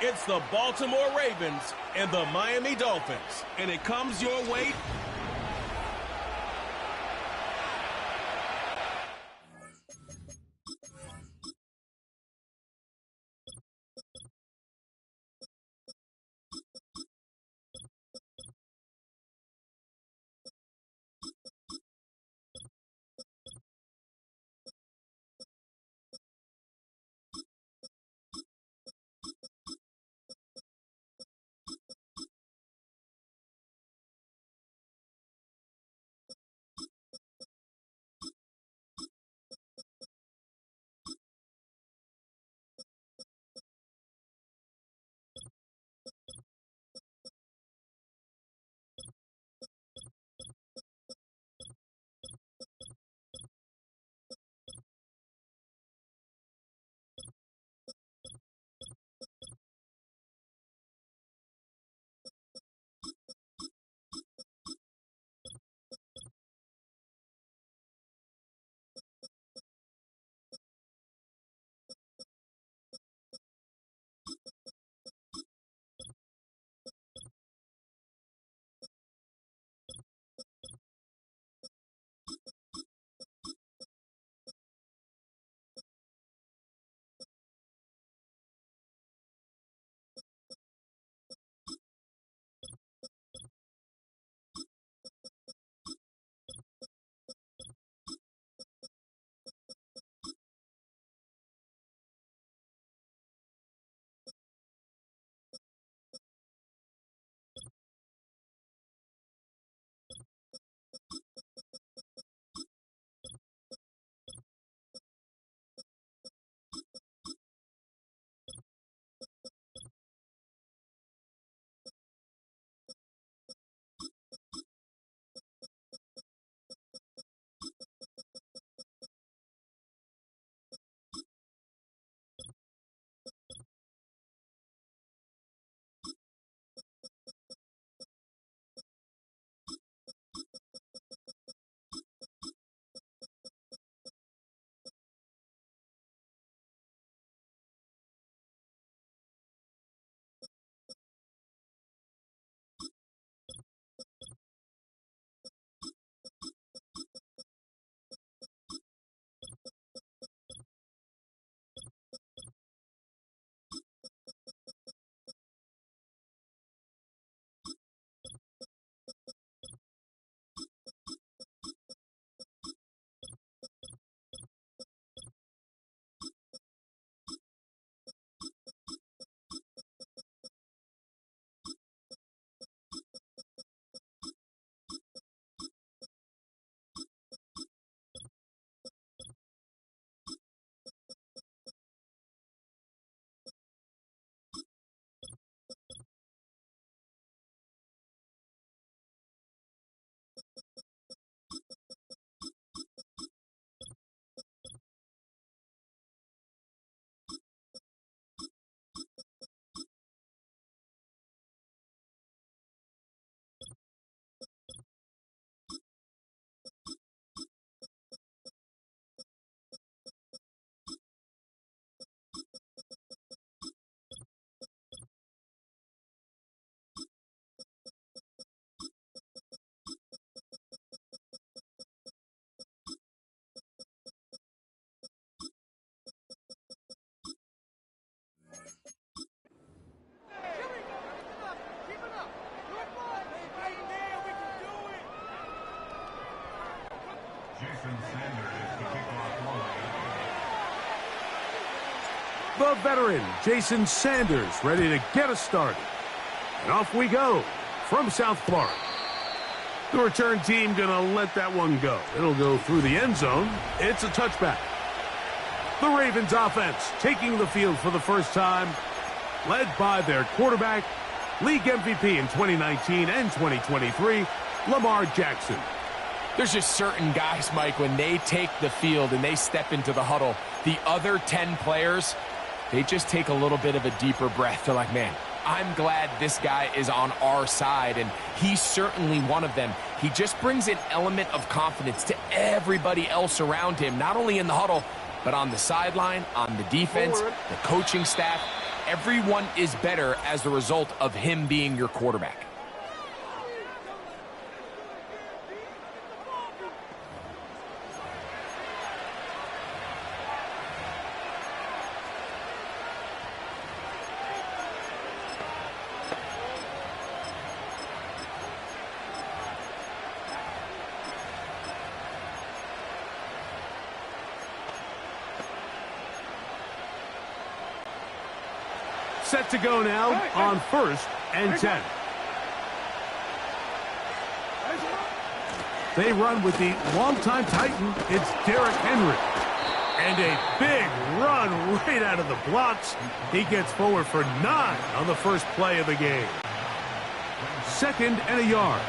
It's the Baltimore Ravens and the Miami Dolphins, and it comes your way. The veteran, Jason Sanders, ready to get us started. And off we go from South Florida. The return team going to let that one go. It'll go through the end zone. It's a touchback. The Ravens offense taking the field for the first time, led by their quarterback, league MVP in 2019 and 2023, Lamar Jackson. There's just certain guys, Mike, when they take the field and they step into the huddle, the other 10 players, they just take a little bit of a deeper breath. They're like, man, I'm glad this guy is on our side, and he's certainly one of them. He just brings an element of confidence to everybody else around him, not only in the huddle, but on the sideline, on the defense, the coaching staff. everyone is better as the result of him being your quarterback. Set to go now on 1st and 10. They run with the longtime Titan. It's Derrick Henry. And a big run right out of the blocks. He gets forward for 9 on the first play of the game. 2nd and a yard.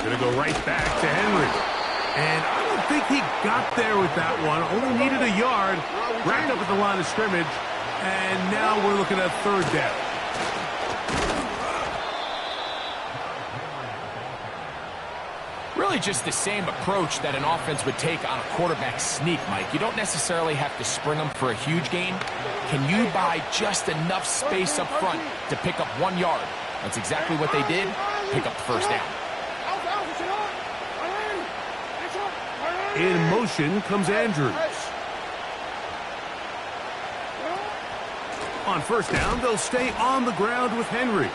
Going to go right back to Henry. And I don't think he got there with that one. Only needed a yard. Racked up at the line of scrimmage. And now we're looking at 3rd down. Really just the same approach that an offense would take on a quarterback sneak, Mike. You don't necessarily have to spring them for a huge gain. Can you buy just enough space up front to pick up 1 yard? That's exactly what they did. Pick up the 1st down. In motion comes Andrews. On 1st down, they'll stay on the ground with Henry.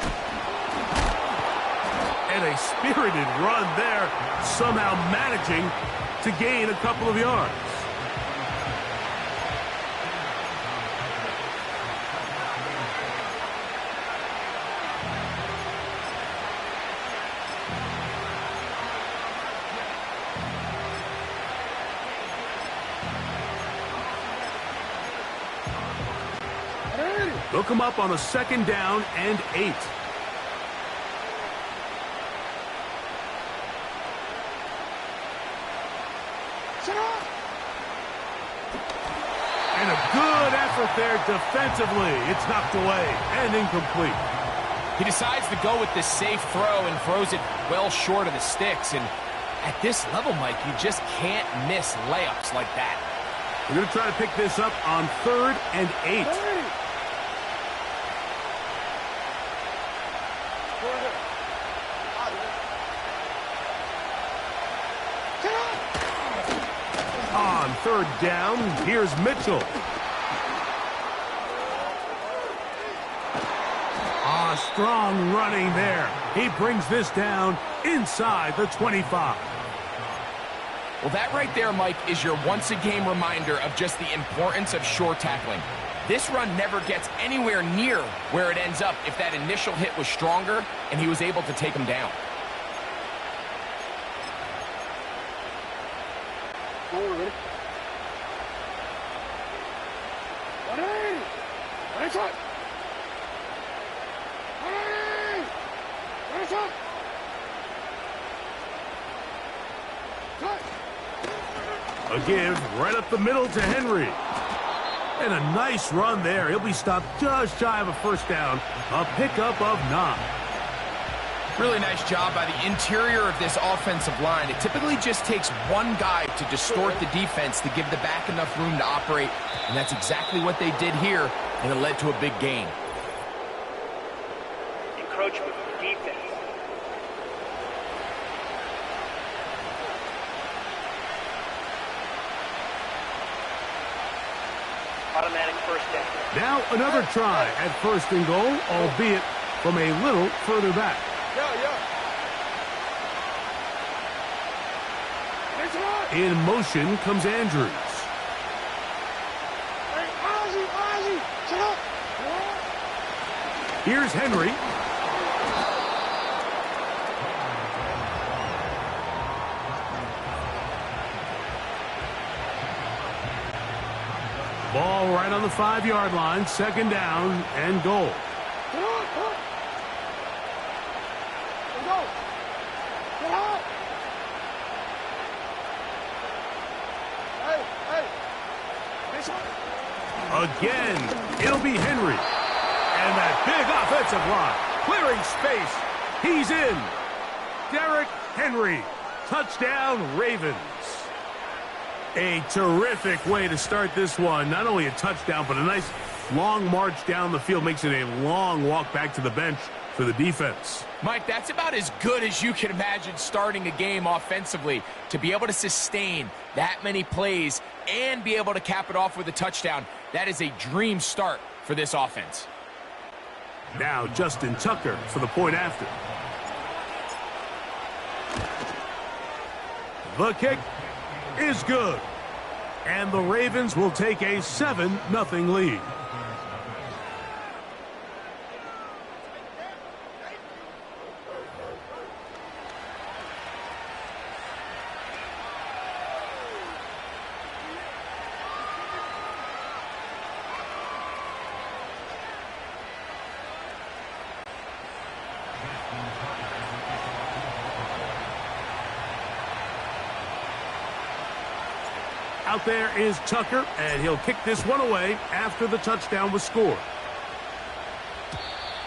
And a spirited run there, somehow managing to gain a couple of yards. They'll come up on a 2nd down and 8. And a good effort there defensively. It's knocked away and incomplete. He decides to go with this safe throw and throws it well short of the sticks. And at this level, Mike, you just can't miss layups like that. We're going to try to pick this up on 3rd and 8. On 3rd down, here's Mitchell. Strong running there. He brings this down inside the 25. Well, that right there, Mike, is your once-a-game reminder of just the importance of short tackling. This run never gets anywhere near where it ends up if that initial hit was stronger and he was able to take him down. A give right up the middle to Henry. And a nice run there. He'll be stopped just shy of a 1st down. A pickup of 9. Really nice job by the interior of this offensive line. It typically just takes one guy to distort the defense to give the back enough room to operate. And that's exactly what they did here, and it led to a big gain. Encroachment from the defense. Automatic 1st down. Now another try at 1st and goal, albeit from a little further back. In motion comes Andrews. Here's Henry. Ball right on the 5-yard line, 2nd down and goal. Again, it'll be Henry. And that big offensive line, clearing space. He's in. Derrick Henry Touchdown, Ravens. A terrific way to start this one. Not only a touchdown, but a nice long march down the field. Makes it a long walk back to the bench for the defense. Mike, that's about as good as you can imagine starting a game offensively. To be able to sustain that many plays and be able to cap it off with a touchdown, that is a dream start for this offense. Now Justin Tucker for the point after. The kick is good. And the Ravens will take a 7-0 lead. Out there is Tucker, and he'll kick this one away after the touchdown was scored.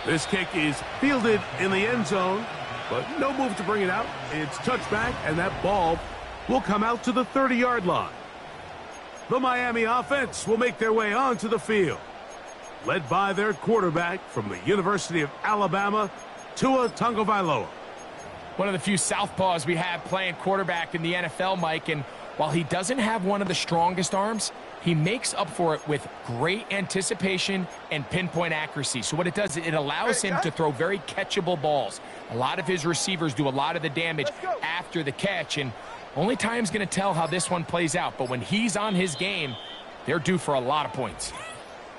This kick is fielded in the end zone, but no move to bring it out. It's touchback, and that ball will come out to the 30-yard line. The Miami offense will make their way onto the field, led by their quarterback from the University of Alabama, Tua Tagovailoa. One of the few southpaws we have playing quarterback in the NFL, Mike, and while he doesn't have one of the strongest arms, he makes up for it with great anticipation and pinpoint accuracy. So what it does, it allows him to throw very catchable balls. A lot of his receivers do a lot of the damage after the catch, and only time's going to tell how this one plays out. But when he's on his game, they're due for a lot of points.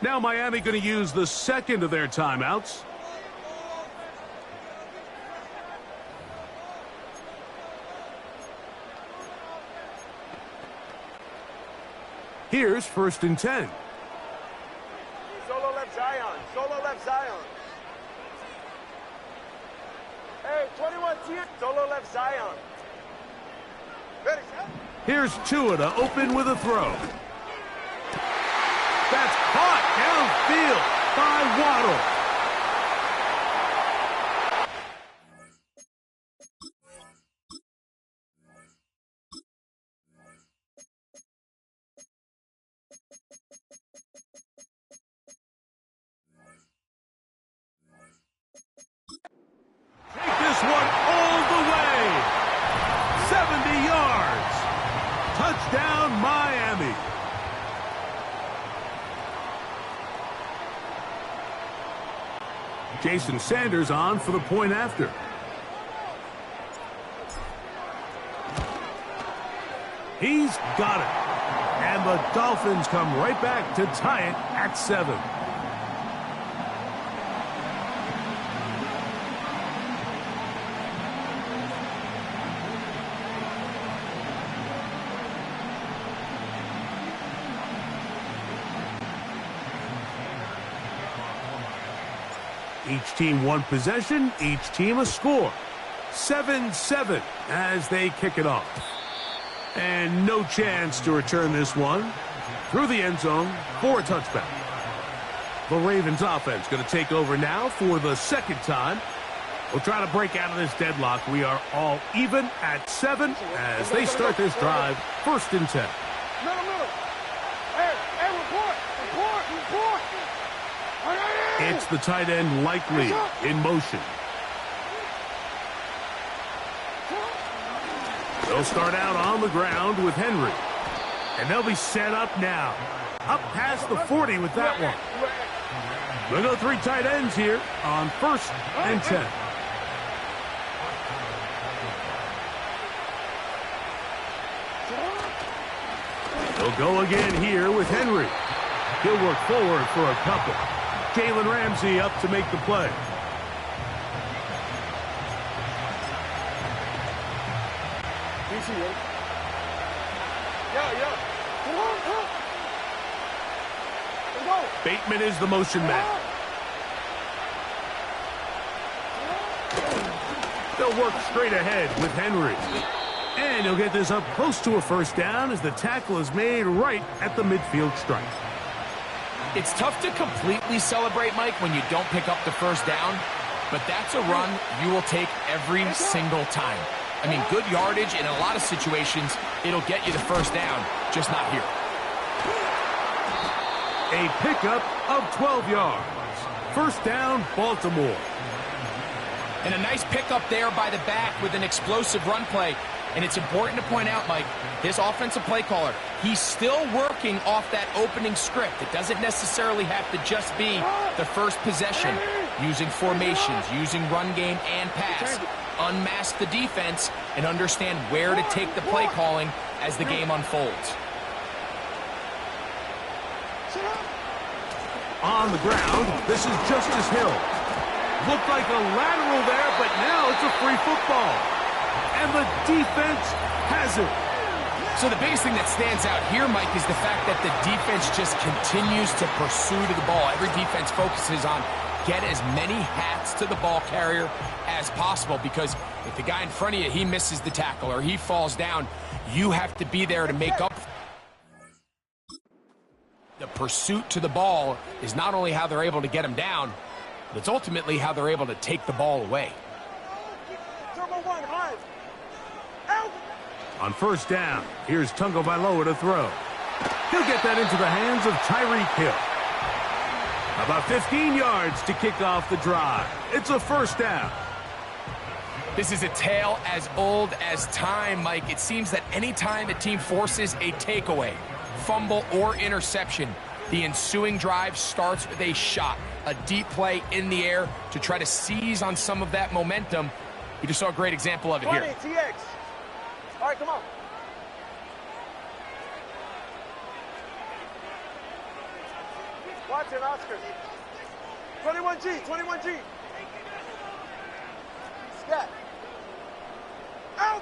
Now Miami going to use the second of their timeouts. Here's 1st and 10. Solo left Zion. Solo left Zion. Hey, 21 here. Solo left Zion. Ready, set? Here's Tua to open with a throw. That's caught downfield by Waddle. Take this one all the way. 70 yards. Touchdown, Miami. Jason Sanders on for the point after. He's got it. And the Dolphins come right back to tie it at 7. Each team one possession, each team a score. 7-7 as they kick it off. And no chance to return this one through the end zone for a touchback. The Ravens offense going to take over now for the second time. We'll try to break out of this deadlock. We are all even at 7 as they start this drive. 1st and 10. Middle. Hey, report. It's the tight end Likely in motion. They'll start out on the ground with Henry. And they'll be set up now. Up past the 40 with that one. They'll go 3 tight ends here on 1st and 10. They'll go again here with Henry. He'll work forward for a couple. Jalen Ramsey up to make the play. Bateman is the motion man. They'll work straight ahead with Henry. And he'll get this up close to a 1st down as the tackle is made right at the midfield stripe. It's tough to completely celebrate, Mike, when you don't pick up the 1st down, but that's a run you will take every single time. I mean, good yardage, and in a lot of situations, it'll get you the first down, just not here. A pickup of 12 yards. First down, Baltimore. And a nice pickup there by the back with an explosive run play. And it's important to point out, Mike, this offensive play caller, he's still working off that opening script. It doesn't necessarily have to just be the first possession. Using formations, using run game and pass. Unmask the defense and understand where to take the play calling as the game unfolds. On the ground, this is Justice Hill. Looked like a lateral there, but now it's a free football. And the defense has it. So the biggest thing that stands out here, Mike, is the fact that the defense just continues to pursue to the ball. Every defense focuses on get as many hats to the ball carrier as possible, because if the guy in front of you, he misses the tackle or he falls down, you have to be there to make up. The pursuit to the ball is not only how they're able to get him down, but it's ultimately how they're able to take the ball away. On first down, here's Gtowncapp to throw. He'll get that into the hands of Tyreek Hill. About 15 yards to kick off the drive. It's a first down. This is a tale as old as time, Mike. It seems that anytime a team forces a takeaway, fumble, or interception, the ensuing drive starts with a shot, a deep play in the air to try to seize on some of that momentum. We just saw a great example of it here. TX. All right, come on. Watson, Oscar. 21G, 21G. Scat. Out.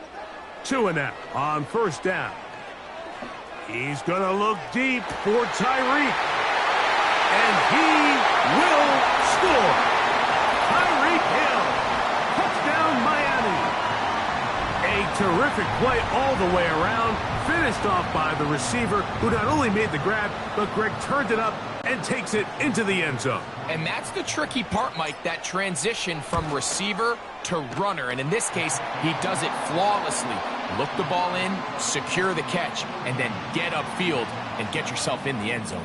2-0 on first down. He's going to look deep for Tyreek. And he will score. Tyreek Hill. Touchdown, Miami. A terrific play all the way around. Finished off by the receiver, who not only made the grab, but Greg turned it up and takes it into the end zone. And that's the tricky part, Mike, that transition from receiver to runner. And in this case, he does it flawlessly. Look the ball in, secure the catch, and then get upfield and get yourself in the end zone.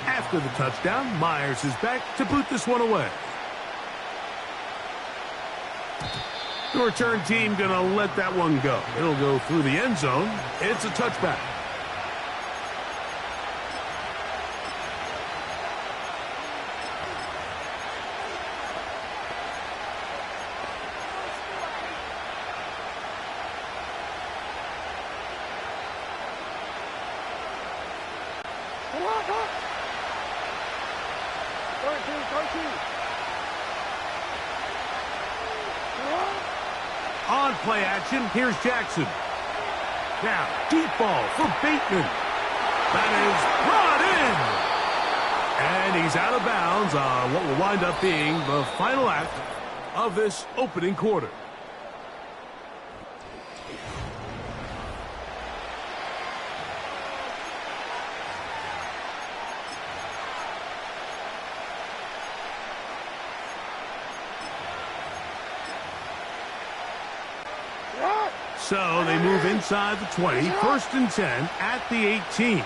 After the touchdown, Myers is back to boot this one away. The return team going to let that one go. It'll go through the end zone. It's a touchback. On play action, here's Jackson. Now, deep ball for Bateman. That is brought in. And he's out of bounds on what will wind up being the final act of this opening quarter. So they move inside the 20, first and 10 at the 18.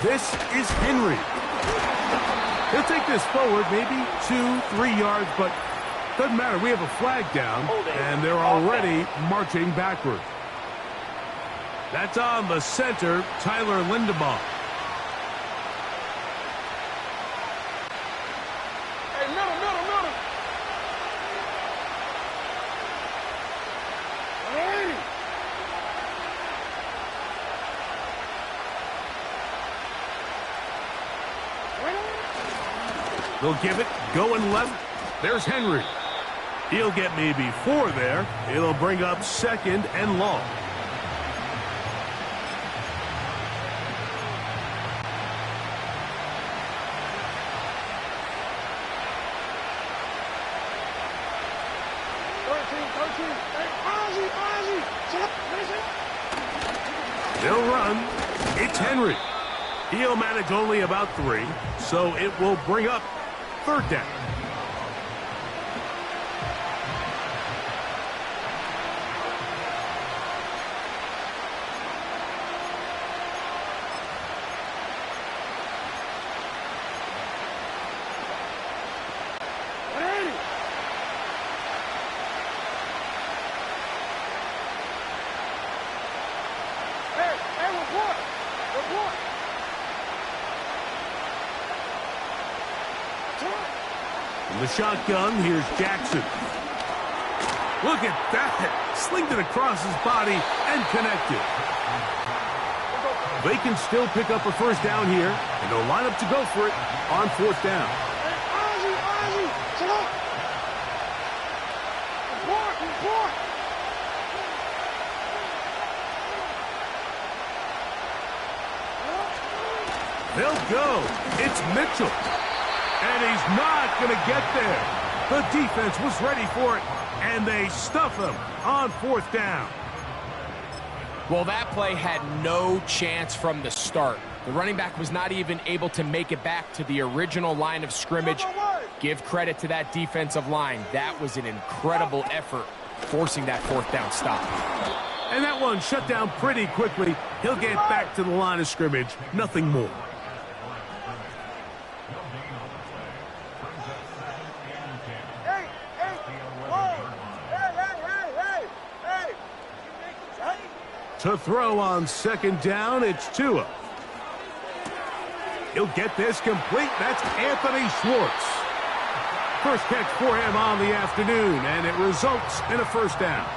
This is Henry. He'll take this forward maybe 2-3 yards, but doesn't matter. We have a flag down, and they're already marching backward. That's on the center, Tyler Lindebaum. They'll give it, going left. There's Henry. He'll get maybe 4 there. It'll bring up second and long. They'll run. It's Henry. He'll manage only about 3, so it will bring up 3rd down. In the shotgun, here's Jackson. Look at that. Slinged it across his body and connected. They can still pick up a 1st down here, and they'll line up to go for it on 4th down. They'll go. It's Mitchell. And he's not going to get there. The defense was ready for it, and they stuff him on 4th down. Well, that play had no chance from the start. The running back was not even able to make it back to the original line of scrimmage. Give credit to that defensive line. That was an incredible effort, forcing that 4th down stop. And that one shut down pretty quickly. He'll get back to the line of scrimmage. Nothing more. To throw on 2nd down, it's Tua. He'll get this complete. That's Anthony Schwartz. First catch for him on the afternoon, and it results in a 1st down.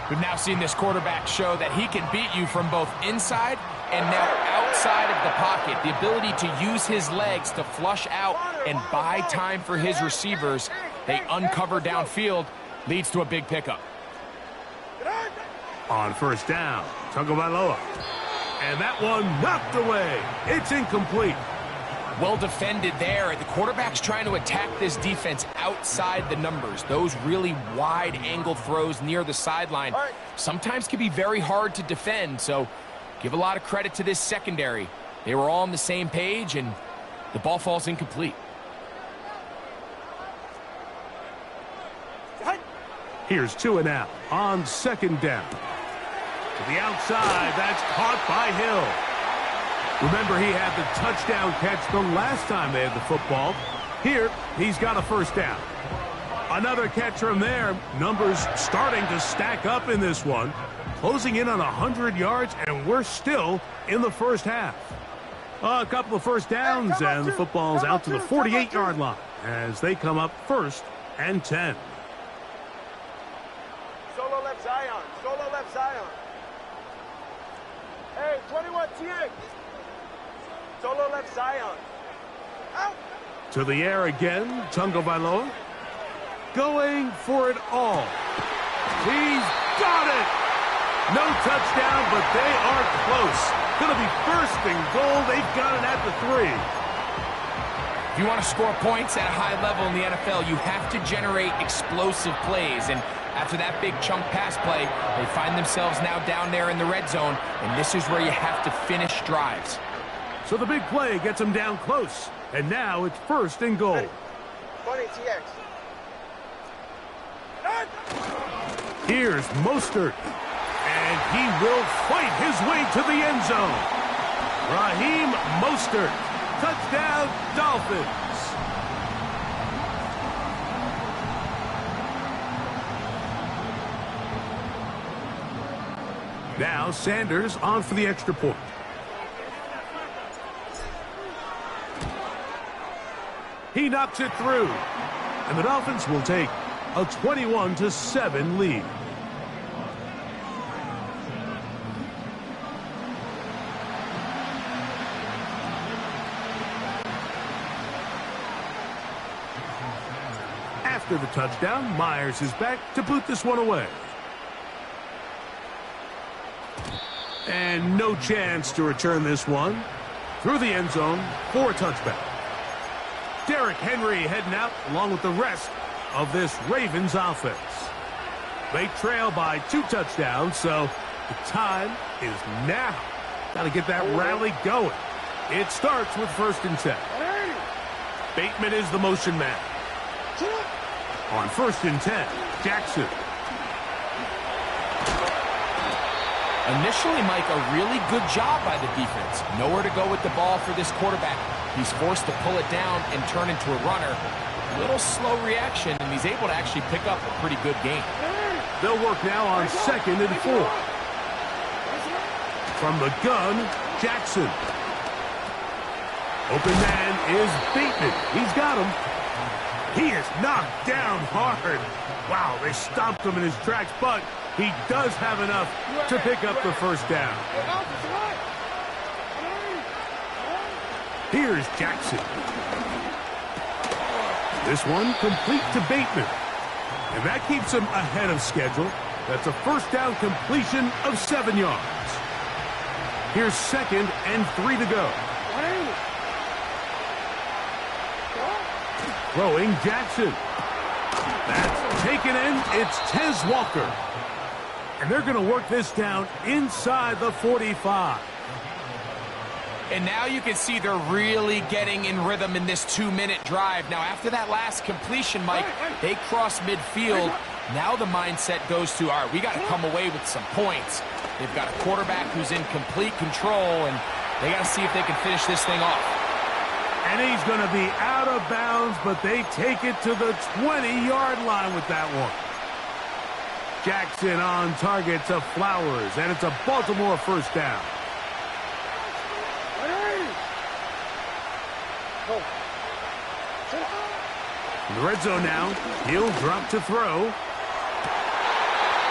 We've now seen this quarterback show that he can beat you from both inside and now outside of the pocket. The ability to use his legs to flush out and buy time for his receivers. They uncover downfield, leads to a big pickup. On 1st down, Tagovailoa. And that one knocked away. It's incomplete. Well defended there. The quarterback's trying to attack this defense outside the numbers. Those really wide angle throws near the sideline sometimes can be very hard to defend. So give a lot of credit to this secondary. They were all on the same page, and the ball falls incomplete. Here's Tua now on 2nd down. To the outside, that's caught by Hill. Remember, he had the touchdown catch the last time they had the football. Here, he's got a 1st down. Another catch from there. Numbers starting to stack up in this one. Closing in on 100 yards, and we're still in the 1st half. A couple of 1st downs, and the football's out to the 48-yard line as they come up 1st and 10. Solo left Zion. Solo left Zion. Hey, 21 TX. Solo left Zion. Out. To the air again, Tagovailoa. Going for it all. He's got it. No touchdown, but they are close. Going to be 1st and goal. They've got it at the 3. If you want to score points at a high level in the NFL, you have to generate explosive plays. And after that big chunk pass play, they find themselves now down there in the red zone, and this is where you have to finish drives. So the big play gets them down close, and now it's 1st and goal. 20 TX. Here's Mostert, and he will fight his way to the end zone. Raheem Mostert, touchdown Dolphins. Now Sanders on for the extra point. He knocks it through, and the Dolphins will take a 21-7 lead. After the touchdown, Myers is back to boot this one away. And no chance to return this one through the end zone for a touchback. Derrick Henry heading out along with the rest of this Ravens offense. They trail by 2 touchdowns, so The time is now. Got to get that rally going. It starts with 1st and 10. Bateman is the motion man. On 1st and 10, Jackson. Initially, Mike, a really good job by the defense. Nowhere to go with the ball for this quarterback. He's forced to pull it down and turn into a runner. Little slow reaction, and he's able to actually pick up a pretty good game. They'll work now on 2nd and 4. From the gun, Jackson. Open man is Bateman. He's got him. He is knocked down hard. Wow, they stomped him in his tracks, but he does have enough to pick up the 1st down. Here's Jackson. This one complete to Bateman. And that keeps him ahead of schedule. That's a 1st down completion of 7 yards. Here's 2nd and 3 to go. Throwing Jackson. That's taken in. It's Tez Walker. And they're going to work this down inside the 45. And now you can see they're really getting in rhythm in this 2-minute drive. Now, after that last completion, Mike, they cross midfield. Now the mindset goes to, all right, we got to come away with some points. They've got a quarterback who's in complete control, and they got to see if they can finish this thing off. And he's going to be out of bounds, but they take it to the 20-yard line with that one. Jackson on target to Flowers, and it's a Baltimore 1st down. In the red zone now, he'll drop to throw.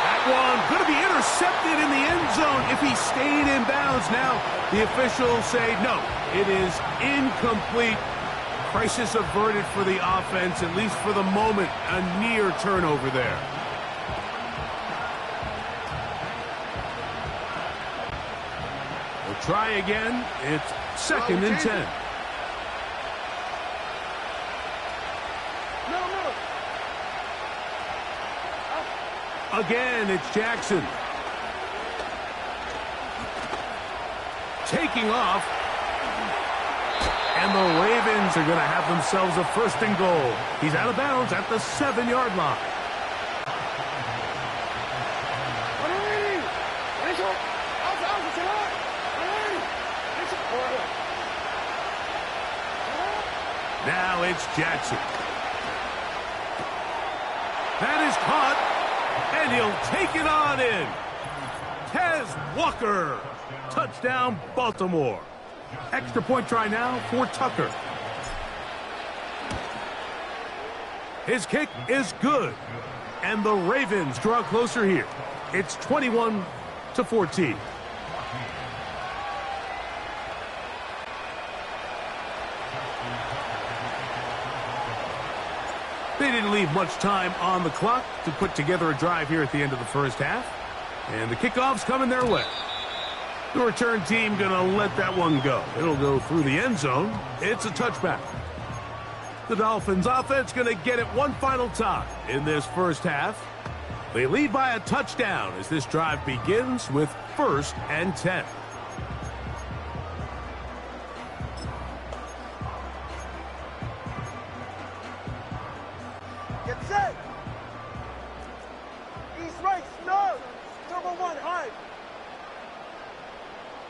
That one going to be intercepted in the end zone if he stayed in bounds. Now the officials say no, it is incomplete. Crisis averted for the offense, at least for the moment. A near turnover there. We'll try again. It's 2nd and 10. Again, it's Jackson. Taking off. And the Ravens are going to have themselves a 1st and goal. He's out of bounds at the 7-yard line. Now it's Jackson. That is caught. And he'll take it on in. Tez Walker. Touchdown, Baltimore. Extra point try now for Tucker. His kick is good. And the Ravens draw closer here. It's 21-14. They didn't leave much time on the clock to put together a drive here at the end of the 1st half. And the kickoff's coming their way. The return team going to let that one go. It'll go through the end zone. It's a touchback. The Dolphins offense going to get it one final time in this 1st half. They lead by a touchdown as this drive begins with 1st and 10. Get set. East right, snug. Turbo 1, high.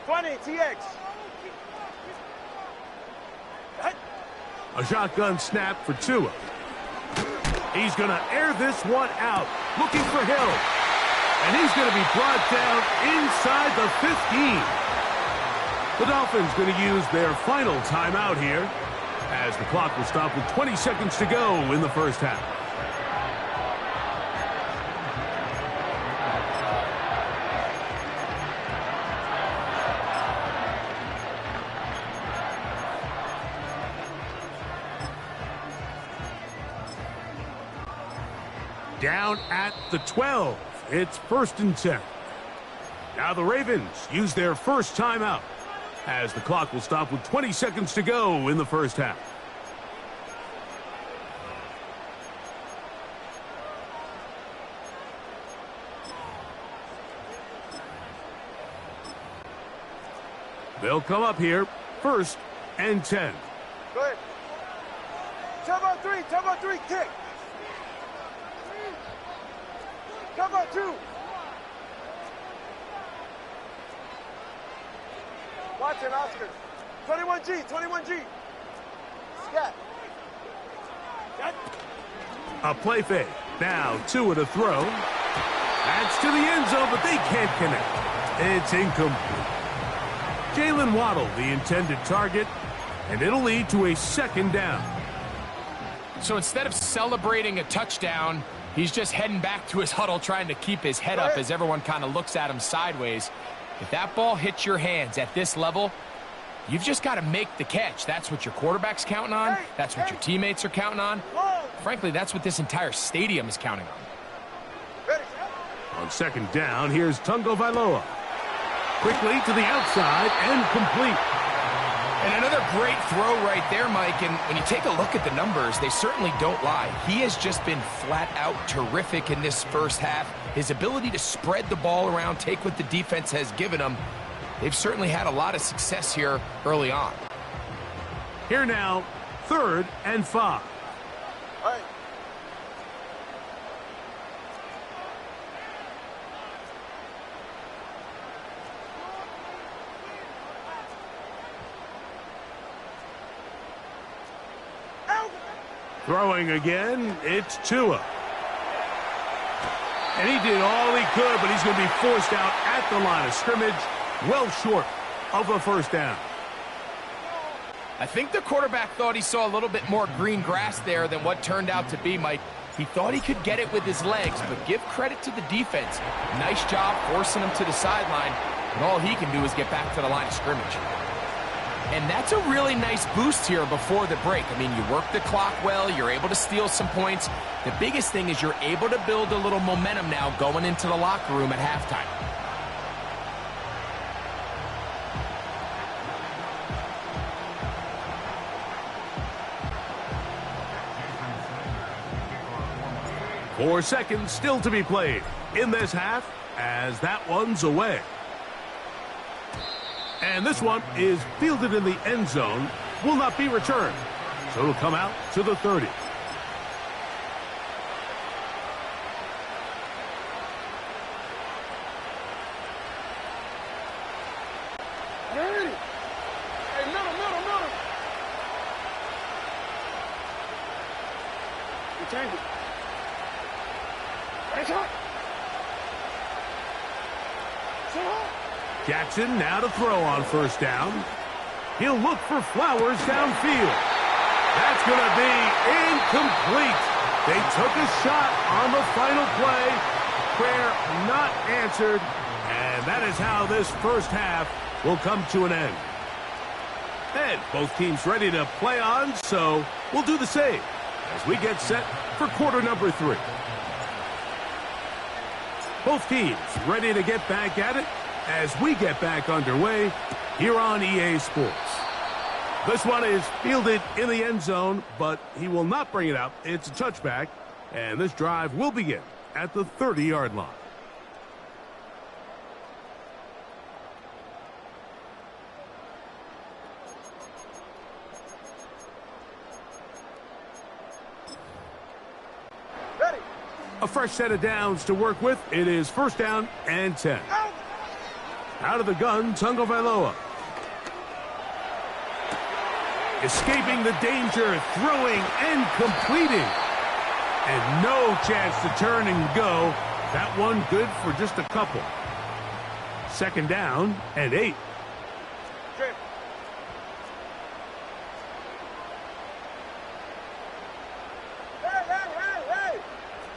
20, TX. A shotgun snap for Tua. He's going to air this one out, looking for Hill. And he's going to be brought down inside the 15. The Dolphins going to use their final timeout here as the clock will stop with 20 seconds to go in the 1st half. Down at the 12. It's 1st and 10. Now the Ravens use their 1st timeout as the clock will stop with 20 seconds to go in the 1st half. They'll come up here, 1st and 10. Go ahead. 12 on 3, kick. Cover 2. Watch it, Oscar. 21G. Scat. A play fake. Now 2 to throw. That's to the end zone, but they can't connect. It's incomplete. Jalen Waddle, the intended target, and it'll lead to a 2nd down. So instead of celebrating a touchdown, he's just heading back to his huddle trying to keep his head up as everyone kind of looks at him sideways. If that ball hits your hands at this level, you've just got to make the catch. That's what your quarterback's counting on. That's what your teammates are counting on. Frankly, that's what this entire stadium is counting on. On 2nd down, here's Tungo Vailoa. Quickly to the outside and complete. And another great throw right there, Mike. And when you take a look at the numbers, they certainly don't lie. He has just been flat out terrific in this first half. His ability to spread the ball around, take what the defense has given him. They've certainly had a lot of success here early on. Here now, 3rd and 5. All right. Throwing again, it's Tua. And he did all he could, but he's going to be forced out at the line of scrimmage, well short of a 1st down. I think the quarterback thought he saw a little bit more green grass there than what turned out to be, Mike. He thought he could get it with his legs, but give credit to the defense. Nice job forcing him to the sideline, and all he can do is get back to the line of scrimmage. And that's a really nice boost here before the break. I mean, you work the clock well, you're able to steal some points. The biggest thing is you're able to build a little momentum now going into the locker room at halftime. Four seconds still to be played in this half as that one's away. And this one is fielded in the end zone, will not be returned. So it'll come out to the 30. Hey, middle. You change it. Right shot. Jackson now to throw on 1st down. He'll look for Flowers downfield. That's going to be incomplete. They took a shot on the final play. Prayer not answered. And that is how this first half will come to an end. And both teams ready to play on, so we'll do the same as we get set for quarter number 3. Both teams ready to get back at it as we get back underway here on EA Sports. This one is fielded in the end zone, but he will not bring it out. It's a touchback, and this drive will begin at the 30-yard line. Ready. A fresh set of downs to work with. It is 1st down and 10. Out of the gun, Tungo Vailoa. Escaping the danger, throwing and completing. And no chance to turn and go. That one good for just a couple. 2nd down and 8. Trip. Hey.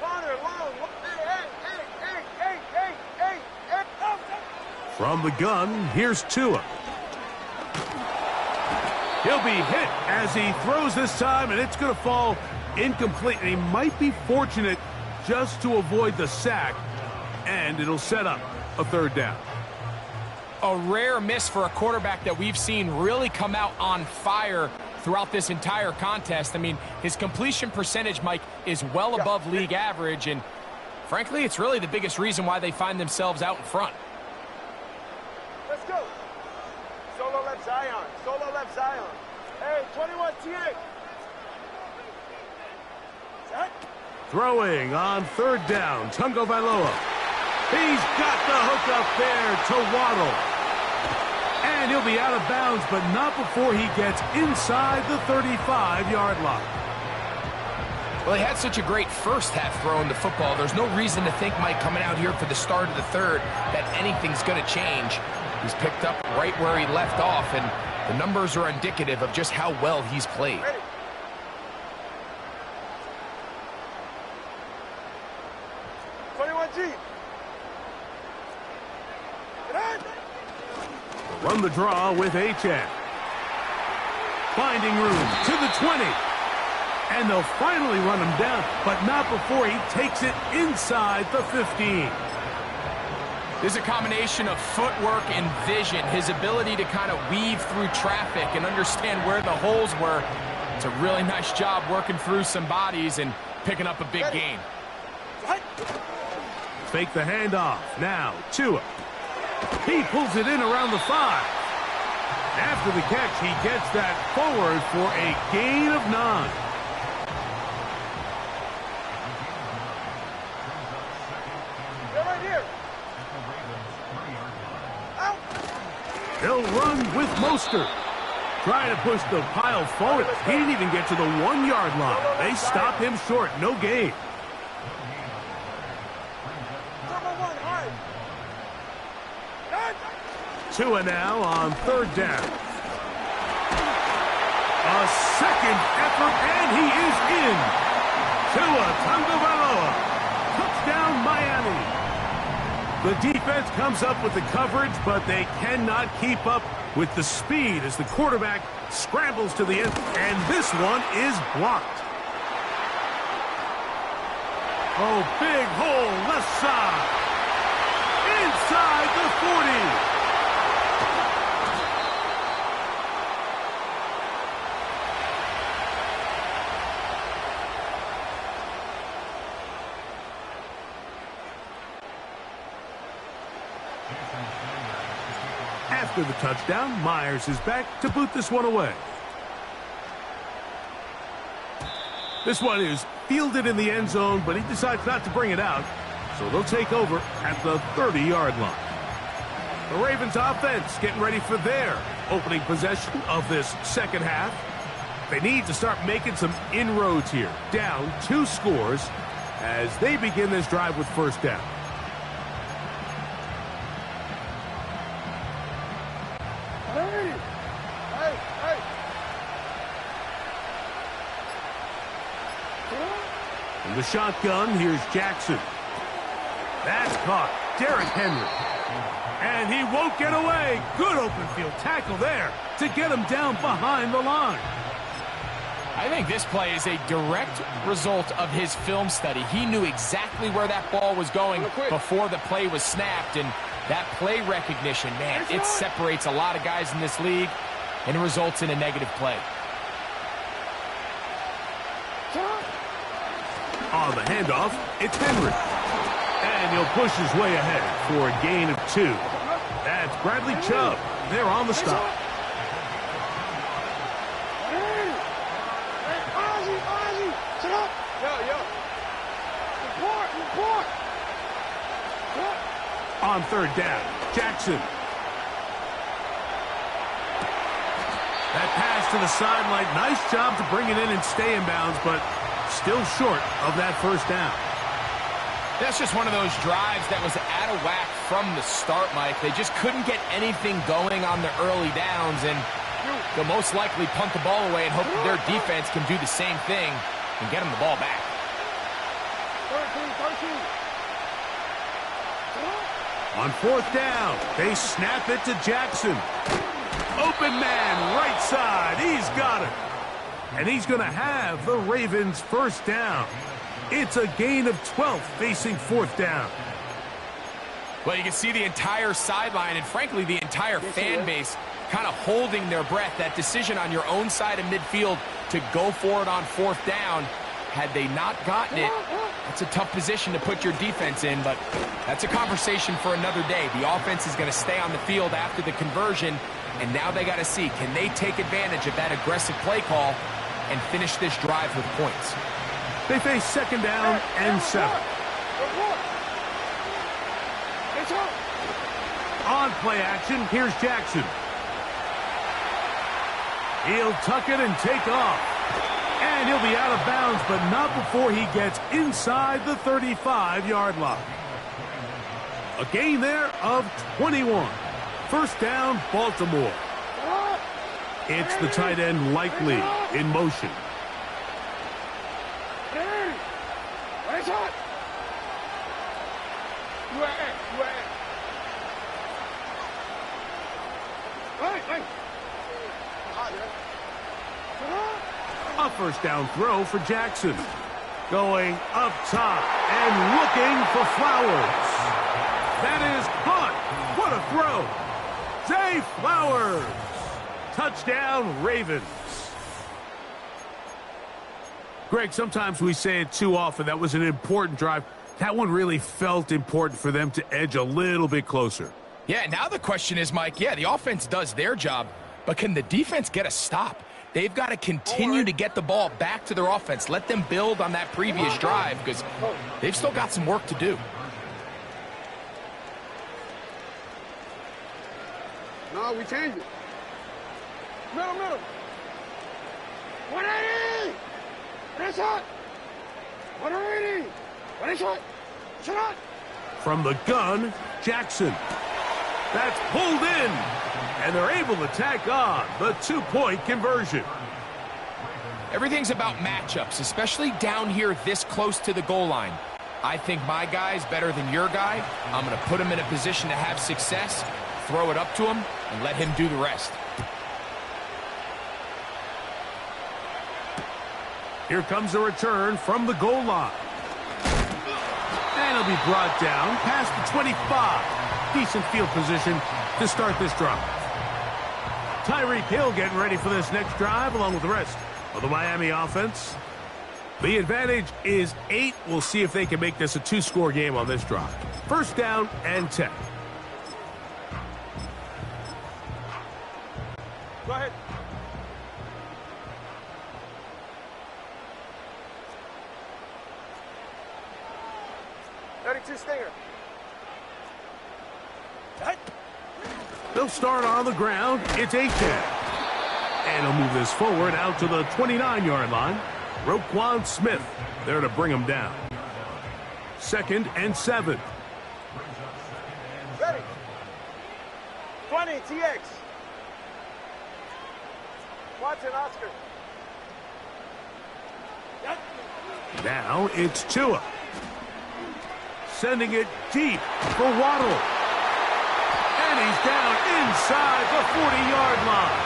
Connor, long. Hey. From the gun, here's Tua. He'll be hit as he throws this time, and it's going to fall incomplete. And he might be fortunate just to avoid the sack, and it'll set up a 3rd down. A rare miss for a quarterback that we've seen really come out on fire throughout this entire contest. I mean, his completion percentage, Mike, is well above league average, and frankly, it's really the biggest reason why they find themselves out in front. Let's go. Solo left Zion. Solo left Zion. Hey, 21 T8. Set. Throwing on third down, Tagovailoa. He's got the hook up there to Waddle. And he'll be out of bounds, but not before he gets inside the 35-yard line. Well, he had such a great first half throwing the football. There's no reason to think, Mike, coming out here for the start of the third, that anything's going to change. He's picked up right where he left off, and the numbers are indicative of just how well he's played. Ready. 21G. Run the draw with H.N. Finding room to the 20. And they'll finally run him down, but not before he takes it inside the 15. There's a combination of footwork and vision, his ability to kind of weave through traffic and understand where the holes were. It's a really nice job working through some bodies and picking up a big gain. Fake the handoff. Now, Tua. He pulls it in around the 5. After the catch, he gets that forward for a gain of 9. They're right here. Out. He'll run with Mostert. Trying to push the pile forward. He didn't even get to the 1-yard line. They stop him short. No gain. Tua now on third down. A second effort, and he is in. Tua Tagovailoa. Touchdown, Miami. The defense comes up with the coverage, but they cannot keep up with the speed as the quarterback scrambles to the end, and this one is blocked. Oh, big hole, left side. Inside the 40. After the touchdown, Myers is back to boot this one away. This one is fielded in the end zone, but he decides not to bring it out, so they'll take over at the 30-yard line. The Ravens offense getting ready for their opening possession of this second half. They need to start making some inroads here, down 2 scores as they begin this drive with first down. In the shotgun, here's Jackson. That's caught. Derrick Henry. And he won't get away. Good open field tackle there to get him down behind the line. I think this play is a direct result of his film study. He knew exactly where that ball was going before the play was snapped, and that play recognition, man, it separates a lot of guys in this league and results in a negative play. On the handoff, it's Henry. And he'll push his way ahead for a gain of 2. That's Bradley Chubb. They're on the stop. On third down, Jackson. That pass to the sideline. Nice job to bring it in and stay in bounds, but still short of that first down. That's just one of those drives that was out of whack from the start, Mike. They just couldn't get anything going on the early downs, and they'll most likely punt the ball away and hope that their defense can do the same thing and get them the ball back. On fourth down, they snap it to Jackson. Open man, right side. He's got it. And he's going to have the Ravens first down. It's a gain of 12 facing fourth down. Well, you can see the entire sideline and, frankly, the entire fan base kind of holding their breath. That decision on your own side of midfield to go for it on fourth down, had they not gotten it, That's a tough position to put your defense in, but that's a conversation for another day. The offense is going to stay on the field after the conversion, and now they got to see, can they take advantage of that aggressive play call and finish this drive with points? They face second down and 7. On play action, here's Jackson. He'll tuck it and take off. And he'll be out of bounds, but not before he gets inside the 35-yard line. A gain there of 21. First down, Baltimore. It's the tight end Likely in motion. A first down throw for Jackson. Going up top and looking for Flowers. That is caught. What a throw. Zay Flowers. Touchdown, Ravens. Greg, sometimes we say it too often. That was an important drive. That one really felt important for them to edge a little bit closer. Yeah, now the question is, Mike, yeah, the offense does their job, but can the defense get a stop? They've got to continue to get the ball back to their offense. Let them build on that previous drive because they've still got some work to do. No, we changed it. Middle. 180! Press hot! 180! Press hot! Shut up! From the gun, Jackson. That's pulled in. And they're able to tack on the 2-point conversion. Everything's about matchups, especially down here this close to the goal line. I think my guy's better than your guy. I'm going to put him in a position to have success, throw it up to him, and let him do the rest. Here comes a return from the goal line. And he'll be brought down past the 25. Decent field position to start this drive. Tyreek Hill getting ready for this next drive along with the rest of the Miami offense. The advantage is 8. We'll see if they can make this a 2-score game on this drive. First down and 10. Go ahead. Stinger. They'll start on the ground. It's Gtowncapp. And he'll move this forward out to the 29-yard line. Roquan Smith there to bring him down. Second and 7. Ready. 20, TX. Watson, Oscar. Now it's Tua. Sending it deep for Waddle. And he's down inside the 40-yard line.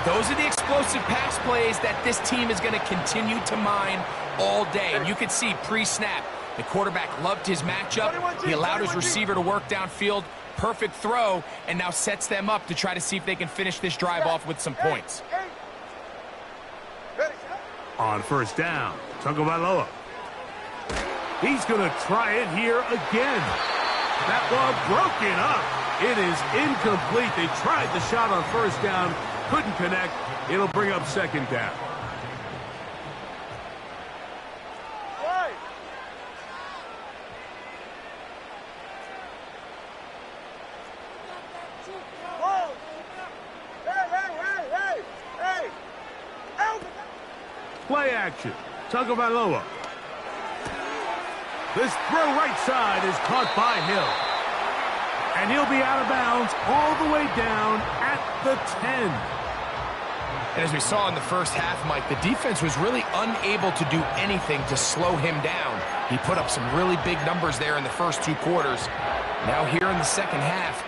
Those are the explosive pass plays that this team is going to continue to mine all day. And you can see pre-snap, the quarterback loved his matchup. He allowed his receiver to work downfield. Perfect throw, and now sets them up to try to see if they can finish this drive off with some points. On first down, Tagovailoa. He's going to try it here again. That ball broken up. It is incomplete. They tried the shot on first down, couldn't connect. It'll bring up second down. Play action. Tagovailoa. This throw right side is caught by Hill. And he'll be out of bounds all the way down at the 10. And as we saw in the first half, Mike, the defense was really unable to do anything to slow him down. He put up some really big numbers there in the first 2 quarters. Now here in the second half,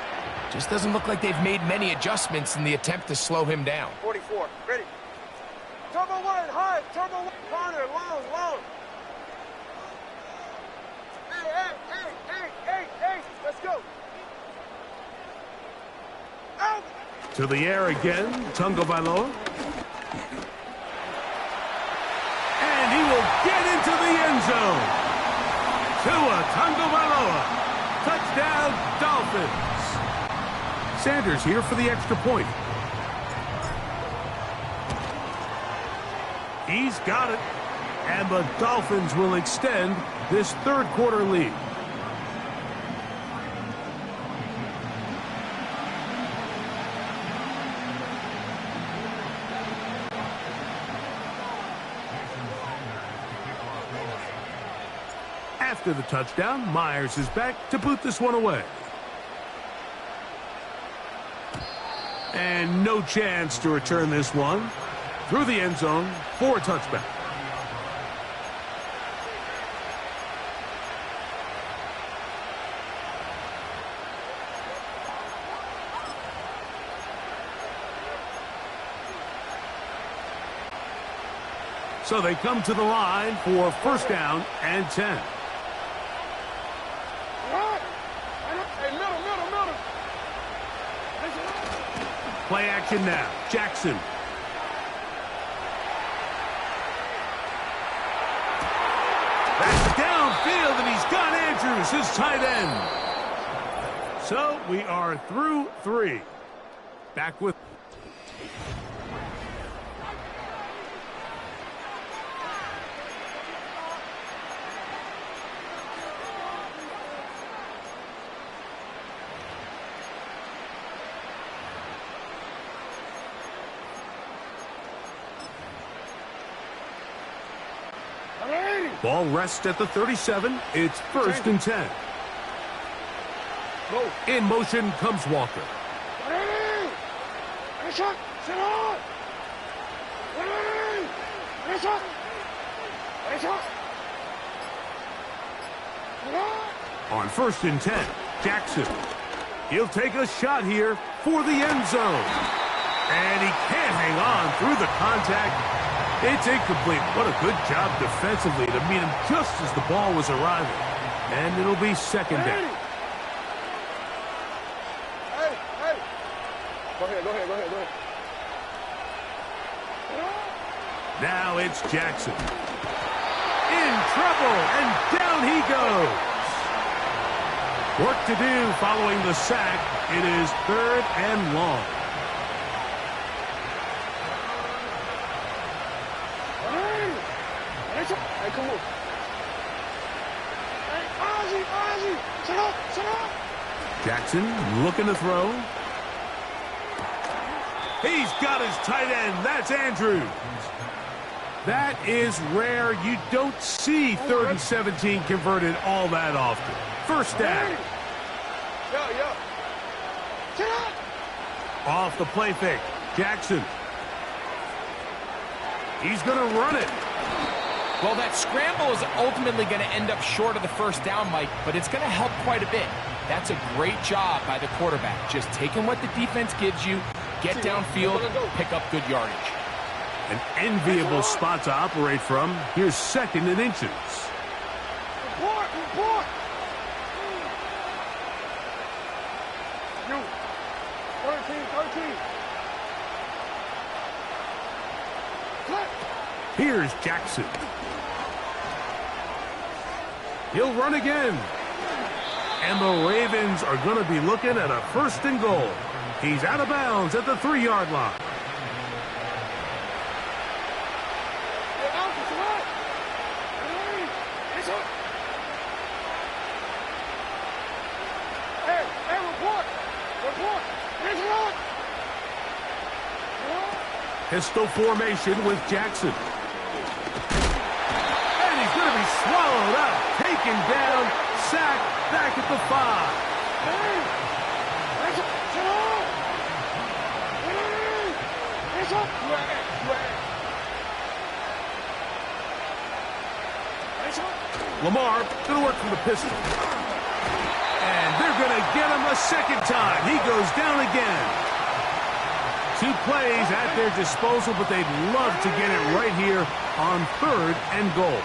just doesn't look like they've made many adjustments in the attempt to slow him down. 44, ready. Turbo 1, high, turbo 1, corner, long. Hey, let's go. Out. To the air again, Tagovailoa. And he will get into the end zone. Tua Tagovailoa. Touchdown, Dolphins. Sanders here for the extra point. He's got it. And the Dolphins will extend this third quarter lead. After the touchdown, Myers is back to boot this one away. And no chance to return this one. Through the end zone for a touchback. So they come to the line for first down and 10. Play action now. Jackson. That's downfield, and he's got Andrews, his tight end. So we are through 3. Back with... Ball rests at the 37. It's first and 10. In motion comes Walker. On first and 10, Jackson. He'll take a shot here for the end zone. And he can't hang on through the contact. It's incomplete. What a good job defensively to meet him just as the ball was arriving. And it'll be second down. Hey. Go ahead. Now it's Jackson. In trouble, and down he goes. Work to do following the sack. It is third and long. Hey, come on. Hey, Ozzy, sit up. Jackson looking to throw. He's got his tight end. That's Andrews. That is rare. You don't see 3rd and 17 converted all that often. First down. Yo. Sit up. Off the play fake. Jackson. He's going to run it. Well, that scramble is ultimately going to end up short of the first down, Mike, but it's going to help quite a bit. That's a great job by the quarterback. Just taking what the defense gives you, get downfield, pick up good yardage. An enviable spot to operate from. Here's second and inches. Report. You. 13. Clip. Here's Jackson. He'll run again. And the Ravens are going to be looking at a first and goal. He's out of bounds at the 3-yard line. Pistol formation with Jackson. And he's going to be swallowed up, taken down, sacked, back at the 5. Lamar going to work from the pistol. And they're going to get him a second time. He goes down again. 2 plays at their disposal, but they'd love to get it right here on 3rd and goal.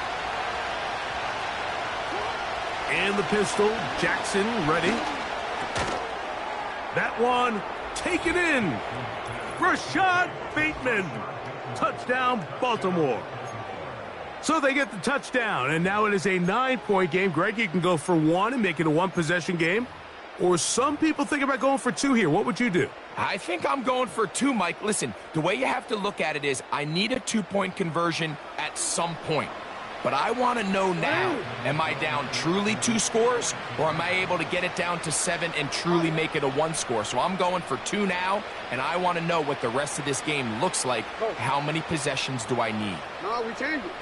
And the pistol, Jackson ready. That one taken in. Rashad Bateman. Touchdown, Baltimore. So they get the touchdown, and now it is a 9-point game. Greg, you can go for one and make it a one-possession game, or some people think about going for two here. What would you do? I think I'm going for two, Mike. Listen, the way you have to look at it is I need a 2-point conversion at some point. But I want to know now, am I down truly 2 scores, or am I able to get it down to 7 and truly make it a 1 score? So I'm going for 2 now, and I want to know what the rest of this game looks like. How many possessions do I need? No, we change it.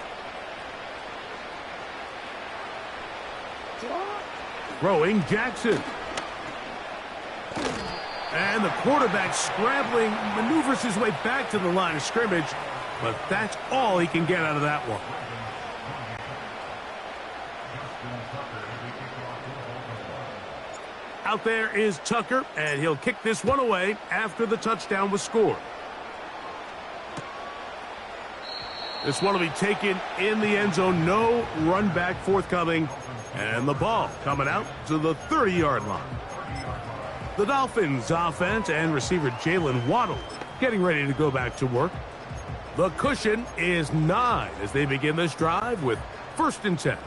Throwing Jackson. And the quarterback scrambling, maneuvers his way back to the line of scrimmage, but that's all he can get out of that one. Out there is Tucker, and he'll kick this one away after the touchdown was scored. This one will be taken in the end zone. No run back forthcoming. And the ball coming out to the 30-yard line. The Dolphins offense and receiver Jalen Waddle getting ready to go back to work. The cushion is 9 as they begin this drive with 1st and 10.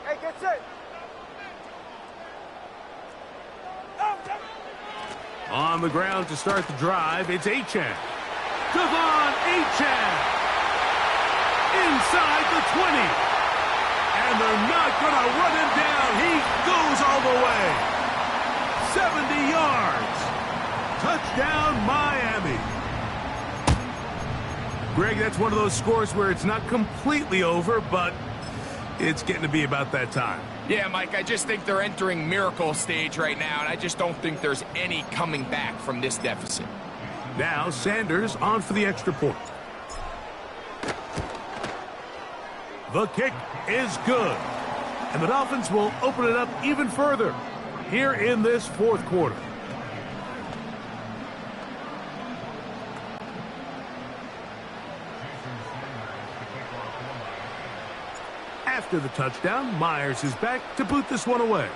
Hey, get set. On the ground to start the drive, it's Achane. Devon Achane inside the 20. And they're not going to run him down. He goes all the way. 70 yards. Touchdown, Miami. Greg, that's one of those scores where it's not completely over, but it's getting to be about that time. Yeah, Mike, I just think they're entering miracle stage right now, and I just don't think there's any coming back from this deficit. Now Sanders on for the extra point. The kick is good. And the Dolphins will open it up even further here in this 4th quarter. After the touchdown, Myers is back to boot this one away.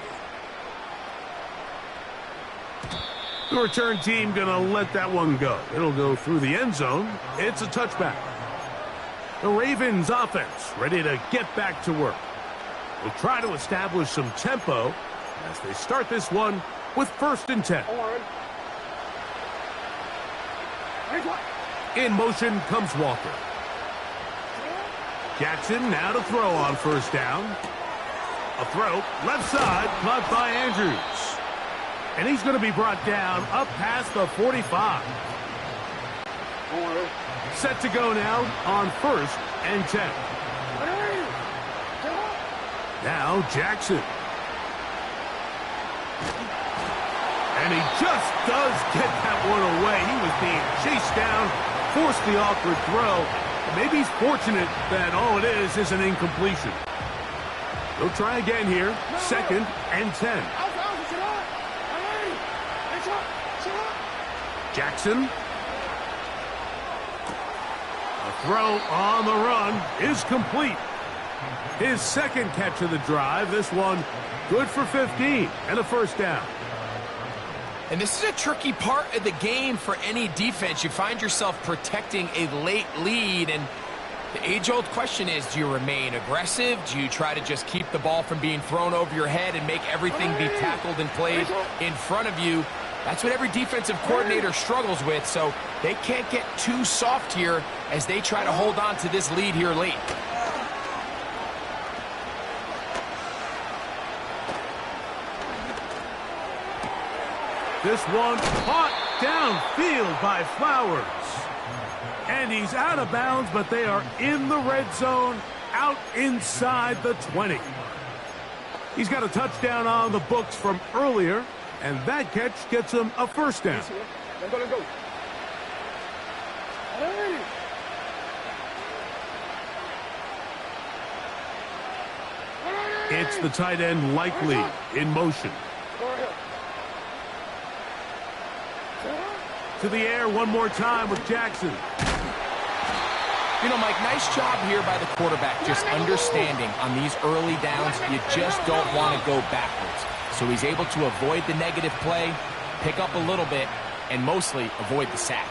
The return team going to let that one go. It'll go through the end zone. It's a touchback. The Ravens offense ready to get back to work. They'll try to establish some tempo as they start this one with 1st and 10. In motion comes Walker. Jackson now to throw on 1st down. A throw, left side, caught by Andrews. And he's going to be brought down up past the 45. Set to go now on 1st and 10. Now Jackson. And he just does get that one away. He was being chased down, forced the awkward throw. Maybe he's fortunate that all it is an incompletion. They'll try again here. 2nd and 10. Jackson. A throw on the run is complete. His 2nd catch of the drive. This one good for 15 and a 1st down. And this is a tricky part of the game for any defense. You find yourself protecting a late lead, and the age-old question is, do you remain aggressive? Do you try to just keep the ball from being thrown over your head and make everything be tackled and played in front of you? That's what every defensive coordinator struggles with, so they can't get too soft here as they try to hold on to this lead here late. This one caught downfield by Flowers. And he's out of bounds, but they are in the red zone, out inside the 20. He's got a touchdown on the books from earlier, and that catch gets him a 1st down. Let's go. It's the tight end Likely in motion. To the air one more time with Jackson. You know, Mike, nice job here by the quarterback, just understanding on these early downs, you just don't want to go backwards. So he's able to avoid the negative play, pick up a little bit, and mostly avoid the sack.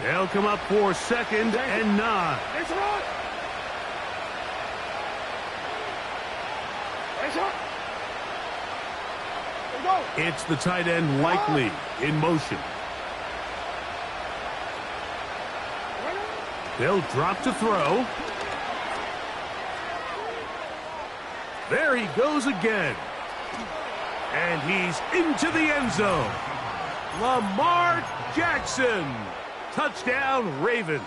They'll come up for 2nd and 9. It's the tight end Likely in motion. They'll drop to throw. There he goes again. And he's into the end zone. Lamar Jackson. Touchdown, Ravens.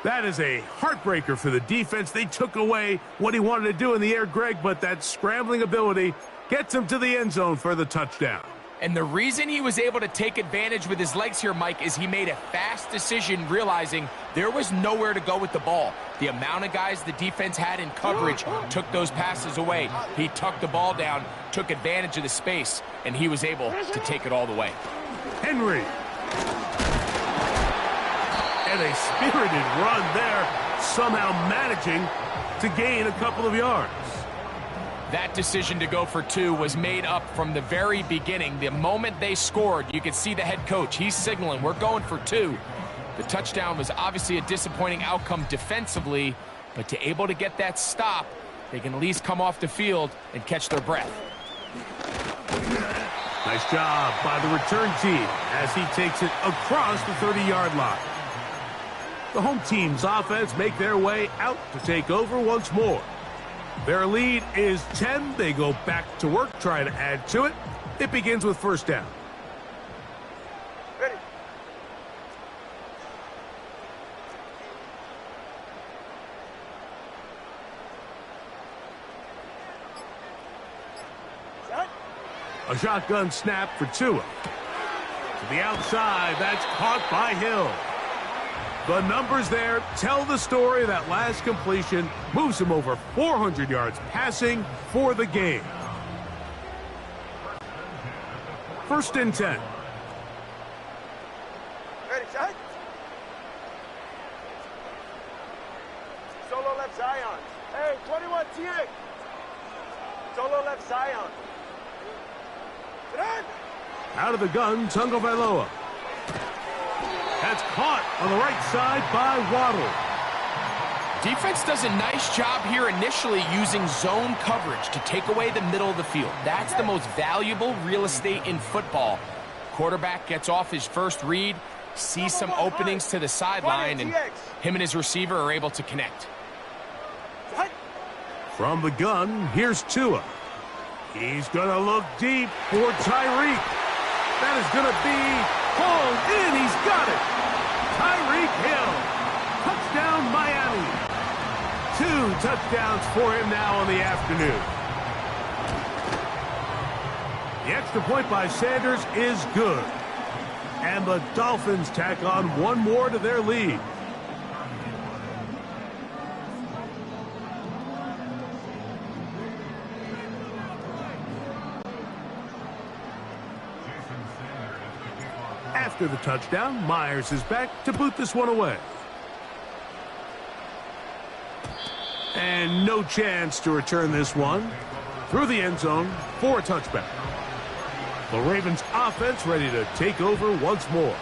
That is a heartbreaker for the defense. They took away what he wanted to do in the air, Greg, but that scrambling ability gets him to the end zone for the touchdown. And the reason he was able to take advantage with his legs here, Mike, is he made a fast decision realizing there was nowhere to go with the ball. The amount of guys the defense had in coverage took those passes away. He tucked the ball down, took advantage of the space, and he was able to take it all the way. Henry. And a spirited run there, somehow managing to gain a couple of yards. That decision to go for 2 was made up from the very beginning. The moment they scored, you could see the head coach. He's signaling, we're going for 2. The touchdown was obviously a disappointing outcome defensively, but to able to get that stop, they can at least come off the field and catch their breath. Nice job by the return team as he takes it across the 30-yard line. The home team's offense make their way out to take over once more. Their lead is 10. They go back to work, try to add to it. It begins with 1st down. Ready. Set. A shotgun snap for Tua. To the outside, that's caught by Hill. The numbers there tell the story. That last completion moves him over 400 yards passing for the game. 1st and 10. Ready, set. Solo left Zion. Hey, 21 TA. Solo left Zion. Run. Out of the gun, Tagovailoa. That's caught on the right side by Waddle. Defense does a nice job here initially using zone coverage to take away the middle of the field. That's the most valuable real estate in football. Quarterback gets off his first read, sees some openings to the sideline, and him and his receiver are able to connect. From the gun, here's Tua. He's going to look deep for Tyreek. That is going to be hauled in. He's got it. Tyreek Hill. Touchdown, Miami. 2 touchdowns for him now on the afternoon. The extra point by Sanders is good. And the Dolphins tack on 1 more to their lead. After the touchdown, Myers is back to boot this one away. And no chance to return this one through the end zone for a touchback. The Ravens offense ready to take over once more.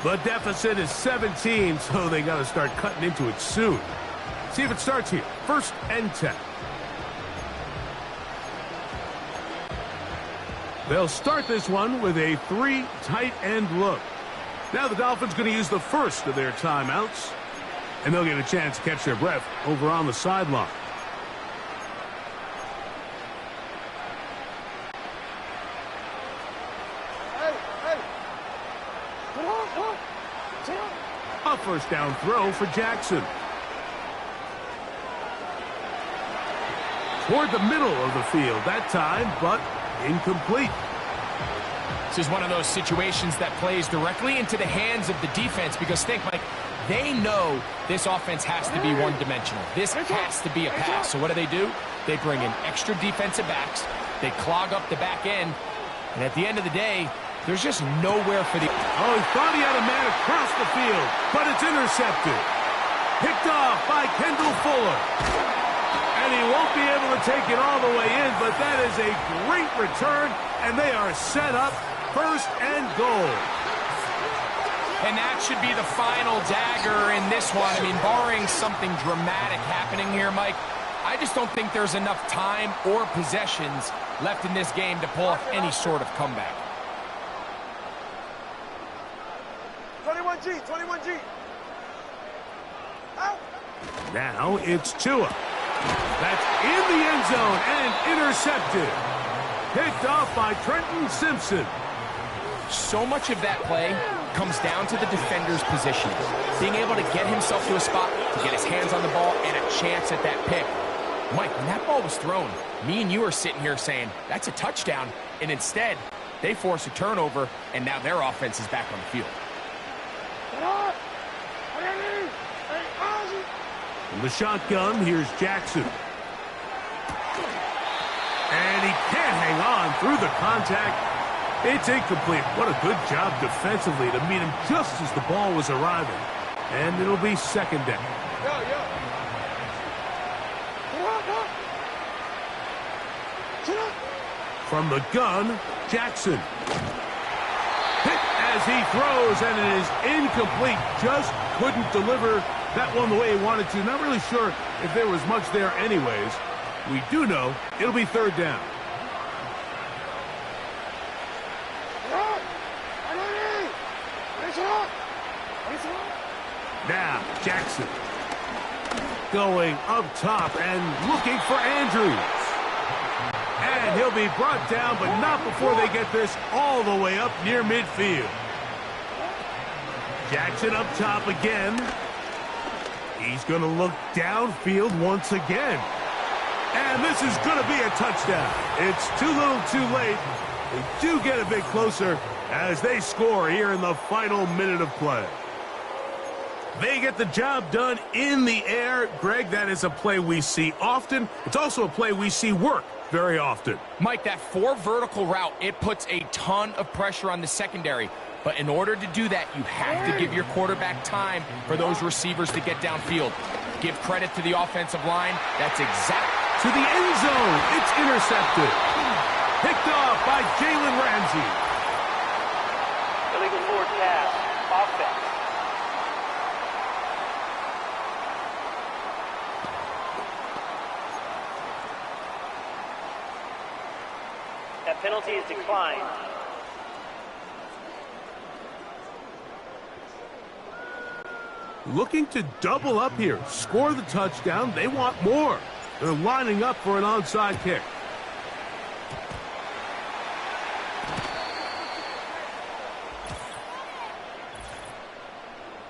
The deficit is 17, so they got to start cutting into it soon. See if it starts here. 1st and 10. They'll start this one with a 3 tight end look. Now the Dolphins going to use the first of their timeouts, and they'll get a chance to catch their breath over on the sideline. A 1st down throw for Jackson. Toward the middle of the field that time, but incomplete. This is one of those situations that plays directly into the hands of the defense because think, Mike, they know this offense has to be one-dimensional. This has to be a pass. So what do? They bring in extra defensive backs. They clog up the back end. And at the end of the day, there's just nowhere for the... Oh, he thought he had a man across the field, but it's intercepted. Picked off by Kendall Fuller. And he won't be able to take it all the way in, but that is a great return, and they are set up 1st and goal. And that should be the final dagger in this one. I mean, barring something dramatic happening here, Mike, I just don't think there's enough time or possessions left in this game to pull off any sort of comeback. 21G, 21G. Out. Now it's Tua. That's in the end zone and intercepted. Picked off by Trenton Simpson. So much of that play comes down to the defender's position. Being able to get himself to a spot, to get his hands on the ball, and a chance at that pick. Mike, when that ball was thrown, me and you are sitting here saying, that's a touchdown. And instead, they force a turnover, and now their offense is back on the field. From the shotgun, here's Jackson. And he can't hang on through the contact. It's incomplete. What a good job defensively to meet him just as the ball was arriving. And it'll be second down. From the gun, Jackson. Hit as he throws, and it is incomplete. Just couldn't deliver that one the way he wanted to. Not really sure if there was much there anyways. We do know it'll be third down. Now, Jackson going up top and looking for Andrews. And he'll be brought down, but not before they get this all the way up near midfield. Jackson up top again. He's going to look downfield once again. And this is going to be a touchdown. It's too little too late. They do get a bit closer as they score here in the final minute of play. They get the job done in the air. Greg, that is a play we see often. It's also a play we see work very often. Mike, that 4 vertical route, it puts a ton of pressure on the secondary. But in order to do that, you have to give your quarterback time for those receivers to get downfield. Give credit to the offensive line. That's exact. To the end zone. It's intercepted. Picked off by Jalen Ramsey. Illegal forward pass. Offense. That penalty is declined. Looking to double up here. Score the touchdown. They want more. They're lining up for an onside kick.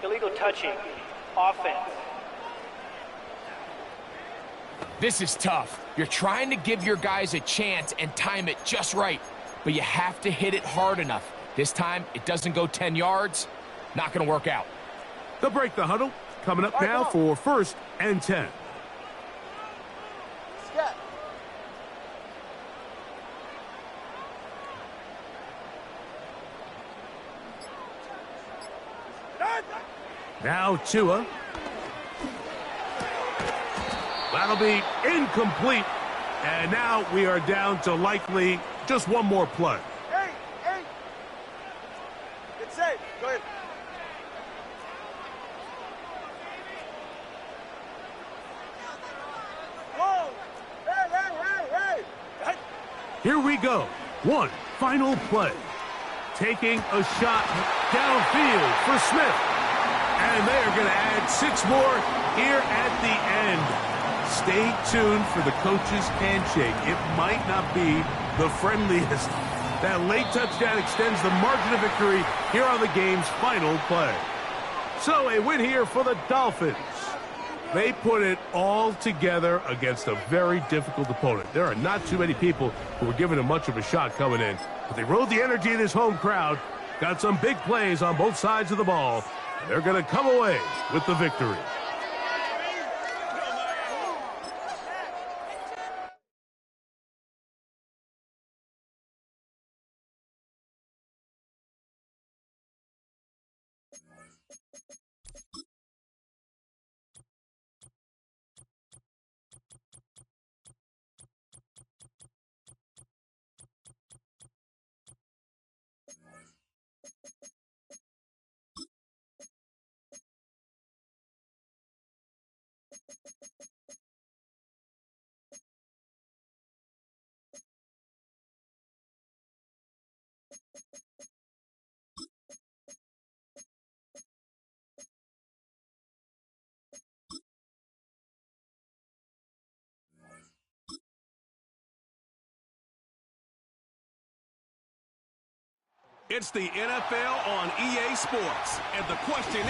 Illegal touching. Offense. This is tough. You're trying to give your guys a chance and time it just right, but you have to hit it hard enough. This time, it doesn't go 10 yards. Not going to work out. They'll break the huddle. Coming up now for 1st and 10. Now Tua. That'll be incomplete. And now we are down to likely just one more play. Hey! It's safe. Go ahead. Whoa! Hey! Here we go. One final play. Taking a shot downfield for Smith. And they are going to add 6 more here at the end. Stay tuned for the coach's handshake. It might not be the friendliest. That late touchdown extends the margin of victory here on the game's final play. So a win here for the Dolphins. They put it all together against a very difficult opponent. There are not too many people who were giving them much of a shot coming in. But they rode the energy of this home crowd, got some big plays on both sides of the ball, and they're going to come away with the victory. It's the NFL on EA Sports, and the question...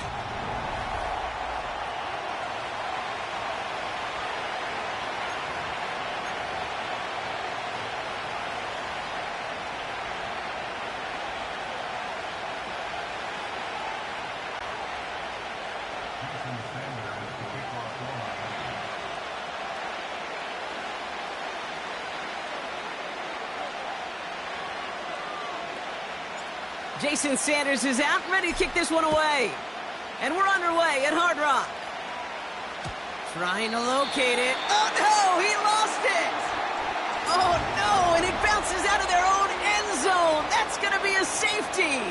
Jason Sanders is out, ready to kick this one away. And we're underway at Hard Rock. Trying to locate it. Oh, no, he lost it. Oh, no, and it bounces out of their own end zone. That's going to be a safety.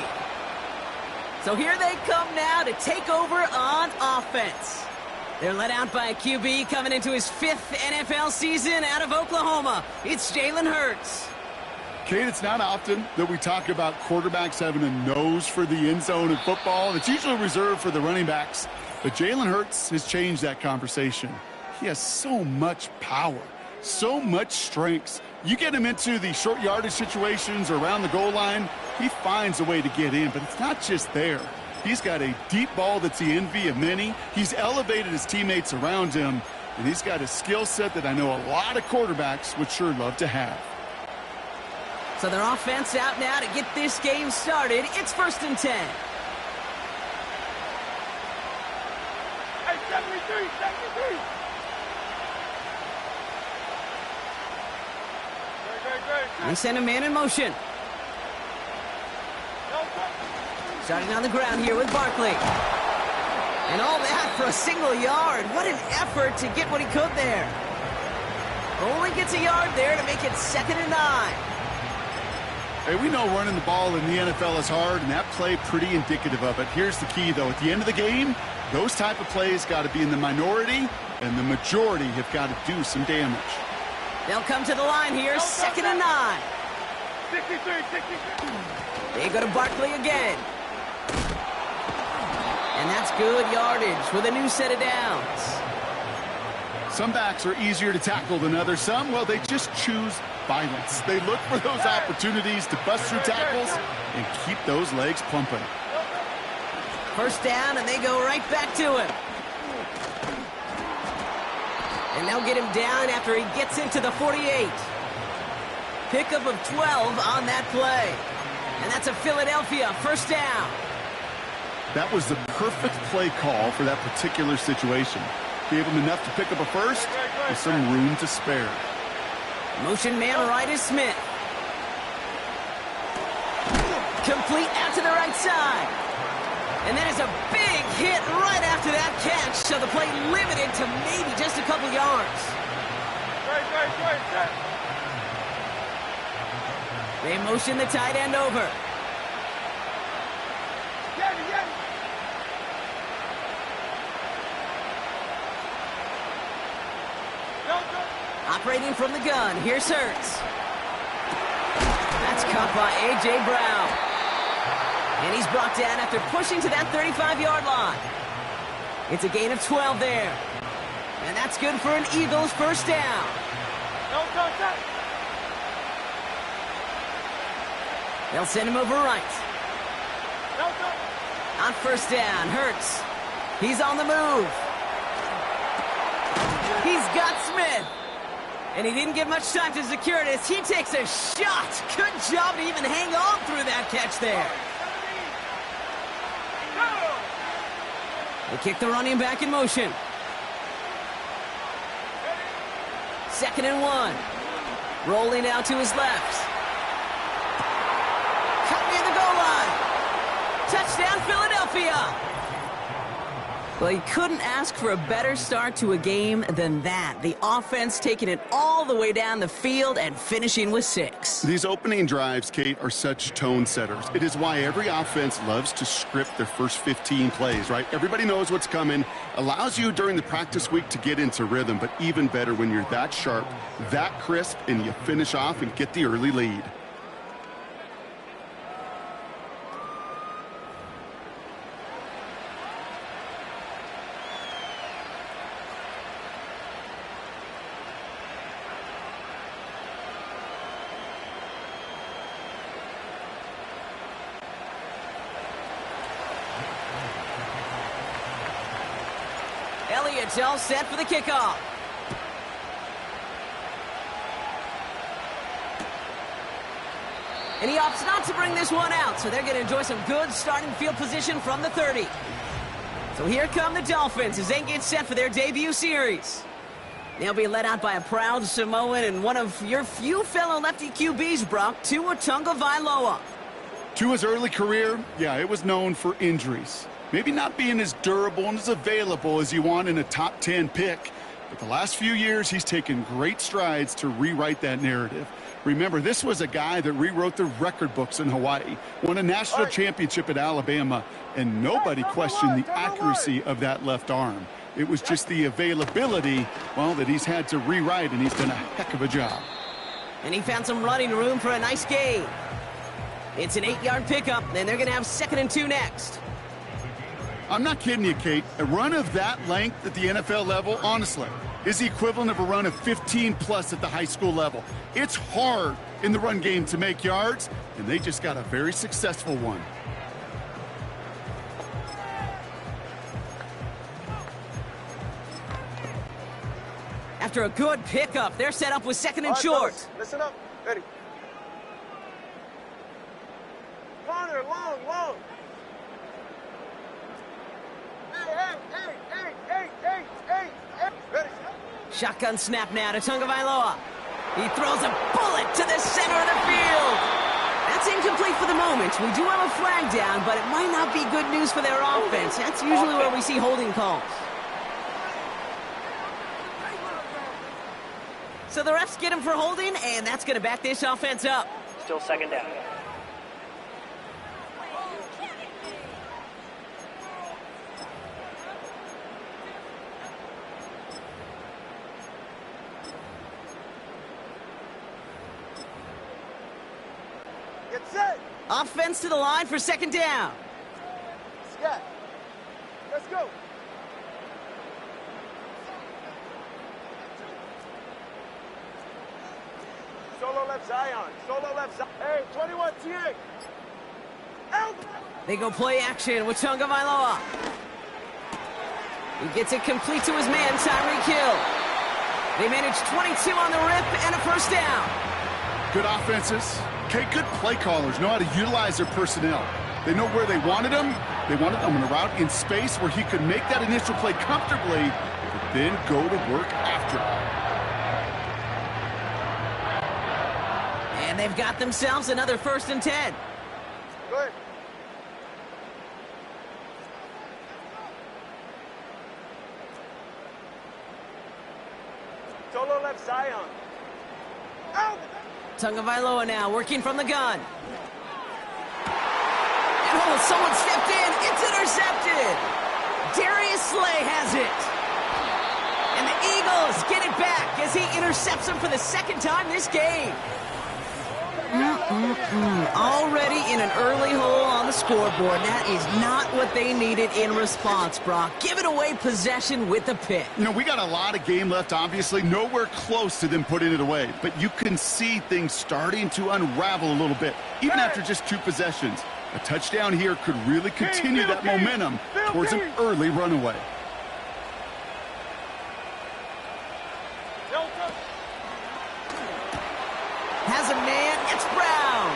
So here they come now to take over on offense. They're led out by a QB coming into his 5th NFL season out of Oklahoma. It's Jalen Hurts. Kate, it's not often that we talk about quarterbacks having a nose for the end zone in football. It's usually reserved for the running backs. But Jalen Hurts has changed that conversation. He has so much power, so much strength. You get him into the short yardage situations or around the goal line, he finds a way to get in. But it's not just there. He's got a deep ball that's the envy of many. He's elevated his teammates around him. And he's got a skill set that I know a lot of quarterbacks would sure love to have. So their offense out now to get this game started. It's 1st and 10. Hey, 73, 73. Great. They send a man in motion. Starting on the ground here with Barkley. And all that for a single yard. What an effort to get what he could there. Only gets a yard there to make it 2nd and 9. Hey, we know running the ball in the NFL is hard, and that play pretty indicative of it. Here's the key, though. At the end of the game, those type of plays got to be in the minority, and the majority have got to do some damage. They'll come to the line here, 2nd and 9. 63. They go to Barkley again. And that's good yardage with a new set of downs. Some backs are easier to tackle than others. Some, well, they just choose violence. They look for those opportunities to bust through tackles and keep those legs pumping. 1st down, and they go right back to him. And they'll get him down after he gets into the 48. Pickup of 12 on that play. And that's a Philadelphia 1st down. That was the perfect play call for that particular situation. Gave him enough to pick up a first with some room to spare. Motion man right is Smith. Complete out to the right side. And that is a big hit right after that catch. So the play limited to maybe just a couple yards. Great. They motion the tight end over. Operating from the gun, here's Hurts. That's caught by A.J. Brown. And he's brought down after pushing to that 35-yard line. It's a gain of 12 there. And that's good for an Eagles 1st down. They'll send him over right. On 1st down, Hurts. He's on the move. He's got Smith. And he didn't get much time to secure it as he takes a shot. Good job to even hang on through that catch there. They kick the running back in motion. 2nd and 1. Rolling out to his left. Cut near the goal line. Touchdown, Philadelphia. Well, he couldn't ask for a better start to a game than that. The offense taking it all the way down the field and finishing with 6. These opening drives, Kate, are such tone setters. It is why every offense loves to script their first 15 plays, right? Everybody knows what's coming. Allows you during the practice week to get into rhythm, but even better when you're that sharp, that crisp, and you finish off and get the early lead. Elliott's all set for the kickoff. And he opts not to bring this one out, so they're going to enjoy some good starting field position from the 30. So here come the Dolphins as they get set for their debut series. They'll be led out by a proud Samoan and one of your few fellow lefty QBs, Brock, Gtowncapp. Tua's early career, yeah, it was known for injuries. Maybe not being as durable and as available as you want in a top 10 pick. But the last few years, he's taken great strides to rewrite that narrative. Remember, this was a guy that rewrote the record books in Hawaii, won a national championship at Alabama, and nobody questioned the accuracy of that left arm. It was just the availability, well, that he's had to rewrite, and he's done a heck of a job. And he found some running room for a nice gain. It's an 8-yard pickup, and they're going to have 2nd and 2 next. I'm not kidding you, Kate. A run of that length at the NFL level, honestly, is the equivalent of a run of 15-plus at the high school level. It's hard in the run game to make yards, and they just got a very successful one. After a good pickup, they're set up with 2nd and short. Fellas, listen up. Ready. Corner, long. Hey. Ready. Shotgun snap now to Tagovailoa. He throws a bullet to the center of the field. That's incomplete for the moment. We do have a flag down, but it might not be good news for their offense. That's usually where we see holding calls. So the refs get him for holding, and that's going to back this offense up. Still 2nd down. Get set. Offense to the line for 2nd down. Scat. Let's go. Solo left Zion. Hey, 21 TA. They go play action with Tagovailoa. He gets it complete to his man, Tyreek Hill. They manage 22 on the rip and a 1st down. Good offenses. Okay, good play callers know how to utilize their personnel. They know where they wanted him. They wanted him on a route in space where he could make that initial play comfortably, but then go to work after. And they've got themselves another 1st and 10. Good. Solo left Zion. Out. Tagovailoa now working from the gun. And someone stepped in. It's intercepted. Darius Slay has it. And the Eagles get it back as he intercepts him for the 2nd time this game. Already in an early hole on the scoreboard. That is not what they needed in response, Brock. Giving away possession with the pick. You know, we got a lot of game left, obviously. Nowhere close to them putting it away. But you can see things starting to unravel a little bit, even after just 2 possessions. A touchdown here could really continue that momentum towards an early runaway. Has a man, it's Brown.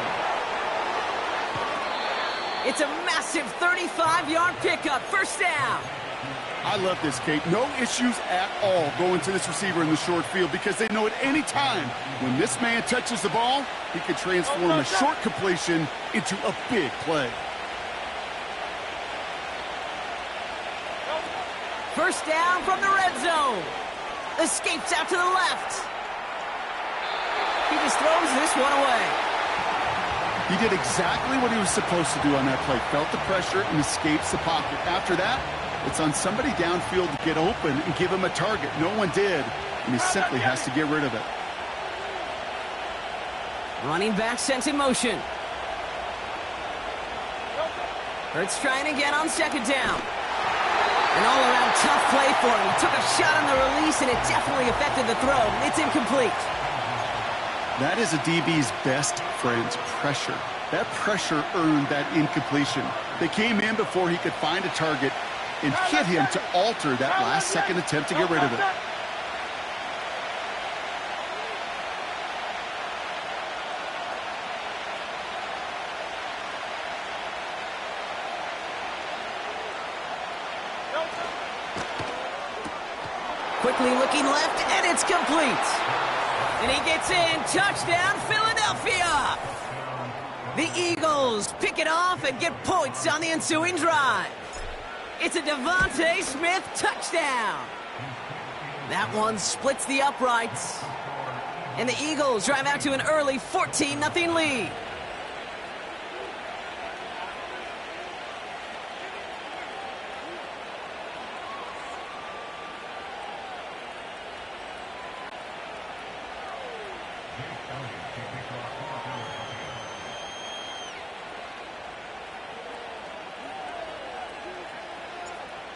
It's a massive 35-yard pickup, 1st down. I love this, Kate. No issues at all going to this receiver in the short field because they know at any time when this man touches the ball, he could transform a short completion into a big play. 1st down from the red zone. Escapes out to the left. He just throws this one away. He did exactly what he was supposed to do on that play. Felt the pressure and escapes the pocket. After that, it's on somebody downfield to get open and give him a target. No one did, and he simply has to get rid of it. Running back sent in motion. Hurts trying again on 2nd down. An all-around tough play for him. He took a shot on the release, and it definitely affected the throw. It's incomplete. That is a DB's best friend's pressure. That pressure earned that incompletion. They came in before he could find a target, and hit him to alter that last-second attempt to get rid of it. Quickly looking left, and it's complete. And he gets in. Touchdown, Philadelphia! The Eagles pick it off and get points on the ensuing drive. It's a Devontae Smith touchdown. That one splits the uprights. And the Eagles drive out to an early 14-0 lead.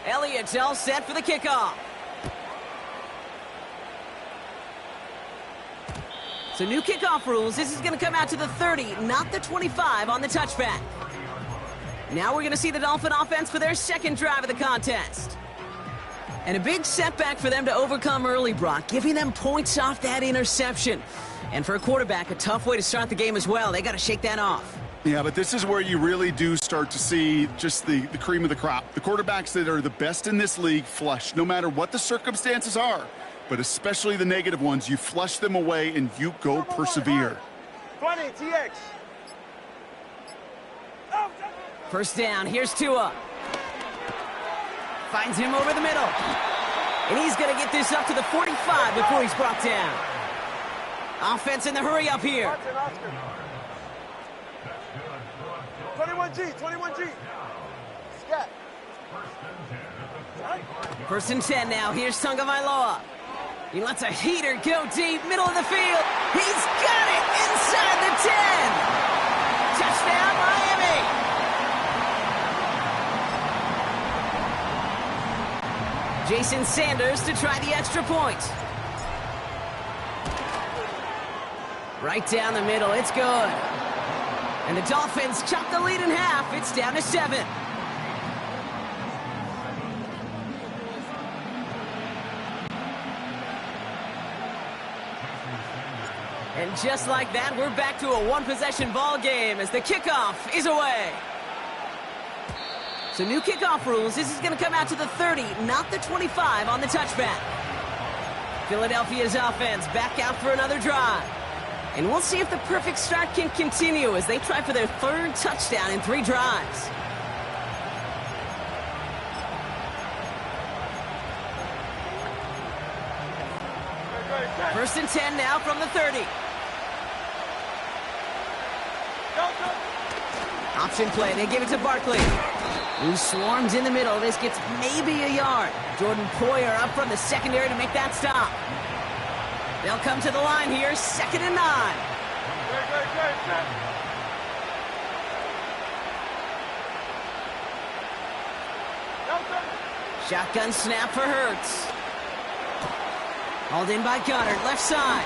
Elliott's all set for the kickoff. So new kickoff rules. This is going to come out to the 30, not the 25 on the touchback. Now we're going to see the Dolphin offense for their second drive of the contest. And a big setback for them to overcome early, Brock, giving them points off that interception. And for a quarterback, a tough way to start the game as well. They got to shake that off. Yeah, but this is where you really do start to see just the cream of the crop. The quarterbacks that are the best in this league flush, no matter what the circumstances are. But especially the negative ones, you flush them away and you go persevere. 20, TX. First down, here's Tua. Finds him over the middle. And he's going to get this up to the 45 before he's brought down. Offense in the hurry up here. 21G, 21G. Scat. First and 10 now. Here's Tagovailoa. He lets a heater go deep, middle of the field. He's got it inside the 10. Touchdown, Miami. Jason Sanders to try the extra point. Right down the middle. It's good. And the Dolphins chop the lead in half. It's down to 7. And just like that, we're back to a one-possession ball game as the kickoff is away. So new kickoff rules. This is going to come out to the 30, not the 25 on the touchback. Philadelphia's offense back out for another drive. And we'll see if the perfect start can continue as they try for their third touchdown in 3 drives. First and 10 now from the 30. Option play. They give it to Barkley, who swarms in the middle. This gets maybe a yard. Jordan Poyer up from the secondary to make that stop. They'll come to the line here, 2nd and 9. Shotgun snap for Hurts. Hauled in by Goddard, left side.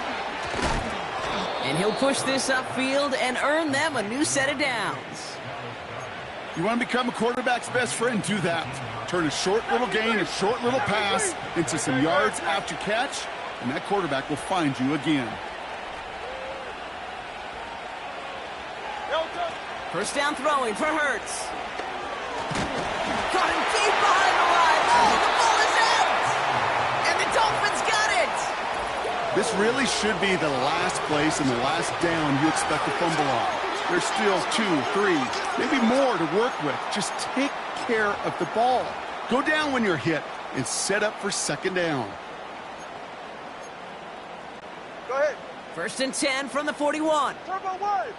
And he'll push this upfield and earn them a new set of downs. You want to become a quarterback's best friend? Do that. Turn a short little gain, a short little pass into some yards after catch, and that quarterback will find you again. First down throwing for Hurts. Caught him deep behind the line. Oh, the ball is out! And the Dolphins got it! This really should be the last place and the last down you expect to fumble on. There's still 2, 3, maybe more to work with. Just take care of the ball. Go down when you're hit and set up for 2nd down. Go ahead. First and 10 from the 41. Turbo wide.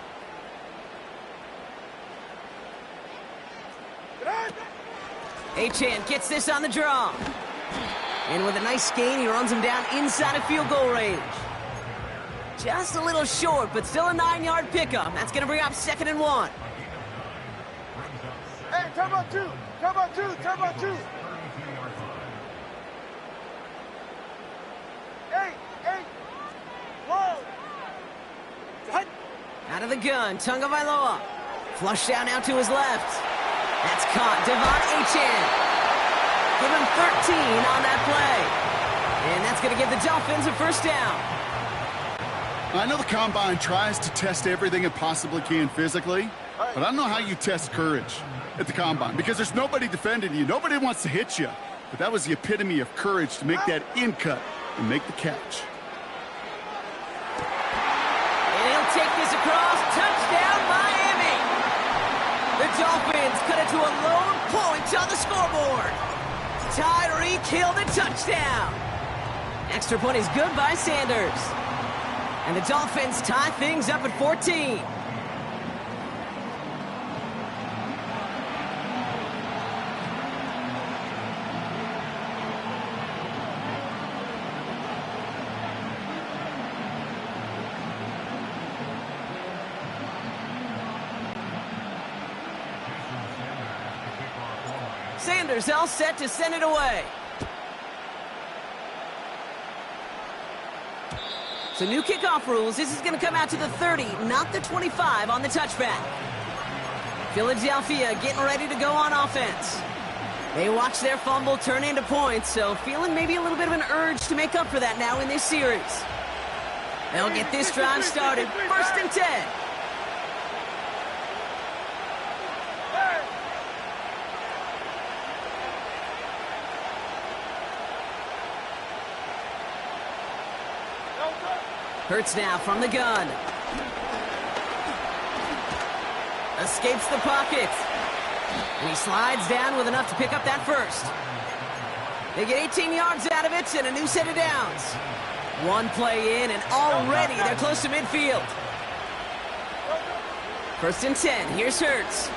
Achane gets this on the draw. And with a nice gain, he runs him down inside of field goal range. Just a little short, but still a 9-yard pickup. That's going to bring up 2nd and 1. Hey, turbo 2. Turbo 2. Turbo 2. Hey. Whoa. Out of the gun, Tagovailoa. Flush down now to his left. That's caught. Devon Achane. Give him 13 on that play. And that's going to give the Dolphins a first down. I know the Combine tries to test everything it possibly can physically, but I don't know how you test courage at the Combine because there's nobody defending you. Nobody wants to hit you. But that was the epitome of courage to make that in cut and make the catch. And he'll take this across. Touchdown, Miami. The Dolphins cut it to a lone point on the scoreboard. Tyreek Hill the touchdown. Extra point is good by Sanders. And the Dolphins tie things up at 14. Sanders all set to send it away. So new kickoff rules. This is going to come out to the 30, not the 25 on the touchback. Philadelphia getting ready to go on offense. They watch their fumble turn into points, so feeling maybe a little bit of an urge to make up for that now in this series. They'll get this drive started. 1st and 10. Hurts now from the gun. Escapes the pocket. And he slides down with enough to pick up that first. They get 18 yards out of it and a new set of downs. One play in and already they're close to midfield. 1st and 10. Here's Hurts.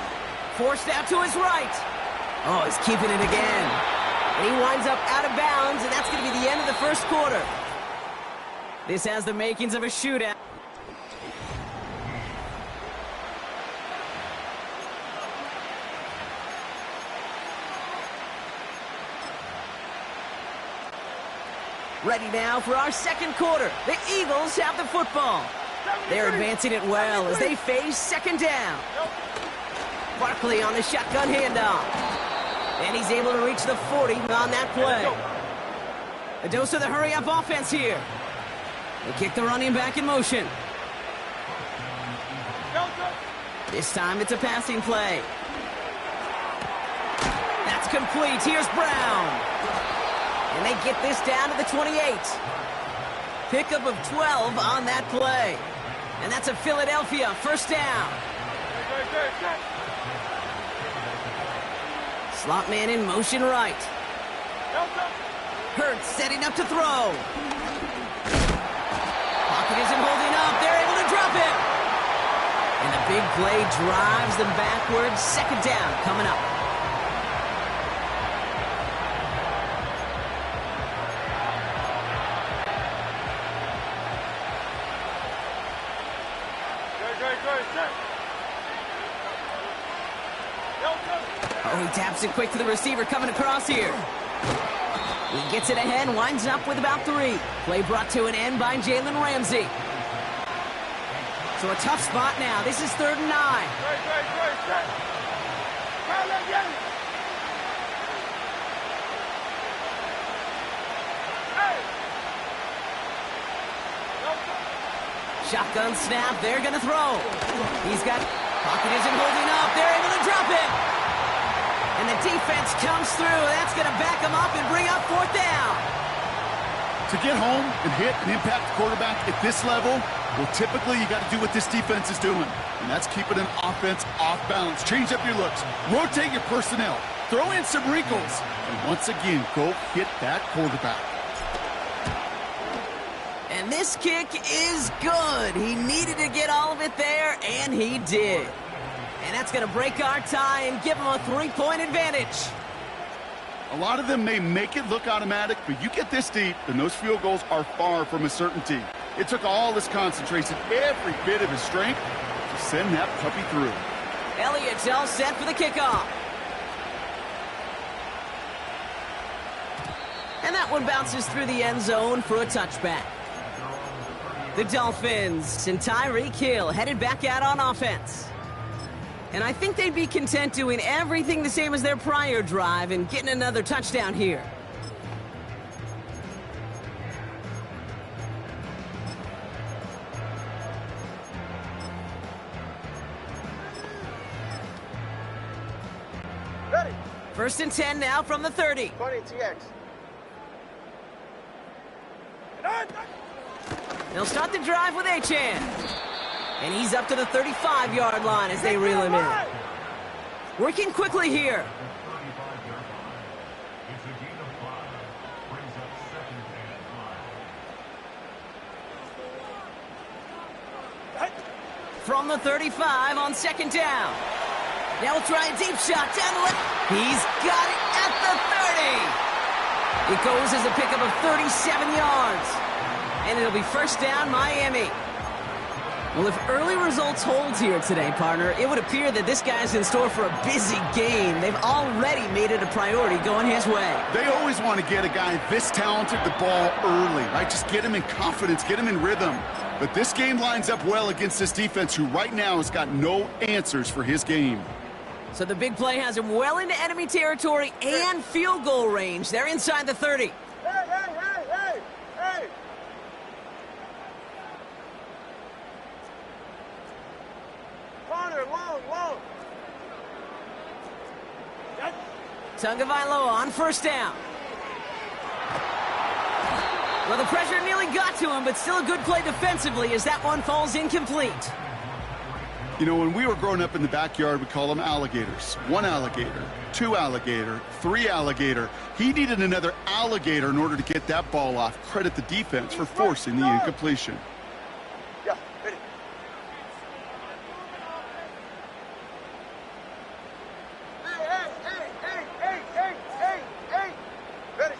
Forced out to his right. Oh, he's keeping it again. And he winds up out of bounds, and that's going to be the end of the first quarter. This has the makings of a shootout. Ready now for our second quarter. The Eagles have the football. They're advancing it well as they face 2nd down. Barkley on the shotgun handoff. And he's able to reach the 40 on that play. A dose of the hurry-up offense here. They kick the running back in motion. This time it's a passing play. That's complete. Here's Brown. And they get this down to the 28. Pickup of 12 on that play. And that's a Philadelphia first down. Slot man in motion right. Hurts setting up to throw. Pocket isn't holding up. They're able to drop it. And a big play drives them backwards. 2nd down coming up. Oh, he taps it quick to the receiver coming across here. He gets it ahead and winds up with about 3. Play brought to an end by Jalen Ramsey. So a tough spot now. This is 3rd and 9. Shotgun snap. They're going to throw. He's got... Pocket isn't holding up. They're able to drop it. And the defense comes through. That's going to back them up and bring up 4th down. To get home and hit and impact the quarterback at this level, well, typically you got to do what this defense is doing, and that's keeping an offense off balance. Change up your looks, rotate your personnel, throw in some wrinkles, and once again, go hit that quarterback. And this kick is good. He needed to get all of it there, and he did. And that's going to break our tie and give him a 3-point advantage. A lot of them may make it look automatic, but you get this deep, and those field goals are far from a certainty. It took all his concentration, every bit of his strength, to send that puppy through. Elliott's all set for the kickoff. And that one bounces through the end zone for a touchback. The Dolphins and Tyreek Hill headed back out on offense. And I think they'd be content doing everything the same as their prior drive and getting another touchdown here. Ready. 1st and 10 now from the 30. 20 TX. They'll start the drive with Achan. And he's up to the 35-yard line as they reel him in. Working quickly here. From the 35 on 2nd down. Now we'll try a deep shot down the left. He's got it at the 30. It goes as a pickup of 37 yards. And it'll be 1st down, Miami. Well, if early results hold here today, partner, it would appear that this guy's in store for a busy game. They've already made it a priority going his way. They always want to get a guy this talented the ball early, right? Just get him in confidence, get him in rhythm. But this game lines up well against this defense who right now has got no answers for his game. So the big play has him well into enemy territory and field goal range. They're inside the 30. Hey, hey, hey, hey, hey. Corner, long. Tagovailoa on 1st down. Well, the pressure nearly got to him, but still a good play defensively as that one falls incomplete. You know, when we were growing up in the backyard, we call them alligators. 1 alligator, 2 alligator, 3 alligator. He needed another alligator in order to get that ball off. Credit the defense for forcing the incompletion. Yeah, ready. Hey. Ready.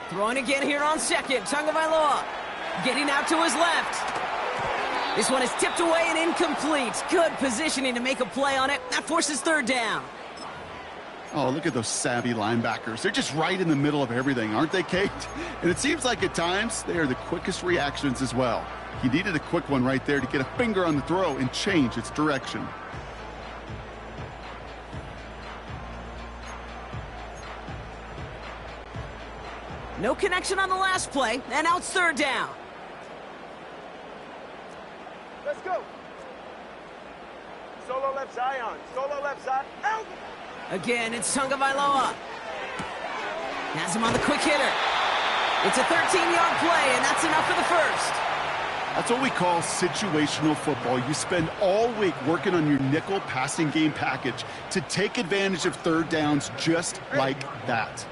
Throwing again here on 2nd. Tagovailoa getting out to his left. This one is tipped away and incomplete. Good positioning to make a play on it. That forces 3rd down. Oh, look at those savvy linebackers. They're just right in the middle of everything, aren't they, Kate? And it seems like at times they are the quickest reactions as well. He needed a quick one right there to get a finger on the throw and change its direction. No connection on the last play, and now it's 3rd down. Let's go. Solo left Zion. Out. Again, it's Tagovailoa. Has him on the quick hitter. It's a 13-yard play, and that's enough for the 1st. That's what we call situational football. You spend all week working on your nickel passing game package to take advantage of 3rd downs just like that.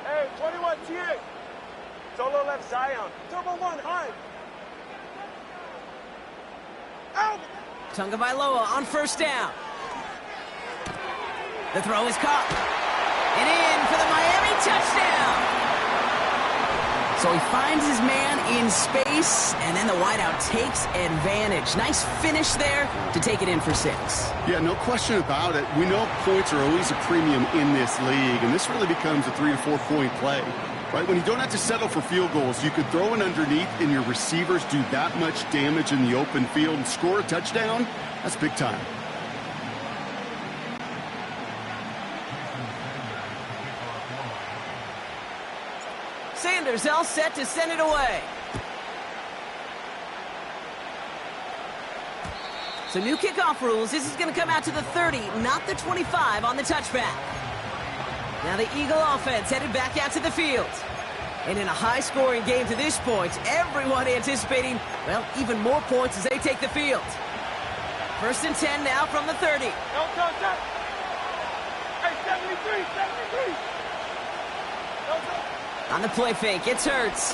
Hey, 21 TX. Solo left Zion. Turbo 1 high. Out. Tagovailoa on 1st down. The throw is caught. And in for the Miami touchdown. So he finds his man in space, and then the wideout takes advantage. Nice finish there to take it in for 6. Yeah, no question about it. We know points are always a premium in this league, and this really becomes a 3 to 4 point play. Right, when you don't have to settle for field goals, you could throw it underneath and your receivers do that much damage in the open field and score a touchdown. That's big time. Sanders all set to send it away. So new kickoff rules. This is going to come out to the 30, not the 25 on the touchback. Now the Eagle offense headed back out to the field. And in a high-scoring game to this point, everyone anticipating, well, even more points as they take the field. 1st and 10 now from the 30. Don't. Hey, 73. On the play fake, it's Hurts.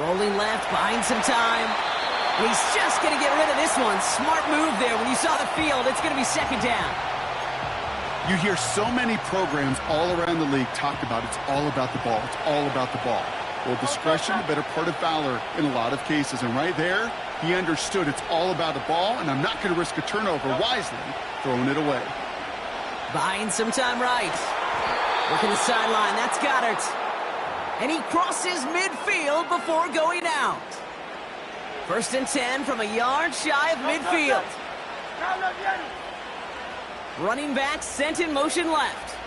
Rolling left, buying some time. And he's just going to get rid of this one. Smart move there. When you saw the field, it's going to be 2nd down. You hear so many programs all around the league talk about it's all about the ball. It's all about the ball. Well, discretion, the better part of valor in a lot of cases. And right there, he understood it's all about the ball, and I'm not going to risk a turnover wisely, throwing it away. Buying some time right. Working the sideline. That's Goddard. And he crosses midfield before going out. 1st and 10 from a yard shy of midfield. Running back sent in motion left.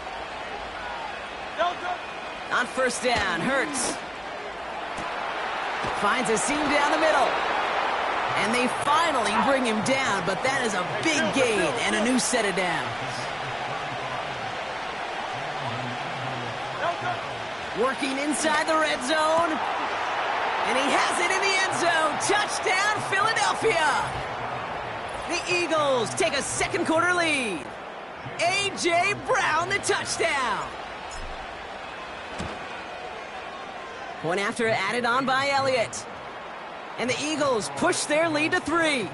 On 1st down, Hurts finds a seam down the middle. And they finally bring him down, but that is a big gain and a new set of downs. Working inside the red zone. And he has it in the end zone. Touchdown, Philadelphia. The Eagles take a 2nd quarter lead. A.J. Brown, the touchdown. Point after added on by Elliott. And the Eagles push their lead to 3.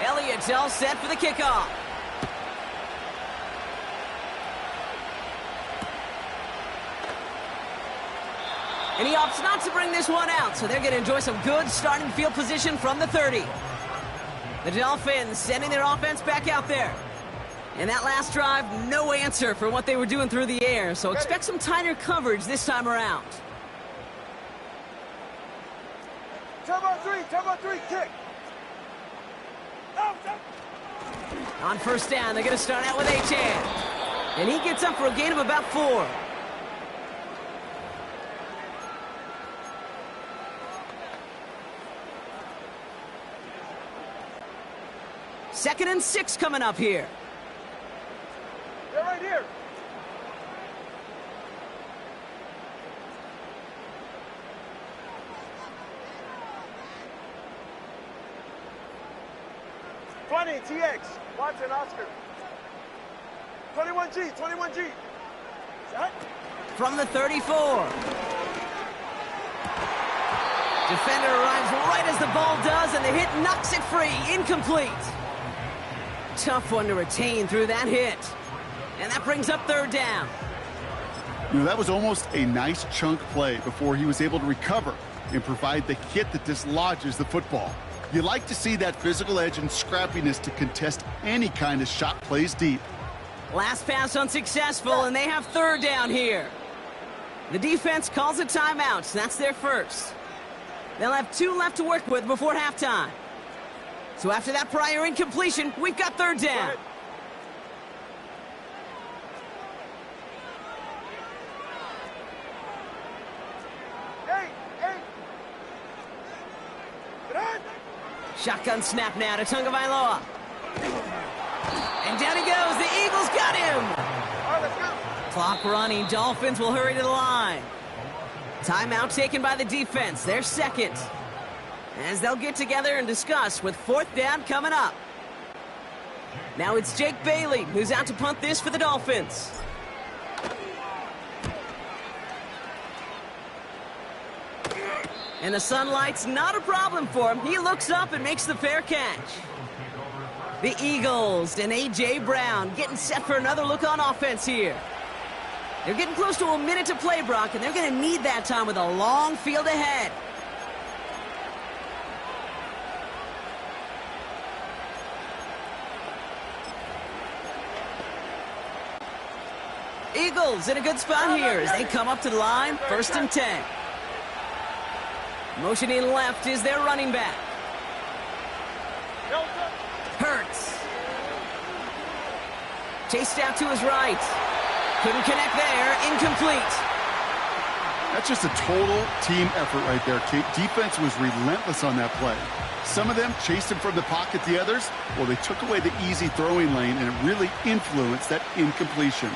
Elliott's all set for the kickoff. And he opts not to bring this one out, so they're going to enjoy some good starting field position from the 30. The Dolphins sending their offense back out there. And that last drive, no answer for what they were doing through the air, so expect some tighter coverage this time around. Turbo 3, kick. On 1st down, they're going to start out with Achane. And he gets up for a gain of about 4. Second and 6 coming up here. They're right here. TX, Watson, Oscar. 21G. Set. From the 34. Defender arrives right as the ball does, and the hit knocks it free. Incomplete. Tough one to retain through that hit. And that brings up 3rd down. You know, that was almost a nice chunk play before he was able to recover and provide the hit that dislodges the football. You like to see that physical edge and scrappiness to contest any kind of shot plays deep. Last pass unsuccessful, and they have 3rd down here. The defense calls a timeout. That's their first. They'll have 2 left to work with before halftime. So after that prior incompletion, we've got 3rd down. Shotgun snap now to Tagovailoa. And down he goes. The Eagles got him. All right, let's go. Clock running. Dolphins will hurry to the line. Timeout taken by the defense. Their second. As they'll get together and discuss with 4th down coming up. Now it's Jake Bailey who's out to punt this for the Dolphins. And the sunlight's not a problem for him. He looks up and makes the fair catch. The Eagles and A.J. Brown getting set for another look on offense here. They're getting close to a minute to play, Brock, and they're going to need that time with a long field ahead. Eagles in a good spot here as they come up to the line, 1st and 10. Motioning left is their running back. Hurts. Chased out to his right. Couldn't connect there. Incomplete. That's just a total team effort right there, Kate. Defense was relentless on that play. Some of them chased him from the pocket. The others, well, they took away the easy throwing lane, and it really influenced that incompletion.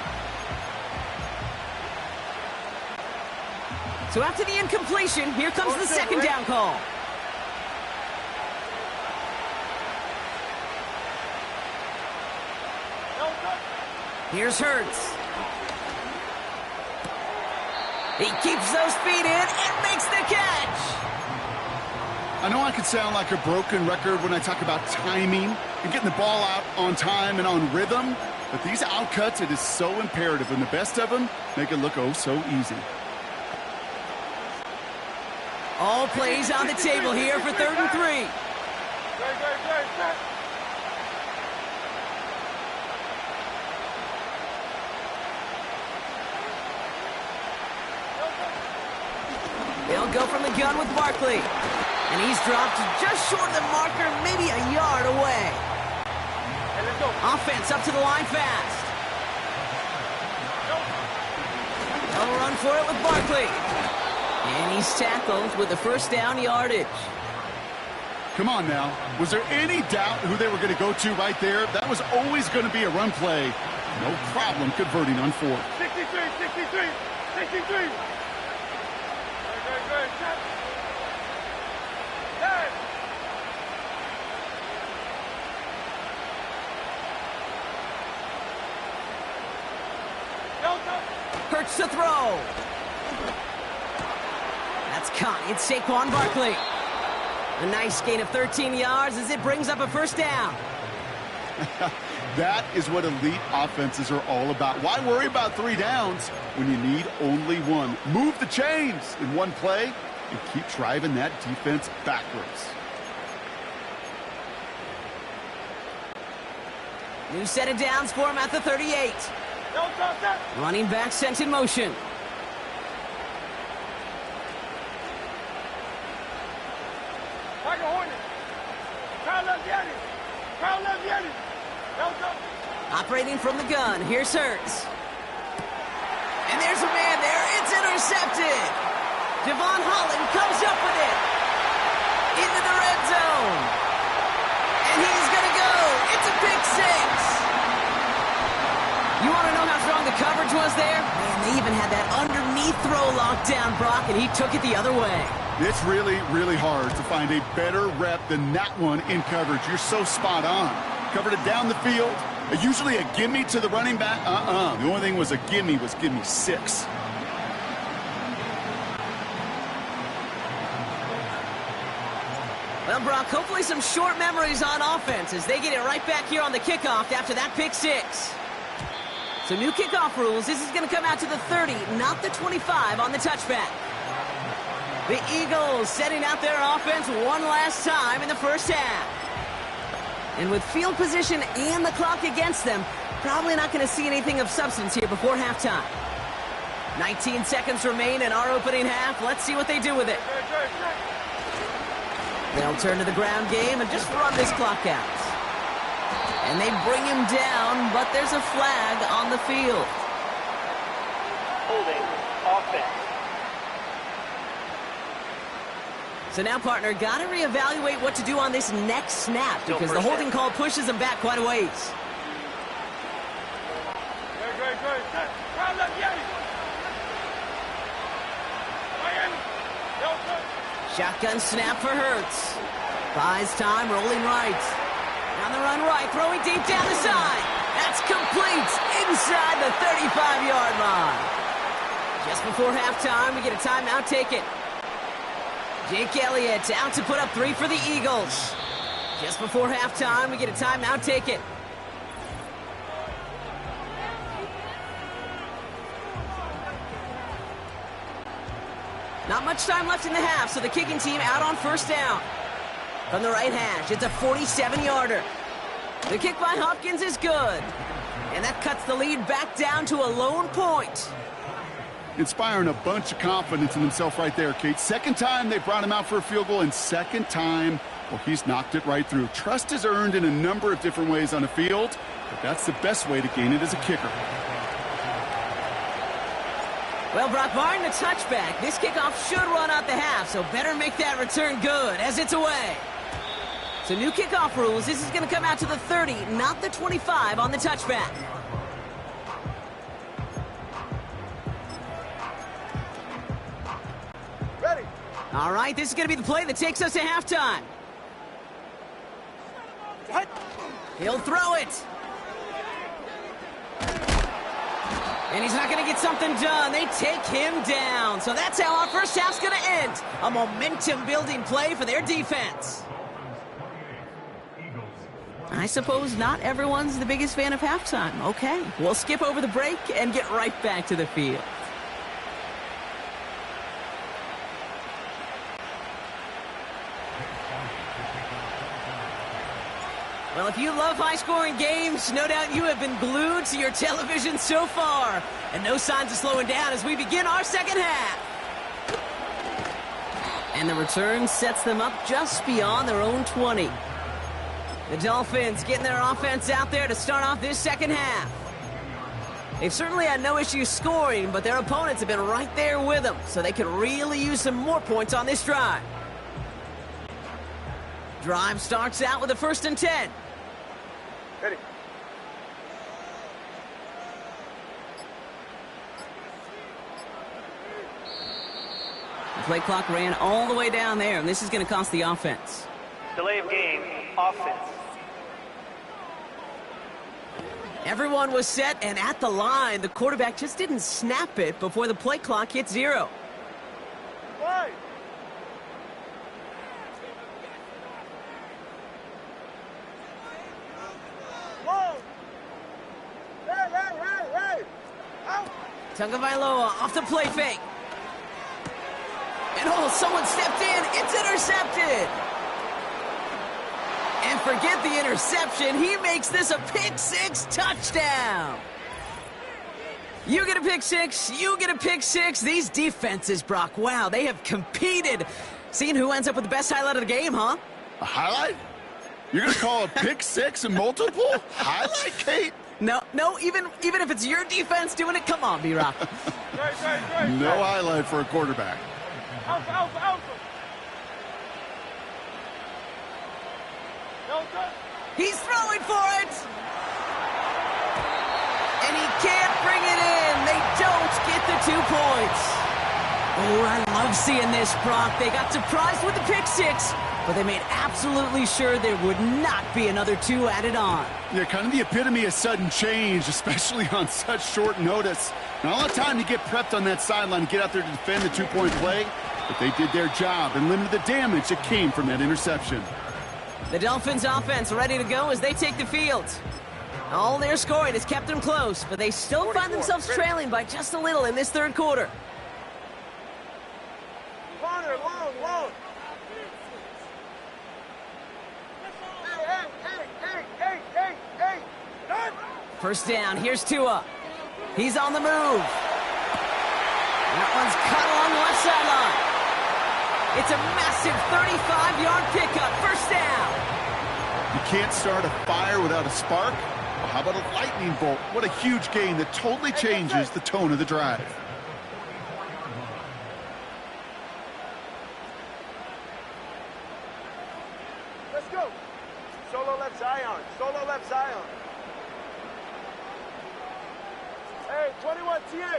So after the incompletion, here comes the 2nd down call. Here's Hurts. He keeps those feet in and makes the catch. I know I could sound like a broken record when I talk about timing and getting the ball out on time and on rhythm, but these outcuts, it is so imperative, and the best of them make it look oh so easy. All plays on the table here for 3rd and 3. Good. They'll go from the gun with Barkley. And he's dropped just short of the marker, maybe a yard away. Hey, let's go. Offense up to the line fast. They'll run for it with Barkley. And he's tackled with the first down yardage. Come on now. Was there any doubt who they were going to go to right there? That was always going to be a run play. No problem converting on 4th. 63. Good. Shot. Hey. Hurts to throw. That's caught. It's Saquon Barkley. A nice gain of 13 yards as it brings up a first down. That is what elite offenses are all about. Why worry about 3 downs when you need only 1? Move the chains in one play and keep driving that defense backwards. New set of downs for him at the 38. Running back sent in motion. Operating from the gun, here's Hurts. And there's a man there, it's intercepted. Devon Holland comes up with it. Into the red zone. And he's gonna go. It's a pick 6. You want to know how strong the coverage was there? Man, they even had that underneath throw locked down, Brock, and he took it the other way. It's really, really hard to find a better rep than that one in coverage. You're so spot on. Covered it down the field. Usually a gimme to the running back. The only thing was a gimme 6. Well, Brock, hopefully some short memories on offense as they get it right back here on the kickoff after that pick 6. So new kickoff rules. This is going to come out to the 30, not the 25 on the touchback. The Eagles setting out their offense one last time in the first half. And with field position and the clock against them, probably not going to see anything of substance here before halftime. 19 seconds remain in our opening half. Let's see what they do with it. They'll turn to the ground game and just run this clock out. And they bring him down, but there's a flag on the field. Holding offense. So now, partner, got to reevaluate what to do on this next snap because the holding call pushes them back quite a ways. Shotgun snap for Hurts. Buys time, rolling right. On the run right, throwing deep down the side. That's complete inside the 35-yard line. Just before halftime, we get a timeout taken. Jake Elliott out to put up 3 for the Eagles. Just before halftime, we get a timeout taken. Not much time left in the half, so the kicking team out on first down. From the right hash, it's a 47-yarder. The kick by Hopkins is good. And that cuts the lead back down to a lone point. Inspiring a bunch of confidence in himself right there, Kate. Second time they brought him out for a field goal, and second time, well, he's knocked it right through. Trust is earned in a number of different ways on the field, but that's the best way to gain it as a kicker. Well, Brock, barring the touchback, this kickoff should run out the half, so better make that return good as it's away. So new kickoff rules. This is going to come out to the 30, not the 25 on the touchback. Ready. All right, this is going to be the play that takes us to halftime. What? He'll throw it. And he's not going to get something done. They take him down. So that's how our first half's going to end. A momentum-building play for their defense. I suppose not everyone's the biggest fan of halftime. Okay, we'll skip over the break and get right back to the field. Well, if you love high-scoring games, no doubt you have been glued to your television so far. And no signs of slowing down as we begin our second half. And the return sets them up just beyond their own 20. The Dolphins getting their offense out there to start off this second half. They've certainly had no issues scoring, but their opponents have been right there with them, so they could really use some more points on this drive. Drive starts out with a 1st and 10. Ready. The play clock ran all the way down there, and this is going to cost the offense. Delay of game, offense. Everyone was set and at the line. The quarterback just didn't snap it before the play clock hit 0. Why? Whoa! Hey! Out! Tagovailoa off the play fake. And someone stepped in. It's intercepted. And forget the interception. He makes this a pick-6 touchdown. You get a pick-6. You get a pick-6. These defenses, Brock, wow, they have competed. Seeing who ends up with the best highlight of the game, huh? A highlight? You're going to call a pick-6 and multiple? Highlight, Kate? No, even if it's your defense doing it, come on, B-Rock. No highlight for a quarterback. Alpha. He's throwing for it. And he can't bring it in. They don't get the 2 points. Oh, I love seeing this, Brock. They got surprised with the pick-6, but they made absolutely sure there would not be another 2 added on. Yeah, kind of the epitome of sudden change, especially on such short notice. Not a lot of time to get prepped on that sideline to get out there to defend the 2-point play, but they did their job and limited the damage that came from that interception. The Dolphins offense ready to go as they take the field. All their scoring has kept them close, but they still find themselves trailing by just a little in this 3rd quarter. Corner, long. Hey. Done. 1st down, here's Tua. He's on the move. That one's cut along the left sideline. It's a massive 35-yard pickup, 1st down. You can't start a fire without a spark? Well, how about a lightning bolt? What a huge gain that totally changes the tone of the drive. Let's go. Solo left Zion. Hey, 21 TA.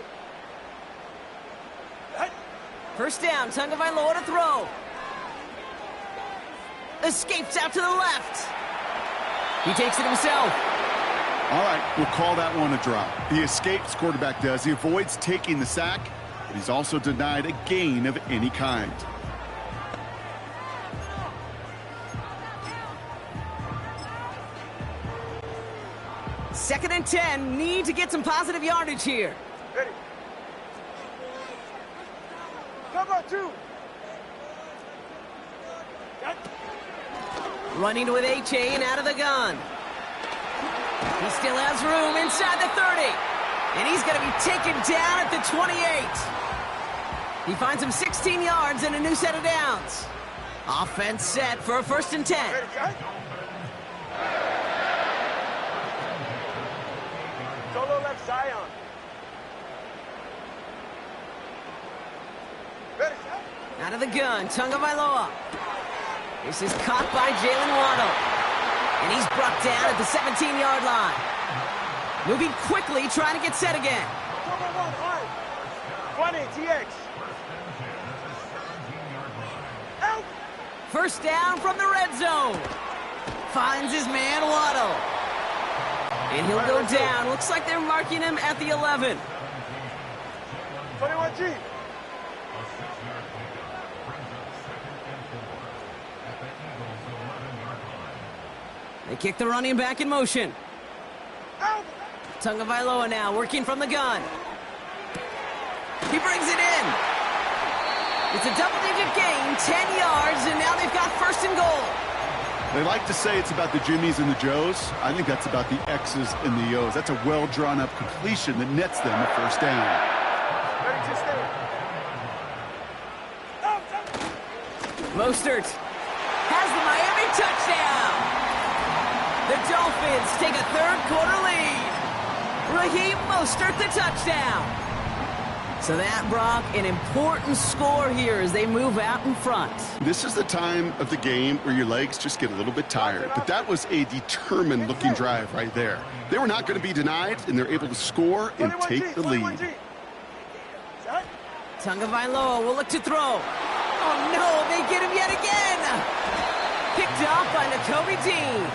1st down, Tagovailoa to throw. Escapes out to the left. He takes it himself. All right, we'll call that one a drop. He escapes, quarterback does. He avoids taking the sack, but he's also denied a gain of any kind. Second and 10, need to get some positive yardage here. Ready. Cover 2. Running with H.A. and out of the gun. He still has room inside the 30. And he's going to be taken down at the 28. He finds him 16 yards and a new set of downs. Offense set for a 1st and 10. Ready, guys? Solo left Zion. Ready, Out of the gun, Tagovailoa. This is caught by Jalen Waddle. And he's brought down at the 17-yard line. Moving quickly, trying to get set again. Cover 1, hard. 20, TX. Out. 1st down from the red zone. Finds his man, Waddle. And he'll go down. Looks like they're marking him at the 11. 21G. They kick the running back in motion. Out. Tagovailoa now working from the gun. He brings it in. It's a double-digit gain, 10 yards, and now they've got 1st and goal. They like to say it's about the Jimmies and the Joes. I think that's about the X's and the O's. That's a well-drawn-up completion that nets them a first down. Mostert has the Miami touchdown. The Dolphins take a third-quarter lead. Raheem Mostert, the touchdown. So that, Brock, an important score here as they move out in front. This is the time of the game where your legs just get a little bit tired. But that was a determined-looking drive right there. They were not going to be denied, and they're able to score and take the lead. Tagovailoa will look to throw. Oh, no, they get him yet again. Picked off by Nakobe Dean.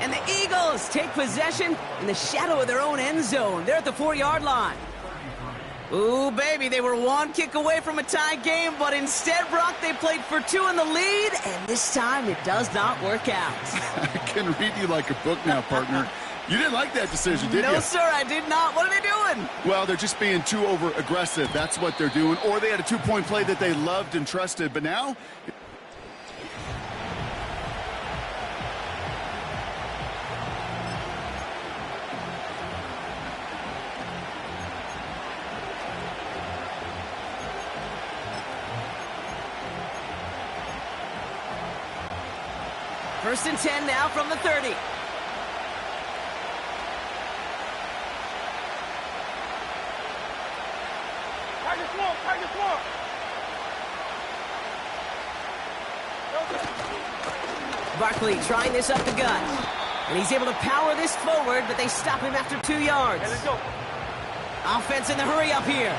And the Eagles take possession in the shadow of their own end zone. They're at the 4-yard line. Ooh, baby, they were one kick away from a tie game, but instead, Brock, they played for 2 in the lead, and this time it does not work out. I can read you like a book now, partner. You didn't like that decision, did you? No, sir, I did not. What are they doing? Well, they're just being too over-aggressive. That's what they're doing. Or they had a 2-point play that they loved and trusted, but now... First and 10 now from the 30. Barkley trying this up the gut. And he's able to power this forward, but they stop him after 2 yards. Let's go. Offense in the hurry up here.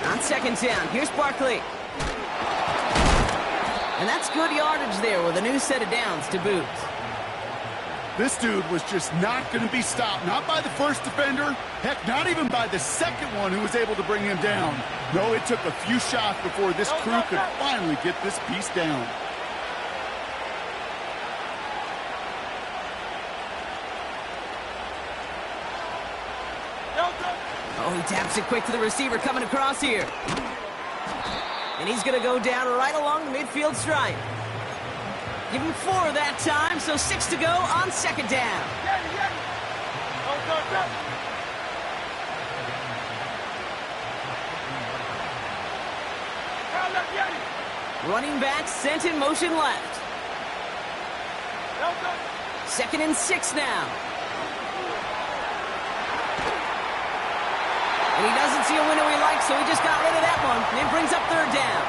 On second down, here's Barkley. And that's good yardage there with a new set of downs to boot. This dude was just not going to be stopped. Not by the first defender. Heck, not even by the second one who was able to bring him down. No, it took a few shots before this crew could finally get this piece down. Oh, he taps it quick to the receiver coming across here. And he's going to go down right along the midfield stripe. Give him 4 that time, so 6 to go on second down. Running back sent in motion left. Second and 6 now. And he doesn't see a window he likes, so he just got rid of that one. And it brings up third down.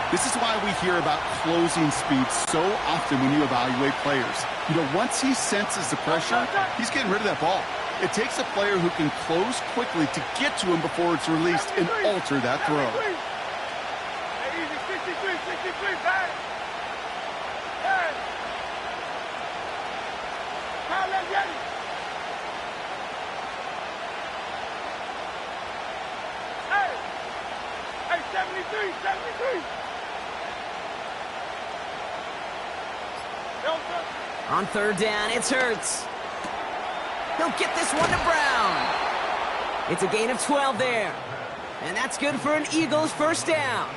This is why we hear about closing speed so often when you evaluate players. You know, once he senses the pressure, he's getting rid of that ball. It takes a player who can close quickly to get to him before it's released and alter that throw. On third down, it's Hurts. He'll get this one to Brown. It's a gain of 12 there. And that's good for an Eagles first down.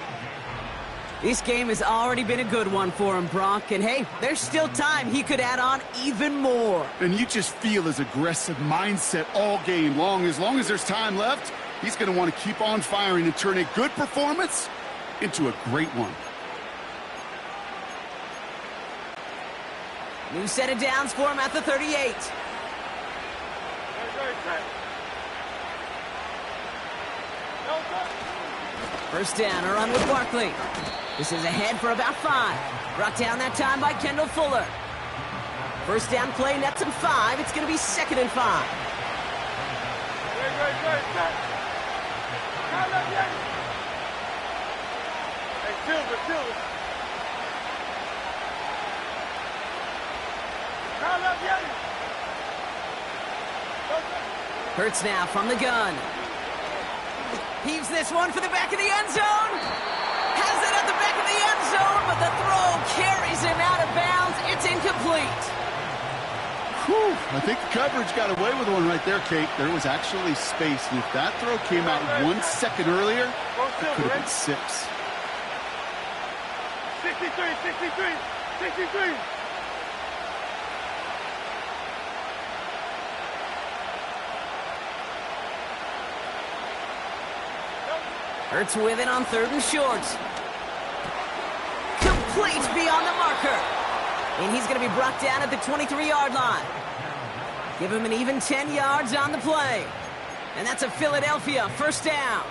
This game has already been a good one for him, Brock. And hey, there's still time. He could add on even more. And you just feel his aggressive mindset all game long. As long as there's time left, he's going to want to keep on firing and turn a good performance into a great one. New set of downs for him at the 38. First down, a run with Barkley. This is ahead for about 5. Brought down that time by Kendall Fuller. First down play, nets him 5. It's going to be second and 5. Hurts now from the gun. Heaves this one for the back of the end zone. Has it at the back of the end zone, but the throw carries him out of bounds. It's incomplete. Whew, I think the coverage got away with one right there, Kate. There was actually space, and if that throw came out 1 second earlier, it could have been 6. 63, 63, 63. Hurts with it on 3rd and short. Complete beyond the marker. And he's going to be brought down at the 23-yard line. Give him an even 10 yards on the play. And that's a Philadelphia first down.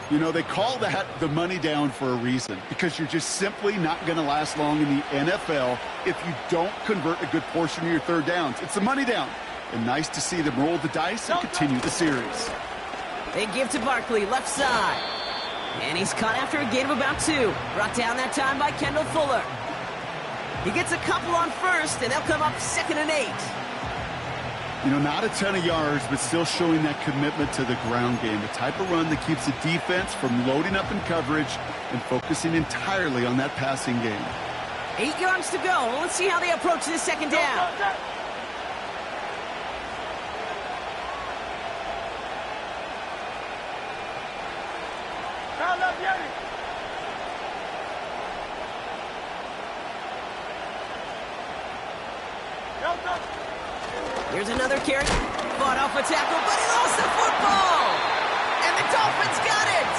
You know, they call that the money down for a reason, because you're just simply not going to last long in the NFL if you don't convert a good portion of your 3rd downs. It's the money down. And nice to see them roll the dice and continue the series. They give to Barkley, left side. And he's caught after a gain of about 2. Brought down that time by Kendall Fuller. He gets a couple on 1st, and they'll come up 2nd and 8. You know, not a ton of yards, but still showing that commitment to the ground game. The type of run that keeps the defense from loading up in coverage and focusing entirely on that passing game. 8 yards to go. Let's see how they approach this 2nd down. Here's another carry. Fought off a tackle, but he lost the football. And the Dolphins got it.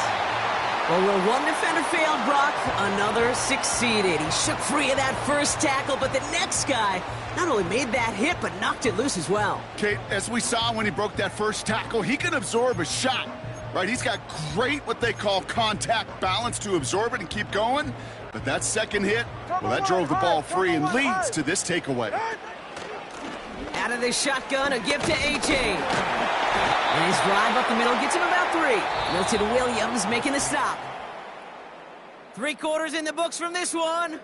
Well, where one defender failed, Brock, another succeeded. He shook free of that first tackle, but the next guy not only made that hit, but knocked it loose as well. Kate, as we saw when he broke that first tackle, he can absorb a shot, right? He's got great, what they call contact balance to absorb it and keep going. But that second hit, well, that drove the ball free and leads to this takeaway. Out of the shotgun, a give to A.J. And his drive up the middle gets him about 3. Milton Williams making the stop. 3 quarters in the books from this one.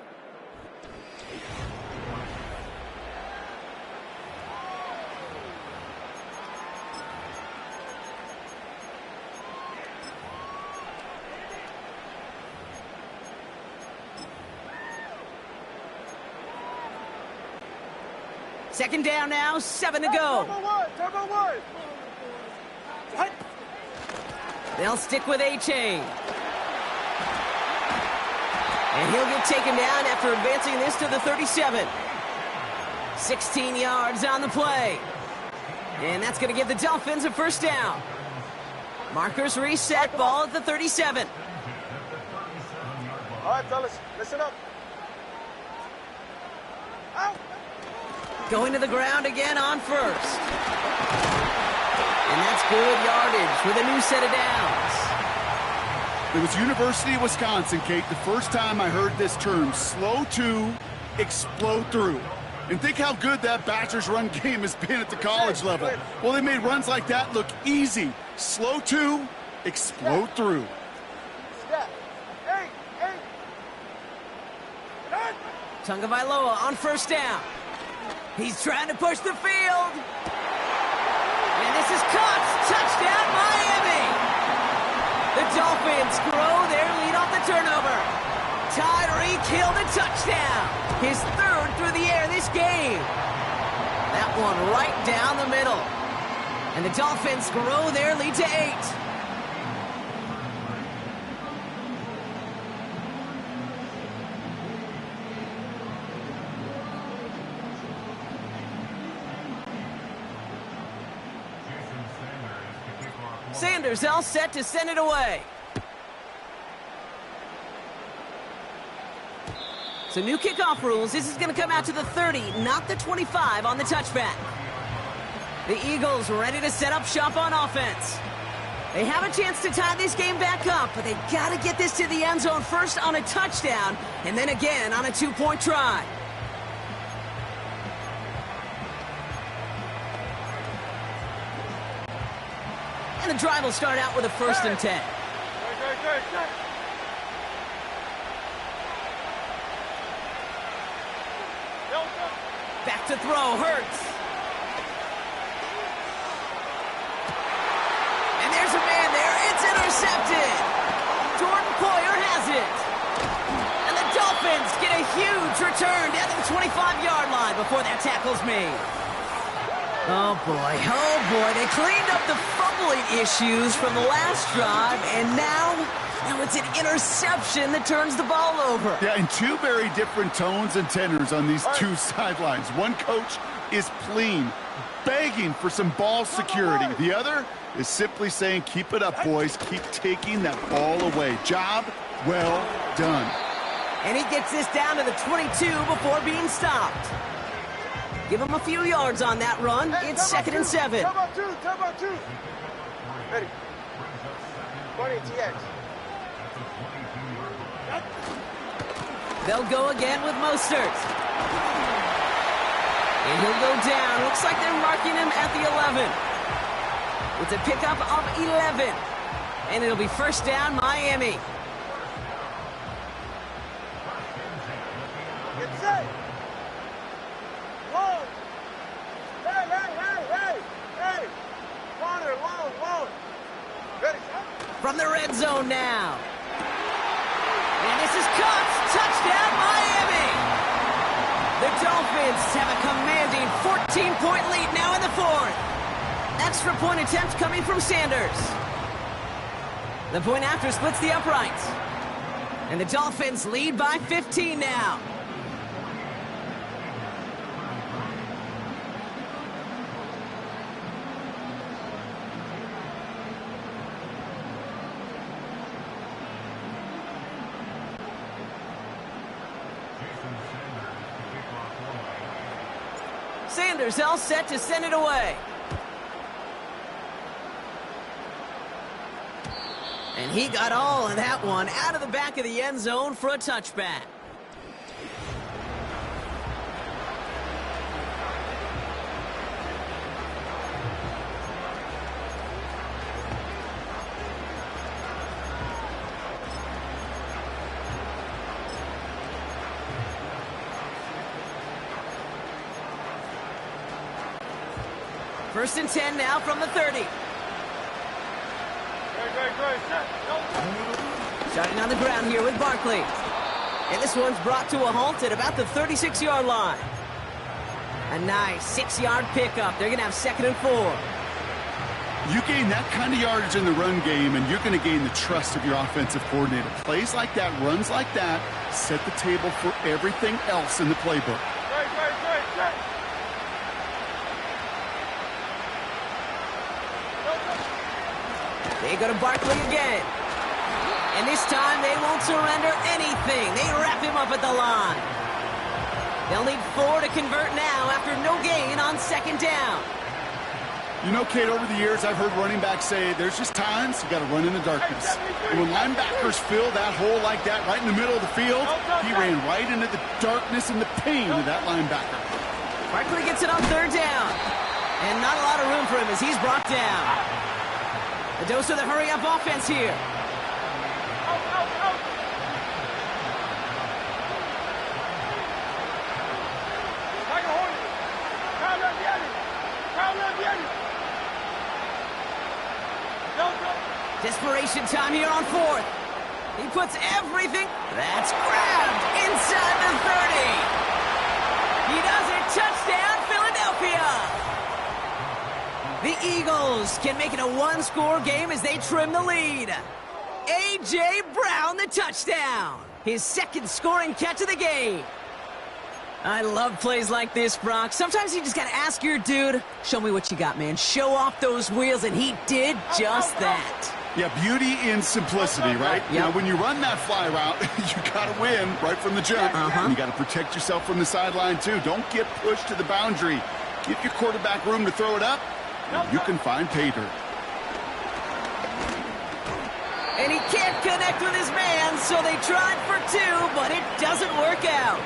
Second down now, 7 to go. Turbo one. They'll stick with A-Chain. And he'll get taken down after advancing this to the 37. 16 yards on the play. And that's going to give the Dolphins a first down. Markers reset, ball at the 37. All right, fellas, listen up. Out. Going to the ground again on 1st. And that's good yardage with a new set of downs. It was University of Wisconsin, Kate, the first time I heard this term, slow to explode through. And think how good that Badgers run game has been at the college level. Well, they made runs like that look easy. Slow to explode through. Step. Hey. Tagovailoa on first down. He's trying to push the field. And this is caught. Touchdown, Miami. The Dolphins grow their lead off the turnover. Tyreek Hill the touchdown. His 3rd through the air this game. That one right down the middle. And the Dolphins grow their lead to 8. Sanders all set to send it away. So new kickoff rules. This is going to come out to the 30, not the 25 on the touchback. The Eagles ready to set up shop on offense. They have a chance to tie this game back up, but they got to get this to the end zone first on a touchdown, and then again on a 2-point try. And the drive will start out with a 1st and 10. Back to throw, Hurts. And there's a man there. It's intercepted. Jordan Poyer has it. And the Dolphins get a huge return down to the 25-yard line before that tackle's made. Oh, boy. Oh, boy. They cleaned up the fumbling issues from the last drive, and now it's an interception that turns the ball over. Yeah, and two very different tones and tenors on these two sidelines. One coach is pleading, begging for some ball security. The other is simply saying, keep it up, boys. Keep taking that ball away. Job well done. And he gets this down to the 22 before being stopped. Give him a few yards on that run. It's 2nd and 7. Turbo two. Ready. 20 TX. They'll go again with Mostert. And he'll go down. Looks like they're marking him at the 11. It's a pickup of 11. And it'll be first down, Miami. Get set. Long. Hey. Corner, long. Ready. From the red zone now. And this is caught. Touchdown, Miami. The Dolphins have a commanding 14-point lead now in the 4th. Extra point attempt coming from Sanders. The point after splits the uprights. And the Dolphins lead by 15 now. Sanders all set to send it away. And he got all of that one out of the back of the end zone for a touchback. First and 10 now from the 30. Starting on the ground here with Barkley. And this one's brought to a halt at about the 36-yard line. A nice 6-yard pickup. They're going to have 2nd and 4. You gain that kind of yardage in the run game, and you're going to gain the trust of your offensive coordinator. Plays like that, runs like that, set the table for everything else in the playbook. They go to Barkley again. And this time they won't surrender anything. They wrap him up at the line. They'll need 4 to convert now after no gain on 2nd down. You know, Kate, over the years, I've heard running backs say there's just times you got to run in the darkness. And when linebackers fill that hole like that right in the middle of the field, he ran right into the darkness and the pain of that linebacker. Barkley gets it on 3rd down. And not a lot of room for him as he's brought down. A dose of the hurry-up offense here. Desperation time here on 4th. He puts everything. That's grabbed inside the 30. He does it. Touchdown, Philadelphia. The Eagles can make it a 1-score game as they trim the lead. A.J. Brown, the touchdown. His 2nd scoring catch of the game. I love plays like this, Brock. Sometimes you just got to ask your dude, show me what you got, man. Show off those wheels, and he did just that. Yeah, beauty in simplicity, right? Yep. Now, when you run that fly route, you got to win right from the jump. You got to protect yourself from the sideline, too. Don't get pushed to the boundary. Give your quarterback room to throw it up, and you can find pay dirt. And he can't connect with his man, so they tried for 2, but it doesn't work out.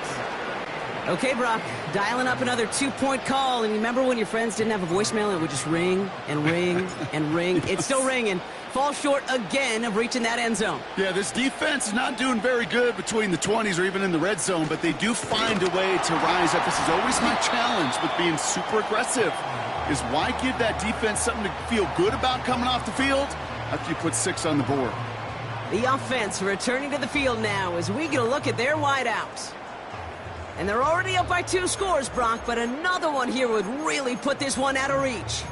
Okay, Brock, dialing up another 2-point call, and remember when your friends didn't have a voicemail and it would just ring and ring and ring? It's still ringing. Fall short again of reaching that end zone. Yeah, this defense is not doing very good between the 20s or even in the red zone, but they do find a way to rise up. This is always my challenge with being super aggressive, is why give that defense something to feel good about coming off the field after you put 6 on the board? The offense returning to the field now as we get a look at their wideouts. And they're already up by 2 scores, Brock, but another one here would really put this one out of reach.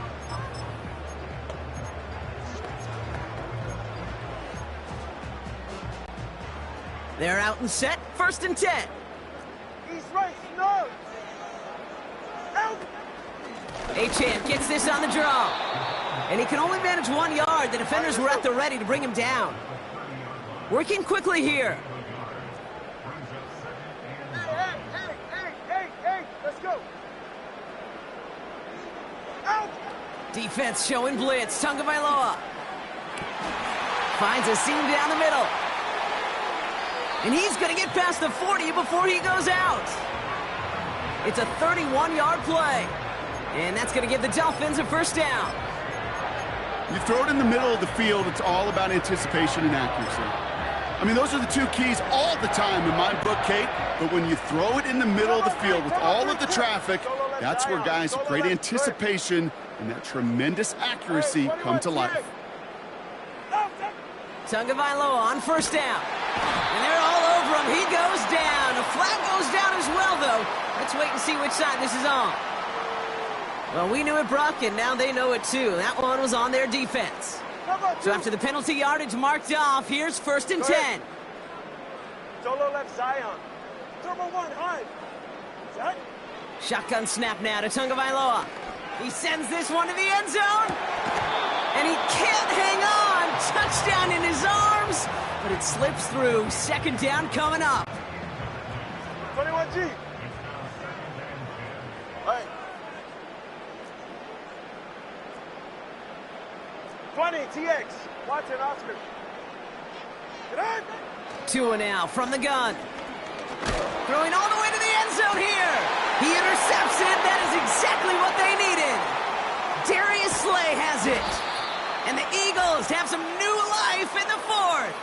They're out and set, 1st and 10. He's right, no! Out! Gtowncapp gets this on the draw. And he can only manage 1 yard. The defenders were at the ready to bring him down. Working quickly here. Hey, let's go! Out! Defense showing blitz. Tagovailoa finds a seam down the middle. And he's going to get past the 40 before he goes out. It's a 31-yard play. And that's going to give the Dolphins a 1st down. You throw it in the middle of the field, it's all about anticipation and accuracy. I mean, those are the 2 keys all the time in my book, Kate. But when you throw it in the middle of the field with all of the traffic, that's where guys with great anticipation and that tremendous accuracy come to life. Tagovailoa on 1st down. And they're all over him. He goes down. A flag goes down as well, though. Let's wait and see which side this is on. Well, we knew it, Brock, and now they know it, too. That one was on their defense. So after the penalty yardage marked off, here's 1st and 10. Solo left Zion. Turbo 1, high. Set. Shotgun snap now to Tagovailoa. He sends this one to the end zone. And he can't hang on. Touchdown in his arms. But it slips through. 2nd down coming up. 21G. Hey. 20, TX. Watson, Oscar. Get on. Tua now from the gun. Throwing all the way to the end zone here. He intercepts it. That is exactly what they needed. Darius Slay has it. And the Eagles have some new life in the 4th.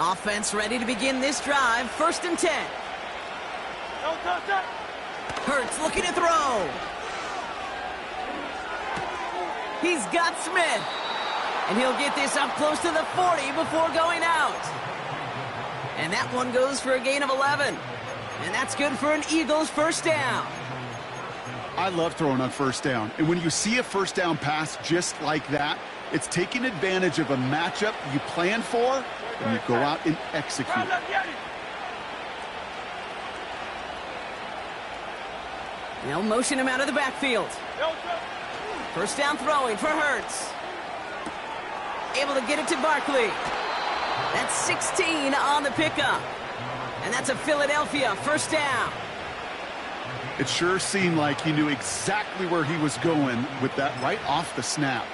Offense ready to begin this drive. 1st and 10. Hurts looking to throw. He's got Smith. And he'll get this up close to the 40 before going out. And that one goes for a gain of 11. And that's good for an Eagles 1st down. I love throwing on 1st down. And when you see a 1st down pass just like that, it's taking advantage of a matchup you plan for, and you go out and execute. They'll motion him out of the backfield. 1st down throwing for Hurts. Able to get it to Barkley. That's 16 on the pickup. And that's a Philadelphia 1st down. It sure seemed like he knew exactly where he was going with that right off the snap.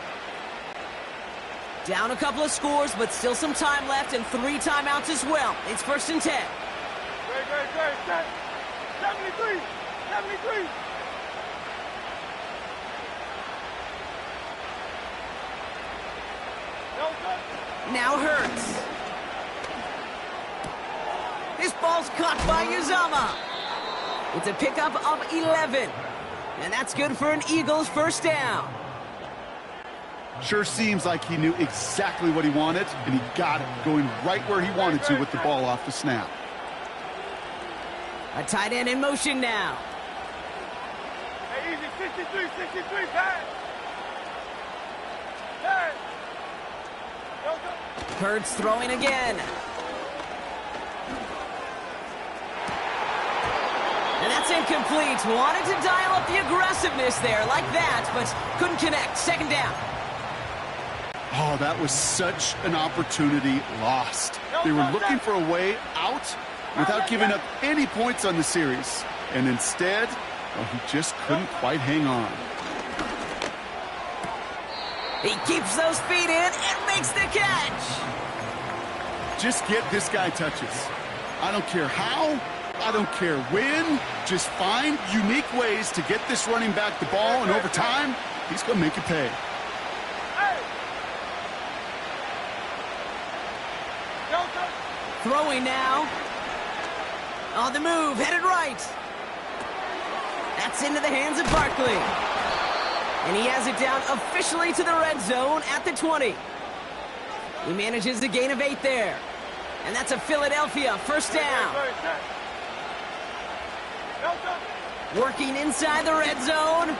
Down a couple of scores, but still some time left and 3 timeouts as well. It's 1st and 10. Great. 73. Now Hurts. This ball's caught by Uzama. It's a pickup of 11. And that's good for an Eagles 1st down. Sure seems like he knew exactly what he wanted, and he got it, going right where he wanted to with the ball off the snap. A tight end in motion now. Hey, easy, 63, pass. Hurts throwing again. And that's incomplete. Wanted to dial up the aggressiveness there like that, but couldn't connect. 2nd down. Oh, that was such an opportunity lost. They were looking for a way out without giving up any points on the series. And instead, well, he just couldn't quite hang on. He keeps those feet in and makes the catch. Just get this guy touches. I don't care how, I don't care when. Just find unique ways to get this running back the ball, and over time, he's going to make you pay. Throwing now. On the move, headed right. That's into the hands of Barkley. And he has it down officially to the red zone at the 20. He manages a gain of 8 there. And that's a Philadelphia first down. Working inside the red zone.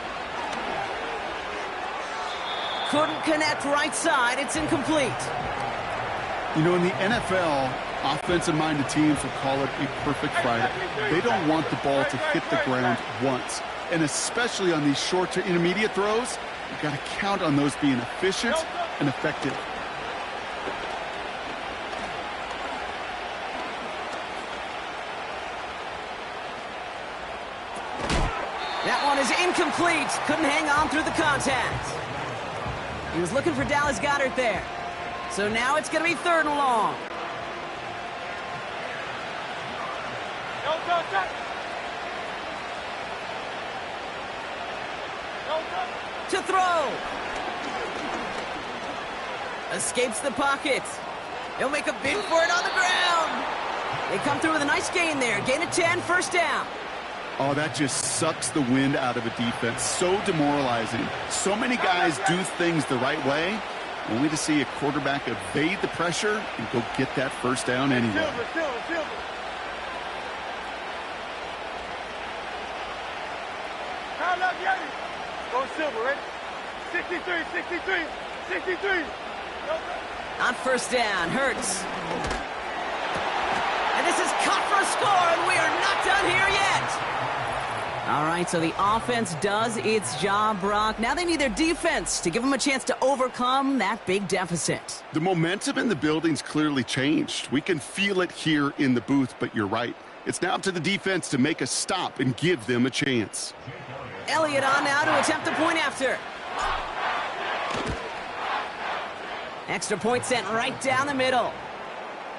Couldn't connect right side. It's incomplete. You know, in the NFL, offensive-minded teams will call it a perfect Friday. They don't want the ball to hit the ground once. And especially on these short to intermediate throws, you've got to count on those being efficient and effective. That one is incomplete. Couldn't hang on through the contact. He was looking for Dallas Goedert there. So now it's going to be 3rd and long. To throw. Escapes the pocket. He'll make a bid for it on the ground. They come through with a nice gain there. Gain of 10, first down. Oh, that just sucks the wind out of a defense. So demoralizing. So many guys do things the right way, only to see a quarterback evade the pressure and go get that first down anyway. Silver. Go Silver, ready? 63. On first down, Hurts. And this is cut for a score, and we are not done here yet. All right, so the offense does its job, Brock. Now they need their defense to give them a chance to overcome that big deficit. The momentum in the building's clearly changed. We can feel it here in the booth, but you're right. It's now up to the defense to make a stop and give them a chance. Elliott on now to attempt the point after. Extra point sent right down the middle.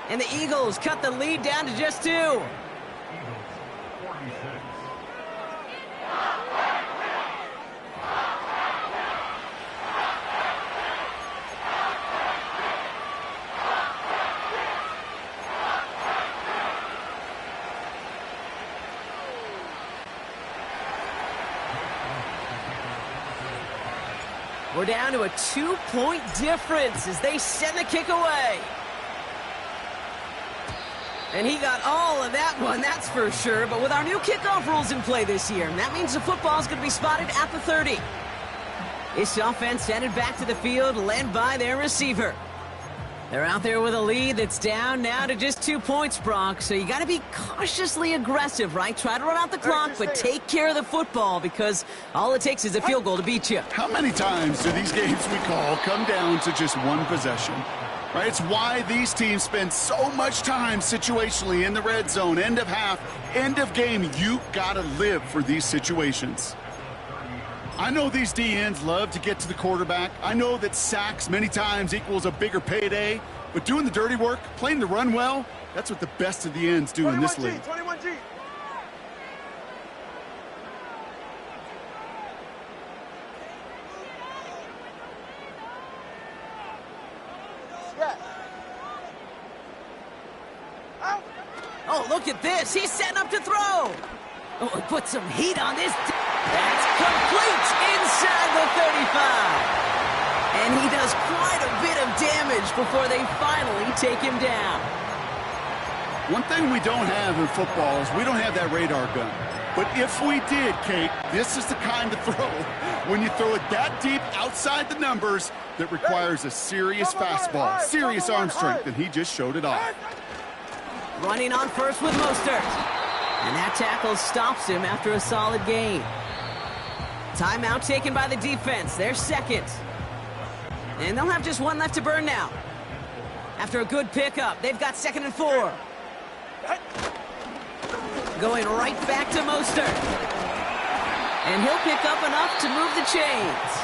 And the Eagles cut the lead down to just 2. We're down to a 2-point difference as they send the kick away. And he got all of that one, that's for sure. But with our new kickoff rules in play this year, that means the football's going to be spotted at the 30. This offense headed back to the field, led by their receiver. They're out there with a lead that's down now to just 2 points, Brock. So you got to be cautiously aggressive, right? Try to run out the clock, but take care of the football because all it takes is a field goal to beat you. How many times do these games we call come down to just one possession? Right? It's why these teams spend so much time situationally in the red zone, end of half, end of game. You got to live for these situations. I know these DNs love to get to the quarterback. I know that sacks many times equals a bigger payday, but doing the dirty work, playing the run well, that's what the best of the ends do in this league. 21G. Oh, look at this. He's setting up to throw. Oh, he put some heat on this. That's complete inside the 35. And he does quite a bit of damage before they finally take him down. One thing we don't have in football is we don't have that radar gun. But if we did, Kate, this is the kind of throw, when you throw it that deep outside the numbers, that requires a serious fastball, serious arm strength, and he just showed it off. Running on first with Mostert. And that tackle stops him after a solid gain. Timeout taken by the defense. They're second. And they'll have just one left to burn now. After a good pickup, they've got 2nd and 4. Going right back to Mostert. And he'll pick up enough to move the chains.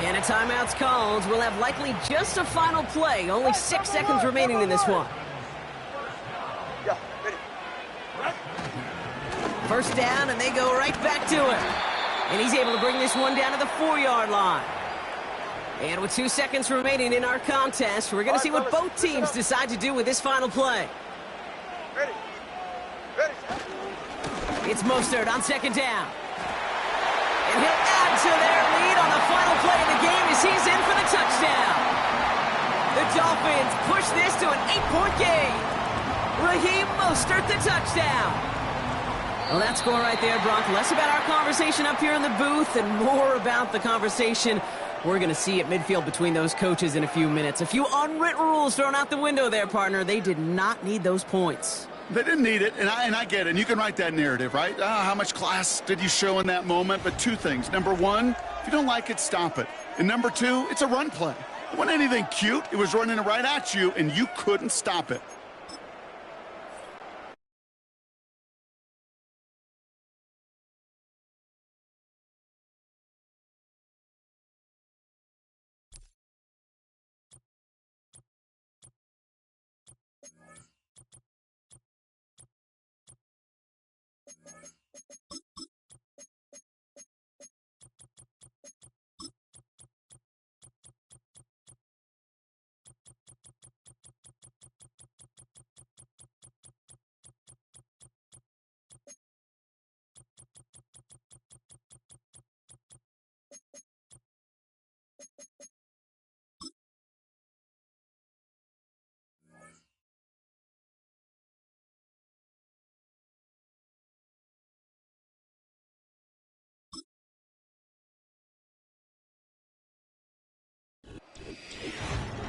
And a timeout's called. We'll have likely just a final play. Only 6 seconds remaining in this one. First down, and they go right back to it. And he's able to bring this one down to the 4-yard line. And with 2 seconds remaining in our contest, we're going to see what both teams decide to do with this final play. Ready. Ready. It's Mostert on second down. And he'll add to their lead on the final play of the game as he's in for the touchdown. The Dolphins push this to an 8-point game. Raheem Mostert, the touchdown. Well, that score right there, Brock, less about our conversation up here in the booth and more about the conversation we're going to see at midfield between those coaches in a few minutes. A few unwritten rules thrown out the window there, partner. They did not need those points. They didn't need it, and I get it. And you can write that narrative, right? How much class did you show in that moment? But 2 things. Number 1, if you don't like it, stop it. And number 2, it's a run play. It wasn't anything cute. It was running right at you, and you couldn't stop it.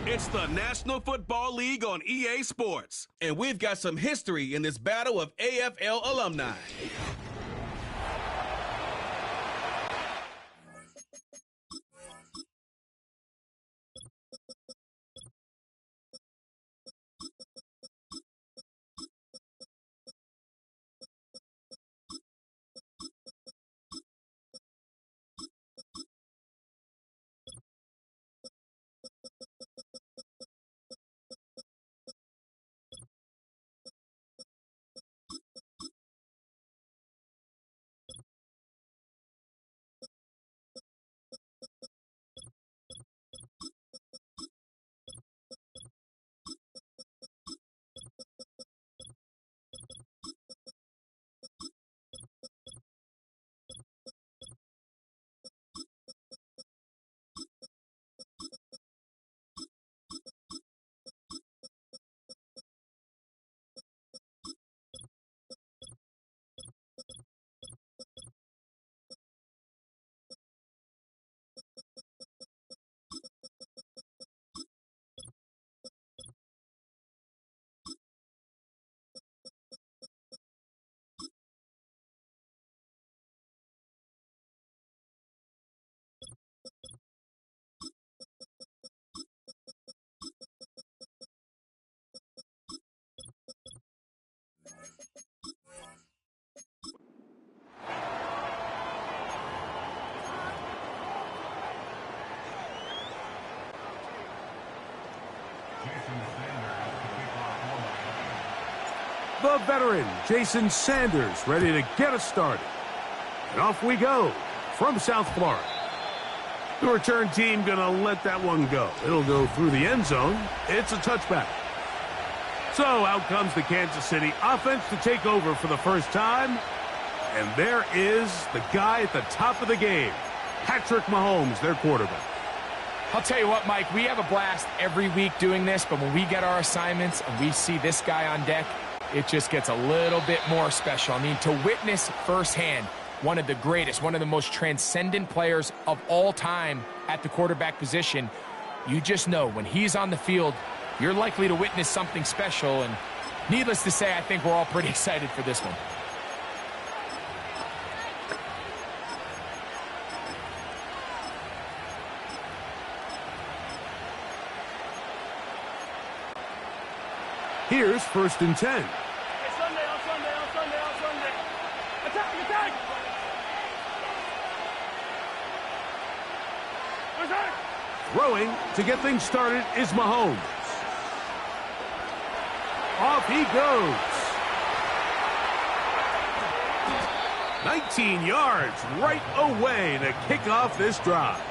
It's the National Football League on EA Sports, and we've got some history in this battle of AFL alumni. The veteran, Jason Sanders, ready to get us started. And off we go from South Florida. The return team going to let that one go. It'll go through the end zone. It's a touchback. So out comes the Kansas City offense to take over for the first time. And there is the guy at the top of the game, Patrick Mahomes, their quarterback. I'll tell you what, Mike, we have a blast every week doing this, but when we get our assignments and we see this guy on deck, it just gets a little bit more special. I mean, to witness firsthand one of the greatest, one of the most transcendent players of all time at the quarterback position, you just know when he's on the field, you're likely to witness something special. And needless to say, I think we're all pretty excited for this one. Here's 1st and 10. On Sunday. Attack! Throwing to get things started is Mahomes. Off he goes. 19 yards right away to kick off this drive.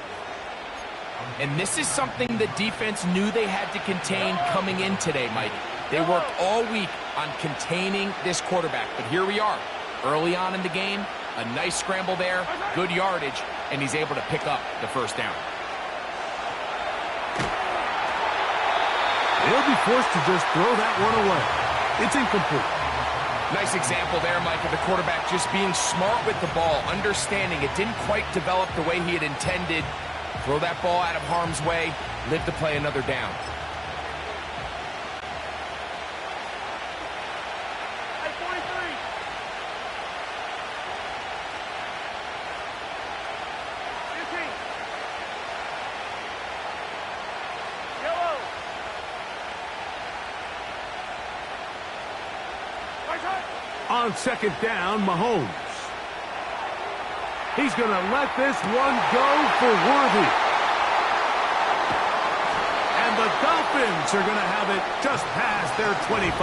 And this is something the defense knew they had to contain coming in today, Mike. They worked all week on containing this quarterback, but here we are. Early on in the game, a nice scramble there, good yardage, and he's able to pick up the first down. They'll be forced to just throw that one away. It's incomplete. Nice example there, Mike, of the quarterback just being smart with the ball, understanding it didn't quite develop the way he had intended. Throw that ball out of harm's way, live to play another down. On second down, Mahomes. He's going to let this one go for Worthy. And the Dolphins are going to have it just past their 25.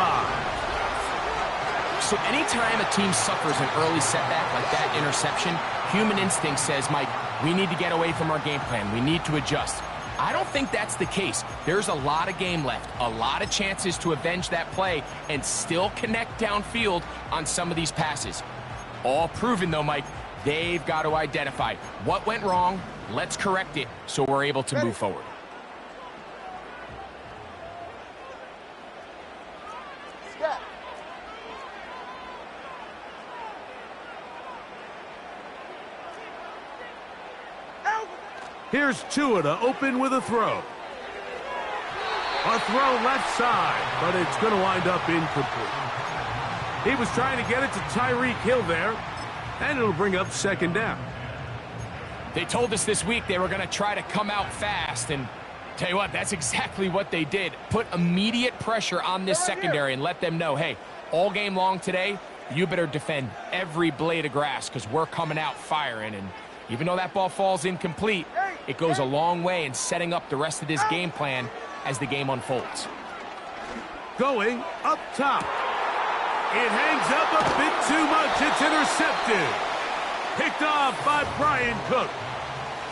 So anytime a team suffers an early setback like that interception, human instinct says, Mike, we need to get away from our game plan. We need to adjust. I don't think that's the case. There's a lot of game left, a lot of chances to avenge that play and still connect downfield on some of these passes. All proven, though, Mike, they've got to identify what went wrong, let's correct it so we're able to move forward. Here's Tua to open with a throw. A throw left side, but it's going to wind up incomplete. He was trying to get it to Tyreek Hill there, and it'll bring up second down. They told us this week they were going to try to come out fast, and tell you what, that's exactly what they did. Put immediate pressure on this secondary and let them know, hey, all game long today, you better defend every blade of grass because we're coming out firing. And even though that ball falls incomplete, it goes a long way in setting up the rest of this game plan as the game unfolds. Going up top. It hangs up a bit too much. It's intercepted. Picked off by Brian Cook.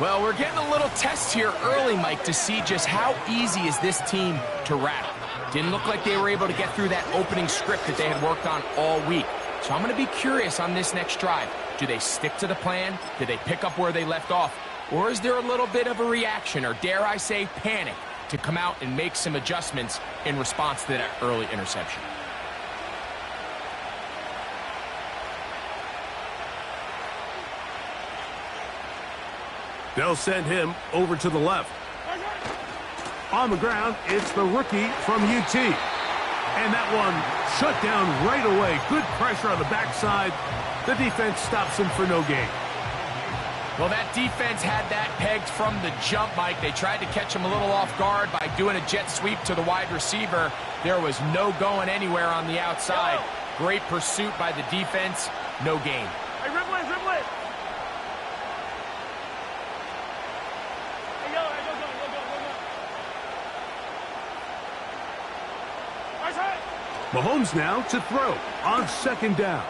Well, we're getting a little test here early, Mike, to see just how easy is this team to rattle. Didn't look like they were able to get through that opening script that they had worked on all week. So I'm going to be curious on this next drive. Do they stick to the plan? Do they pick up where they left off? Or is there a little bit of a reaction, or dare I say panic, to come out and make some adjustments in response to that early interception? They'll send him over to the left. On the ground, it's the rookie from UT. And that one shut down right away. Good pressure on the backside. The defense stops him for no gain. Well, that defense had that pegged from the jump, Mike. They tried to catch him a little off guard by doing a jet sweep to the wide receiver. There was no going anywhere on the outside. Great pursuit by the defense. No gain. Hey, dribble it, dribble it. Hey, yo, hey, go. Nice hit. Mahomes now to throw on second down.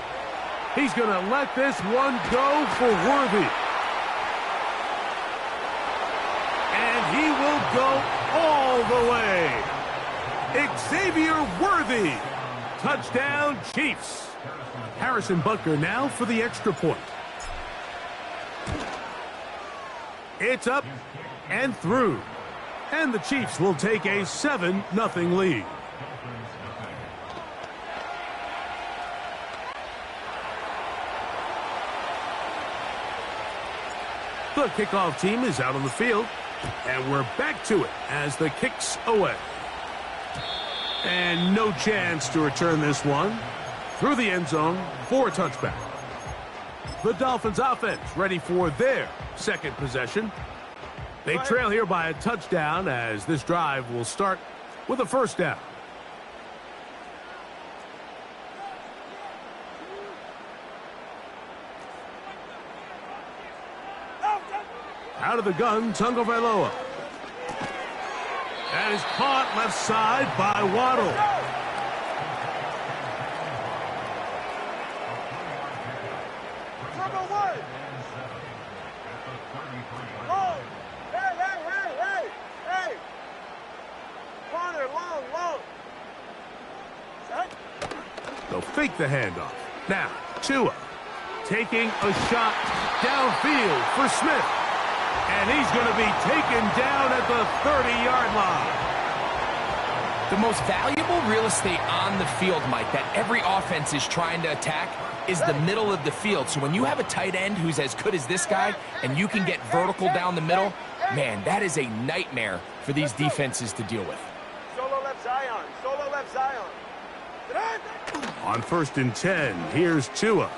He's going to let this one go for Worthy. And he will go all the way. Xavier Worthy. Touchdown, Chiefs. Harrison Butker now for the extra point. It's up and through. And the Chiefs will take a 7-0 lead. The kickoff team is out on the field, and we're back to it as the kick's away. And no chance to return this one through the end zone for a touchback. The Dolphins offense ready for their second possession. They trail here by a touchdown as this drive will start with a first down. Out of the gun, Tagovailoa. That is caught left side by Waddle. Number one. Oh. Hey. They'll fake the handoff. Now, Tua taking a shot downfield for Smith. And he's going to be taken down at the 30-yard line. The most valuable real estate on the field, Mike, that every offense is trying to attack is the middle of the field. So when you have a tight end who's as good as this guy and you can get vertical down the middle, man, that is a nightmare for these defenses to deal with. Solo left Zion. Solo left Zion. On 1st and 10, here's Tua.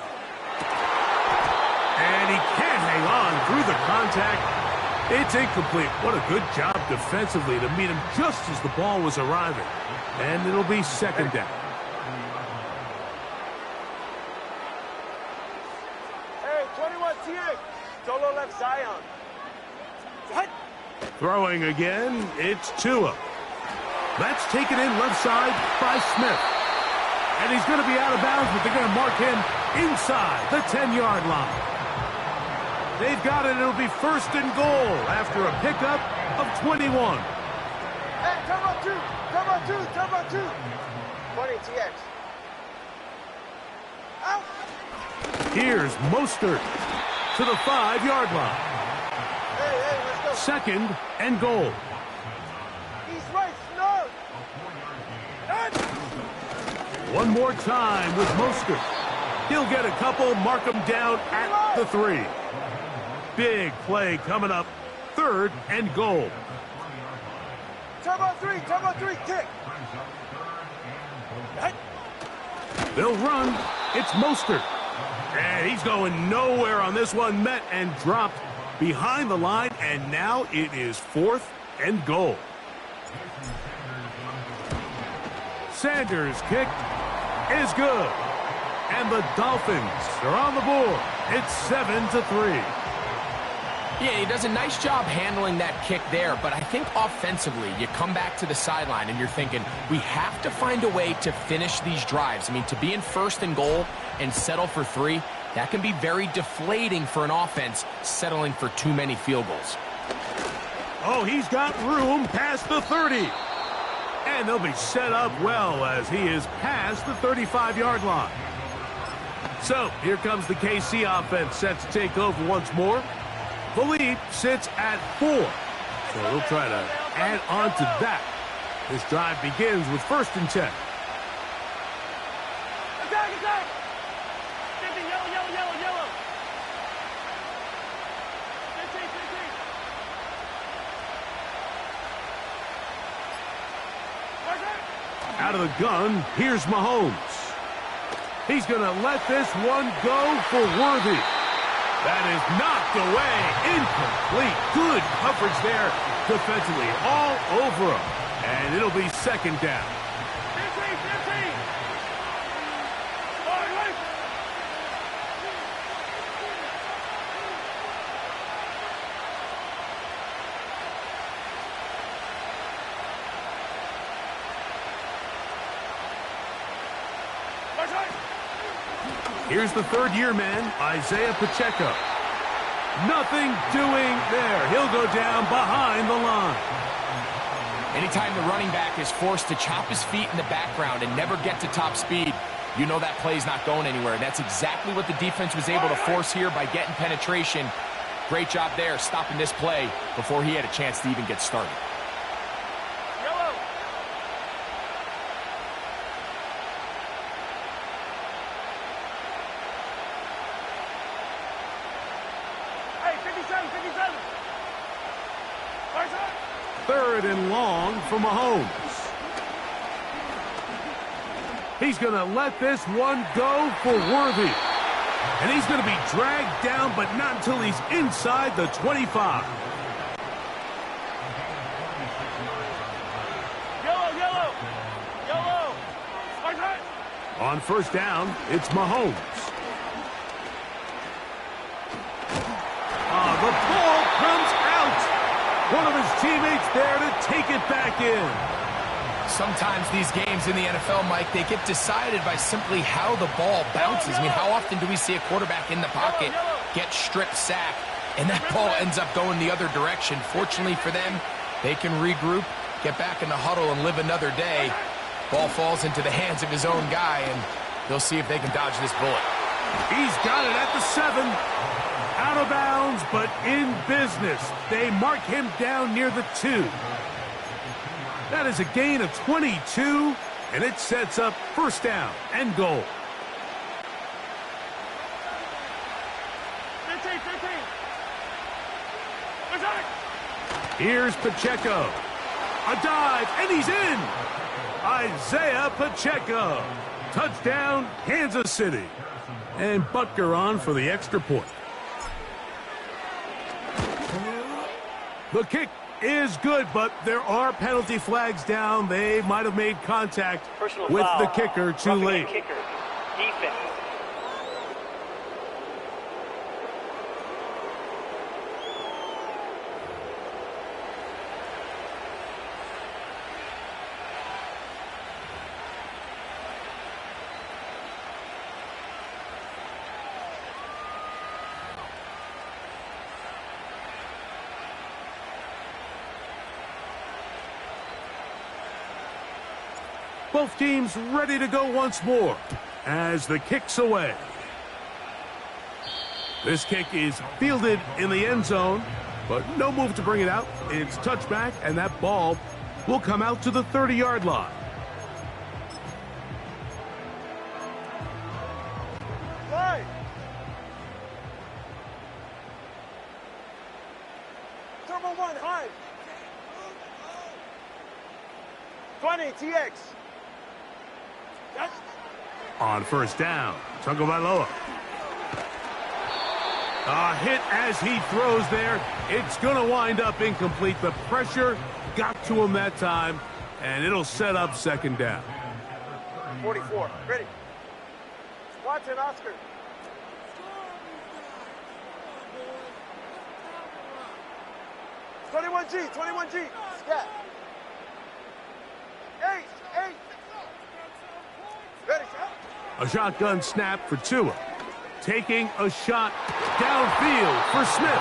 And he can't hang on through the contact. It's incomplete. What a good job defensively to meet him just as the ball was arriving. And it'll be 2nd down. Hey, 21 TX. Solo left Zion. What? Throwing again, it's Tua. That's taken in left side by Smith. And he's going to be out of bounds, but they're going to mark him inside the 10-yard line. They've got it. It'll be 1st and goal after a pickup of 21. Hey, turbo 2. Turbo 2. Turbo 2. 20 TX. Out. Here's Mostert to the 5-yard line. Hey, let's go. 2nd and goal. He's right, snug. One more time with Mostert. He'll get a couple, mark him down at the 3. Big play coming up. 3rd and goal. Turbo 3, kick. They'll run. It's Mostert. And he's going nowhere on this one. Met and dropped behind the line. And now it is 4th and goal. Sanders' kick is good. And the Dolphins are on the board. It's 7-3. Yeah, he does a nice job handling that kick there, but I think offensively, you come back to the sideline and you're thinking, we have to find a way to finish these drives. I mean, to be in 1st and goal and settle for 3, that can be very deflating for an offense settling for too many field goals. Oh, he's got room past the 30. And they'll be set up well as he is past the 35-yard line. So, here comes the KC offense set to take over once more. The lead sits at 4. So they'll try to add on to that. This drive begins with 1st and 10. Attack, attack. Yellow. 15. Out of the gun, here's Mahomes. He's going to let this one go for Worthy. That is knocked away. Incomplete. Good coverage there defensively. All over him. And it'll be 2nd down. 15. Here's the 3rd-year man, Isaiah Pacheco. Nothing doing there. He'll go down behind the line. Anytime the running back is forced to chop his feet in the background and never get to top speed, you know that play's not going anywhere. That's exactly what the defense was able to force here by getting penetration. Great job there, stopping this play before he had a chance to even get started. Hey, 57. 3rd and long for Mahomes. He's going to let this one go for Worthy. And he's going to be dragged down, but not until he's inside the 25. Yellow. On 1st down, it's Mahomes. The ball comes out. One of his teammates there to take it back in. Sometimes these games in the NFL, Mike, they get decided by simply how the ball bounces. I mean, how often do we see a quarterback in the pocket get strip sacked, and that ball ends up going the other direction? Fortunately for them, they can regroup, get back in the huddle, and live another day. Ball falls into the hands of his own guy, and They'll see if they can dodge this bullet. He's got it at the 7. Out of bounds, but in business. They mark him down near the 2. That is a gain of 22, and it sets up first down and goal. 15. Here's Pacheco. A dive, and he's in. Isaiah Pacheco. Touchdown, Kansas City. And Butker on for the extra point. The kick is good, but there are penalty flags down. They might have made contact Personal with foul. the kicker too Roughing the late. Kicker. Defense. Both teams ready to go once more as the kick's away. This kick is fielded in the end zone, but no move to bring it out. It's touchback, and that ball will come out to the 30-yard line. Right. Turbo 1, high. 20, TX. On first down, Tagovailoa. A hit as he throws there. It's going to wind up incomplete. The pressure got to him that time, and it'll set up second down. 44, ready. Watson, Oscar. Twenty-one G, scat. 8. Ready, A shotgun snap for Tua. Taking a shot downfield for Smith.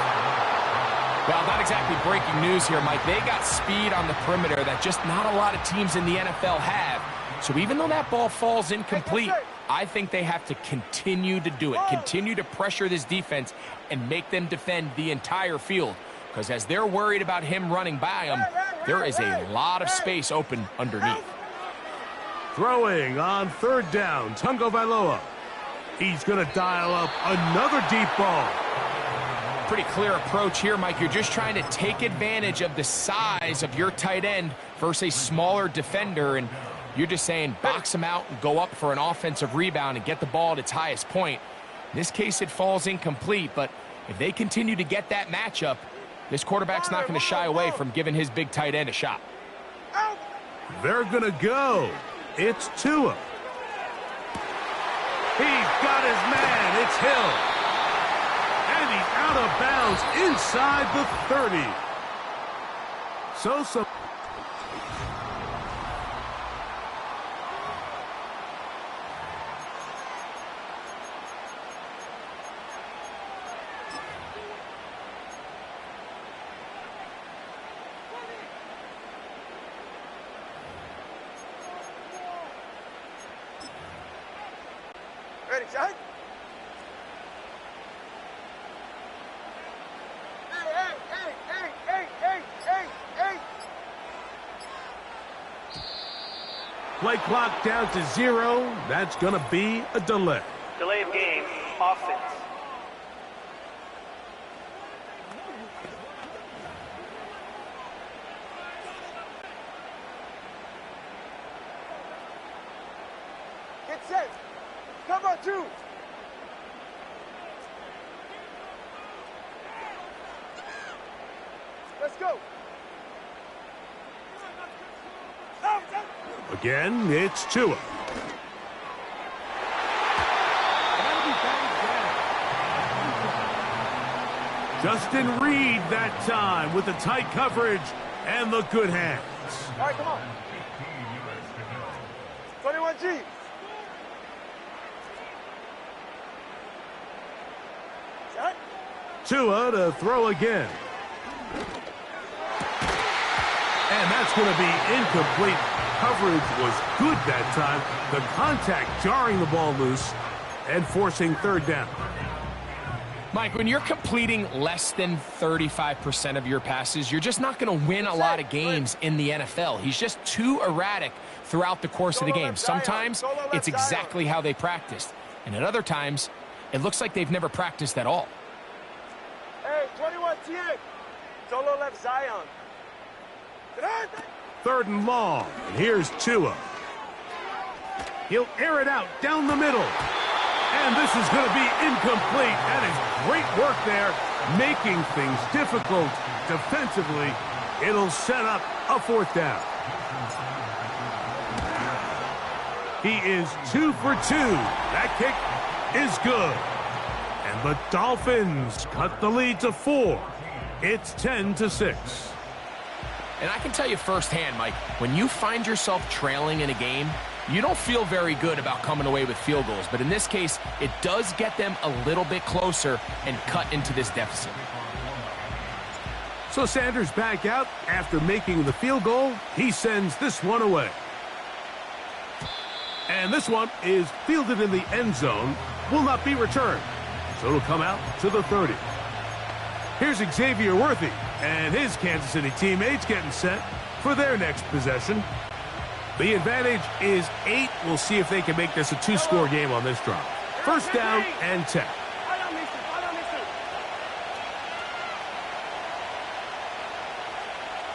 Well, not exactly breaking news here, Mike. They got speed on the perimeter that just not a lot of teams in the NFL have. So even though that ball falls incomplete, I think they have to continue to do it, continue to pressure this defense and make them defend the entire field. Because as they're worried about him running by them, there is a lot of space open underneath. Throwing on third down, Tagovailoa. He's going to dial up another deep ball. Pretty clear approach here, Mike. You're just trying to take advantage of the size of your tight end versus a smaller defender, and you're just saying box him out and go up for an offensive rebound and get the ball at its highest point. In this case, it falls incomplete, but if they continue to get that matchup, this quarterback's not going to shy away from giving his big tight end a shot. They're going to go. It's Tua. He's got his man. It's Hill. And he's out of bounds inside the 30. So ready, shot. Hey. play clock down to 0. That's going to be a delay. Delay of game. Offense. Get set. Cover 2. Let's go. Again, it's Tua. Justin Reed that time with the tight coverage and the good hands. All right, come on. 21G. Shot. Tua to throw again. And that's going to be incomplete. coverage was good that time. The contact jarring the ball loose and forcing third down. Mike, when you're completing less than 35% of your passes, you're just not going to win a lot of games in the NFL. He's just too erratic throughout the course of the game. Sometimes it's exactly how they practiced. And at other times, it looks like they've never practiced at all. Hey, 21 T. Solo left Zion. Third and long. And here's Tua. He'll air it out down the middle. And this is going to be incomplete. That is great work there, making things difficult defensively. It'll set up a fourth down. He is 2 for 2. That kick is good. And the Dolphins cut the lead to 4. It's 10-6. And I can tell you firsthand, Mike, when you find yourself trailing in a game, you don't feel very good about coming away with field goals. But in this case, it does get them a little bit closer and cut into this deficit. So Sanders back out after making the field goal. He sends this one away. And this one is fielded in the end zone. Will not be returned. So it'll come out to the 30. Here's Xavier Worthy and his Kansas City teammates getting set for their next possession. The advantage is 8. We'll see if they can make this a 2-score game on this drive. First down and 10.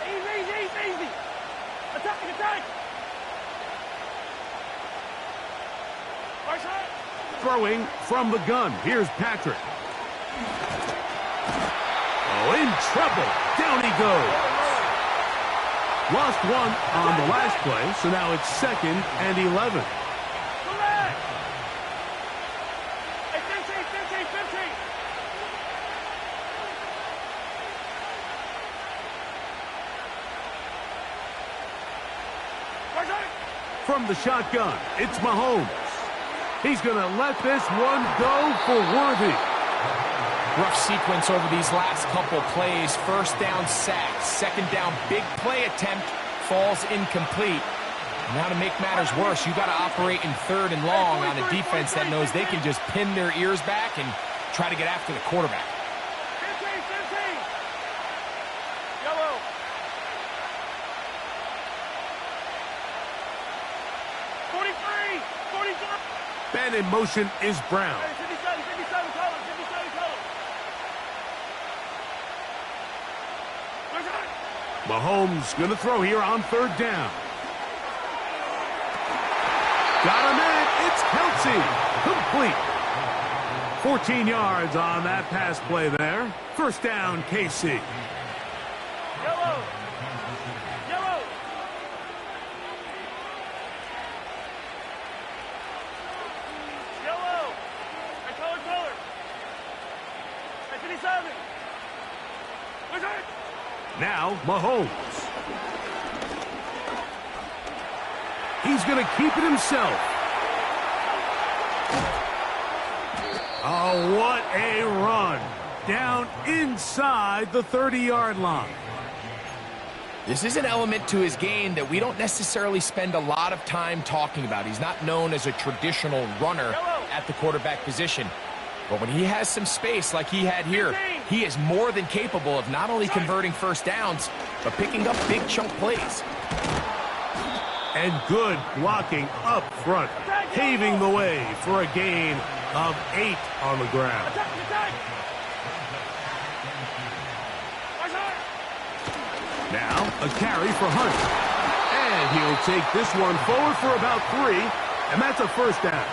Easy. Attack. Throwing from the gun. Here's Patrick. Oh, in trouble. Down he goes. Lost one on the last play, so now it's 2nd and 11. Hey, 15. From the shotgun, it's Mahomes. He's going to let this one go for Worthy. Rough sequence over these last couple plays. First down sack. Second down big play attempt falls incomplete. Now to make matters worse, you got to operate in 3rd and long on a defense that knows they can just pin their ears back and try to get after the quarterback. 15. Yellow. Man in motion is Brown. 57 colors. Mahomes going to throw here on 3rd down. Got him in. It's Kelsey. Complete. 14 yards on that pass play there. First down, KC. Yellow. And color. And 57. Now, Mahomes. He's going to keep it himself. Oh, what a run. Down inside the 30-yard line. This is an element to his game that we don't necessarily spend a lot of time talking about. He's not known as a traditional runner at the quarterback position. But when he has some space like he had here, he is more than capable of not only converting first downs, but picking up big chunk plays. And good blocking up front, paving the way for a gain of 8 on the ground. Now a carry for Hunt. And he'll take this one forward for about 3, and that's a first down.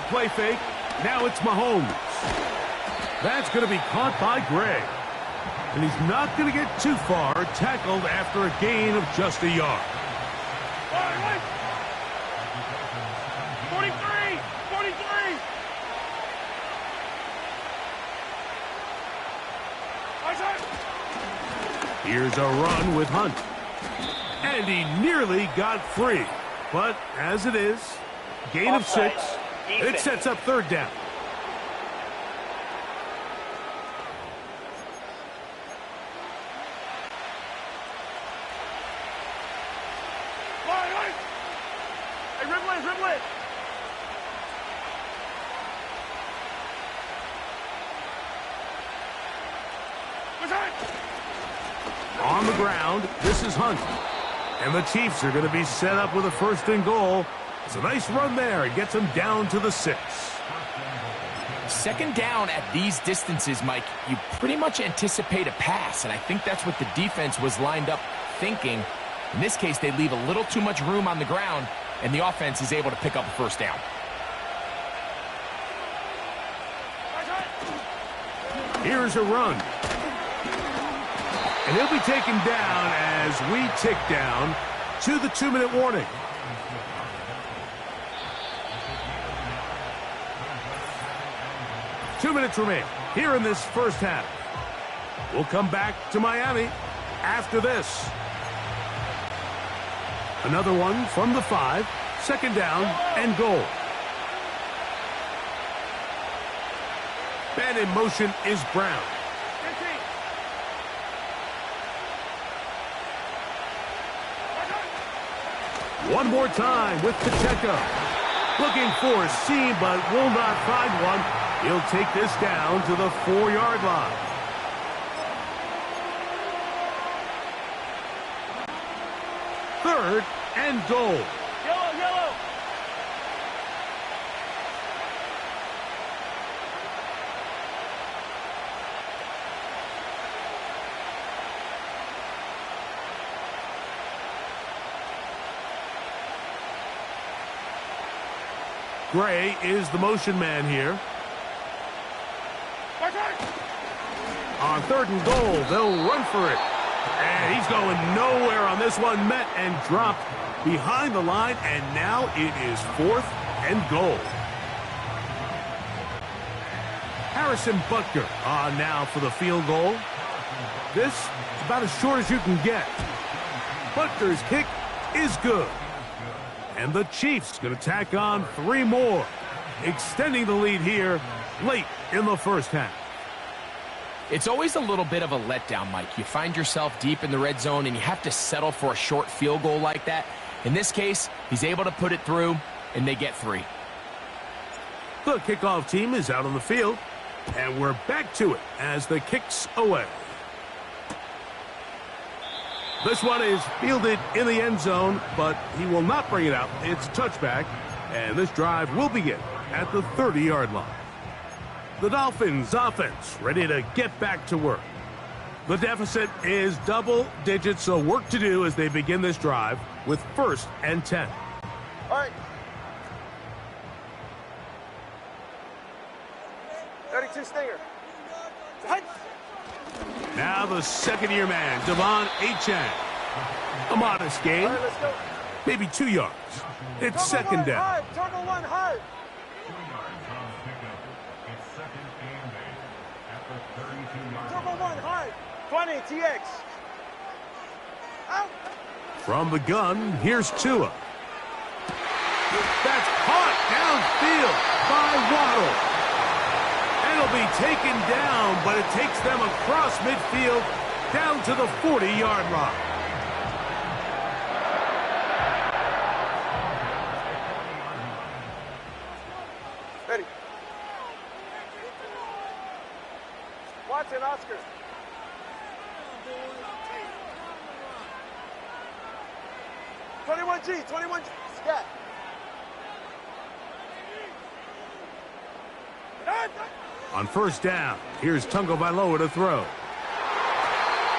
Play fake. Now it's Mahomes. That's going to be caught by Gray. And he's not going to get too far, tackled after a gain of just a yard. 43. Here's a run with Hunt. And he nearly got free. But as it is, gain of 6, It sets up third down. Hey, dribble it. On the ground, this is Hunt. And the Chiefs are going to be set up with a first and goal. It's a nice run there. It gets them down to the 6. Second down at these distances, Mike, you pretty much anticipate a pass, and I think that's what the defense was lined up thinking. In this case, they leave a little too much room on the ground, and the offense is able to pick up a first down. Here's a run. And he'll be taken down as we tick down to the 2-minute warning. Two minutes remain here in this first half. We'll come back to Miami after this. Another one from the 5. Second down and goal. Man in motion is Brown. One more time with Pacheco. Looking for a seam, but will not find one. He'll take this down to the 4-yard line. Third and goal. Yellow. Gray is the motion man here. On third and goal, they'll run for it. And he's going nowhere on this one. Met and dropped behind the line, and now it is 4th and goal. Harrison Butker on now for the field goal. This about as short as you can get. Butker's kick is good. And the Chiefs going to tack on 3 more, extending the lead here late in the first half. It's always a little bit of a letdown, Mike. You find yourself deep in the red zone, and you have to settle for a short field goal like that. In this case, he's able to put it through, and they get 3. The kickoff team is out on the field, and we're back to it as the kick's away. This one is fielded in the end zone, but he will not bring it out. It's a touchback, and this drive will begin at the 30-yard line. The Dolphins offense ready to get back to work. The deficit is double digits, so work to do as they begin this drive with 1st and 10. All right. 32 Stinger. Now the second-year man, Devon Achane. A modest gain, All right, let's go. maybe 2 yards. It's second down. Turbo 1 hard. Turbo 1 hard. 20 TX. Out. From the gun, here's Tua. That's caught downfield by Waddle. And it'll be taken down, but it takes them across midfield down to the 40-yard line. Ready. Watson, Oscar. G, 21 G. Scat. On first down, here's Tungo Vailoa to throw.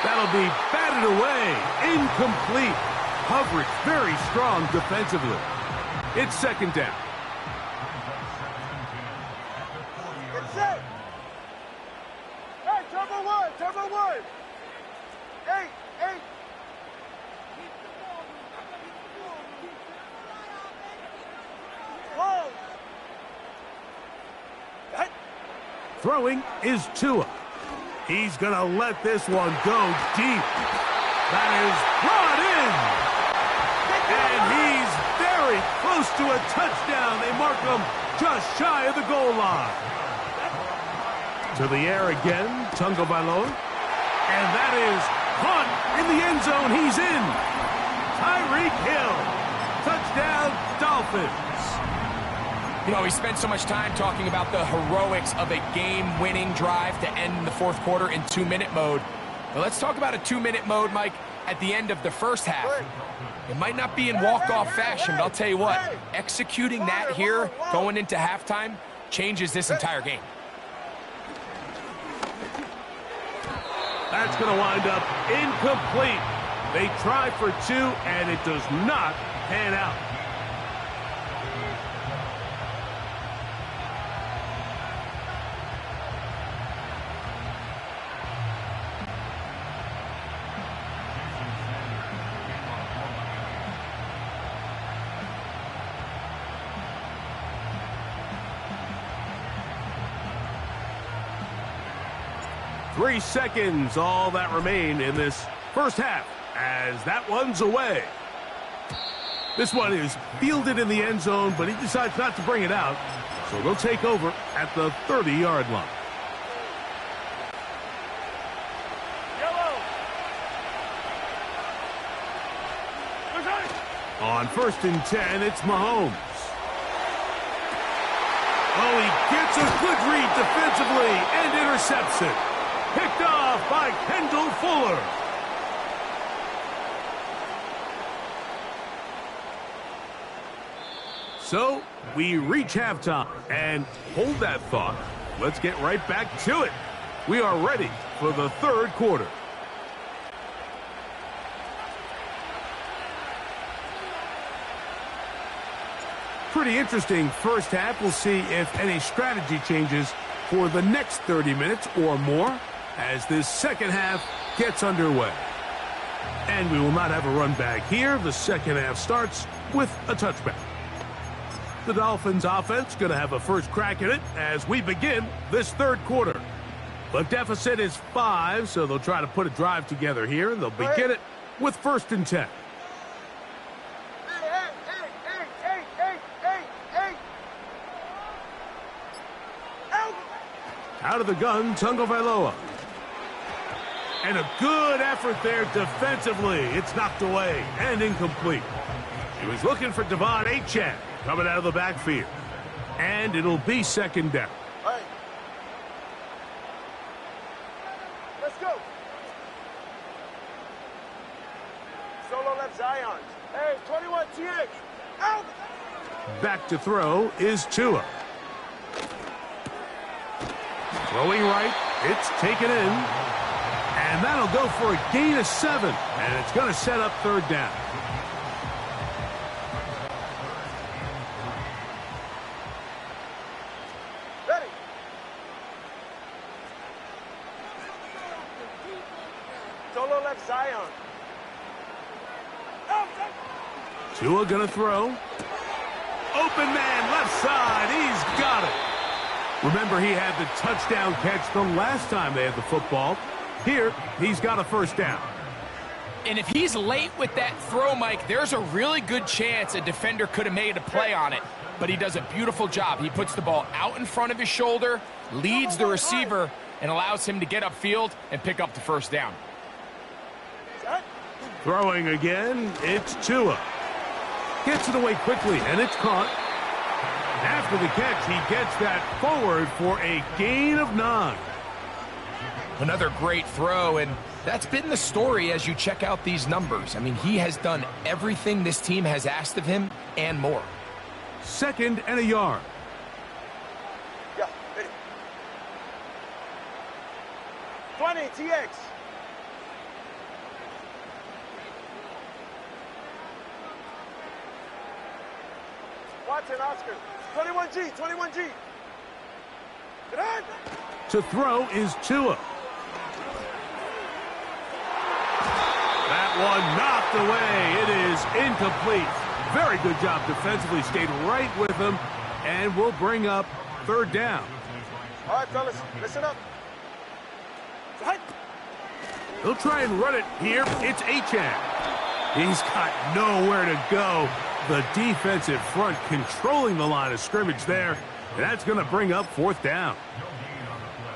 That'll be batted away. Incomplete. Coverage very strong defensively. It's second down. Get set. Hey, turbo one. 8. Whoa. Throwing is Tua. He's going to let this one go deep. That is brought in. And he's very close to a touchdown. They mark him just shy of the goal line. To the air again, Tagovailoa. And that is caught in the end zone. He's in. Tyreek Hill. Touchdown, Dolphins. You know, we spent so much time talking about the heroics of a game-winning drive to end the fourth quarter in 2-minute mode. But let's talk about a 2-minute mode, Mike, at the end of the first half. It might not be in walk-off fashion, but I'll tell you what, executing that here going into halftime changes this entire game. That's going to wind up incomplete. They try for 2, and it does not pan out. Three seconds, all that remain in this first half, as that one's away. This one is fielded in the end zone, but he decides not to bring it out, so they'll take over at the 30-yard line. On 1st and 10, it's Mahomes. Oh, he gets a good read defensively and intercepts it. Picked off by Kendall Fuller. So, we reach halftime. And hold that thought. Let's get right back to it. We are ready for the third quarter. Pretty interesting first half. We'll see if any strategy changes for the next 30 minutes or more as this second half gets underway. And we will not have a run back here. The second half starts with a touchback. The Dolphins offense going to have a first crack at it as we begin this third quarter. The deficit is 5, so they'll try to put a drive together here, and they'll begin it with 1st and 10. Out of the gun, Tagovailoa. And a good effort there defensively. It's knocked away and incomplete. He was looking for Devon Achane coming out of the backfield. And it'll be 2nd down. Hey. Let's go. Solo left Zion. Hey, 21 TX. Out. Back to throw is Tua. Throwing right, it's taken in, and that'll go for a gain of 7, and it's going to set up 3rd down. Ready. Solo left Zion. Tua going to throw. Open man, left side, he's got it. Remember, he had the touchdown catch the last time they had the football. Here, he's got a 1st down. And if he's late with that throw, Mike, there's a really good chance a defender could have made a play on it. But he does a beautiful job. He puts the ball out in front of his shoulder, leads the receiver, and allows him to get upfield and pick up the 1st down. Throwing again, it's Tua. Gets it away quickly, and it's caught. After the catch, he gets that forward for a gain of 9. Another great throw, and that's been the story as you check out these numbers. I mean, he has done everything this team has asked of him and more. 2nd and a yard. Yeah, ready. 20 TX. Watson, Oscar. 21G, 21G. Get on. To throw is Tua. That one knocked away. It is incomplete. Very good job defensively. Stayed right with him. And we'll bring up 3rd down. All right, fellas, listen up. They'll try and run it here. It's Achane. He's got nowhere to go. The defensive front controlling the line of scrimmage there. And that's going to bring up 4th down.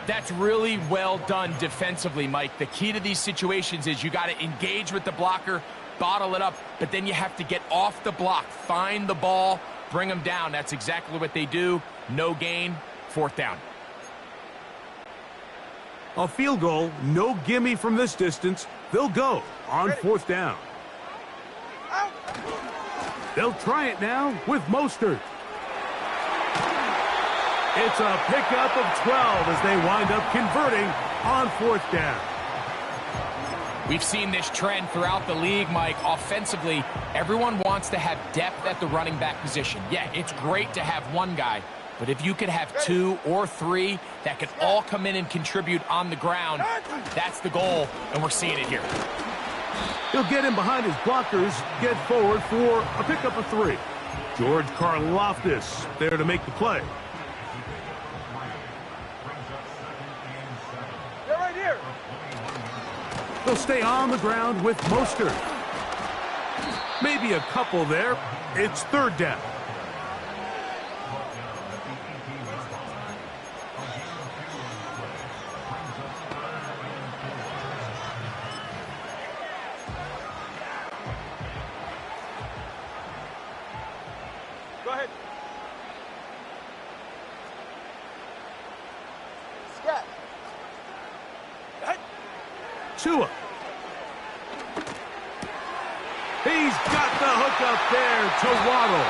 That's really well done defensively, Mike. The key to these situations is you got to engage with the blocker, bottle it up, but then you have to get off the block, find the ball, bring them down. That's exactly what they do. No gain, 4th down. A field goal, no gimme from this distance. They'll go on 4th down. They'll try it now with Mostert. It's a pickup of 12 as they wind up converting on 4th down. We've seen this trend throughout the league, Mike. Offensively, everyone wants to have depth at the running back position. Yeah, it's great to have one guy, but if you could have 2 or 3 that could all come in and contribute on the ground, that's the goal, and we're seeing it here. He'll get in behind his blockers, get forward for a pickup of 3. George Karlaftis there to make the play. They're right here. They'll stay on the ground with Mostert. Maybe a couple there. It's 3rd down. Go ahead. Scat. Tua. He's got the hook up there to Waddle.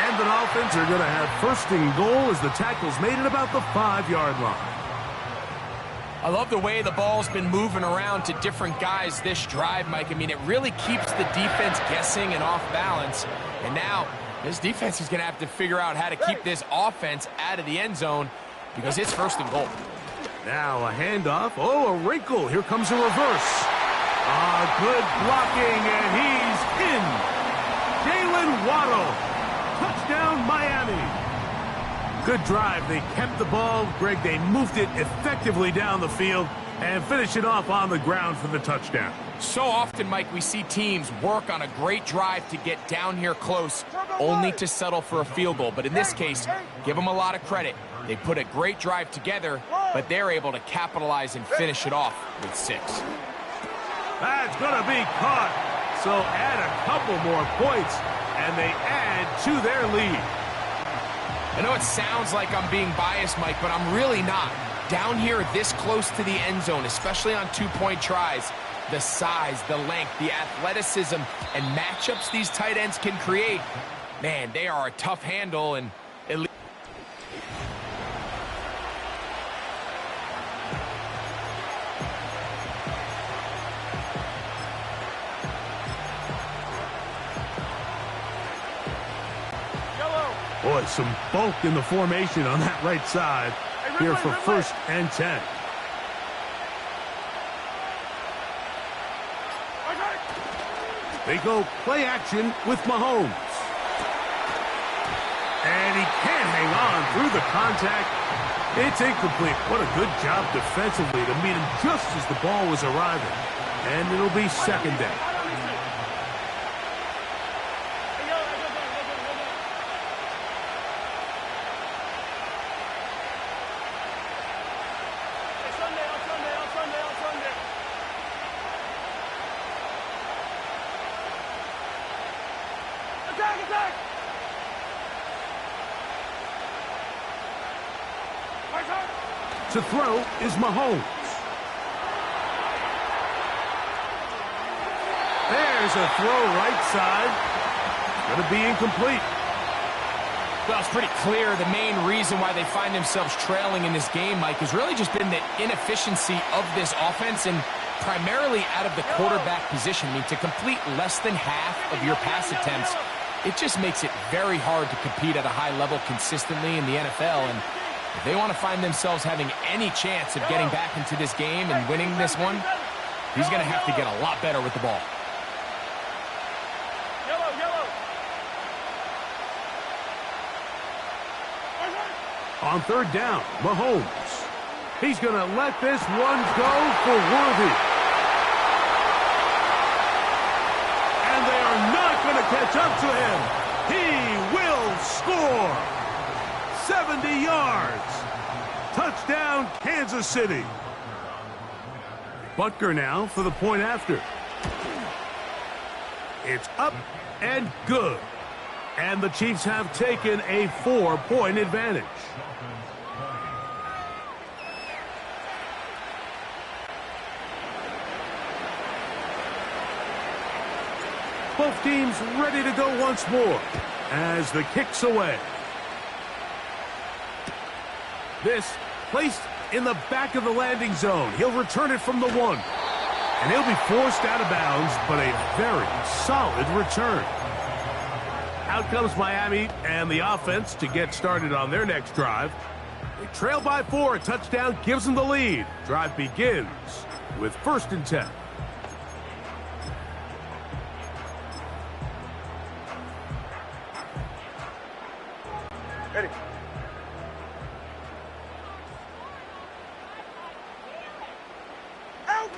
And the offense are going to have 1st and goal as the tackle's made at about the 5-yard line. I love the way the ball's been moving around to different guys this drive, Mike. I mean, it really keeps the defense guessing and off balance. And now this defense is going to have to figure out how to keep this offense out of the end zone because it's 1st and goal. Now a handoff. Oh, a wrinkle. Here comes a reverse. Good blocking, and he's in. Jalen Waddle. Touchdown, Miami. Good drive. They kept the ball. Greg, they moved it effectively down the field and finish it off on the ground for the touchdown. So often, Mike, we see teams work on a great drive to get down here close, only to settle for a field goal. But in this case, give them a lot of credit. They put a great drive together, but they're able to capitalize and finish it off with 6. That's going to be caught. So add a couple more points, and they add to their lead. I know it sounds like I'm being biased, Mike, but I'm really not. Down here this close to the end zone, especially on 2-point tries, the size, the length, the athleticism, and matchups these tight ends can create, man, they are a tough handle, and at least boy, some bulk in the formation on that right side here for 1st and 10. They go play action with Mahomes. And he can't hang on through the contact. It's incomplete. What a good job defensively to meet him just as the ball was arriving. And it'll be 2nd down. To throw is Mahomes. There's a throw right side. Going to be incomplete. Well, it's pretty clear the main reason why they find themselves trailing in this game, Mike, has really just been the inefficiency of this offense and primarily out of the quarterback position. I mean, to complete less than half of your pass attempts, it just makes it very hard to compete at a high level consistently in the NFL. And if they want to find themselves having any chance of getting back into this game and winning this one, he's going to have to get a lot better with the ball. On 3rd down, Mahomes. He's going to let this one go for Worthy. And they are not going to catch catch up to him. He will score. 70 yards. Touchdown, Kansas City. Butker now for the point after. It's up and good. And the Chiefs have taken a 4-point advantage. Both teams ready to go once more as the kick's away. This placed in the back of the landing zone. He'll return it from the 1. And he'll be forced out of bounds, but a very solid return. Out comes Miami and the offense to get started on their next drive. They trail by 4. A touchdown gives them the lead. Drive begins with 1st and 10. Ready. Out.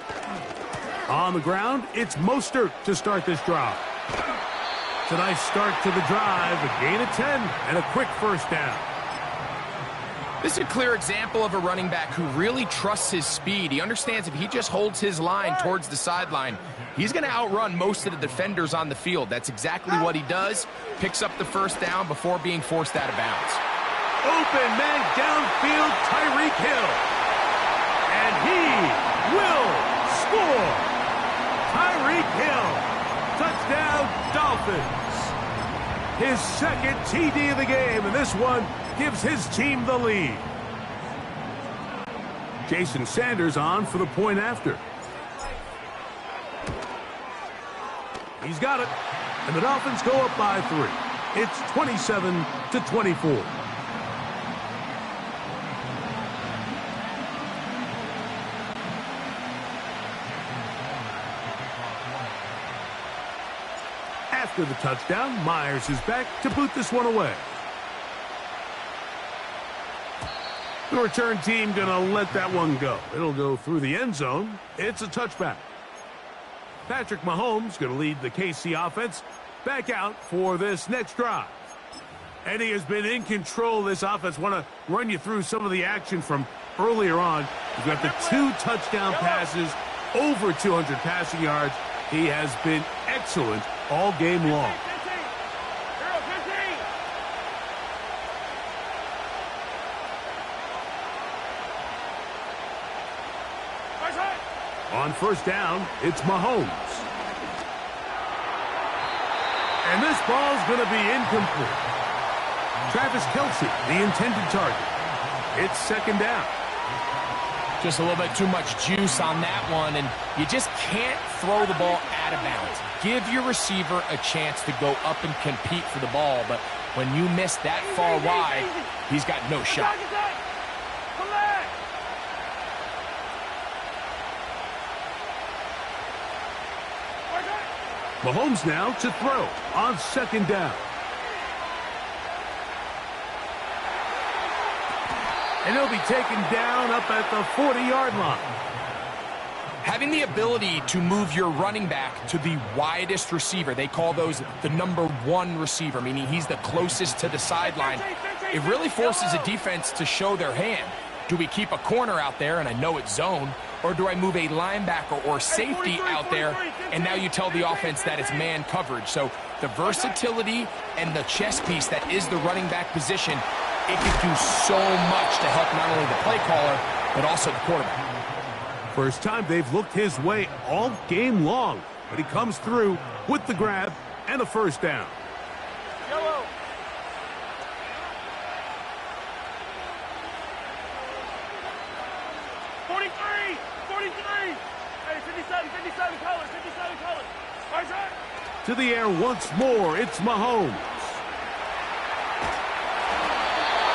On the ground, it's Mostert to start this drive. It's a nice start to the drive, a gain of 10, and a quick 1st down. This is a clear example of a running back who really trusts his speed. He understands if he just holds his line towards the sideline, he's going to outrun most of the defenders on the field. That's exactly what he does. Picks up the 1st down before being forced out of bounds. Open man downfield, Tyreek Hill. And he will score. Tyreek Hill. Touchdown, Dolphins. His 2nd TD of the game, and this one gives his team the lead. Jason Sanders on for the point after. He's got it, and the Dolphins go up by 3. It's 27-24. After the touchdown, Myers is back to boot this one away. The return team going to let that one go. It'll go through the end zone. It's a touchback. Patrick Mahomes going to lead the KC offense back out for this next drive. And he has been in control of this offense. Want to run you through some of the action from earlier on. He's got the 2 touchdown passes, over 200 passing yards. He has been excellent all game long. On 1st down, it's Mahomes. And this ball's going to be incomplete. Travis Kelce, the intended target. It's 2nd down. Just a little bit too much juice on that one, and you just can't throw the ball out of bounds. Give your receiver a chance to go up and compete for the ball, but when you miss that far wide, he's got no shot. Mahomes now to throw on 2nd down. And he'll be taken down up at the 40-yard line. Having the ability to move your running back to the widest receiver, they call those the number 1 receiver, meaning he's the closest to the sideline. It really forces a defense to show their hand. Do we keep a corner out there, and I know it's zone, or do I move a linebacker or safety out there, and now you tell the offense that it's man coverage? So the versatility and the chess piece that is the running back position, it can do so much to help not only the play caller, but also the quarterback. First time they've looked his way all game long, but he comes through with the grab and a 1st down. Yellow. To the air once more, it's Mahomes.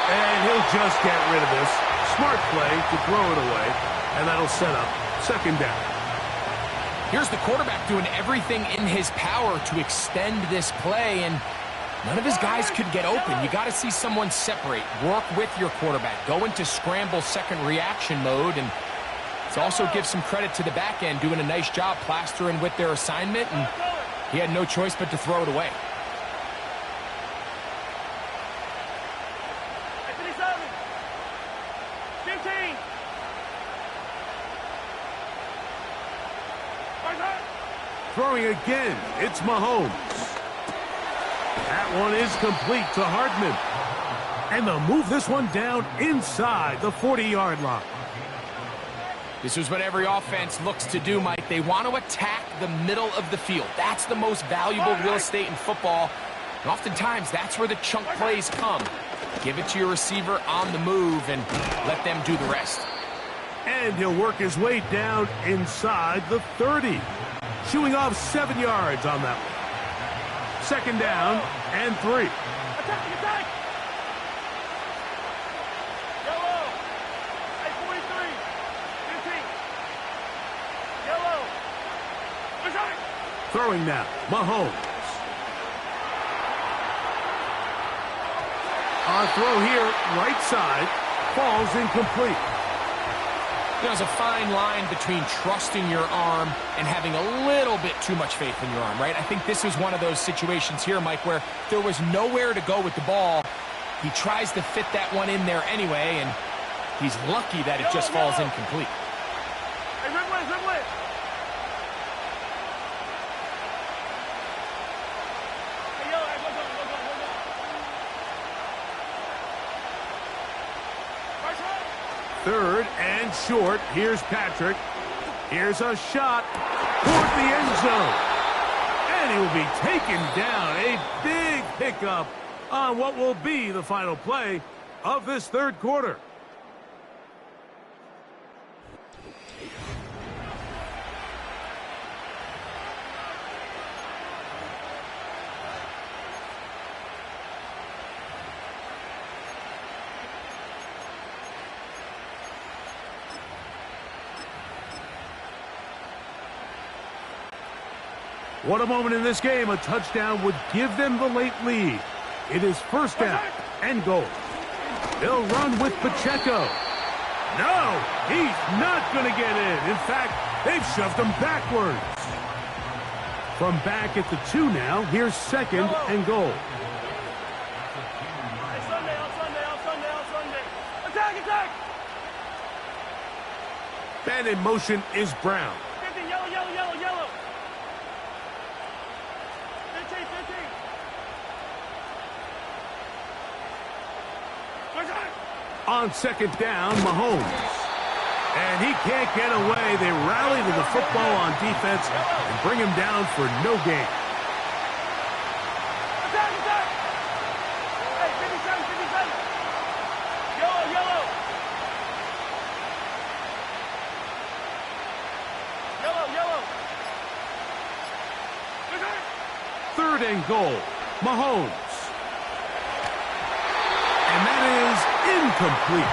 And he'll just get rid of this. Smart play to throw it away, and that'll set up 2nd down. Here's the quarterback doing everything in his power to extend this play, and none of his guys could get open. You got to see someone separate, work with your quarterback, go into scramble 2nd reaction mode, and it also gives some credit to the back end doing a nice job plastering with their assignment, and he had no choice but to throw it away. 15. Throwing again, it's Mahomes. That one is complete to Hardman. And they'll move this one down inside the 40-yard line. This is what every offense looks to do, Mike. They want to attack the middle of the field. That's the most valuable real estate in football. And oftentimes, that's where the chunk plays come. Give it to your receiver on the move and let them do the rest. And he'll work his way down inside the 30. Chewing off 7 yards on that one. Second down and 3. Attack, attack! Yellow! Hey, 43! 15! Yellow! Attack! Throwing now, Mahomes. On throw here, right side, falls incomplete. There's a fine line between trusting your arm and having a little bit too much faith in your arm, right? I think this was one of those situations here, Mike, where there was nowhere to go with the ball. He tries to fit that one in there anyway, and he's lucky that it just falls incomplete. Hey, Ridley, Ridley! Hey, yo, hey, go. Right side! Third and short. Here's Patrick. Here's a shot toward the end zone. And he will be taken down. A big pickup on what will be the final play of this third quarter. What a moment in this game. A touchdown would give them the late lead. It is first down and goal. They'll run with Pacheco. No, he's not going to get in. In fact, they've shoved him backwards. From back at the 2 now, here's second and goal. Hey, Sunday. Attack! And in motion is Brown. 50, yellow! 15! On second down, Mahomes. And he can't get away. They rally to the football on defense and bring him down for no gain. Attack! Hey, 57! Yellow! Third and goal, Mahomes. And that is incomplete.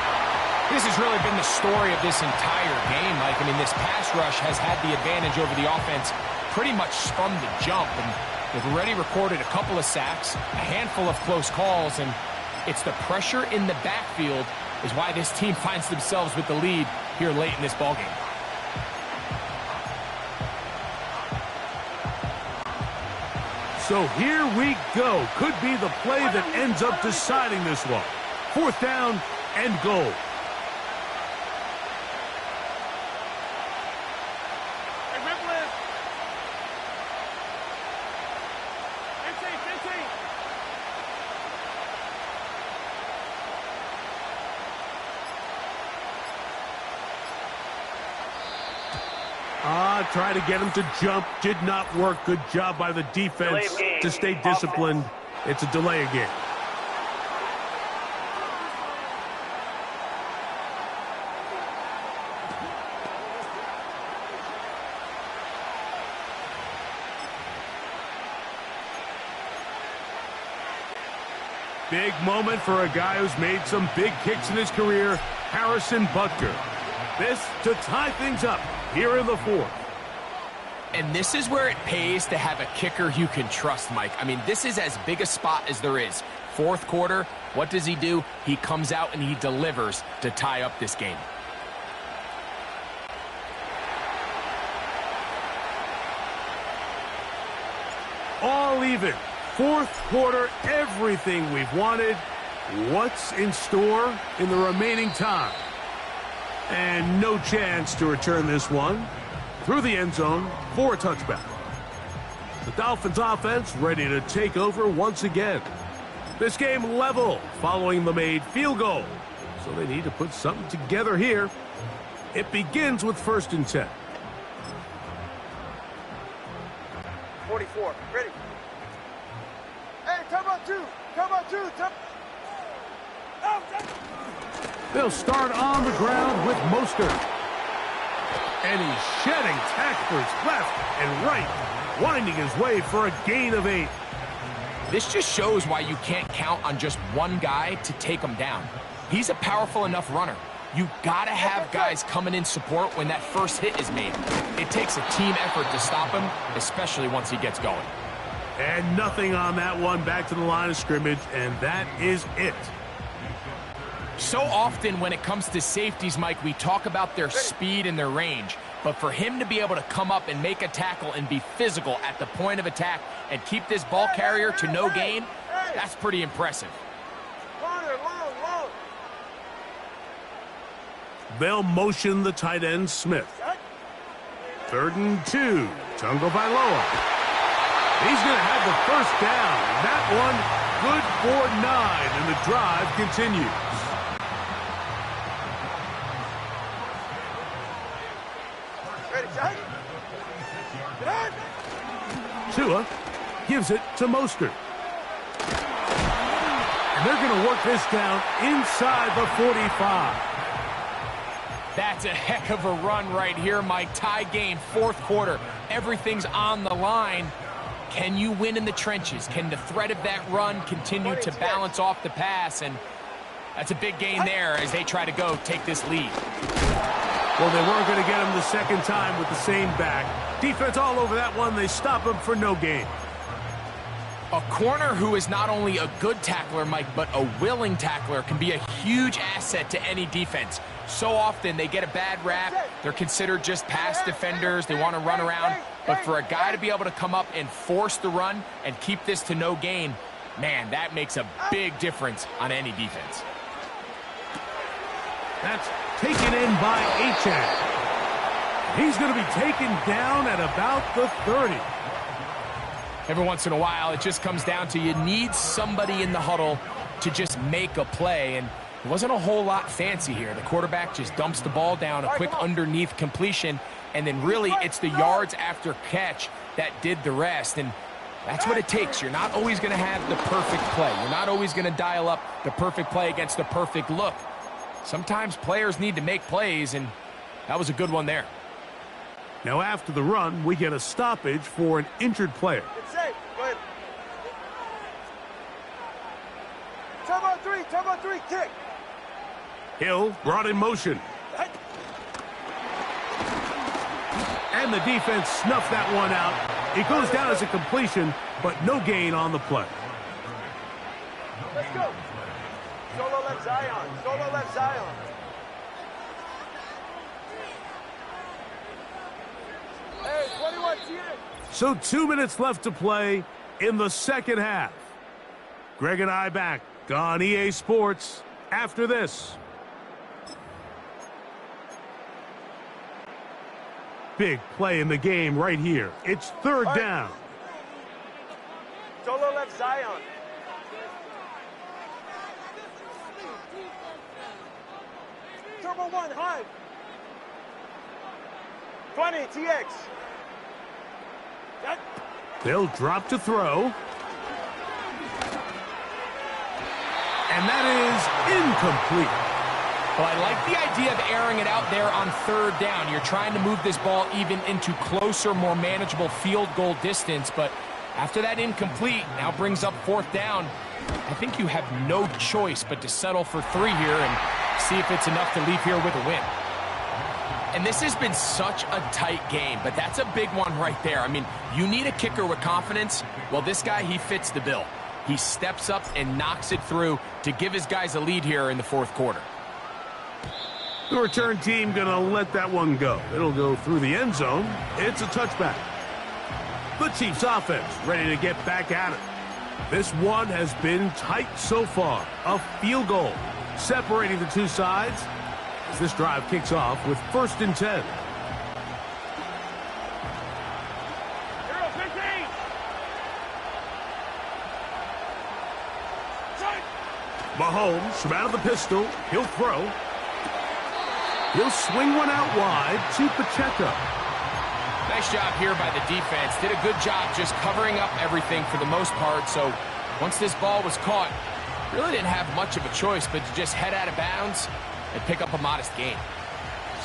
This has really been the story of this entire game, Mike. I mean, this pass rush has had the advantage over the offense pretty much from the jump. And they've already recorded a couple of sacks, a handful of close calls, and it's the pressure in the backfield is why this team finds themselves with the lead here late in this ballgame. So here we go. Could be the play that ends up deciding this one. Fourth down and goal. Hey, Ridley! 15! Try to get him to jump. Did not work. Good job by the defense to stay disciplined. It's a delay of game. Big moment for a guy who's made some big kicks in his career, Harrison Butker. This to tie things up here in the fourth. And this is where it pays to have a kicker you can trust, Mike. I mean, this is as big a spot as there is. Fourth quarter, what does he do? He comes out and he delivers to tie up this game. All even. Fourth quarter, everything we've wanted. What's in store in the remaining time? And no chance to return this one through the end zone for a touchback. The Dolphins offense ready to take over once again. This game level following the made field goal. So they need to put something together here. It begins with 1st and 10. 44. Ready. Hey, come on, 2. Come on, 2. They'll start on the ground with Mostert. And he's shedding tacklers left and right, winding his way for a gain of 8. This just shows why you can't count on just one guy to take him down. He's a powerful enough runner. You gotta have guys coming in support when that first hit is made. It takes a team effort to stop him, especially once he gets going. And nothing on that one, back to the line of scrimmage, and that is it. So often when it comes to safeties, Mike, we talk about their speed and their range. But for him to be able to come up and make a tackle and be physical at the point of attack and keep this ball carrier to no gain, that's pretty impressive. Long. They'll motion the tight end, Smith. 3rd and 2. Tungo Bailoa. He's going to have the first down. That one good for 9, and the drive continues. Tua gives it to Mostert. And they're going to work this down inside the 45. That's a heck of a run right here, Mike. Tie game, 4th quarter. Everything's on the line. Can you win in the trenches? Can the threat of that run continue to balance off the pass? And that's a big gain there as they try to go take this lead. Well, they weren't going to get him the second time with the same back. Defense all over that one. They stop him for no gain. A corner who is not only a good tackler, Mike, but a willing tackler can be a huge asset to any defense. So often they get a bad rap. They're considered just pass defenders. They want to run around. But for a guy to be able to come up and force the run and keep this to no gain, man, that makes a big difference on any defense. That's taken in by Achane. He's going to be taken down at about the 30. Every once in a while, it just comes down to you need somebody in the huddle to just make a play. And it wasn't a whole lot fancy here. The quarterback just dumps the ball down, a quick underneath completion, and then really it's the yards after catch that did the rest. And that's what it takes. You're not always going to have the perfect play. You're not always going to dial up the perfect play against the perfect look. Sometimes players need to make plays, and that was a good one there. Now after the run, we get a stoppage for an injured player. It's safe. Go ahead. Turbo 3, kick. Hill brought in motion. And the defense snuffed that one out. It goes down as a completion, but no gain on the play. Let's go. Solo left Zion. Hey, 21 here. So 2 minutes left to play in the second half. Greg and I back on EA Sports after this. Big play in the game right here. It's 3rd down. Solo left Zion. Turbo 1, high. 20, TX. They'll drop to throw. And that is incomplete. Well, I like the idea of airing it out there on 3rd down. You're trying to move this ball even into closer, more manageable field goal distance. But after that incomplete, now brings up 4th down. I think you have no choice but to settle for 3 here and see if it's enough to leave here with a win. And this has been such a tight game, but that's a big one right there. I mean, you need a kicker with confidence. Well, this guy, he fits the bill. He steps up and knocks it through to give his guys a lead here in the 4th quarter. The return team going to let that one go. It'll go through the end zone. It's a touchback. The Chiefs offense ready to get back at it. This one has been tight so far. A field goal separating the two sides. as this drive kicks off with 1st and 10. Mahomes from out of the pistol. He'll throw. He'll swing one out wide to Pacheco. Nice job here by the defense. Did a good job just covering up everything for the most part. So once this ball was caught, really didn't have much of a choice but to just head out of bounds and pick up a modest gain.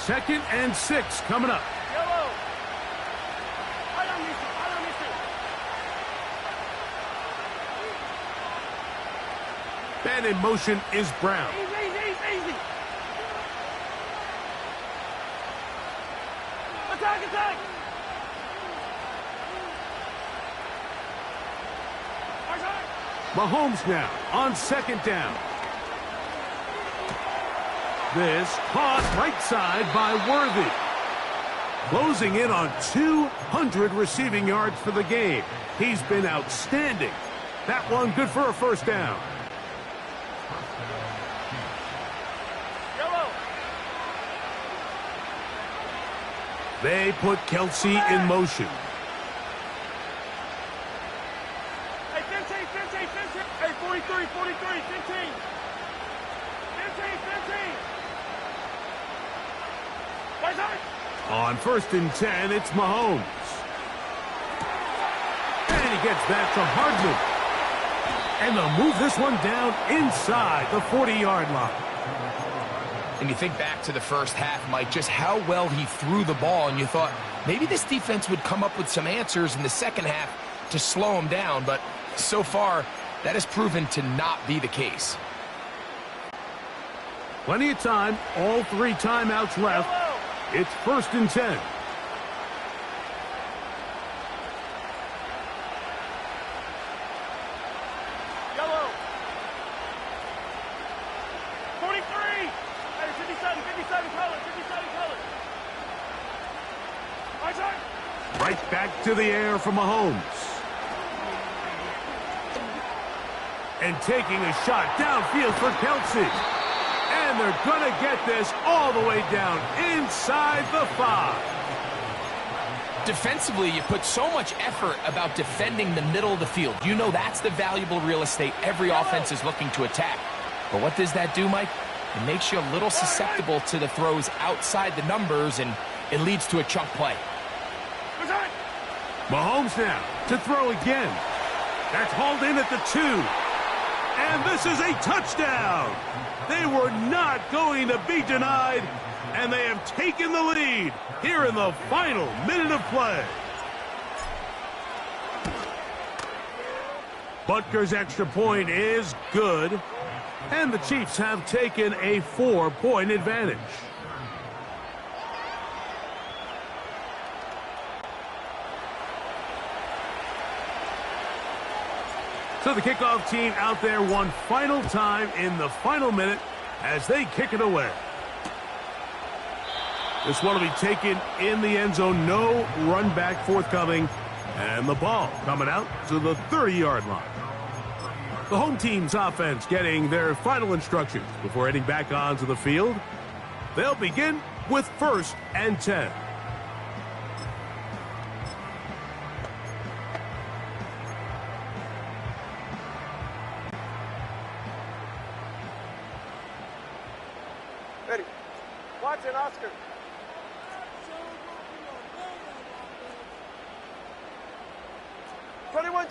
2nd and 6 coming up. Yellow. And in motion is Brown. Easy. Attack. Mahomes now on 2nd down. This caught right side by Worthy. Closing in on 200 receiving yards for the game. He's been outstanding. That one good for a 1st down. Yellow. They put Kelsey in motion. Hey, 15. Hey, 43, 15. 15. Right side. On 1st and 10, it's Mahomes. And he gets that to Hardman. And they'll move this one down inside the 40-yard line. And you think back to the first half, Mike, just how well he threw the ball, and you thought maybe this defense would come up with some answers in the second half to slow him down, but so far, that has proven to not be the case. Plenty of time, all 3 timeouts left. It's 1st and 10. Yellow. 43. Hey, 57 color. Right side. Right back to the air for Mahomes. And taking a shot downfield for Kelsey. And they're going to get this all the way down inside the 5. Defensively, you put so much effort about defending the middle of the field. You know that's the valuable real estate every offense is looking to attack. But what does that do, Mike? It makes you a little susceptible to the throws outside the numbers, and it leads to a chunk play. Mahomes now to throw again. That's hauled in at the 2. And this is a touchdown. They were not going to be denied, and they have taken the lead here in the final minute of play. Butker's extra point is good, and the Chiefs have taken a 4-point advantage. So the kickoff team out there one final time in the final minute as they kick it away. This one will be taken in the end zone. No run back forthcoming. And the ball coming out to the 30-yard line. The home team's offense getting their final instructions before heading back onto the field. They'll begin with 1st and 10. Ready. Watch it, Oscar. Twenty-one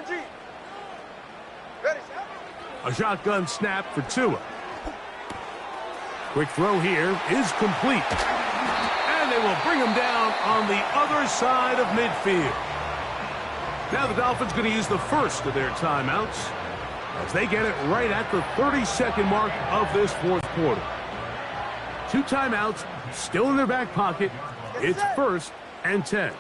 G. Ready. A shotgun snap for Tua. Quick throw here is complete. And they will bring him down on the other side of midfield. Now the Dolphins going to use the first of their timeouts as they get it right at the 30-second mark of this 4th quarter. 2 timeouts still in their back pocket. It's 1st and 10.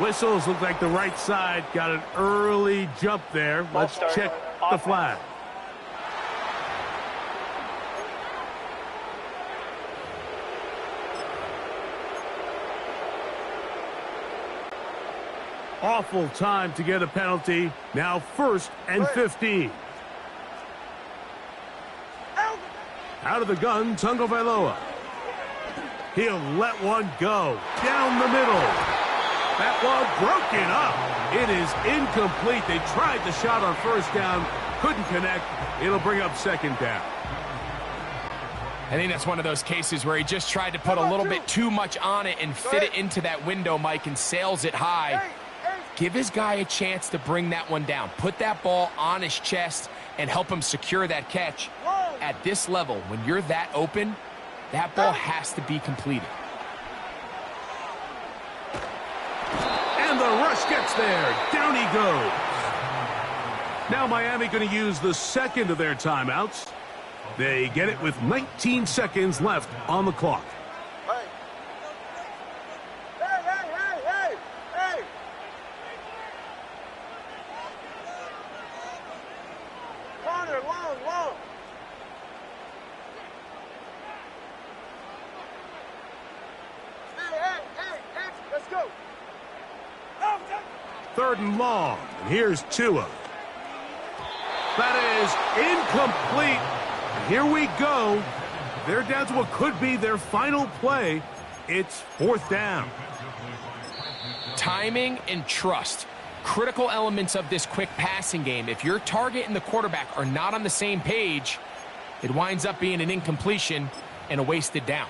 Whistles look like the right side got an early jump there. Let's check the flag. Awful time to get a penalty. Now 1st and 15. Out of the gun, Tagovailoa. He'll let one go. Down the middle. That ball broken up. It is incomplete. They tried the shot on 1st down. Couldn't connect. It'll bring up 2nd down. I think that's one of those cases where he just tried to put a little bit too much on it and fit it into that window, Mike, and sails it high. Give his guy a chance to bring that one down. Put that ball on his chest and help him secure that catch. At this level, when you're that open, that ball has to be completed. And the rush gets there. Down he goes. Now Miami going to use the 2nd of their timeouts. They get it with 19 seconds left on the clock. Corner, long. Hey, let's go. 3rd and long. And here's Tua. That is incomplete. And here we go. They're down to what could be their final play. It's 4th down. Timing and trust. Critical elements of this quick passing game. If your target and the quarterback are not on the same page, it winds up being an incompletion and a wasted down.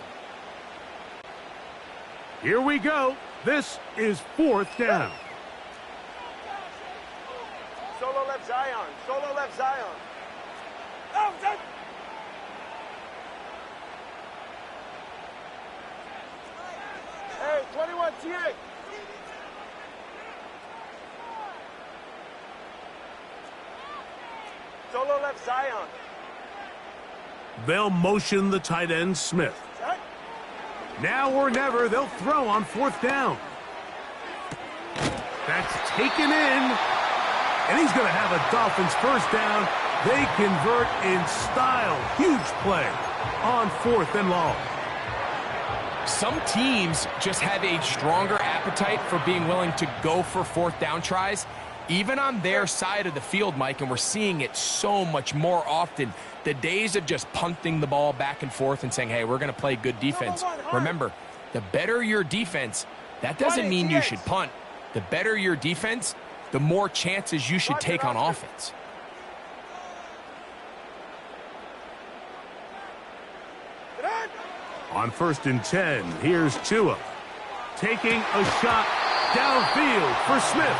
Here we go. This is 4th down. Solo left Zion. Hey, 21 TA. Solo left Zion. They'll motion the tight end, Smith. Now or never, they'll throw on 4th down. That's taken in. And he's going to have a Dolphins 1st down. They convert in style. Huge play on 4th and long. Some teams just have a stronger appetite for being willing to go for 4th down tries, even on their side of the field, Mike, and we're seeing it so much more often. The days of just punting the ball back and forth and saying, hey, we're going to play good defense. Remember, the better your defense, that doesn't mean you should punt. The better your defense, the more chances you should take on offense. On 1st and 10, here's Tua. Taking a shot downfield for Smith.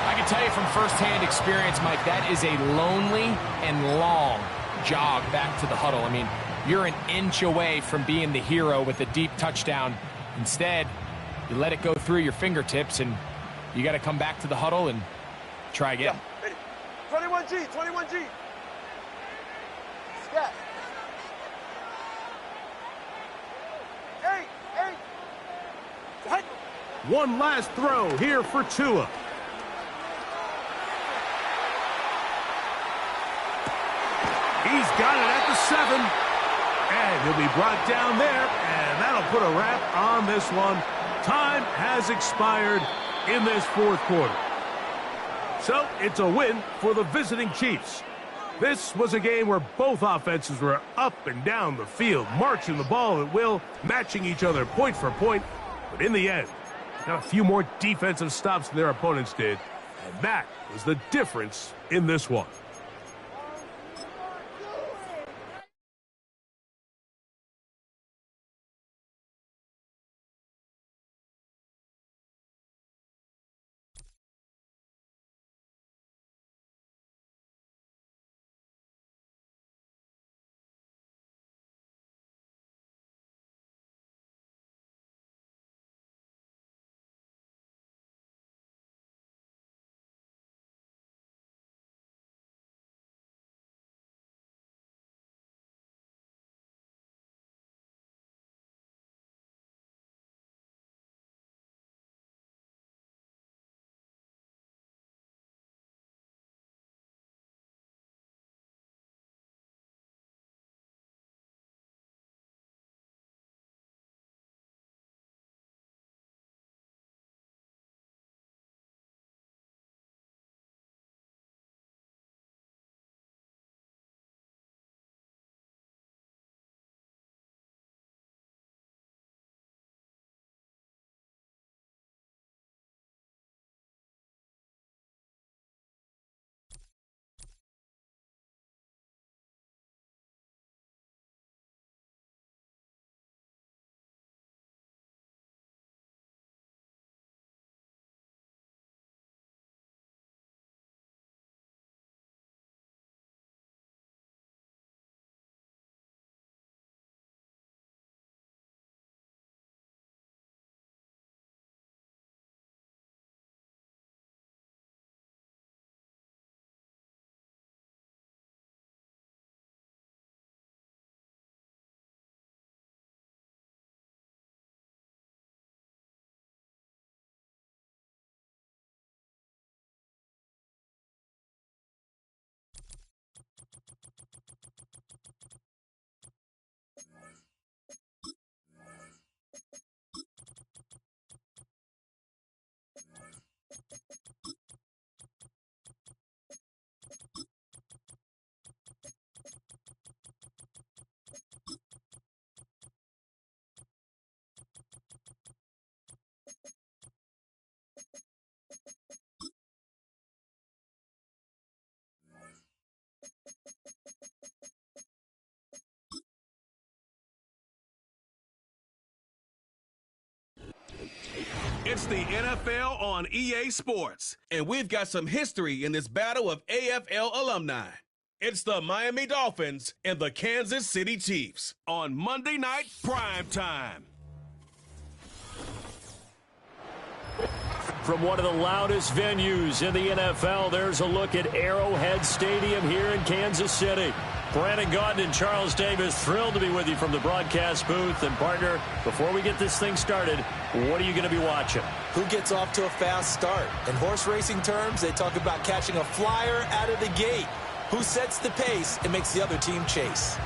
I can tell you from firsthand experience, Mike, that is a lonely and long jog back to the huddle. I mean, you're an inch away from being the hero with a deep touchdown. Instead, you let it go through your fingertips, and you got to come back to the huddle and try again. 21G. Scat. Hey. One last throw here for Tua. He's got it at the 7. And he'll be brought down there, and that'll put a wrap on this one. Time has expired in this 4th quarter. So it's a win for the visiting Chiefs. This was a game where both offenses were up and down the field, marching the ball at will, matching each other point for point. But in the end, got a few more defensive stops than their opponents did. And that was the difference in this one. It's the NFL on EA Sports, and we've got some history in this battle of AFL alumni. It's the Miami Dolphins and the Kansas City Chiefs on Monday Night Prime Time. From one of the loudest venues in the NFL, there's a look at Arrowhead Stadium here in Kansas City. Brandon Gaudin and Charles Davis, thrilled to be with you from the broadcast booth. And partner, before we get this thing started, what are you going to be watching? Who gets off to a fast start? In horse racing terms, they talk about catching a flyer out of the gate. Who sets the pace and makes the other team chase?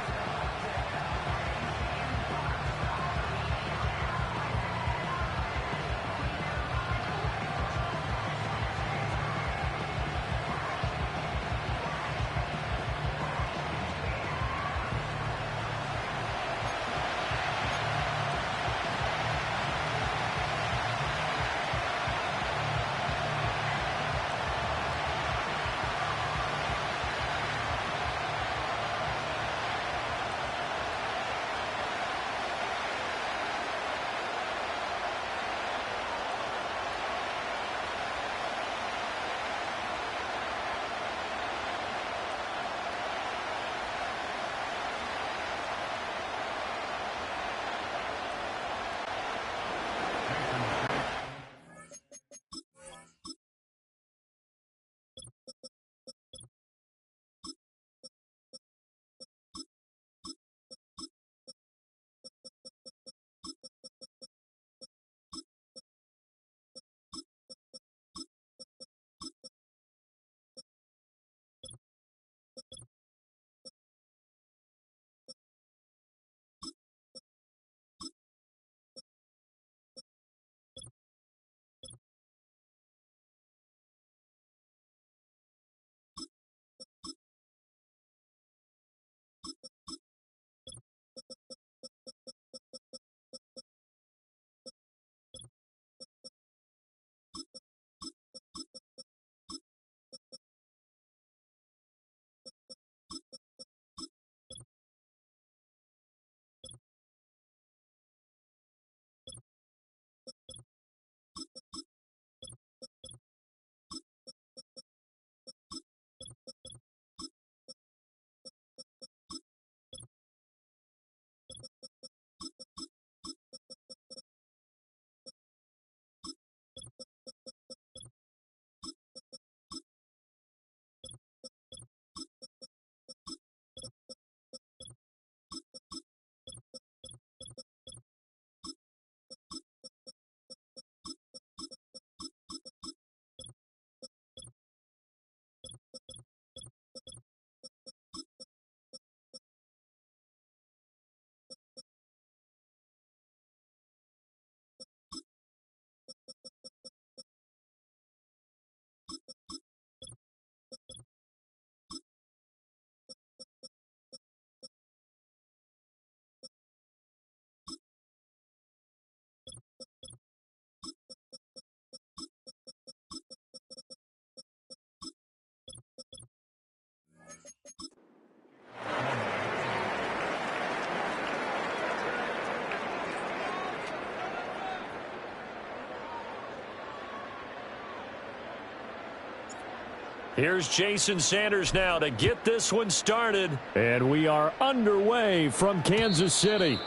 Here's Jason Sanders now to get this one started. And we are underway from Kansas City.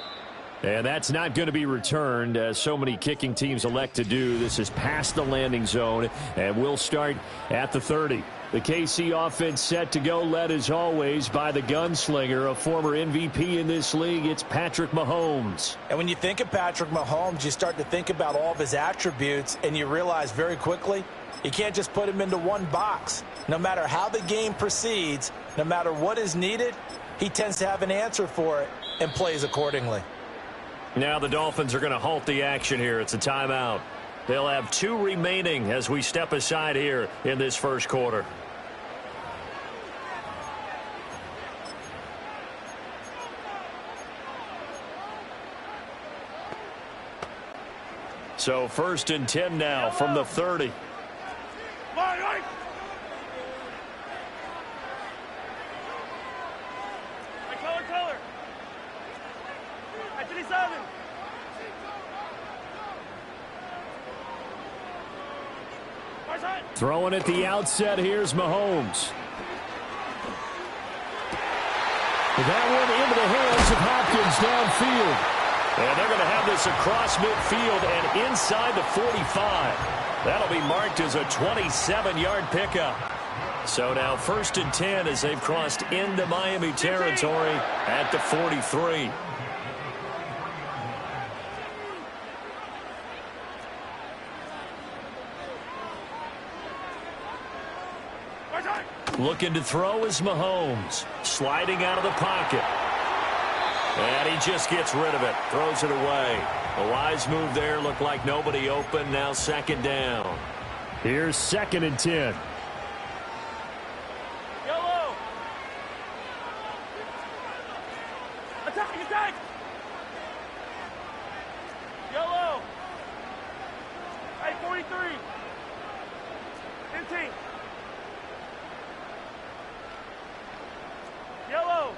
And that's not going to be returned, as so many kicking teams elect to do. This is past the landing zone, and we'll start at the 30. The KC offense set to go, led as always by the gunslinger, a former MVP in this league. It's Patrick Mahomes. And when you think of Patrick Mahomes, you start to think about all of his attributes, and you realize very quickly you can't just put him into one box. No matter how the game proceeds, no matter what is needed, he tends to have an answer for it. and plays accordingly. Now the Dolphins are going to halt the action here. It's a timeout. They'll have 2 remaining as we step aside here in this first quarter. So 1st and 10 now from the 30. Right. Color. At 37. Throwing at the outset, here's Mahomes. That one into the hands of Hopkins downfield. And they're going to have this across midfield and inside the 45. That'll be marked as a 27-yard pickup. So now 1st and 10 as they've crossed into Miami territory at the 43. Looking to throw is Mahomes. Sliding out of the pocket. And he just gets rid of it. Throws it away. A wise move there. Looked like nobody open. Now 2nd down. Here's 2nd and 10. Yellow. Attack. Yellow. Hey, 43. 15. Yellow.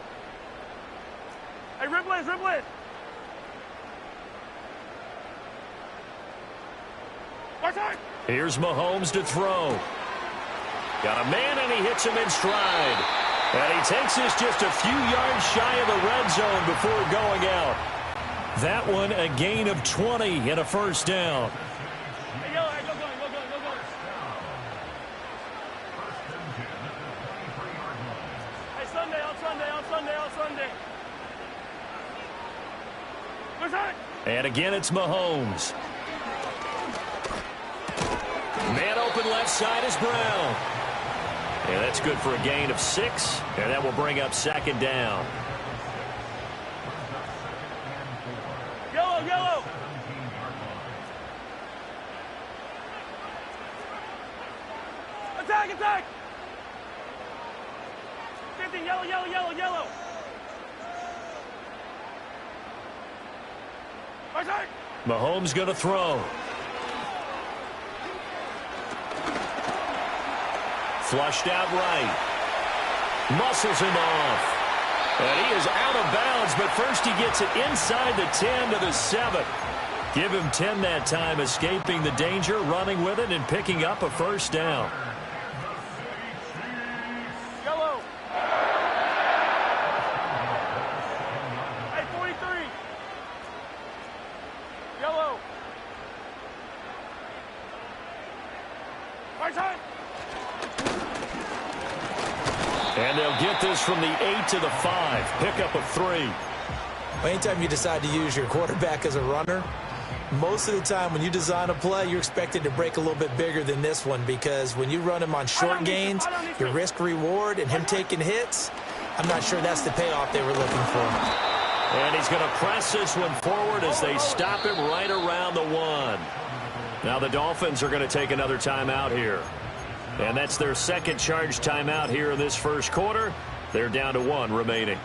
Hey, Ripley. Here's Mahomes to throw. Got a man, and he hits him in stride. And he takes this just a few yards shy of the red zone before going out. That one a gain of 20 and a 1st down. Hey, Yellow, hey, go. Hey, Sunday. And again, it's Mahomes. Man open left side is Brown. And that's good for a gain of 6. And that will bring up 2nd down. Yellow. Attack. 15, yellow. Mahomes going to throw. Flushed out right. Muscles him off. And he is out of bounds, but first he gets it inside the 10 to the 7. Give him 10 that time, escaping the danger, running with it, and picking up a 1st down. Yellow. Hey, 43. Yellow. Right side. And they'll get this from the 8 to the 5. Pickup of 3. Well, anytime you decide to use your quarterback as a runner, most of the time when you design a play, you're expected to break a little bit bigger than this one, because when you run him on short gains, your risk-reward and him taking hits, I'm not sure that's the payoff they were looking for. And he's going to press this one forward as they stop him right around the 1. Now the Dolphins are going to take another timeout here. And that's their 2nd charge timeout here in this first quarter. They're down to 1 remaining.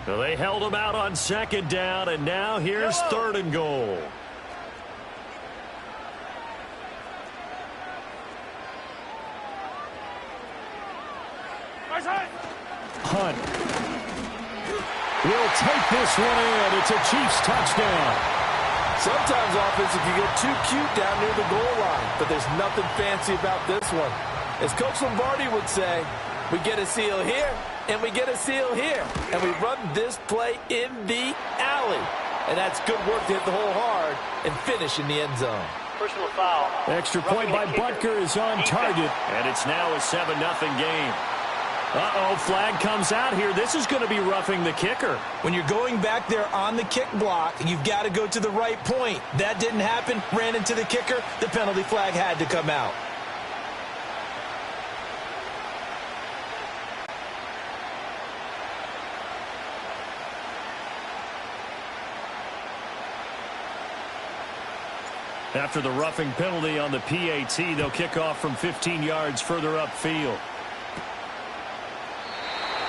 So they held him out on 2nd down, and now here's 3rd and goal. Hunt will take this one in. It's a Chiefs touchdown. Sometimes offenses can get too cute down near the goal line, but there's nothing fancy about this one. As Coach Lombardi would say, we get a seal here, and we get a seal here, and we run this play in the alley. And that's good work to hit the hole hard and finish in the end zone. Personal foul. Extra point by Butker is on target, and it's now a 7-0 game. Uh-oh, flag comes out here. This is going to be roughing the kicker. When you're going back there on the kick block, you've got to go to the right point. That didn't happen. Ran into the kicker. The penalty flag had to come out. After the roughing penalty on the PAT, they'll kick off from 15 yards further upfield.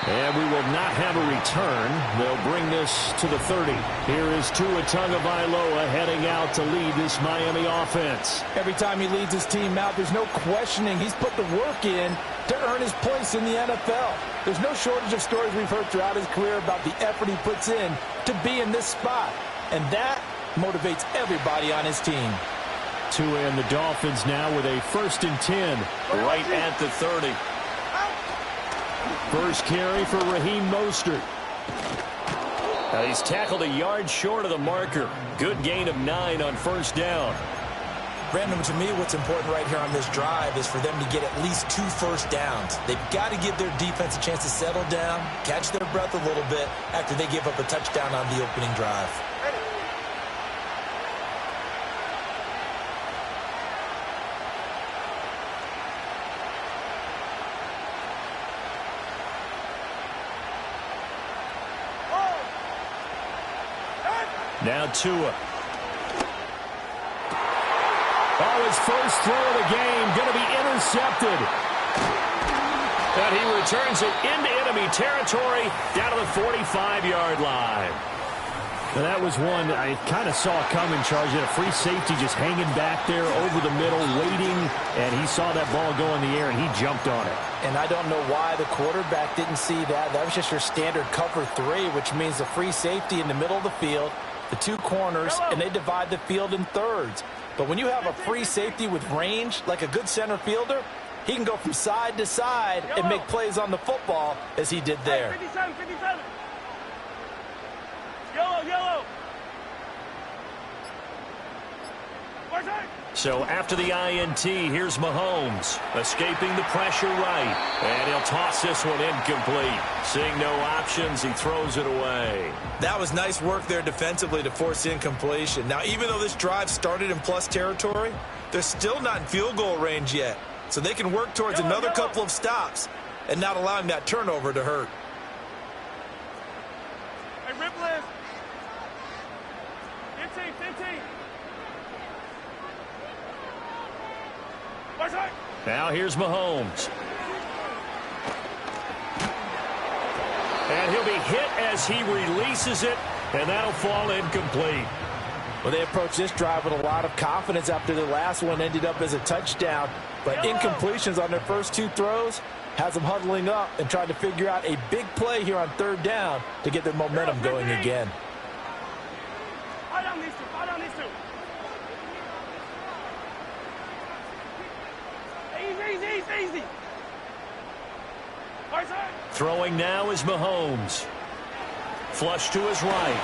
And we will not have a return. They'll bring this to the 30. Here is Tua Tagovailoa heading out to lead this Miami offense. Every time he leads his team out, there's no questioning. He's put the work in to earn his place in the NFL. There's no shortage of stories we've heard throughout his career about the effort he puts in to be in this spot. And that motivates everybody on his team. Tua and the Dolphins now with a 1st and 10 right at the 30. First carry for Raheem Mostert. Now he's tackled a yard short of the marker. Good gain of 9 on 1st down. Brandon, to me, what's important right here on this drive is for them to get at least 2 first downs. They've got to give their defense a chance to settle down, catch their breath a little bit after they give up a touchdown on the opening drive. Now Tua. Oh, his first throw of the game going to be intercepted. And he returns it into enemy territory down to the 45-yard line. And that was one I kind of saw coming, Charles. He had a free safety just hanging back there over the middle, waiting, and he saw that ball go in the air, and he jumped on it. And I don't know why the quarterback didn't see that. That was just your standard cover 3, which means the free safety in the middle of the field, the 2 corners, and they divide the field in thirds. But when you have a free safety with range, like a good center fielder, he can go from side to side and make plays on the football as he did there. 57, 57. Yellow. So after the INT, here's Mahomes, escaping the pressure right. And he'll toss this one incomplete. Seeing no options, he throws it away. That was nice work there defensively to force incompletion. Now, even though this drive started in plus territory, they're still not in field goal range yet. So they can work towards another couple of stops and not allowing that turnover to hurt. Hey, rip list. 15. Now here's Mahomes. And he'll be hit as he releases it, and that'll fall incomplete. Well, they approached this drive with a lot of confidence after the last one ended up as a touchdown. But incompletions on their first 2 throws has them huddling up and trying to figure out a big play here on 3rd down to get their momentum going again. Fight on these two. Easy. Throwing now is Mahomes. Flush to his right.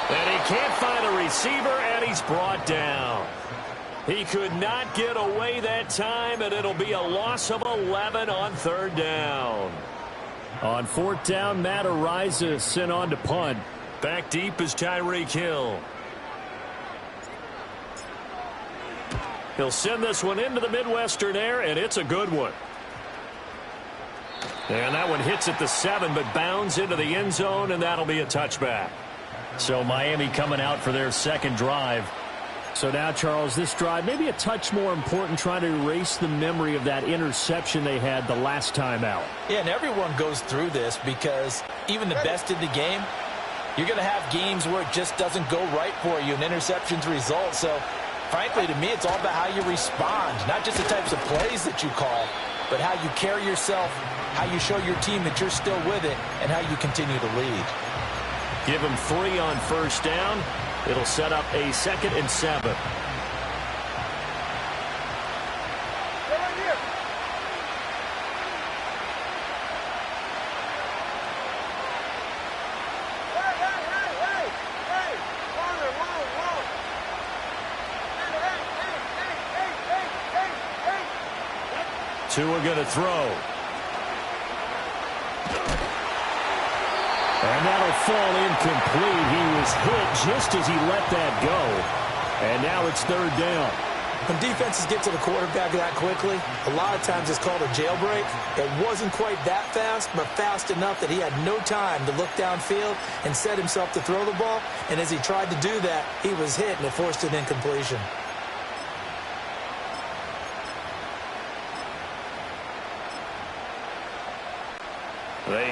And he can't find a receiver, and he's brought down. He could not get away that time, and it'll be a loss of 11 on 3rd down. On 4th down, Matt Araiza sent on to punt. Back deep is Tyreek Hill. He'll send this one into the Midwestern air, and it's a good one. And that one hits at the 7, but bounds into the end zone, and that'll be a touchback. So Miami coming out for their 2nd drive. So now, Charles, this drive maybe a touch more important, trying to erase the memory of that interception they had the last time out. Yeah, and everyone goes through this because even the best in the game, you're going to have games where it just doesn't go right for you, and interceptions result. So, frankly, to me, it's all about how you respond, not just the types of plays that you call, but how you carry yourself, how you show your team that you're still with it, and how you continue to lead. Give him 3 on 1st down. It'll set up a 2nd and 7. Tua going to throw. And that'll fall incomplete. He was hit just as he let that go. And now it's 3rd down. When defenses get to the quarterback that quickly, a lot of times it's called a jailbreak. It wasn't quite that fast, but fast enough that he had no time to look downfield and set himself to throw the ball. And as he tried to do that, he was hit, and it forced an incompletion.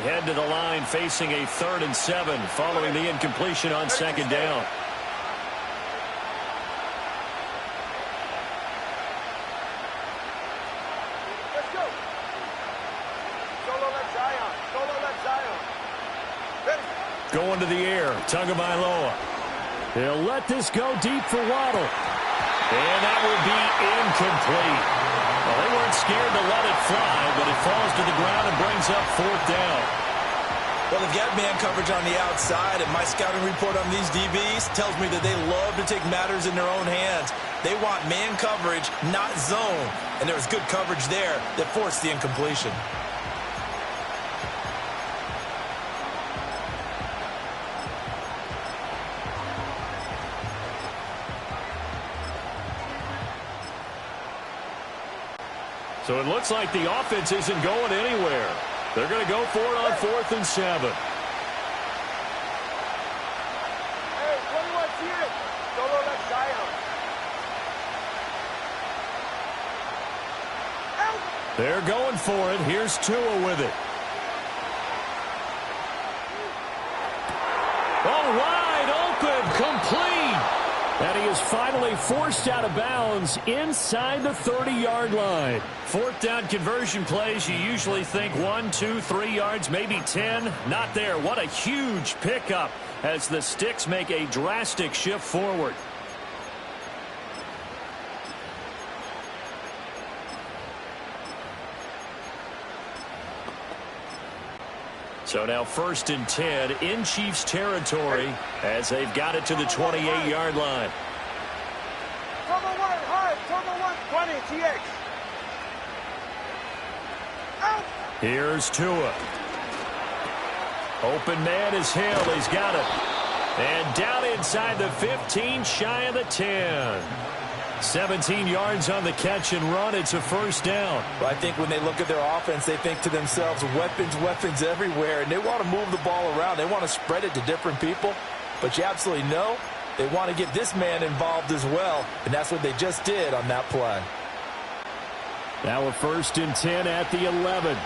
head to the line facing a 3rd and 7 following the incompletion on 2nd down. Let's go. Solo left Zion. Solo left Zion. Ready. Going to the air. Tagovailoa. He'll let this go deep for Waddle. And that will be incomplete. Well, they weren't scared to let it fly, but it falls to the ground and brings up 4th down. Well, they've got man coverage on the outside, and my scouting report on these DBs tells me that they love to take matters in their own hands. They want man coverage, not zone. And there was good coverage there that forced the incompletion. So it looks like the offense isn't going anywhere. They're going to go for it on 4th and 7. Hey, 21 here. Solo left Zion. Out. They're going for it. Here's Tua with it. Oh, wide open, complete. And he is finally forced out of bounds inside the 30-yard line. 4th down conversion plays, you usually think 1, 2, 3 yards, maybe 10. Not there. What a huge pickup as the Sticks make a drastic shift forward. So now 1st and 10 in Chiefs territory as they've got it to the 28-yard line. Turbo 1, hard. Turbo 1, 20, TX. Out. Here's Tua. Open man is Hill. He's got it. And down inside the 15, shy of the 10. 17 yards on the catch and run. It's a 1st down. Well, I think when they look at their offense, they think to themselves, weapons, weapons everywhere, and they want to move the ball around. They want to spread it to different people, but you absolutely know they want to get this man involved as well, and that's what they just did on that play. Now a 1st and 10 at the 11.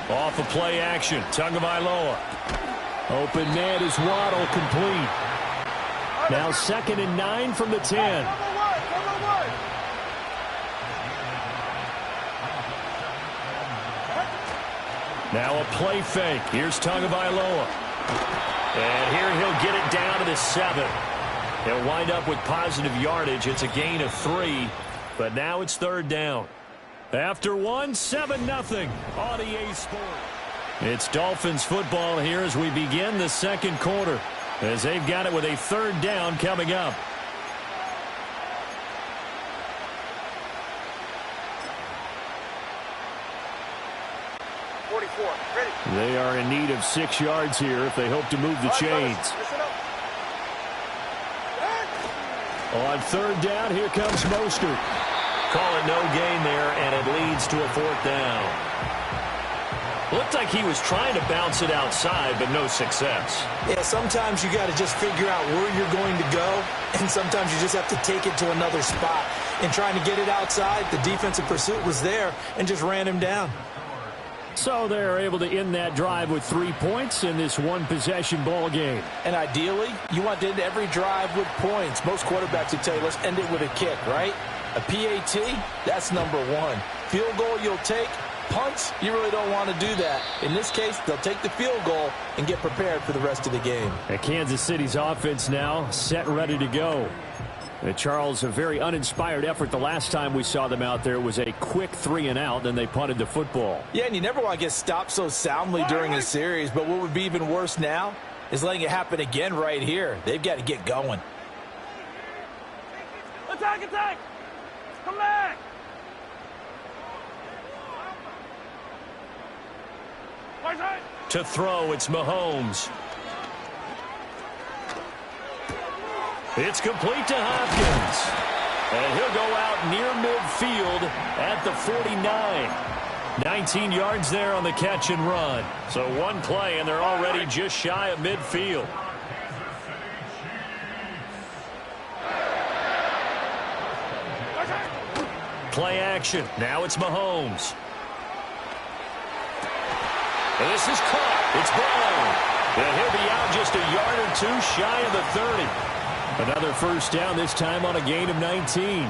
Off of play action, Tagovailoa. Open man is Waddle, complete. Now 2nd and 9 from the 10. Now a play fake. Here's Tagovailoa. And here he'll get it down to the 7. He'll wind up with positive yardage. It's a gain of 3, but now it's 3rd down. After 1, 7-0 on EA Sports. It's Dolphins football here as we begin the 2nd quarter, as they've got it with a 3rd down coming up. They are in need of 6 yards here if they hope to move the chains. On 3rd down, here comes Mostert. Call it no gain there, and it leads to a 4th down. Looked like he was trying to bounce it outside, but no success. Yeah, sometimes you got to just figure out where you're going to go, and sometimes you just have to take it to another spot. And trying to get it outside, the defensive pursuit was there and just ran him down. So they're able to end that drive with 3 points in this one-possession ball game. And ideally, you want to end every drive with points. Most quarterbacks would tell you, let's end it with a kick, right? A PAT, that's number 1. Field goal you'll take. Punts, you really don't want to do that. In this case, they'll take the field goal and get prepared for the rest of the game. And Kansas City's offense now set and ready to go. And Charles, a very uninspired effort. The last time we saw them out there was a quick 3-and-out, then they punted the football. Yeah, and you never want to get stopped so soundly during a series, but what would be even worse now is letting it happen again right here. They've got to get going. Attack, attack! Come back! To throw, it's Mahomes. It's complete to Hopkins. And he'll go out near midfield at the 49. 19 yards there on the catch and run. So one play, and they're already just shy of midfield. play action. Now it's Mahomes. And this is caught. It's blown. And he'll be out just a yard or two shy of the 30. Another first down, this time on a gain of 19.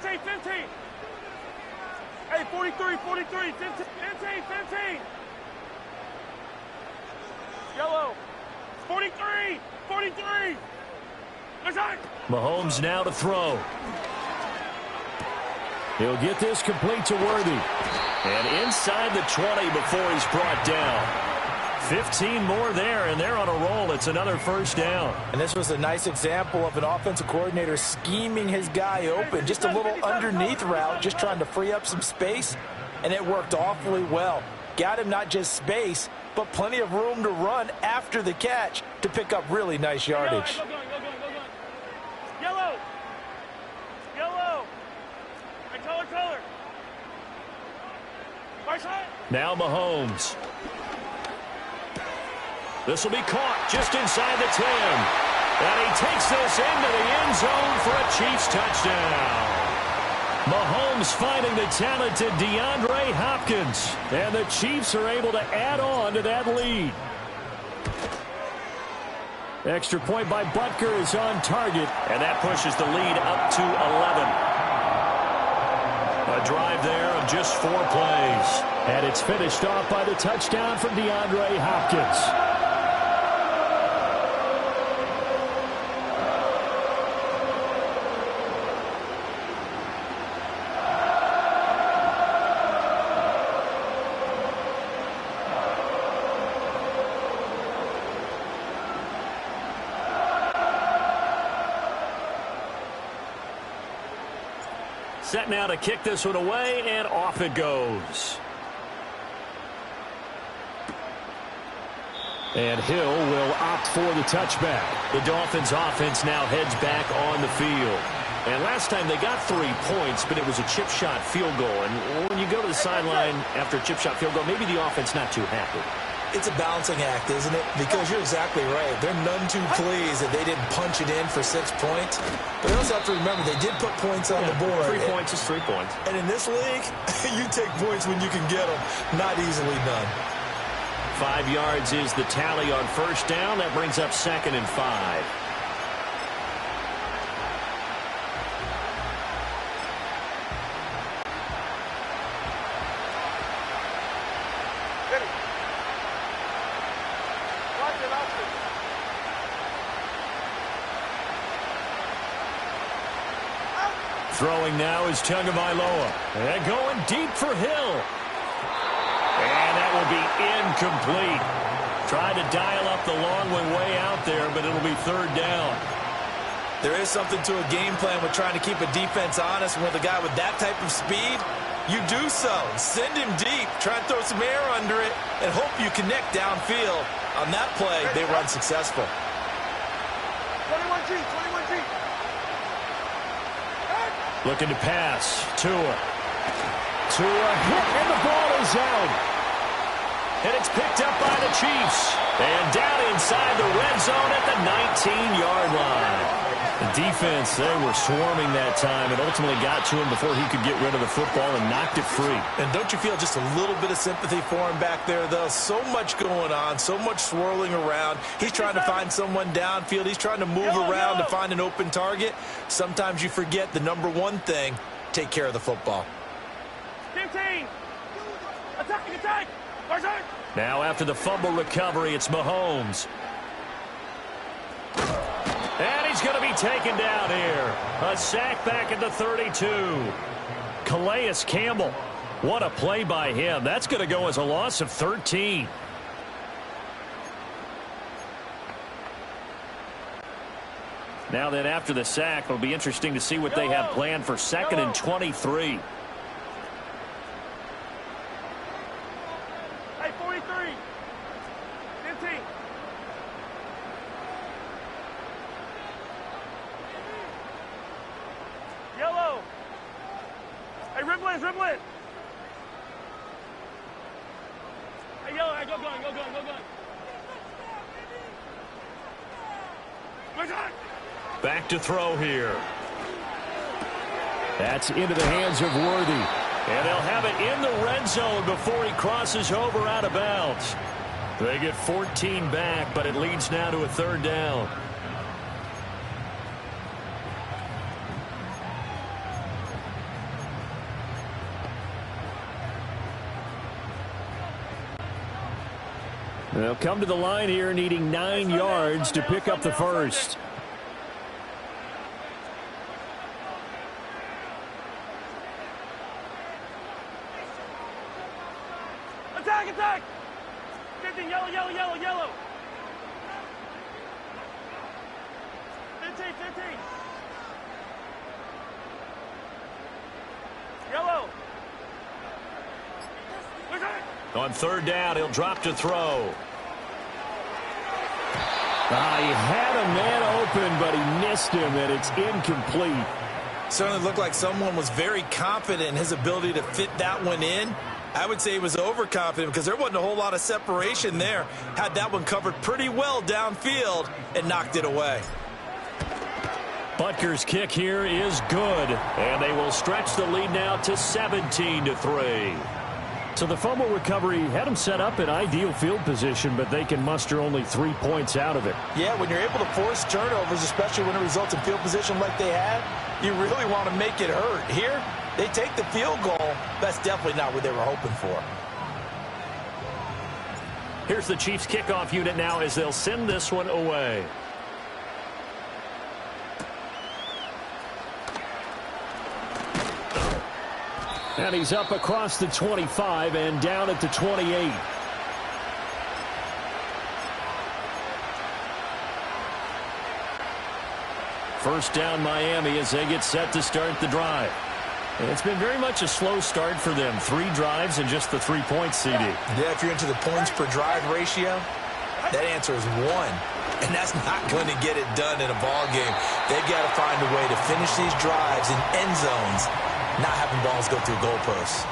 Hey, 15. Hey, 43, 15. Yellow. 43. Mahomes now to throw. He'll get this complete to Worthy. And inside the 20 before he's brought down. 15 more there, and they're on a roll. It's another first down. And this was a nice example of an offensive coordinator scheming his guy open. Just a little underneath route, just trying to free up some space, and it worked awfully well. Got him not just space, but plenty of room to run after the catch to pick up really nice yardage. Yellow. Hey, color. Now Mahomes. This will be caught just inside the 10. And he takes this into the end zone for a Chiefs touchdown. Mahomes finding the talented DeAndre Hopkins. And the Chiefs are able to add on to that lead. Extra point by Butker is on target. And that pushes the lead up to 11. A drive there of just 4 plays. And it's finished off by the touchdown from DeAndre Hopkins. Set now to kick this one away, and off it goes. And Hill will opt for the touchback. The Dolphins offense now heads back on the field. And last time they got 3 points, but it was a chip shot field goal. And when you go to the sideline after a chip shot field goal, maybe the offense not too happy. It's a balancing act, isn't it? Because you're exactly right. They're none too pleased that they didn't punch it in for 6 points. But you also have to remember they did put points on the board. 3 points is 3 points. And in this league, you take points when you can get them. Not easily done. 5 yards is the tally on first down. That brings up 2nd and 5. Throwing now is Tagovailoa. And going deep for Hill. And that will be incomplete. Tried to dial up the long one way out there, but it'll be 3rd down. There is something to a game plan with trying to keep a defense honest. With a guy with that type of speed, you do so. Send him deep. Try and throw some air under it and hope you connect downfield. On that play, they were unsuccessful. 21G. Looking to pass. Tua hit, and the ball is out. And it's picked up by the Chiefs. And down inside the red zone at the 19-yard line. The defense, they were swarming that time and ultimately got to him before he could get rid of the football and knocked it free. And don't you feel just a little bit of sympathy for him back there, though? So much going on, so much swirling around. He's trying to find someone downfield. He's trying to move around to find an open target. Sometimes you forget the number one thing, take care of the football. 15. Attack. Now after the fumble recovery, it's Mahomes. And he's going to be taken down here. A sack back at the 32. Calais Campbell. What a play by him. That's going to go as a loss of 13. Now then, after the sack, it'll be interesting to see what they have planned for 2nd and 23. Hey, 43. 15. Dribble in. Hey, yellow, hey, go gun. Back to throw here. That's into the hands of Worthy. And they'll have it in the red zone before he crosses over out of bounds. They get 14 back, but it leads now to a third down. They'll come to the line here needing 9 yards to pick up the first. Attack! 15, yellow. 15. Yellow. On third down, he'll drop to throw. He had a man open, but he missed him, and it's incomplete. Certainly looked like someone was very confident in his ability to fit that one in. I would say he was overconfident because there wasn't a whole lot of separation there. Had that one covered pretty well downfield and knocked it away. Butker's kick here is good, and they will stretch the lead now to 17-3. So the fumble recovery had them set up in ideal field position, but they can muster only 3 points out of it. Yeah, when you're able to force turnovers, especially when it results in field position like they had, you really want to make it hurt. Here, they take the field goal. That's definitely not what they were hoping for. Here's the Chiefs kickoff unit now as they'll send this one away. And he's up across the 25 and down at the 28. First down Miami as they get set to start the drive. And it's been very much a slow start for them. 3 drives and just the 3 points, CD. Yeah, if you're into the points per drive ratio, that answer is 1. And that's not going to get it done in a ball game. They've got to find a way to finish these drives in end zones, not having balls go through goalposts.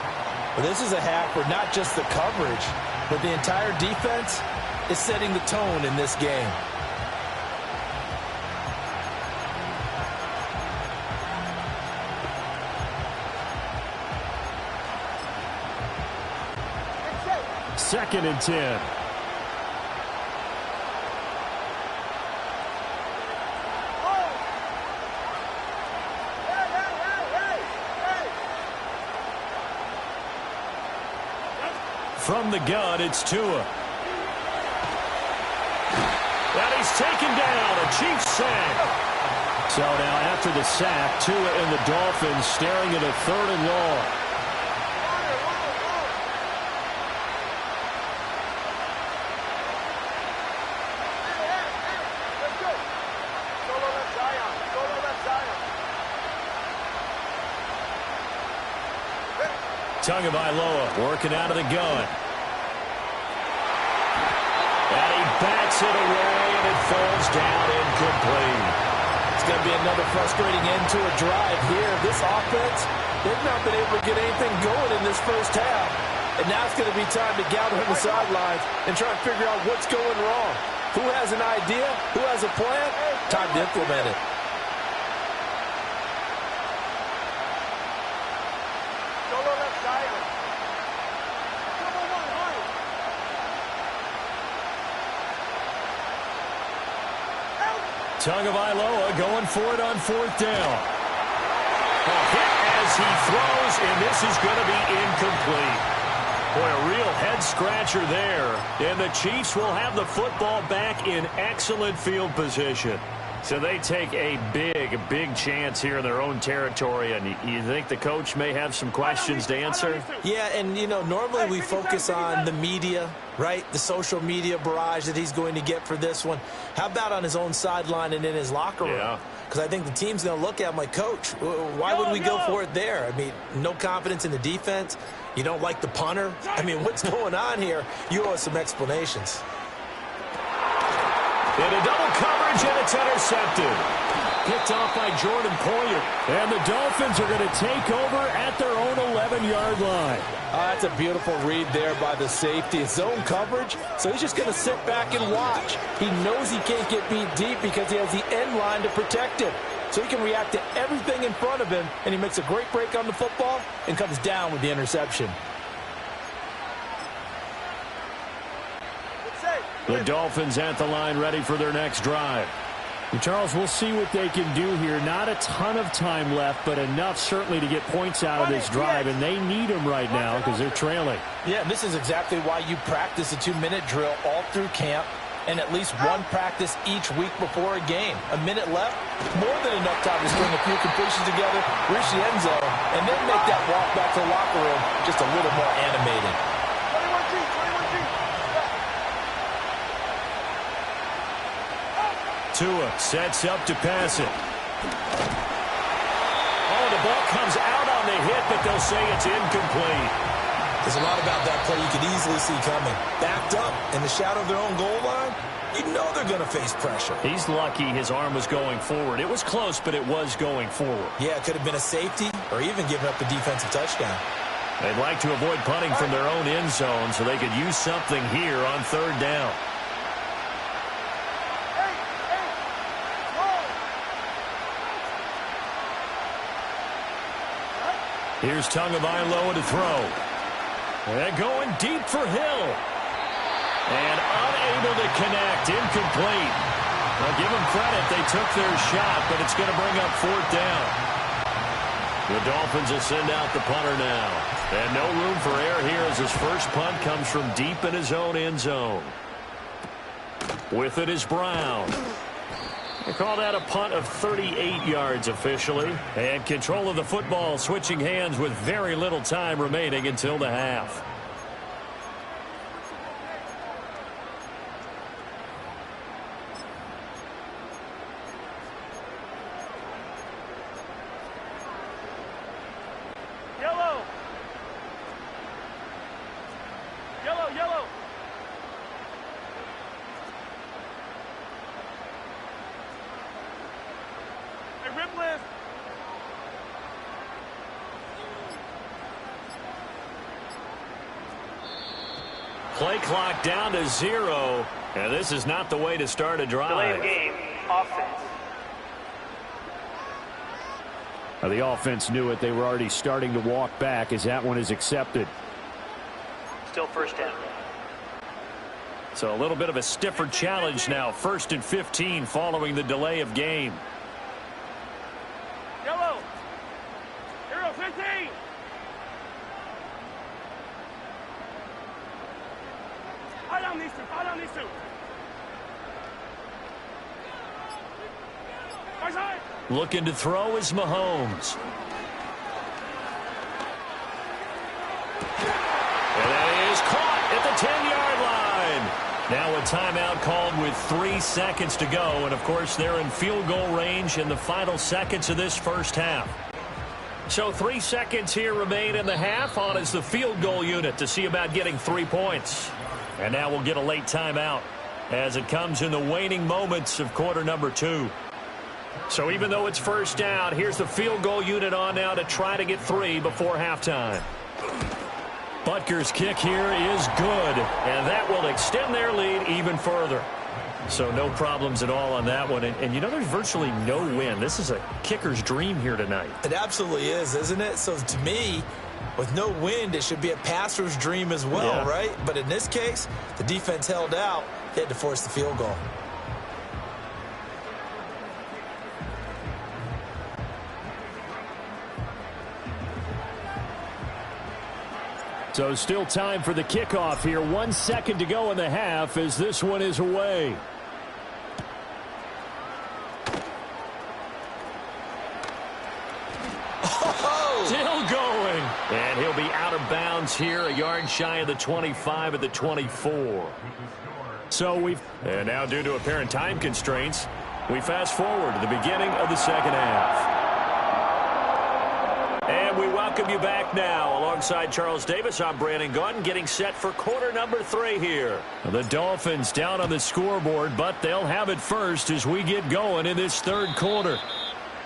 But this is a half where not just the coverage, but the entire defense is setting the tone in this game. Second and 10. From the gun, it's Tua. And he's taken down, a Chiefs sack. So now after the sack, Tua and the Dolphins staring at a 3rd and long. Tagovailoa working out of the gun. And he bats it away, and it falls down incomplete. It's going to be another frustrating end to a drive here. This offense, they've not been able to get anything going in this first half. And now it's going to be time to gather on the sidelines and try and figure out what's going wrong. Who has an idea? Who has a plan? Time to implement it. Tagovailoa going for it on 4th down. A hit as he throws, and this is going to be incomplete. Boy, a real head-scratcher there. And the Chiefs will have the football back in excellent field position. So they take a big chance here in their own territory. And you think the coach may have some questions to answer? Yeah, and, you know, normally we focus on the media, right? The social media barrage that he's going to get for this one. How about on his own sideline and in his locker room? Yeah. Because I think the team's going to look at him like, Coach, why would we go for it there? I mean, no confidence in the defense. You don't like the punter. I mean, what's going on here? You owe us some explanations. In a double coverage, and it's intercepted. Picked off by Jordan Poyer. And the Dolphins are going to take over at their own 11-yard line. That's a beautiful read there by the safety. It's zone coverage, so he's just going to sit back and watch. He knows he can't get beat deep because he has the end line to protect him. So he can react to everything in front of him, and he makes a great break on the football and comes down with the interception. The Dolphins at the line ready for their next drive. And Charles, we'll see what they can do here. Not a ton of time left, but enough certainly to get points out of this drive, and they need them right now because they're trailing. Yeah, and this is exactly why you practice a 2-minute drill all through camp and at least one practice each week before a game. A minute left, more than enough time to string a few completions together, reach the end zone, and then make that walk back to the locker room just a little more animated. 21G. Tua sets up to pass it. Oh, the ball comes out on the hit, but they'll say it's incomplete. There's a lot about that play you could easily see coming. Backed up in the shadow of their own goal line, you know they're going to face pressure. He's lucky his arm was going forward. It was close, but it was going forward. Yeah, it could have been a safety or even giving up a defensive touchdown. They'd like to avoid punting from their own end zone so they could use something here on third down. Here's Tagovailoa to throw. And going deep for Hill. And unable to connect. Incomplete. Well, give them credit. They took their shot, but it's going to bring up fourth down. The Dolphins will send out the punter now. And no room for error here as his first punt comes from deep in his own end zone. With it is Brown. They call that a punt of 38 yards officially. And control of the football switching hands with very little time remaining until the half. Yellow. Hey, rip list. Play clock down to 0. And this is not the way to start a drive. Delay of game, offense. The offense knew it. They were already starting to walk back as that one is accepted. Still first down. So a little bit of a stiffer challenge now. 1st and 15 following the delay of game. Yellow. Hero 15. Hold on these two. Right side. Looking to throw is Mahomes. And that is caught at the 10-yard line. Now a timeout called with 3 seconds to go. And, of course, they're in field goal range in the final seconds of this first half. So 3 seconds here remain in the half. On is the field goal unit to see about getting 3 points. And now we'll get a late timeout as it comes in the waning moments of quarter number 2. So even though it's first down, here's the field goal unit on now to try to get 3 before halftime. Butker's kick here is good, and that will extend their lead even further. So no problems at all on that one. And you know, there's virtually no win. This is a kicker's dream here tonight. It absolutely is, isn't it? So to me, with no wind, it should be a passer's dream as well, right? But in this case, the defense held out. They had to force the field goal. So still time for the kickoff here. 1 second to go in the half as this one is away. Still going. And he'll be out of bounds here, a yard shy of the 25 at the 24. And now due to apparent time constraints, we fast forward to the beginning of the second half. And we welcome you back now. Alongside Charles Davis, I'm Brandon Gaudin, getting set for quarter number 3 here. The Dolphins down on the scoreboard, but they'll have it first as we get going in this third quarter.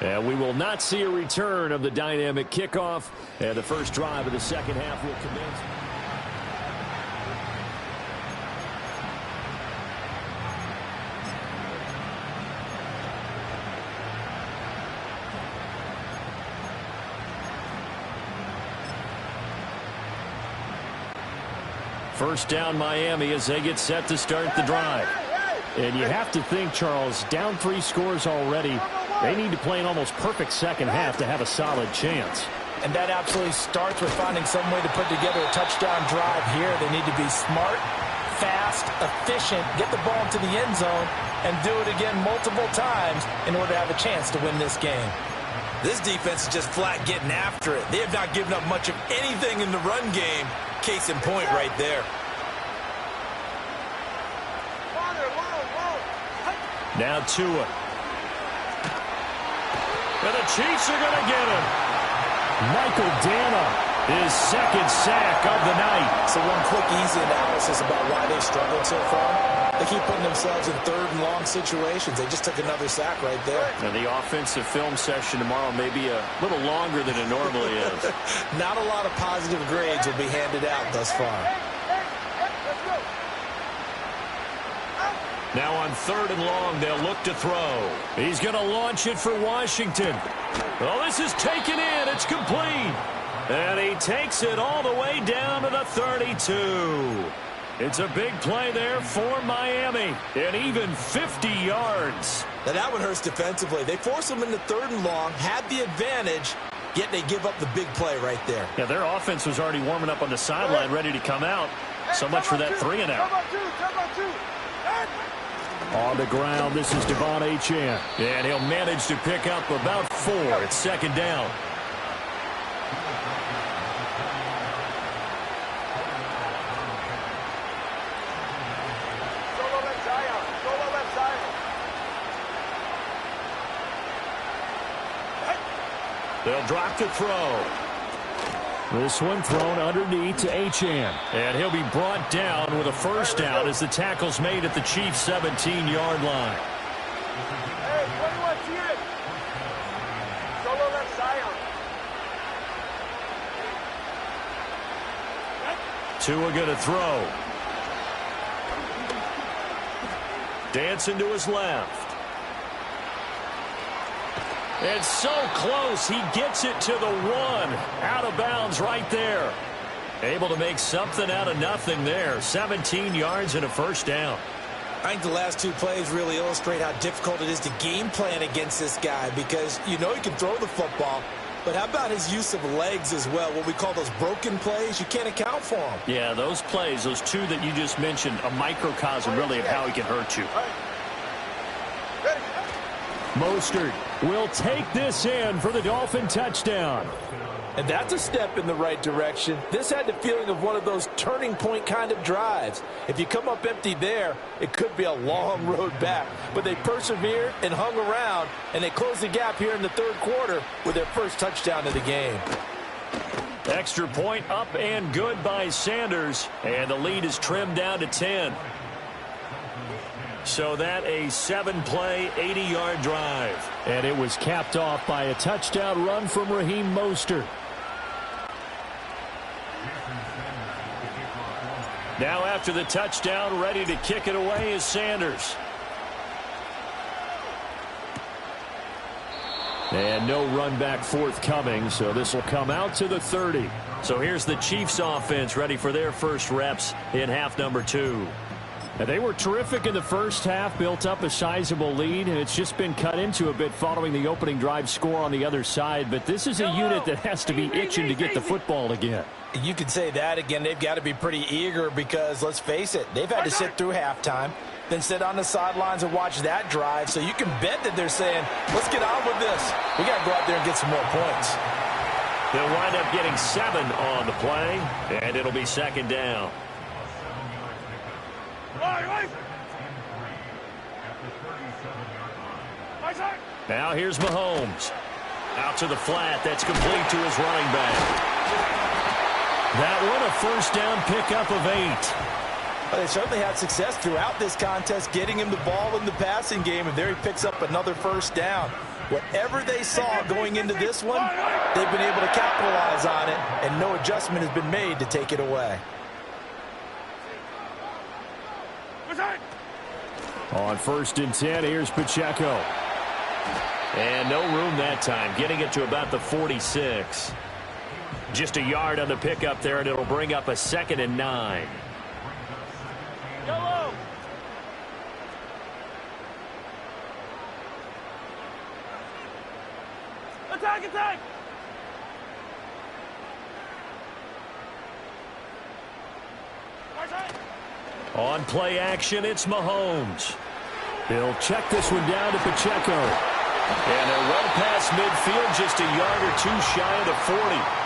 And we will not see a return of the dynamic kickoff. And the first drive of the second half will commence. First down Miami as they get set to start the drive. And you have to think, Charles, down 3 scores already. They need to play an almost perfect second half to have a solid chance. And that absolutely starts with finding some way to put together a touchdown drive here. They need to be smart, fast, efficient, get the ball into the end zone, and do it again multiple times in order to have a chance to win this game. This defense is just flat getting after it. They have not given up much of anything in the run game. Case in point right there. Now Tua. And the Chiefs are going to get him. Michael Dana, his second sack of the night. So one quick, easy analysis about why they've struggled so far. They keep putting themselves in third and long situations. They just took another sack right there. And the offensive film session tomorrow may be a little longer than it normally is. Not a lot of positive grades will be handed out thus far. Now on third and long, they'll look to throw. He's going to launch it for Washington. Well, this is taken in. It's complete. And he takes it all the way down to the 32. It's a big play there for Miami. And even 50 yards. Now that one hurts defensively. They force them into third and long, had the advantage, yet they give up the big play right there. Yeah, their offense was already warming up on the sideline, ready to come out. So much for that 3-and-out. On the ground, this is Devon Achane. And he'll manage to pick up about 4. It's second down. They'll drop to throw. This one thrown underneath to Achane. And he'll be brought down with a first down as the tackle's made at the Chiefs' 17-yard line. Hey, 21, T-Rex. Solo left Zion. Tua going to throw. Dancing to his left. It's so close. He gets it to the 1. Out of bounds right there. Able to make something out of nothing there. 17 yards and a first down. I think the last 2 plays really illustrate how difficult it is to game plan against this guy because you know he can throw the football, but how about his use of legs as well? What we call those broken plays, you can't account for them. Yeah, those plays, those 2 that you just mentioned, a microcosm really of how he can hurt you. Mostert will take this in for the Dolphin touchdown. And that's a step in the right direction. This had the feeling of one of those turning point kind of drives. If you come up empty there, it could be a long road back. But they persevered and hung around, and they closed the gap here in the third quarter with their first touchdown of the game. Extra point up and good by Sanders. And the lead is trimmed down to 10. So that a 7-play, 80-yard drive. And it was capped off by a touchdown run from Raheem Mostert. Now after the touchdown, ready to kick it away is Sanders. And no run back forthcoming, so this will come out to the 30. So here's the Chiefs offense ready for their first reps in half number 2. And they were terrific in the first half, built up a sizable lead, and it's just been cut into a bit following the opening drive score on the other side. But this is a unit that has to be itching to get the football again. You could say that again. They've got to be pretty eager because, let's face it, they've had to sit through halftime, then sit on the sidelines and watch that drive. So you can bet that they're saying, let's get on with this. We got to go out there and get some more points. They'll wind up getting 7 on the play, and it'll be second down. Now here's Mahomes. Out to the flat. That's complete to his running back. That one a first down pickup of 8. Well, they certainly had success throughout this contest getting him the ball in the passing game, and there he picks up another first down. Whatever they saw going into this one, they've been able to capitalize on it, and no adjustment has been made to take it away. On 1st and 10, here's Pacheco. And no room that time, getting it to about the 46. Just a yard on the pickup there, and it'll bring up a 2nd and 9. Yellow. Attack, attack. On play action, it's Mahomes. He'll check this one down to Pacheco. And they're well past midfield, just a yard or 2 shy of the 40.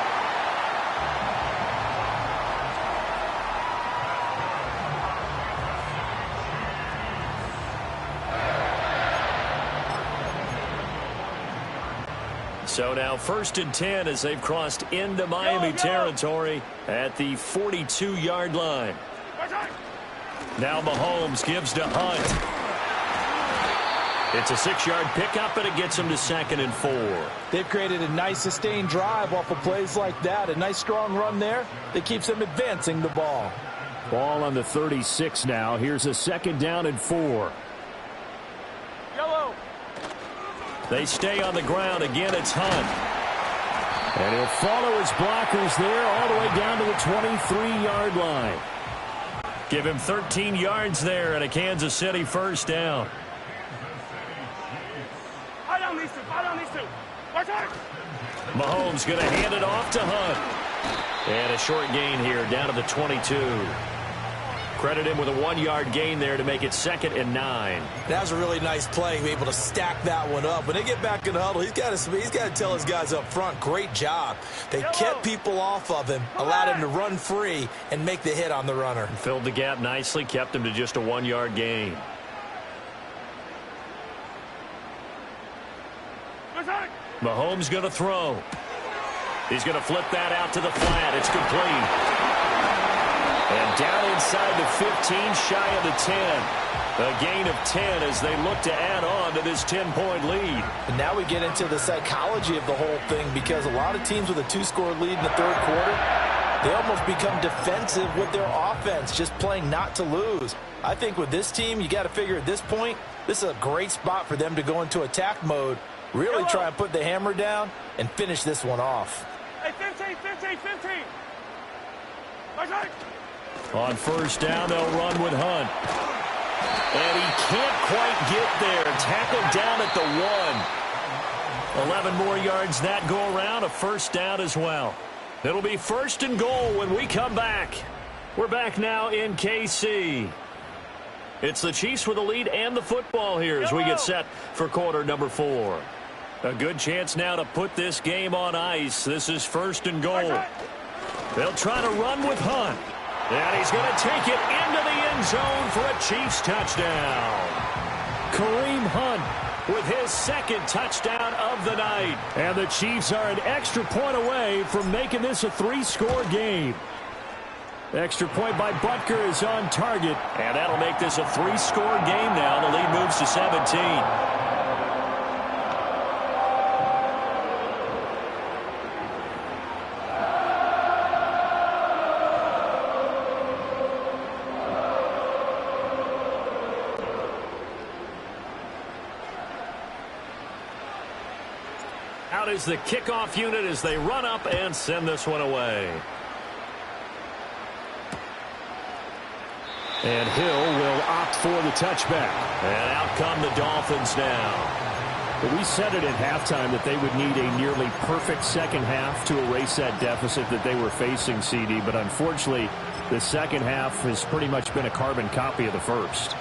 So now 1st and 10 as they've crossed into Miami territory at the 42-yard line. Now Mahomes gives to Hunt. It's a 6-yard pickup, and it gets him to 2nd and 4. They've created a nice sustained drive off of plays like that. A nice strong run there that keeps them advancing the ball. Ball on the 36 now. Here's a 2nd down and 4. Yellow. They stay on the ground. Again, it's Hunt. And he'll follow his blockers there all the way down to the 23-yard line. Give him 13 yards there and a Kansas City first down. Mahomes going to hand it off to Hunt. And a short gain here down to the 22. Credit him with a 1-yard gain there to make it 2nd and 9. That was a really nice play, to be able to stack that one up. When they get back in the huddle, he's got to tell his guys up front, great job. They kept people off of him, allowed him to run free and make the hit on the runner. Filled the gap nicely, kept him to just a 1-yard gain. Mahomes going to throw. He's going to flip that out to the flat. It's complete. And down inside the 15, shy of the 10. A gain of 10 as they look to add on to this 10-point lead. And now we get into the psychology of the whole thing, because a lot of teams with a 2-score lead in the 3rd quarter, they almost become defensive with their offense, just playing not to lose. I think with this team, you got to figure at this point, this is a great spot for them to go into attack mode, really try and put the hammer down and finish this one off. Hey, 15. On first down, they'll run with Hunt. And he can't quite get there. Tackled down at the 1. 11 more yards that go around. A first down as well. It'll be 1st and goal when we come back. We're back now in KC. It's the Chiefs with the lead and the football here as we get set for quarter number 4. A good chance now to put this game on ice. This is 1st and goal. They'll try to run with Hunt. And he's going to take it into the end zone for a Chiefs touchdown. Kareem Hunt with his 2nd touchdown of the night. And the Chiefs are an extra point away from making this a 3-score game. Extra point by Butker is on target. And that'll make this a 3-score game now. The lead moves to 17. Out is the kickoff unit as they run up and send this one away. And Hill will opt for the touchback. And out come the Dolphins now. But we said it at halftime that they would need a nearly perfect second half to erase that deficit that they were facing, CD. But unfortunately, the second half has pretty much been a carbon copy of the first.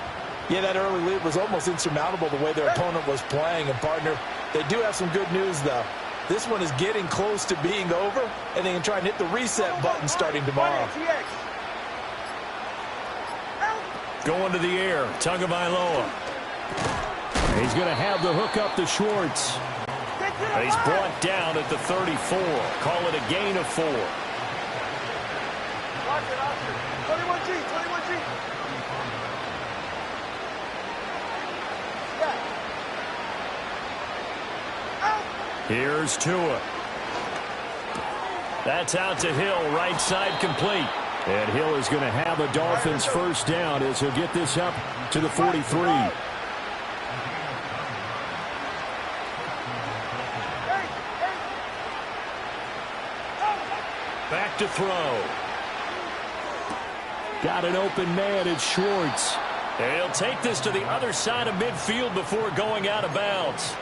Yeah, that early lead was almost insurmountable the way their opponent was playing. And, partner, they do have some good news, though. This one is getting close to being over, and they can try and hit the reset button starting tomorrow. Going to the air, Tagovailoa. He's going to have the hook up to Schwartz. He's brought down at the 34. Call it a gain of 4. Watch it, Oscar. 21G, 21G. Here's Tua. That's out to Hill, right side complete. And Hill is going to have a Dolphins first down as he'll get this up to the 43. Back to throw. Got an open man, it's Schwartz. And he'll take this to the other side of midfield before going out of bounds.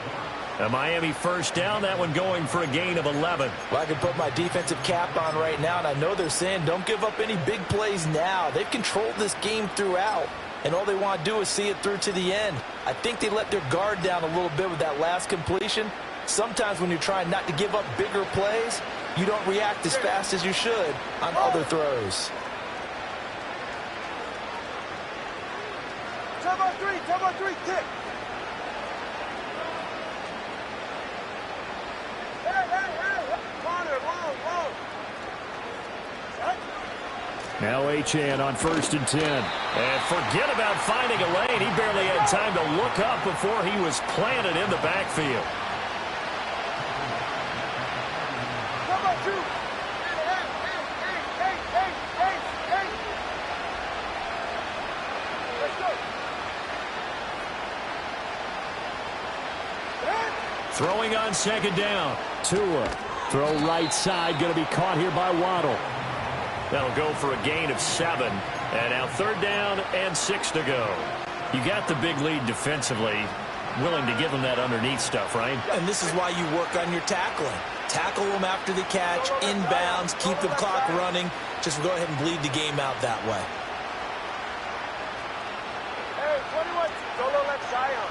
A Miami first down, that one going for a gain of 11. Well, I can put my defensive cap on right now, and I know they're saying don't give up any big plays now. They've controlled this game throughout, and all they want to do is see it through to the end. I think they let their guard down a little bit with that last completion. Sometimes when you're trying not to give up bigger plays, you don't react as fast as you should on other throws. Turbo 3, kick. Now Achane on 1st and 10. And forget about finding a lane. He barely had time to look up before he was planted in the backfield. Throwing on 2nd down. Tua. Throw right side. Going to be caught here by Waddle. That'll go for a gain of 7. And now 3rd down and 6 to go. You got the big lead defensively. Willing to give them that underneath stuff, right? And this is why you work on your tackling. Tackle them after the catch, inbounds, keep the clock running. Just go ahead and bleed the game out that way. Hey, 21, solo left Zion.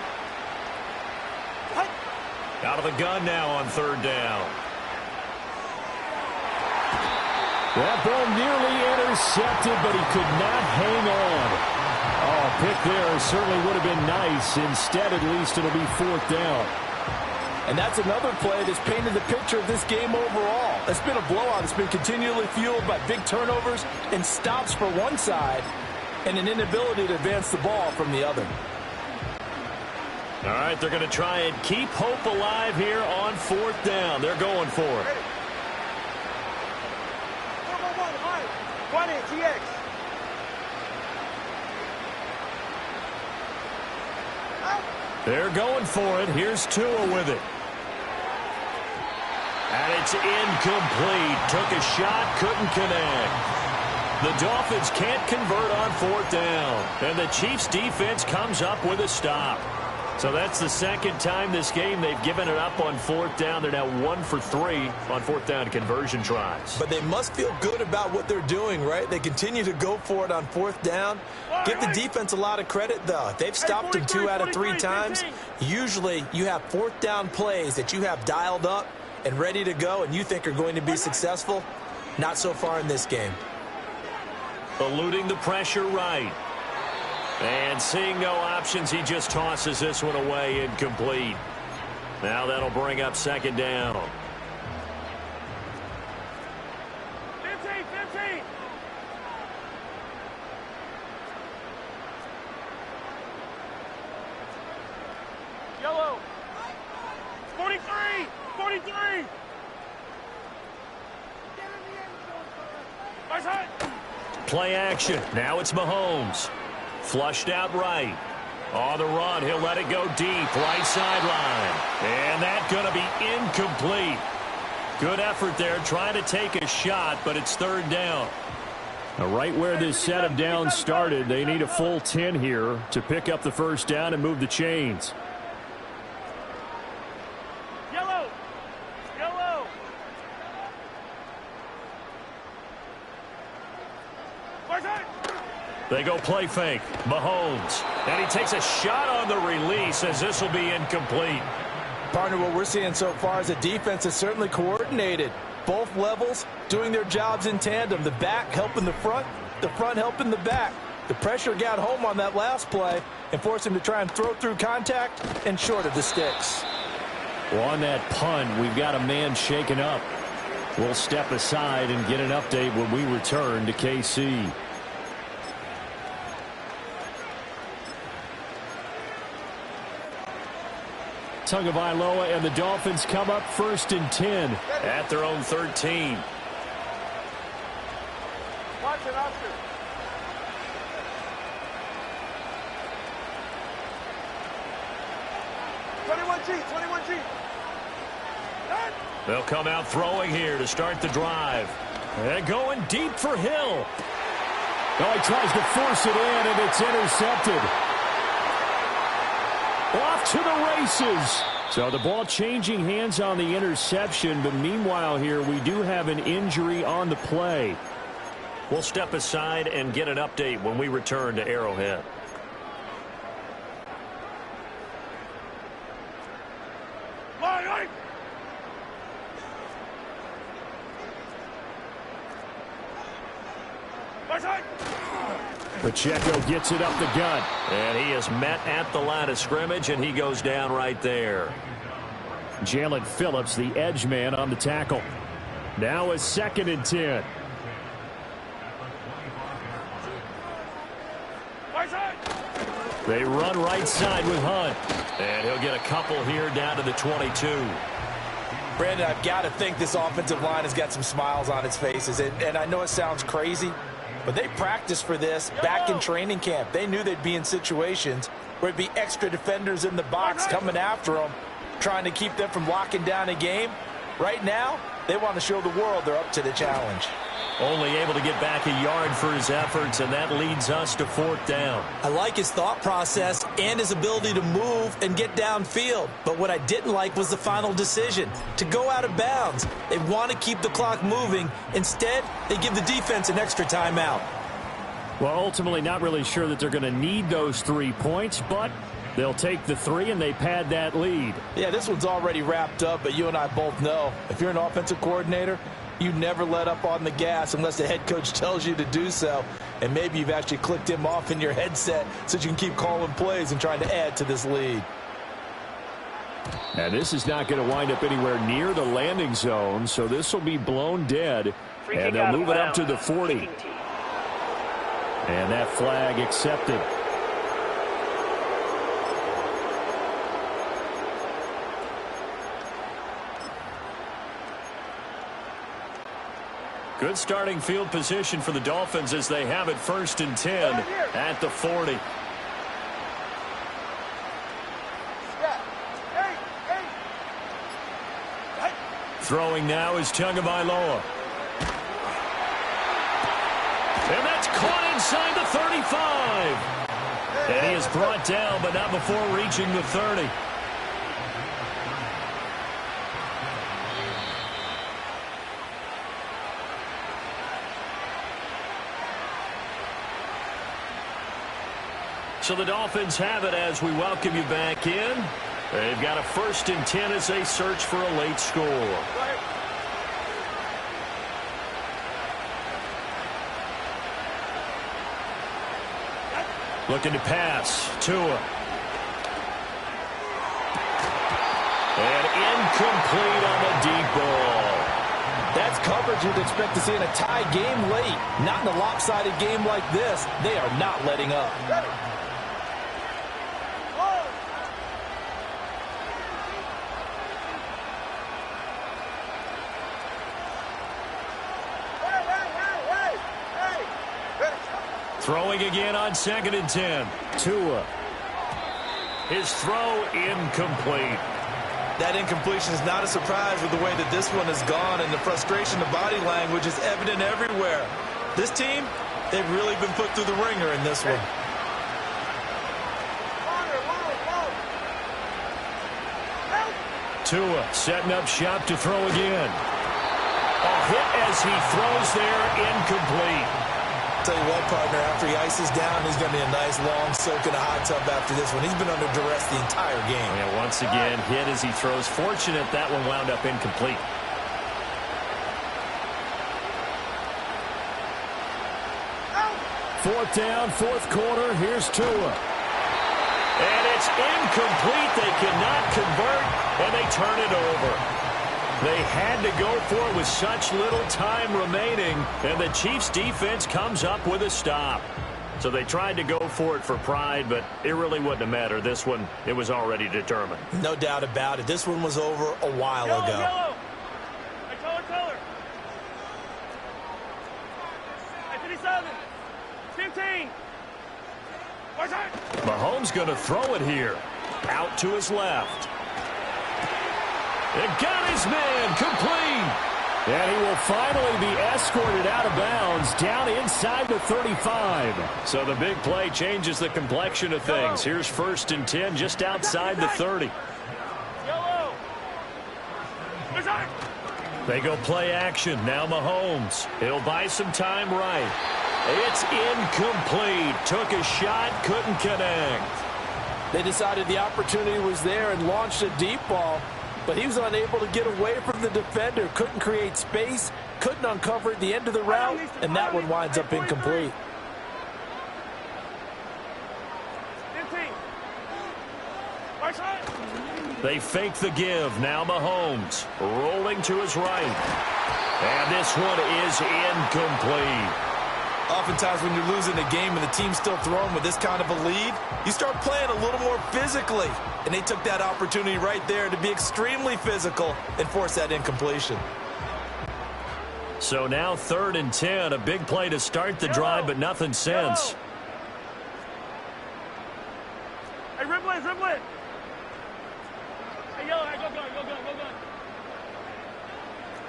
Out of the gun now on 3rd down. That ball nearly intercepted, but he could not hang on. Oh, pick there certainly would have been nice. Instead, at least it'll be 4th down. And that's another play that's painted the picture of this game overall. It's been a blowout. It's been continually fueled by big turnovers and stops for one side and an inability to advance the ball from the other. All right, they're going to try and keep hope alive here on 4th down. They're going for it. 20, GX. They're going for it. Here's Tua with it. And it's incomplete. Took a shot, couldn't connect. The Dolphins can't convert on 4th down. And the Chiefs' defense comes up with a stop. So that's the 2nd time this game they've given it up on 4th down. They're now 1 for 3 on 4th down conversion tries. But they must feel good about what they're doing, right? They continue to go for it on 4th down. Give the defense a lot of credit, though. If they've stopped them 2 out of 3 times, usually you have 4th down plays that you have dialed up and ready to go and you think are going to be successful. Not so far in this game. Eluding the pressure right. And seeing no options, he just tosses this one away, incomplete. Now that'll bring up 2nd down. 15. Yellow. 43. Play action. Now it's Mahomes. Flushed out right. On the run, he'll let it go deep. Right sideline. And that's going to be incomplete. Good effort there, trying to take a shot, but it's 3rd down. Now, right where this set of downs started, they need a full 10 here to pick up the first down and move the chains. Yellow. They go play fake. Mahomes. And he takes a shot on the release as this will be incomplete. Partner, what we're seeing so far is a defense is certainly coordinated. Both levels doing their jobs in tandem. The back helping the front helping the back. The pressure got home on that last play and forced him to try and throw through contact and short of the sticks. Well, on that punt, we've got a man shaken up. We'll step aside and get an update when we return to KC. Tagovailoa and the Dolphins come up 1st and 10 at their own 13. Watch it, Oscar. They'll come out throwing here to start the drive. And going deep for Hill. Oh, he tries to force it in, and it's intercepted. Off to the races. So the ball changing hands on the interception, but meanwhile here we do have an injury on the play. We'll step aside and get an update when we return to Arrowhead. Pacheco gets it up the gut. And he is met at the line of scrimmage, and he goes down right there. Jalen Phillips, the edge man, on the tackle. Now a 2nd and 10. They run right side with Hunt. And he'll get a couple here down to the 22. Brandon, I've got to think this offensive line has got some smiles on its faces. And I know it sounds crazy, but they practiced for this back in training camp. They knew they'd be in situations where it'd be extra defenders in the box coming after them, trying to keep them from locking down a game. Right now, they want to show the world they're up to the challenge. Only able to get back a yard for his efforts, and that leads us to 4th down. I like his thought process and his ability to move and get downfield. But what I didn't like was the final decision, to go out of bounds. They want to keep the clock moving. Instead, they give the defense an extra timeout. Well, ultimately not really sure that they're going to need those 3 points, but they'll take the 3 and they pad that lead. Yeah, this one's already wrapped up, but you and I both know if you're an offensive coordinator, you never let up on the gas unless the head coach tells you to do so. And maybe you've actually clicked him off in your headset so you can keep calling plays and trying to add to this lead. And this is not going to wind up anywhere near the landing zone, so this will be blown dead. And they'll move it up to the 40. And that flag accepted. Good starting field position for the Dolphins as they have it 1st and 10 at the 40. Throwing now is Tagovailoa. And that's caught inside the 35. And he is brought down, but not before reaching the 30. So the Dolphins have it as we welcome you back in. They've got a 1st and 10 as they search for a late score. Looking to pass. Tua. And incomplete on the deep ball. That's coverage you'd expect to see in a tie game late. Not in a lopsided game like this. They are not letting up. Throwing again on 2nd and 10. Tua. His throw incomplete. That incompletion is not a surprise with the way that this one has gone, and the frustration, the body language is evident everywhere. This team, they've really been put through the ringer in this one. Tua setting up shop to throw again. A hit as he throws there, incomplete. Tell you what, partner, after he ices down, he's going to be a nice long soak in a hot tub after this one. He's been under duress the entire game. And once again, hit as he throws. Fortunate that one wound up incomplete. Fourth down, 4th quarter. Here's Tua. And it's incomplete. They cannot convert, and they turn it over. They had to go for it with such little time remaining, and the Chiefs' defense comes up with a stop. So they tried to go for it for pride, but it really wouldn't have mattered. This one, it was already determined. No doubt about it. This one was over a while ago. Yellow. Hey, color. 57. 15. Mahomes going to throw it here. Out to his left. It got his man complete. And he will finally be escorted out of bounds down inside the 35. So the big play changes the complexion of things. Here's 1st and 10 just outside the 30. They go play action. Now Mahomes. He'll buy some time right. It's incomplete. Took a shot, couldn't connect. They decided the opportunity was there and launched a deep ball, but he was unable to get away from the defender. Couldn't create space, couldn't uncover at the end of the route, and that one winds up incomplete. 15. They fake the give. Now Mahomes rolling to his right. And this one is incomplete. Oftentimes when you're losing a game and the team's still throwing with this kind of a lead, you start playing a little more physically. And they took that opportunity right there to be extremely physical and force that incompletion. So now 3rd and 10. A big play to start the drive, but nothing since. Hey, Ripley. Hey, yellow. Hey, go gun.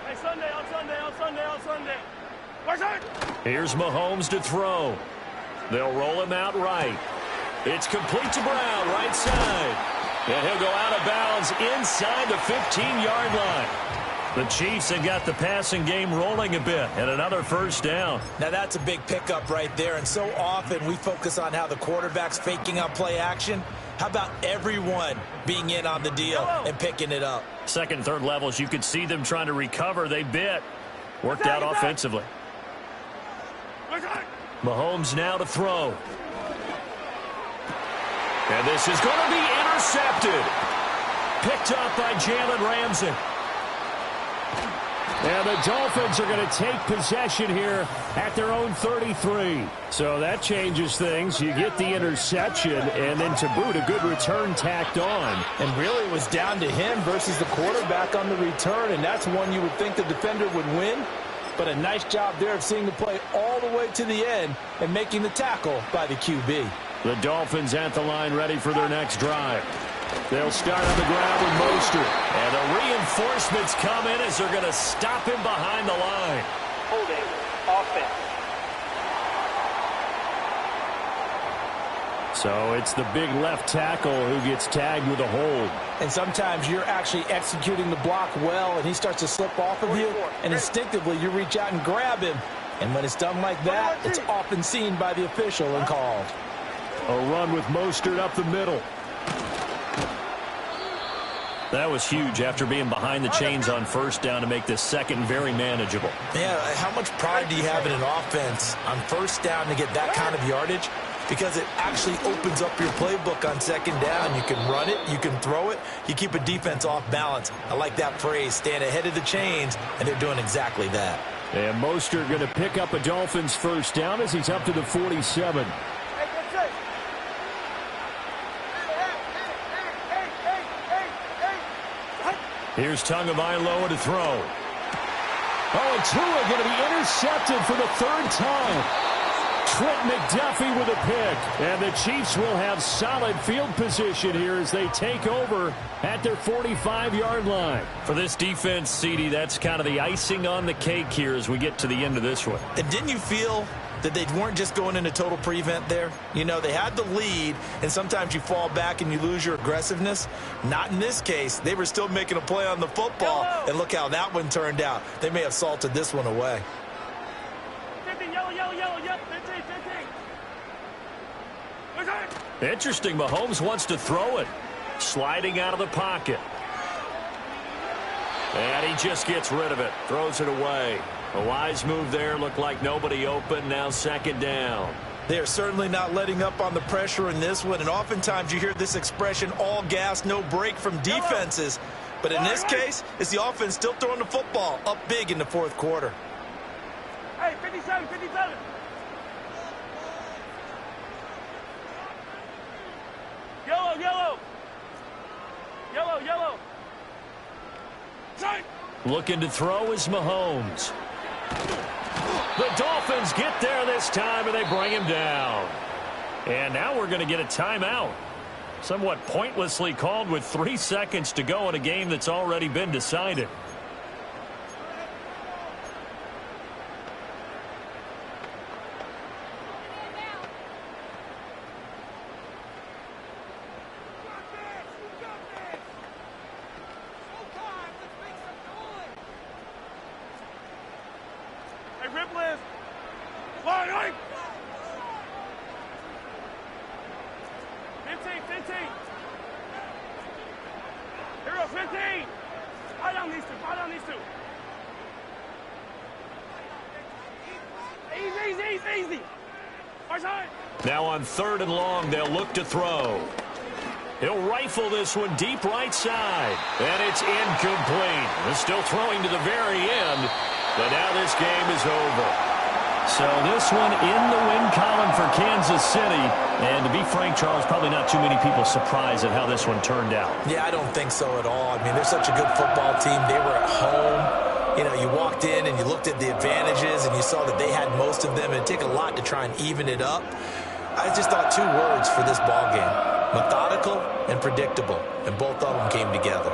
Hey, Sunday. Here's Mahomes to throw. They'll roll him out right. It's complete to Brown, right side. And he'll go out of bounds inside the 15-yard line. The Chiefs have got the passing game rolling a bit, and another 1st down. Now that's a big pickup right there, and so often we focus on how the quarterback's faking out play action. How about everyone being in on the deal and picking it up? 2nd, 3rd levels, you could see them trying to recover. They bit. Worked out offensively. Mahomes now to throw. And this is going to be intercepted. Picked up by Jalen Ramsey. And the Dolphins are going to take possession here at their own 33. So that changes things. You get the interception, and then to boot, a good return tacked on. And really it was down to him versus the quarterback on the return, and that's one you would think the defender would win. But a nice job there of seeing the play all the way to the end and making the tackle by the QB. The Dolphins at the line ready for their next drive. They'll start on the ground with Mostert. And the reinforcements come in as they're going to stop him behind the line. Holding offense. So it's the big left tackle who gets tagged with a hold. And sometimes you're actually executing the block well, and he starts to slip off of you, and instinctively you reach out and grab him. And when it's done like that, it's often seen by the official and called. A run with Mostert up the middle. That was huge after being behind the chains on 1st down to make this 2nd very manageable. Yeah, how much pride do you have in an offense on 1st down to get that kind of yardage? Because it actually opens up your playbook on 2nd down. You can run it, you can throw it, you keep a defense off balance. I like that phrase, stand ahead of the chains, and they're doing exactly that. And Mostert going to pick up a Dolphins 1st down as he's up to the 47. Here's Tagovailoa to throw. Oh, and Tua going to be intercepted for the 3rd time. Trent McDuffie with a pick. And the Chiefs will have solid field position here as they take over at their 45-yard line. For this defense, CD, that's kind of the icing on the cake here as we get to the end of this one. And didn't you feel that they weren't just going into total prevent there? You know, they had the lead, and sometimes you fall back and you lose your aggressiveness. Not in this case. They were still making a play on the football, and look how that one turned out. They may have salted this one away. 15, yellow, yep, 15. Interesting, Mahomes wants to throw it. Sliding out of the pocket. And he just gets rid of it. Throws it away. A wise move there. Looked like nobody open. Now 2nd down. They are certainly not letting up on the pressure in this one, and oftentimes you hear this expression, all gas, no break from defenses. But in this case, it's the offense still throwing the football up big in the fourth quarter. Hey, 57, 57. Yellow, yellow. Yellow, yellow. Looking to throw is Mahomes. The Dolphins get there this time, and they bring him down. And now we're going to get a timeout. Somewhat pointlessly called with 3 seconds to go in a game that's already been decided. Hey, Ripley. Line, line. 15, 15. Hero, 15. Fire down these two, fire down these two. Easy, easy, easy, easy. Far side. Now on 3rd and long, they'll look to throw. He'll rifle this one deep right side. And it's incomplete. They're still throwing to the very end. But now this game is over. So this one in the win column for Kansas City. And to be frank, Charles, probably not too many people surprised at how this one turned out. Yeah, I don't think so at all. I mean, they're such a good football team. They were at home. You know, you walked in and you looked at the advantages and you saw that they had most of them. And it'd take a lot to try and even it up. I just thought 2 words for this ball game: methodical and predictable. And both of them came together.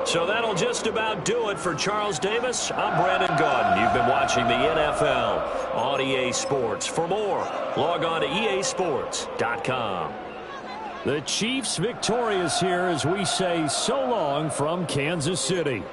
So that'll just about do it for Charles Davis. I'm Brandon Gaudin. You've been watching the NFL on EA Sports. For more, log on to easports.com. The Chiefs victorious here as we say so long from Kansas City.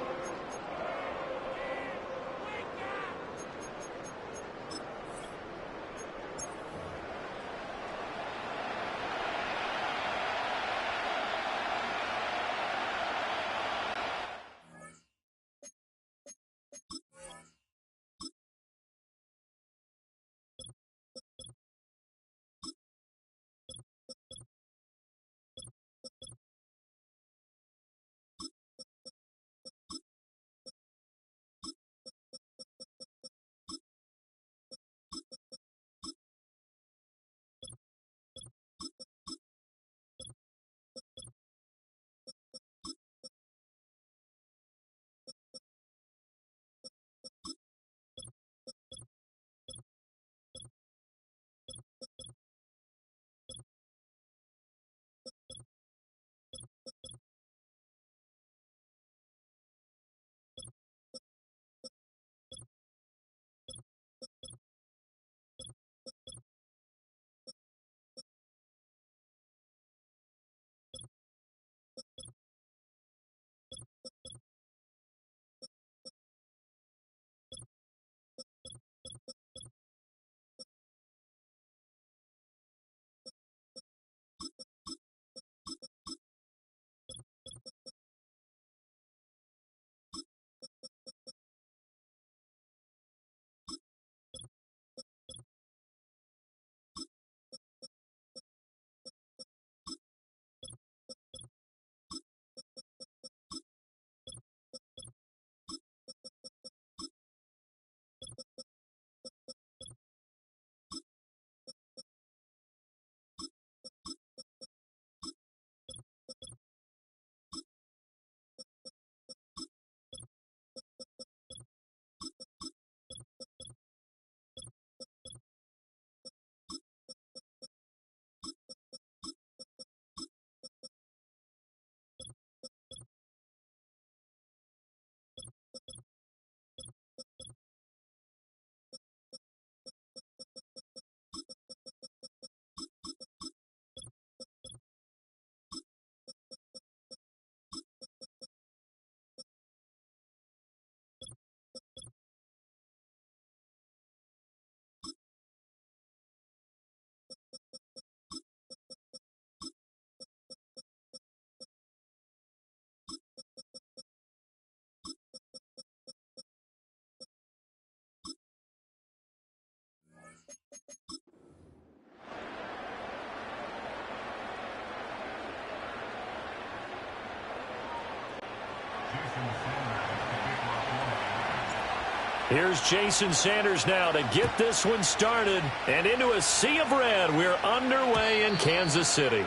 Here's Jason Sanders now to get this one started. And into a sea of red, we're underway in Kansas City.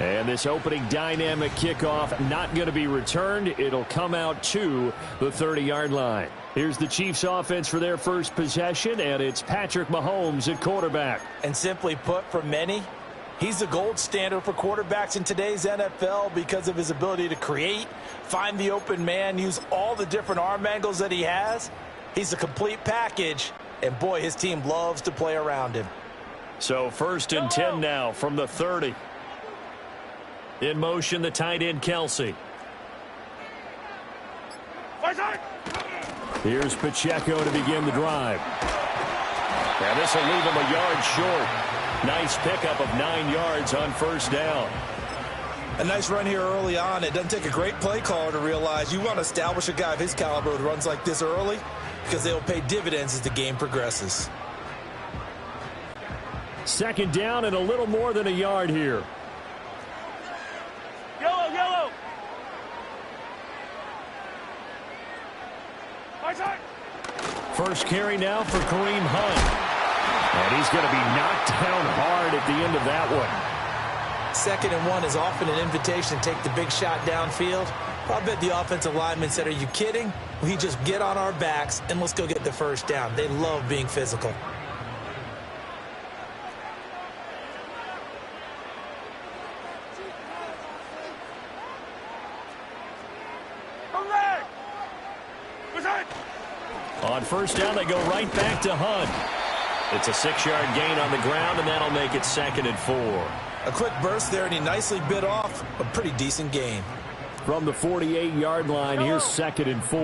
And this opening dynamic kickoff not going to be returned. It'll come out to the 30-yard line. Here's the Chiefs offense for their first possession, and it's Patrick Mahomes at quarterback. And simply put, for many, he's the gold standard for quarterbacks in today's NFL because of his ability to create, find the open man, use all the different arm angles that he has. He's a complete package, and boy, his team loves to play around him. So 1st and 10 now from the 30. In motion, the tight end, Kelsey. Here's Pacheco to begin the drive. And this will leave him a yard short. Nice pickup of 9 yards on first down. A nice run here early on. It doesn't take a great play caller to realize you want to establish a guy of his caliber who runs like this early because they will pay dividends as the game progresses. 2nd down and a little more than a yard here. Yellow, yellow. First carry now for Kareem Hunt. And he's going to be knocked down hard at the end of that one. 2nd and 1 is often an invitation to take the big shot downfield. I bet the offensive lineman said, are you kidding? We just get on our backs and let's go get the first down. They love being physical. On first down, they go right back to Hunt. It's a 6-yard gain on the ground, and that'll make it 2nd and 4. A quick burst there, and he nicely bit off a pretty decent gain. From the 48-yard line, here's 2nd and 4.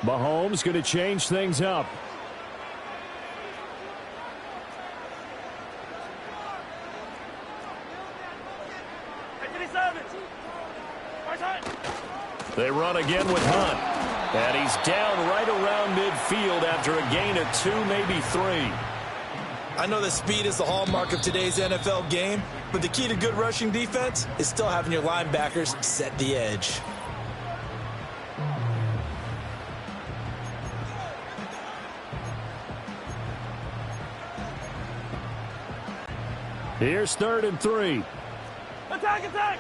Mahomes going to change things up. They run again with Hunt. And he's down right around midfield after a gain of 2, maybe 3. I know that speed is the hallmark of today's NFL game, but the key to good rushing defense is still having your linebackers set the edge. Here's 3rd and 3. Attack, attack!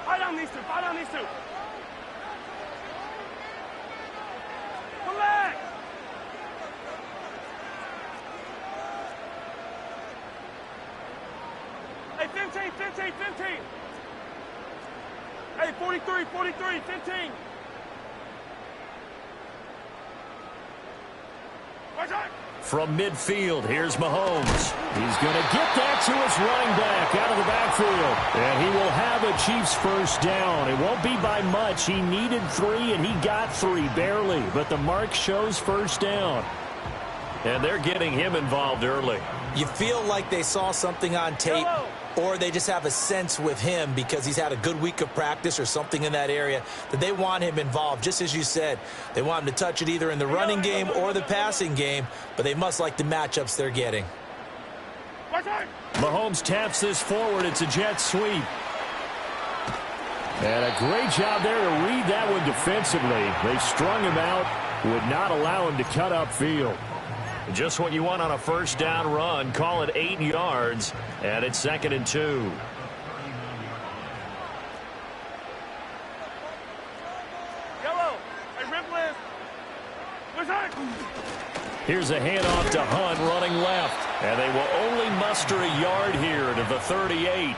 Fight down these two, fight down these two. Come back! Hey, 15, 15, 15. Hey, 43, 43, 15. From midfield, here's Mahomes. He's going to get that to his running back out of the backfield. And he will have a Chiefs first down. It won't be by much. He needed 3, and he got 3, barely. But the mark shows first down. And they're getting him involved early. You feel like they saw something on tape, or they just have a sense with him because he's had a good week of practice or something in that area that they want him involved. Just as you said, they want him to touch it either in the running game or the passing game, but they must like the matchups they're getting. Mahomes taps this forward. It's a jet sweep. And a great job there to read that one defensively. They strung him out, would not allow him to cut upfield. Just what you want on a first down run. Call it 8 yards, and it's 2nd and 2. Yellow. Hey, Ripley. Here's a handoff to Hunt running left, and they will only muster a yard here to the 38. I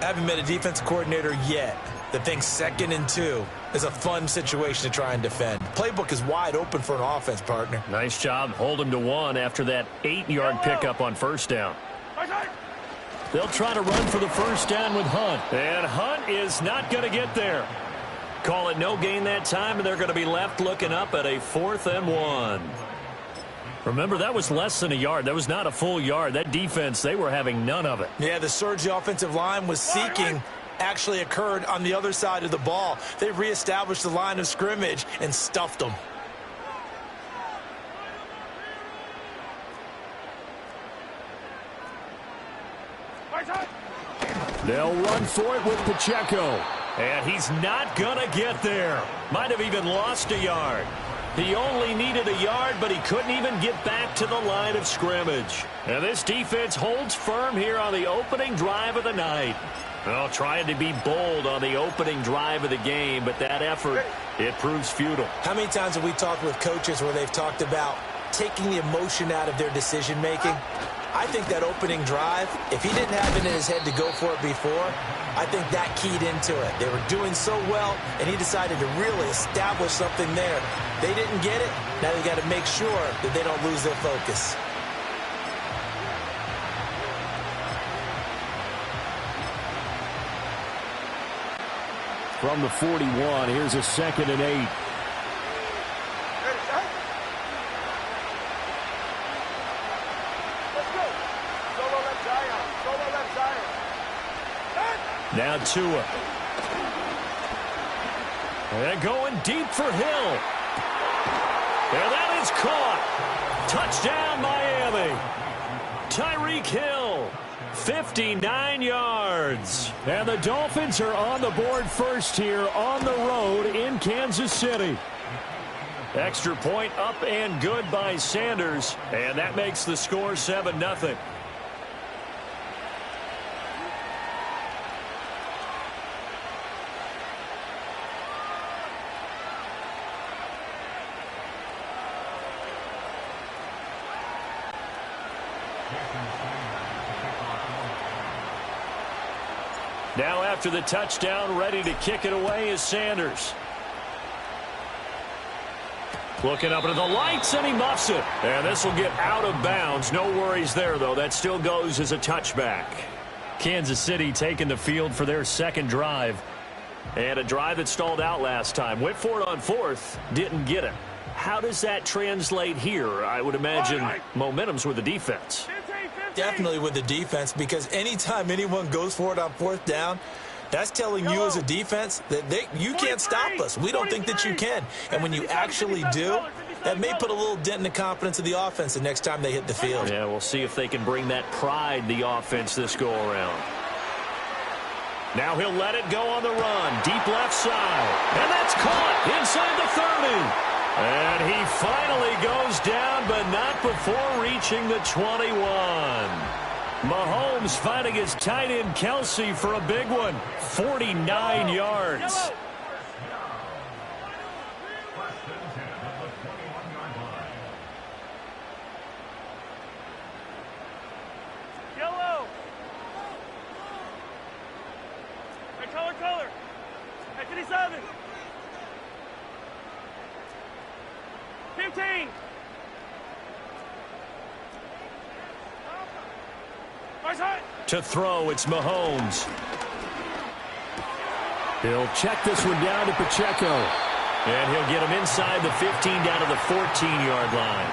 haven't met a defense coordinator yet that thinks 2nd and 2 is a fun situation to try and defend. Playbook is wide open for an offense, partner. Nice job. Hold him to 1 after that 8-yard pickup on first down. They'll try to run for the first down with Hunt. And Hunt is not going to get there. Call it no gain that time, and they're going to be left looking up at a 4th and 1. Remember, that was less than a yard. That was not a full yard. That defense, they were having none of it. Yeah, the surge the offensive line was seeking actually occurred on the other side of the ball. They reestablished the line of scrimmage and stuffed them. They'll run for it with Pacheco. And he's not going to get there. Might have even lost a yard. He only needed a yard, but he couldn't even get back to the line of scrimmage. And this defense holds firm here on the opening drive of the night. Well, trying to be bold on the opening drive of the game, but that effort, it proves futile. How many times have we talked with coaches where they've talked about taking the emotion out of their decision-making? I think that opening drive, if he didn't have it in his head to go for it before, I think that keyed into it. They were doing so well, and he decided to really establish something there. They didn't get it. Now they got to make sure that they don't lose their focus. From the 41, here's a 2nd and 8. Now Tua. And going deep for Hill. And that is caught. Touchdown, Miami. Tyreek Hill, 59 yards. And the Dolphins are on the board first here on the road in Kansas City. Extra point up and good by Sanders. And that makes the score 7-0. Now after the touchdown, ready to kick it away is Sanders. Looking up into the lights, and he muffs it. And this will get out of bounds. No worries there, though. That still goes as a touchback. Kansas City taking the field for their second drive. And a drive that stalled out last time. Went for it on 4th, didn't get it. How does that translate here? I would imagine momentum's with the defense. Definitely with the defense, because anytime anyone goes for it on 4th down, that's telling you as a defense that you can't stop us. We don't think that you can. And when you actually do, that may put a little dent in the confidence of the offense the next time they hit the field. Yeah, we'll see if they can bring that pride, the offense, this go-around. Now he'll let it go on the run. Deep left side. And that's caught inside the 30. And he finally goes down, but not before reaching the 21. Mahomes finding his tight end Kelsey for a big one. 49 yards. Yellow. Hey, color. Hey, 57. 15. To throw, it's Mahomes. He'll check this one down to Pacheco. And he'll get him inside the 15 down to the 14-yard line.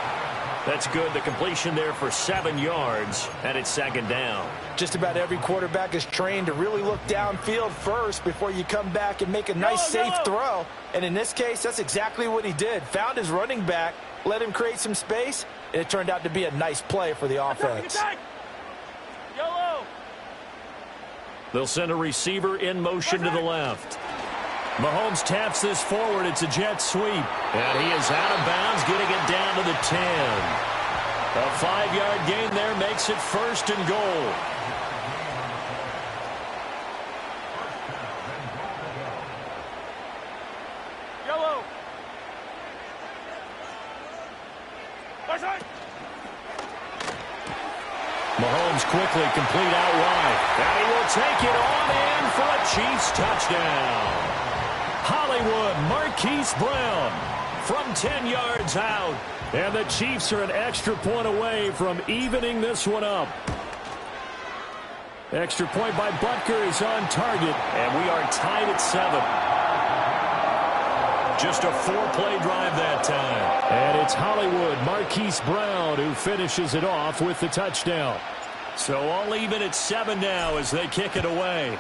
That's good. The completion there for 7 yards, and it's 2nd down. Just about every quarterback is trained to really look downfield first before you come back and make a nice, safe throw. And in this case, that's exactly what he did. Found his running back, let him create some space, and it turned out to be a nice play for the offense. Yellow. They'll send a receiver in motion to the left. Mahomes taps this forward. It's a jet sweep. And he is out of bounds, getting it down to the 10. A 5-yard gain there makes it 1st and goal. Yellow. Mahomes quickly complete out wide. And he will take it on in for a Chiefs touchdown. Hollywood, Marquise Brown from 10 yards out. And the Chiefs are an extra point away from evening this one up. Extra point by Butker is on target. And we are tied at 7. Just a 4-play drive that time. And it's Hollywood, Marquise Brown, who finishes it off with the touchdown. So all even at 7 now as they kick it away.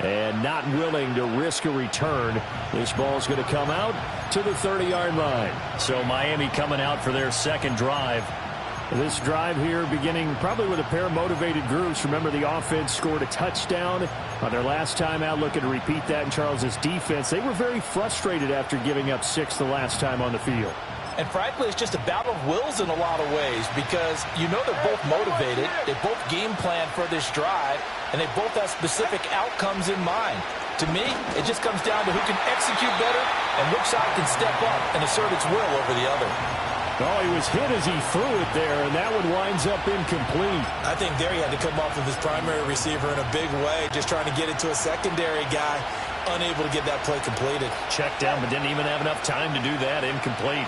And not willing to risk a return. This ball's going to come out to the 30-yard line. So Miami coming out for their second drive. This drive here beginning probably with a pair of motivated groups. Remember, the offense scored a touchdown on their last time out. Looking to repeat that in Charles's defense. They were very frustrated after giving up 6 the last time on the field. And frankly, it's just a battle of wills in a lot of ways because you know they're both motivated. They both game plan for this drive, and they both have specific outcomes in mind. To me, it just comes down to who can execute better and which side can step up and assert its will over the other. Oh, he was hit as he threw it there, and that one winds up incomplete. I think there he had to come off of his primary receiver in a big way, just trying to get it to a secondary guy, unable to get that play completed. Checked down, but didn't even have enough time to do that. Incomplete.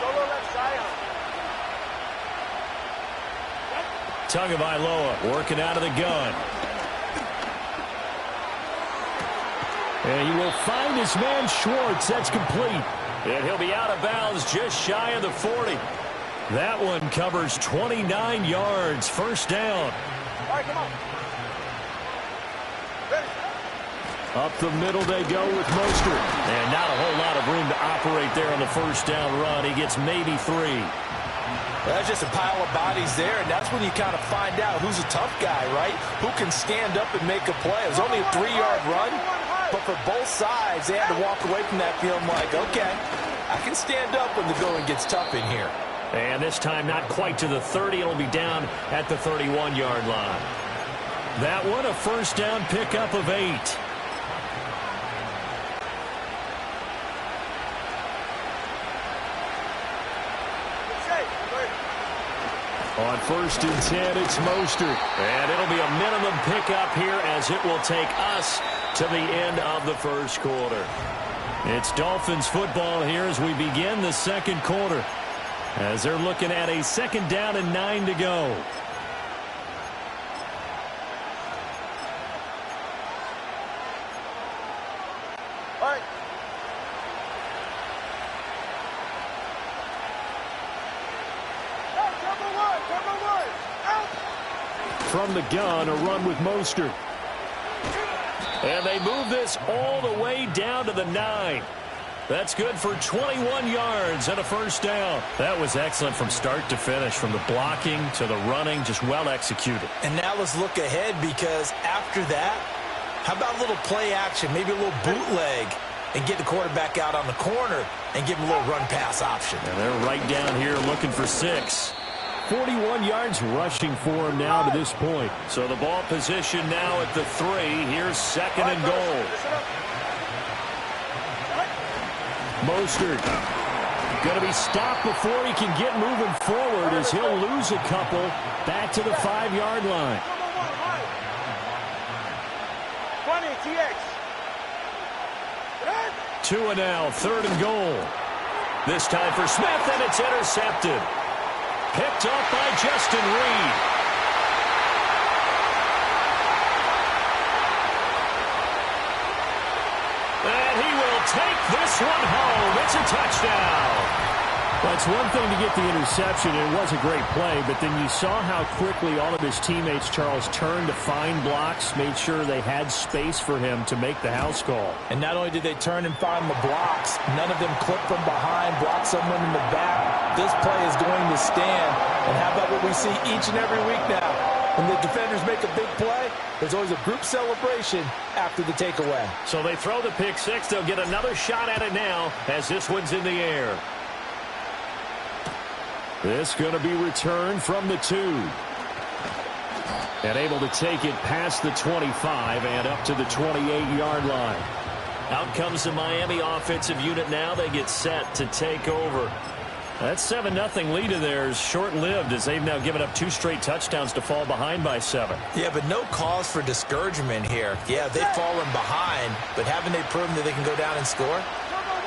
Solo left Zion. Tagovailoa working out of the gun. And he will find his man Schwartz. That's complete. And he'll be out of bounds just shy of the 40. That one covers 29 yards. First down. All right, come on. Ready. Up the middle they go with Mostert. And not a whole lot of room to operate there on the first down run. He gets maybe 3. That's just a pile of bodies there, and that's when you kind of find out who's a tough guy, right? Who can stand up and make a play. It was only a 3-yard run, but for both sides, they had to walk away from that feeling like, okay, I can stand up when the going gets tough in here. And this time not quite to the 30. It'll be down at the 31-yard line. That one a first down pickup of 8. On first and 10, it's Mostert. And it'll be a minimum pickup here as it will take us to the end of the first quarter. It's Dolphins football here as we begin the second quarter, as they're looking at a second down and 9 to go. All right. Number one. Out. From the gun, a run with Mostert. And they move this all the way down to the 9. That's good for 21 yards and a first down. That was excellent from start to finish, from the blocking to the running, just well executed. And now let's look ahead, because after that, how about a little play action, maybe a little bootleg, and get the quarterback out on the corner and give him a little run-pass option. And they're right down here looking for 6. 41 yards rushing for him now to this point. So the ball position now at the 3. Here's second and goal. Mostert going to be stopped before he can get moving forward, as he'll lose a couple back to the 5-yard line. 20 TX. 2 and now, third and goal. This time for Smith, and it's intercepted. Picked up by Justin Reed. And he will take this one home. It's a touchdown. Well, it's one thing to get the interception, and it was a great play, but then you saw how quickly all of his teammates, Charles, turned to find blocks, made sure they had space for him to make the house call. And not only did they turn and find the blocks, none of them clip from behind, block someone in the back. This play is going to stand. And how about what we see each and every week now? When the defenders make a big play, there's always a group celebration after the takeaway. So they throw the pick 6. They'll get another shot at it now as this one's in the air. This going to be returned from the 2. And able to take it past the 25 and up to the 28-yard line. Out comes the Miami offensive unit now. They get set to take over. That 7-0 lead of theirs short-lived, as they've now given up 2 straight touchdowns to fall behind by 7. Yeah, but no cause for discouragement here. Yeah, they've fallen behind, but haven't they proven that they can go down and score?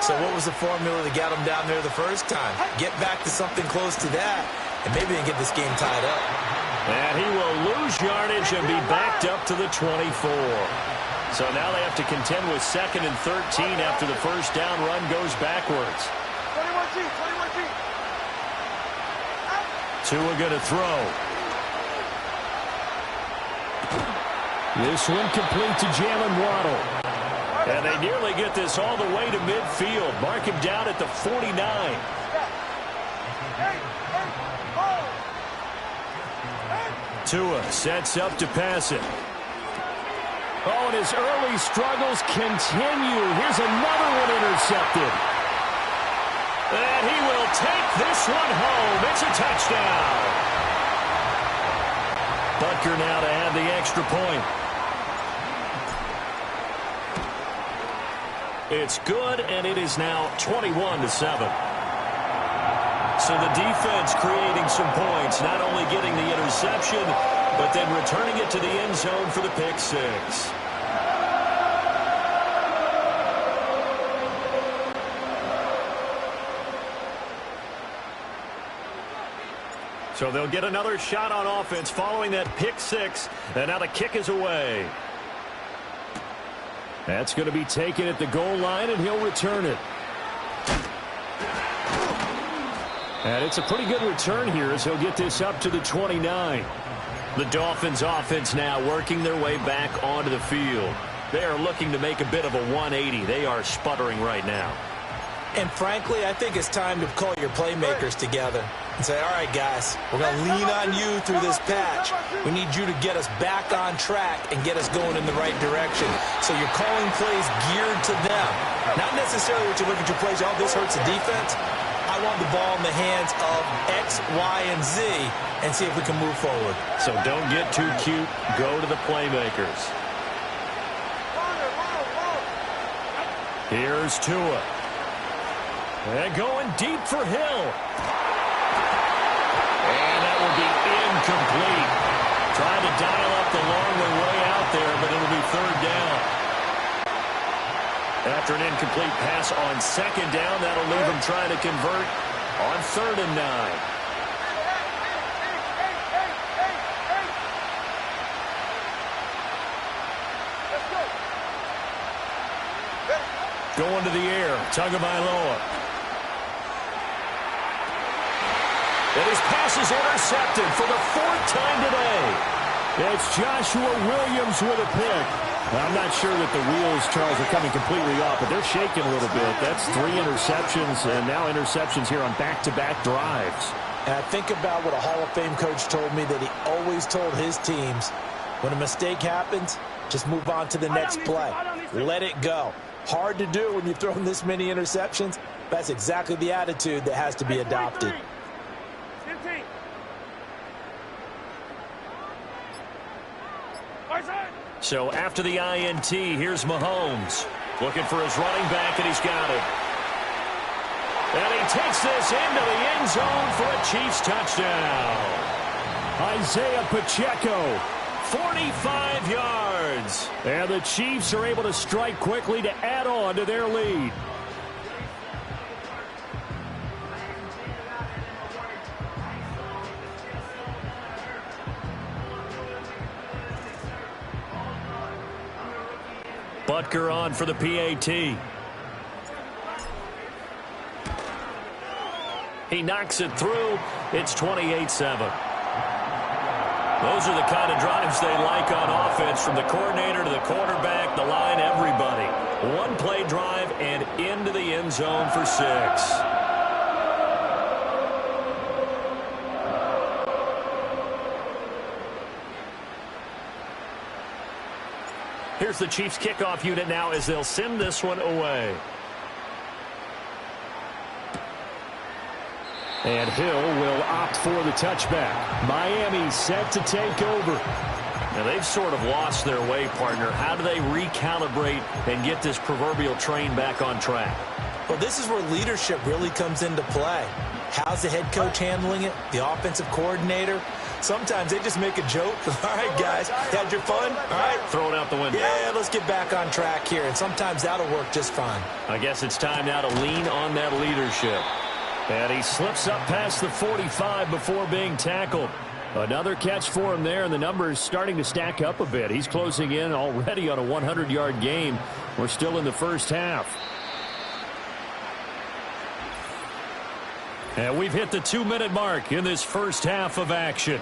So what was the formula that got them down there the first time? Get back to something close to that, and maybe they can get this game tied up. And he will lose yardage and be backed up to the 24. So now they have to contend with 2nd and 13 after the first down run goes backwards. 21G. Tua going to throw. This one complete to Jalen Waddle. And they nearly get this all the way to midfield. Mark him down at the 49. Tua sets up to pass it. Oh, and his early struggles continue. Here's another one intercepted. And he will take this one home. It's a touchdown. Butker now to add the extra point. It's good, and it is now 21-7. So the defense creating some points, not only getting the interception, but then returning it to the end zone for the pick six. So they'll get another shot on offense following that pick six, and now the kick is away. That's going to be taken at the goal line, and he'll return it. And it's a pretty good return here as he'll get this up to the 29. The Dolphins offense now working their way back onto the field. They are looking to make a bit of a 180. They are sputtering right now. And frankly, I think it's time to call your playmakers together and say, all right, guys, we're going to lean on you through this patch. We need you to get us back on track and get us going in the right direction. So you're calling plays geared to them. Not necessarily what you look at your plays, oh, this hurts the defense. I want the ball in the hands of X, Y, and Z and see if we can move forward. So don't get too cute. Go to the playmakers. Here's Tua. And going deep for Hill. And that will be incomplete. Trying to dial up the long way out there, but it'll be third down. After an incomplete pass on second down, that'll leave him trying to convert on 3rd and 9. Going to the air, Tagovailoa. And his pass is intercepted for the 4th time today. It's Joshua Williams with a pick. I'm not sure that the wheels, Charles, are coming completely off, but they're shaking a little bit. That's 3 interceptions, and now interceptions here on back-to-back drives. And I think about what a Hall of Fame coach told me that he always told his teams, when a mistake happens, just move on to the next play. Let it go. Hard to do when you've thrown this many interceptions. That's exactly the attitude that has to be adopted. So after the INT, here's Mahomes. Looking for his running back, and he's got it. And he takes this into the end zone for a Chiefs touchdown. Isaiah Pacheco. 45 yards. And the Chiefs are able to strike quickly to add on to their lead. Butker on for the PAT. He knocks it through. It's 28-7. Those are the kind of drives they like on offense, from the coordinator to the quarterback, the line, everybody. One play drive and into the end zone for 6. Here's the Chiefs kickoff unit now as they'll send this one away. And Hill will opt for the touchback. Miami set to take over. Now they've sort of lost their way, partner. How do they recalibrate and get this proverbial train back on track? Well, this is where leadership really comes into play. How's the head coach handling it? The offensive coordinator? Sometimes they just make a joke. All right, guys, had your fun? All right. Throw it out the window. Yeah, let's get back on track here. And sometimes that'll work just fine. I guess it's time now to lean on that leadership. And he slips up past the 45 before being tackled. Another catch for him there, and the numbers starting to stack up a bit. He's closing in already on a 100-yard game. We're still in the first half. And we've hit the 2-minute mark in this first half of action.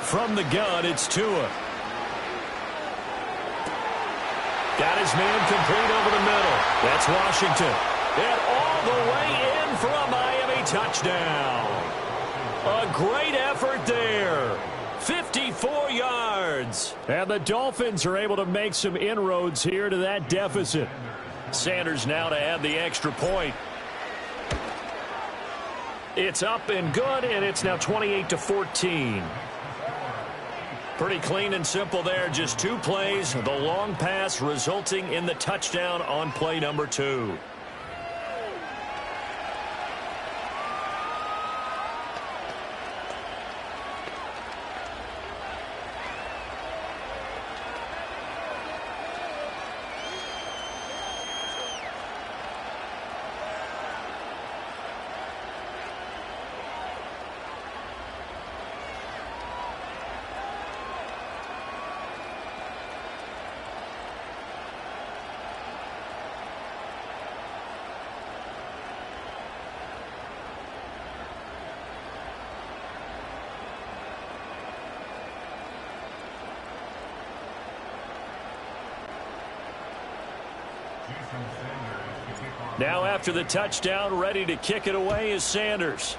From the gun, it's Tua. Got his man complete over the middle. That's Washington. And all the way in for a Miami touchdown. A great effort there. 54 yards. And the Dolphins are able to make some inroads here to that deficit. Sanders now to add the extra point. It's up and good, and it's now 28-14. Pretty clean and simple there. Just 2 plays. The long pass resulting in the touchdown on play number 2. Now after the touchdown, ready to kick it away is Sanders.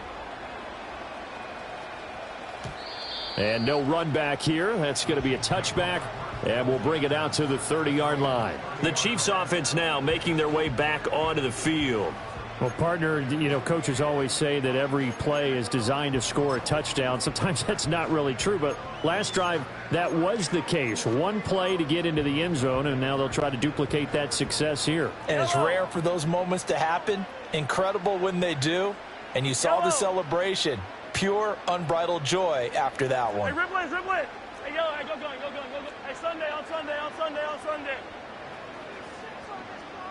And no run back here. That's going to be a touchback, and we'll bring it out to the 30-yard line. The Chiefs offense now making their way back onto the field. Well, partner, you know, coaches always say that every play is designed to score a touchdown. Sometimes that's not really true, but last drive, that was the case. 1 play to get into the end zone, and now they'll try to duplicate that success here. And it's rare for those moments to happen. Incredible when they do. And you saw the celebration. Pure, unbridled joy after that one. Hey, Ripley, Ripley. Hey, yo, hey, go. Hey, Sunday.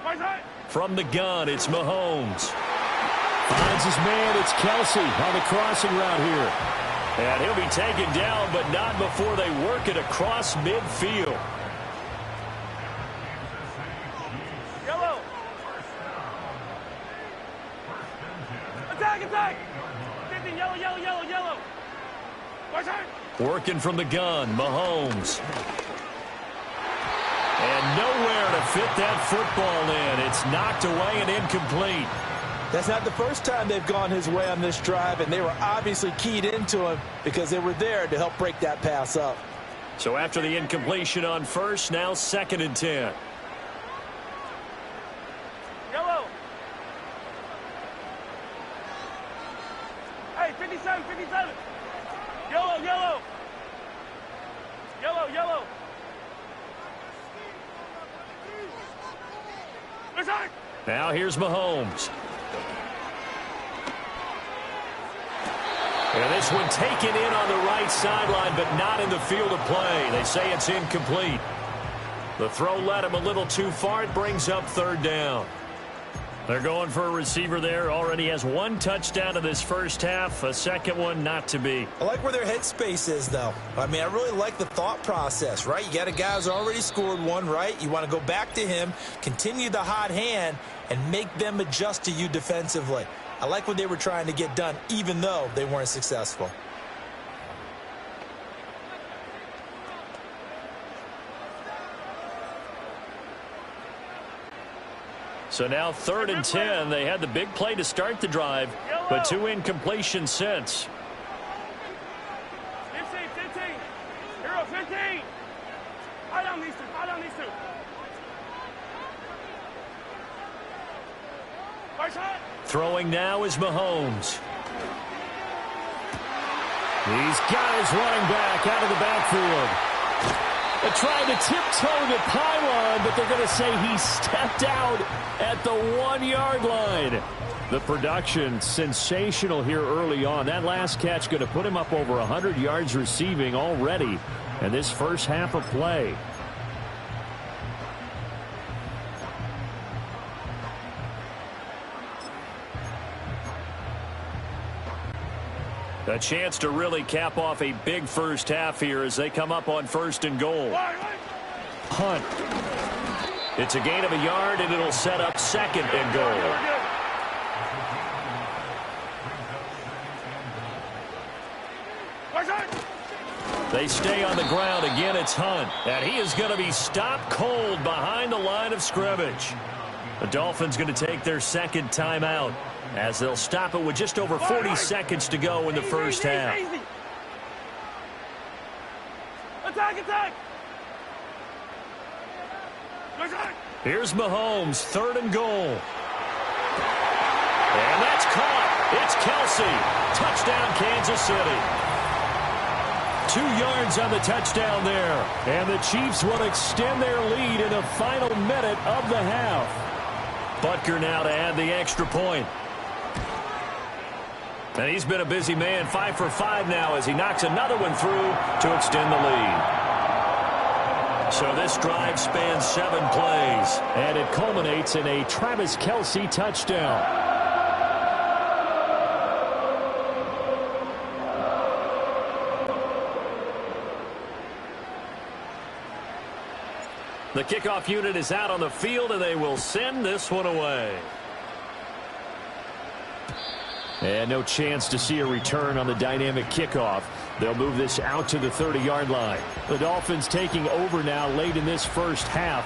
My side. From the gun, it's Mahomes. Finds his man. It's Kelsey on the crossing route here. And he'll be taken down, but not before they work it across midfield. Yellow. Attack. 15, yellow. My side. Working from the gun, Mahomes. And nowhere to fit that football in. It's knocked away and incomplete. That's not the first time they've gone his way on this drive, and they were obviously keyed into him because they were there to help break that pass up. So after the incompletion on first, now 2nd and 10. Yellow. Hey, 57. Yellow. Now here's Mahomes. And this one taken in on the right sideline, but not in the field of play. They say it's incomplete. The throw led him a little too far. It brings up 3rd down. They're going for a receiver there. Already has 1 touchdown in this first half. A second one not to be. I like where their headspace is, though. I mean, I really like the thought process, right? You got a guy who's already scored 1, right? You want to go back to him, continue the hot hand, and make them adjust to you defensively. I like what they were trying to get done, even though they weren't successful. So now 3rd and 10. They had the big play to start the drive, but 2 incompletions since. 15. Hero, 15. High down these two. Throwing now is Mahomes. He's got his running back out of the backfield. They're trying to tiptoe the pylon, but they're going to say he stepped out at the 1-yard line. The production sensational here early on. That last catch going to put him up over 100 yards receiving already in this first half of play. A chance to really cap off a big first half here as they come up on 1st and goal. Hunt. It's a gain of a yard, and it'll set up 2nd and goal. They stay on the ground. Again, it's Hunt. And he is going to be stopped cold behind the line of scrimmage. The Dolphins going to take their second timeout as they'll stop it with just over 40 seconds to go in the first half. Attack! Here's Mahomes, 3rd and goal. And that's caught. It's Kelsey. Touchdown, Kansas City. 2 yards on the touchdown there. And the Chiefs will extend their lead in the final minute of the half. Butker now to add the extra point. And he's been a busy man, 5 for 5 now as he knocks another one through to extend the lead. So this drive spans 7 plays. And it culminates in a Travis Kelce touchdown. The kickoff unit is out on the field, and they will send this one away. And no chance to see a return on the dynamic kickoff. They'll move this out to the 30-yard line. The Dolphins taking over now late in this first half.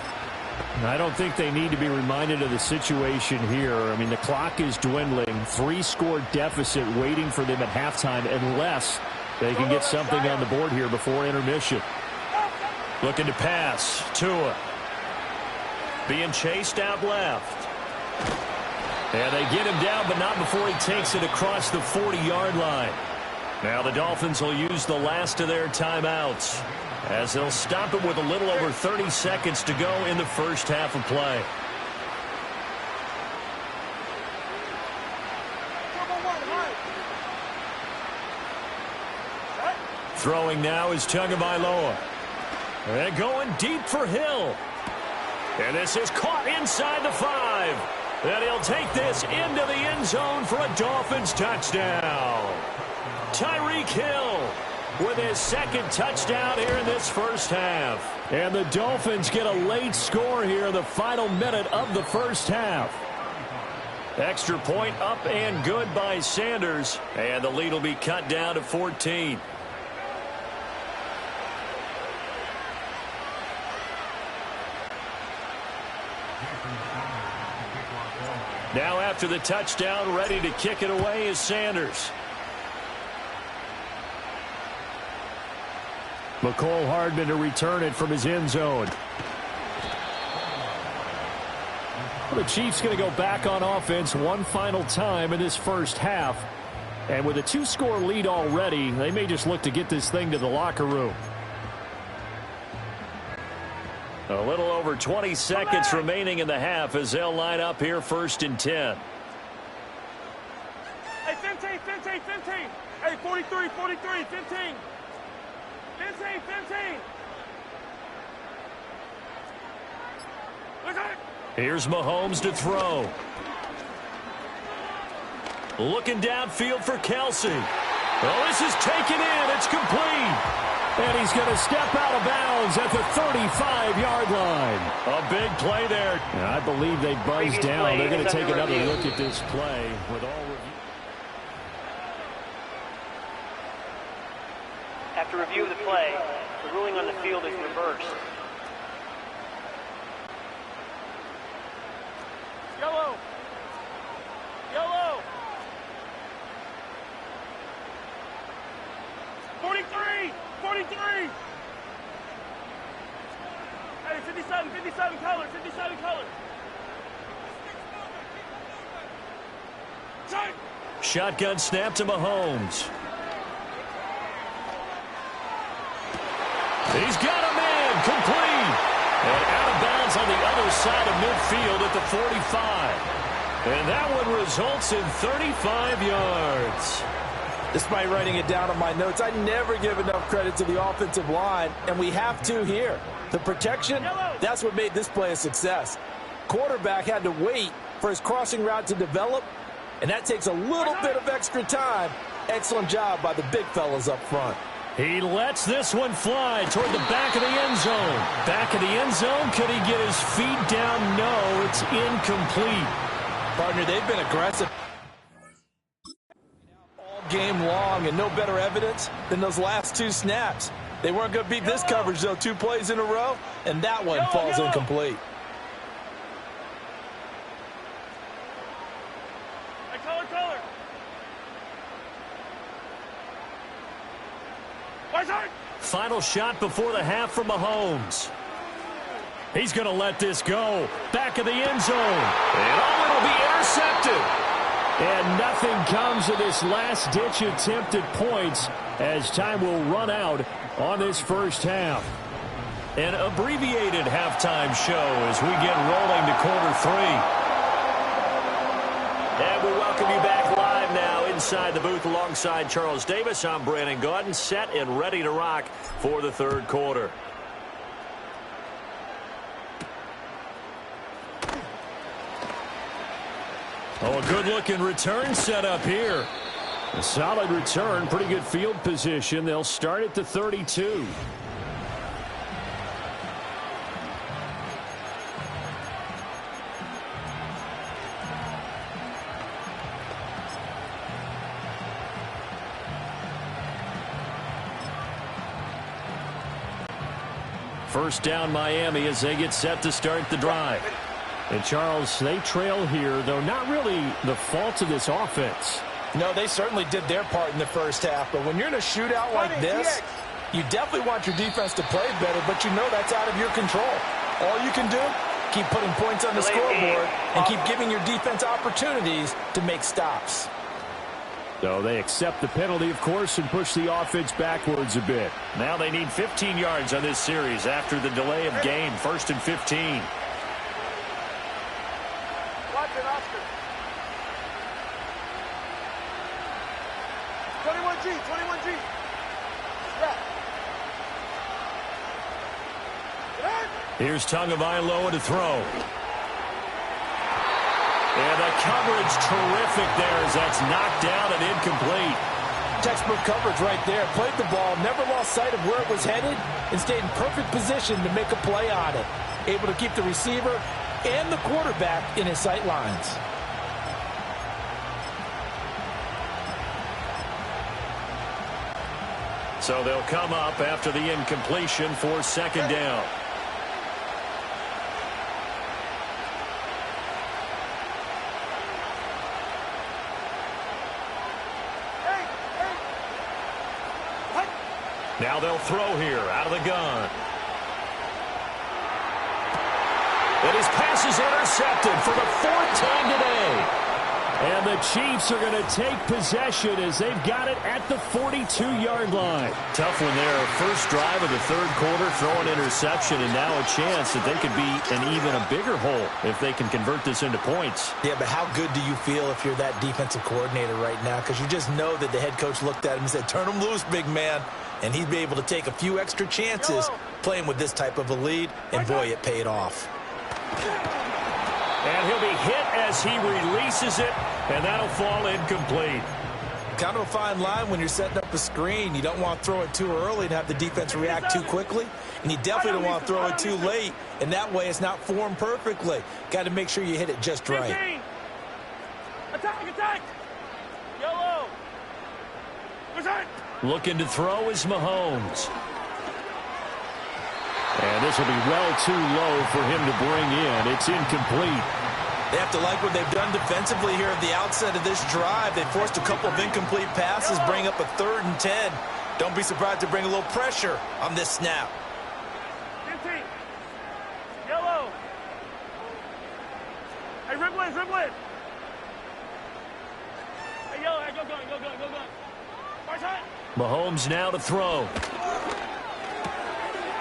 I don't think they need to be reminded of the situation here. I mean, the clock is dwindling. 3-score deficit waiting for them at halftime unless they can get something on the board here before intermission. Looking to pass. Tua. Being chased out left. And they get him down, but not before he takes it across the 40-yard line. Now the Dolphins will use the last of their timeouts as they'll stop it with a little over 30 seconds to go in the first half of play. Throwing now is Tagovailoa. And going deep for Hill. And this is caught inside the 5. And he'll take this into the end zone for a Dolphins touchdown. Tyreek Hill with his second touchdown here in this first half. And the Dolphins get a late score here in the final minute of the first half. Extra point up and good by Sanders. And the lead will be cut down to 14. Now after the touchdown, ready to kick it away is Sanders. McCole Hardman to return it from his end zone. The Chiefs going to go back on offense one final time in this first half. And with a 2-score lead already, they may just look to get this thing to the locker room. A little over 20 seconds remaining in the half as they'll line up here 1st and 10. Hey, 15. Hey, 43, 15. 15. Here's Mahomes to throw. Looking downfield for Kelsey. Oh, this is taken in. It's complete. And he's going to step out of bounds at the 35-yard line. A big play there. And I believe they buzzed down. They're going to take another look at this play with all review. After review of the play, the ruling on the field is reversed. Yellow. 43. Hey, 57 color. Shotgun snap to Mahomes. He's got a man, complete. And out of bounds on the other side of midfield at the 45. And that one results in 35 yards. Despite writing it down on my notes, I never give enough credit to the offensive line, and we have to here. The protection, that's what made this play a success. Quarterback had to wait for his crossing route to develop, and that takes a little bit of extra time. Excellent job by the big fellas up front. He lets this one fly toward the back of the end zone. Back of the end zone, could he get his feet down? No, it's incomplete. Partner, they've been aggressive all game long, and no better evidence than those last 2 snaps. They weren't going to beat this coverage, though. 2 plays in a row, and that one falls incomplete. Final shot before the half from Mahomes. He's going to let this go. Back of the end zone. And it'll be intercepted. And nothing comes of this last-ditch attempt at points as time will run out on this first half. An abbreviated halftime show as we get rolling to quarter 3. And we welcome you back live now inside the booth alongside Charles Davis. I'm Brandon Gaudin, set and ready to rock for the third quarter. Oh, a good-looking return set up here. A solid return, pretty good field position. They'll start at the 32. First down Miami as they get set to start the drive. And Charles, they trail here, though not really the fault of this offense. No, they certainly did their part in the first half, but when you're in a shootout like this, you definitely want your defense to play better, but you know that's out of your control. All you can do, keep putting points on the scoreboard and keep giving your defense opportunities to make stops. So they accept the penalty, of course, and push the offense backwards a bit. Now they need 15 yards on this series after the delay of game. 1st and 15. Watch it, Oscar. 21G. Yeah. Here's Tagovailoa to throw. And the coverage terrific there as that's knocked down and incomplete. Textbook coverage right there. Played the ball, never lost sight of where it was headed, and stayed in perfect position to make a play on it. Able to keep the receiver and the quarterback in his sight lines. So they'll come up after the incompletion for 2nd down. Now they'll throw here out of the gun. And his pass is intercepted for the 4th time today. And the Chiefs are going to take possession as they've got it at the 42-yard line. Tough one there. First drive of the third quarter, throw an interception, and now a chance that they could be in even a bigger hole if they can convert this into points. Yeah, but how good do you feel if you're that defensive coordinator right now? Because you just know that the head coach looked at him and said, turn him loose, big man. And he'd be able to take a few extra chances playing with this type of a lead, and boy, it paid off. And he'll be hit as he releases it, and that'll fall incomplete. Kind of a fine line when you're setting up a screen. You don't want to throw it too early and have the defense react too quickly, and you definitely don't want to throw it too late, and that way it's not formed perfectly. Got to make sure you hit it just right. Attack! Yellow! Looking to throw is Mahomes. And this will be well too low for him to bring in. It's incomplete. They have to like what they've done defensively here at the outset of this drive. They forced a couple of incomplete passes, bring up a 3rd and 10. Don't be surprised to bring a little pressure on this snap. 15. Yellow. Hey, dribble it. Hey, yellow. Hey, go. Mahomes now to throw.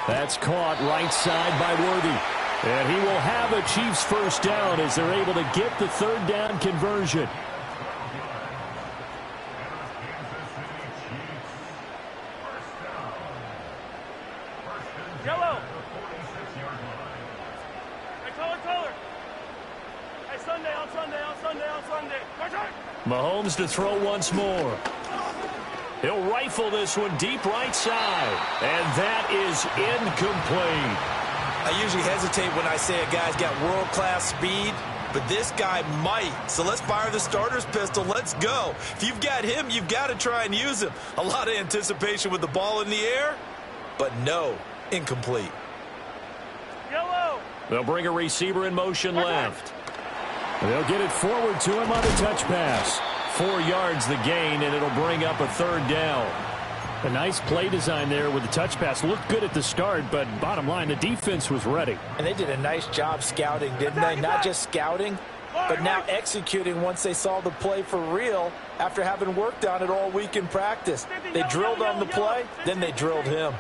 That's caught right side by Worthy. And he will have a Chiefs first down as they're able to get the 3rd down conversion. Yellow. Hey, color. Hey, Sunday. Mahomes to throw once more. He'll rifle this one deep right side. And that is incomplete. I usually hesitate when I say a guy's got world-class speed, but this guy might. So let's fire the starter's pistol. Let's go. If you've got him, you've got to try and use him. A lot of anticipation with the ball in the air. but no, incomplete. Yellow. They'll bring a receiver in motion left. They'll get it forward to him on the touch pass. 4 yards the gain, and it'll bring up a 3rd down. A nice play design there with the touch pass. Looked good at the start, but bottom line, the defense was ready. And they did a nice job scouting, didn't they? Not just scouting, but now executing once they saw the play for real after having worked on it all week in practice. They drilled on the play, then they drilled him.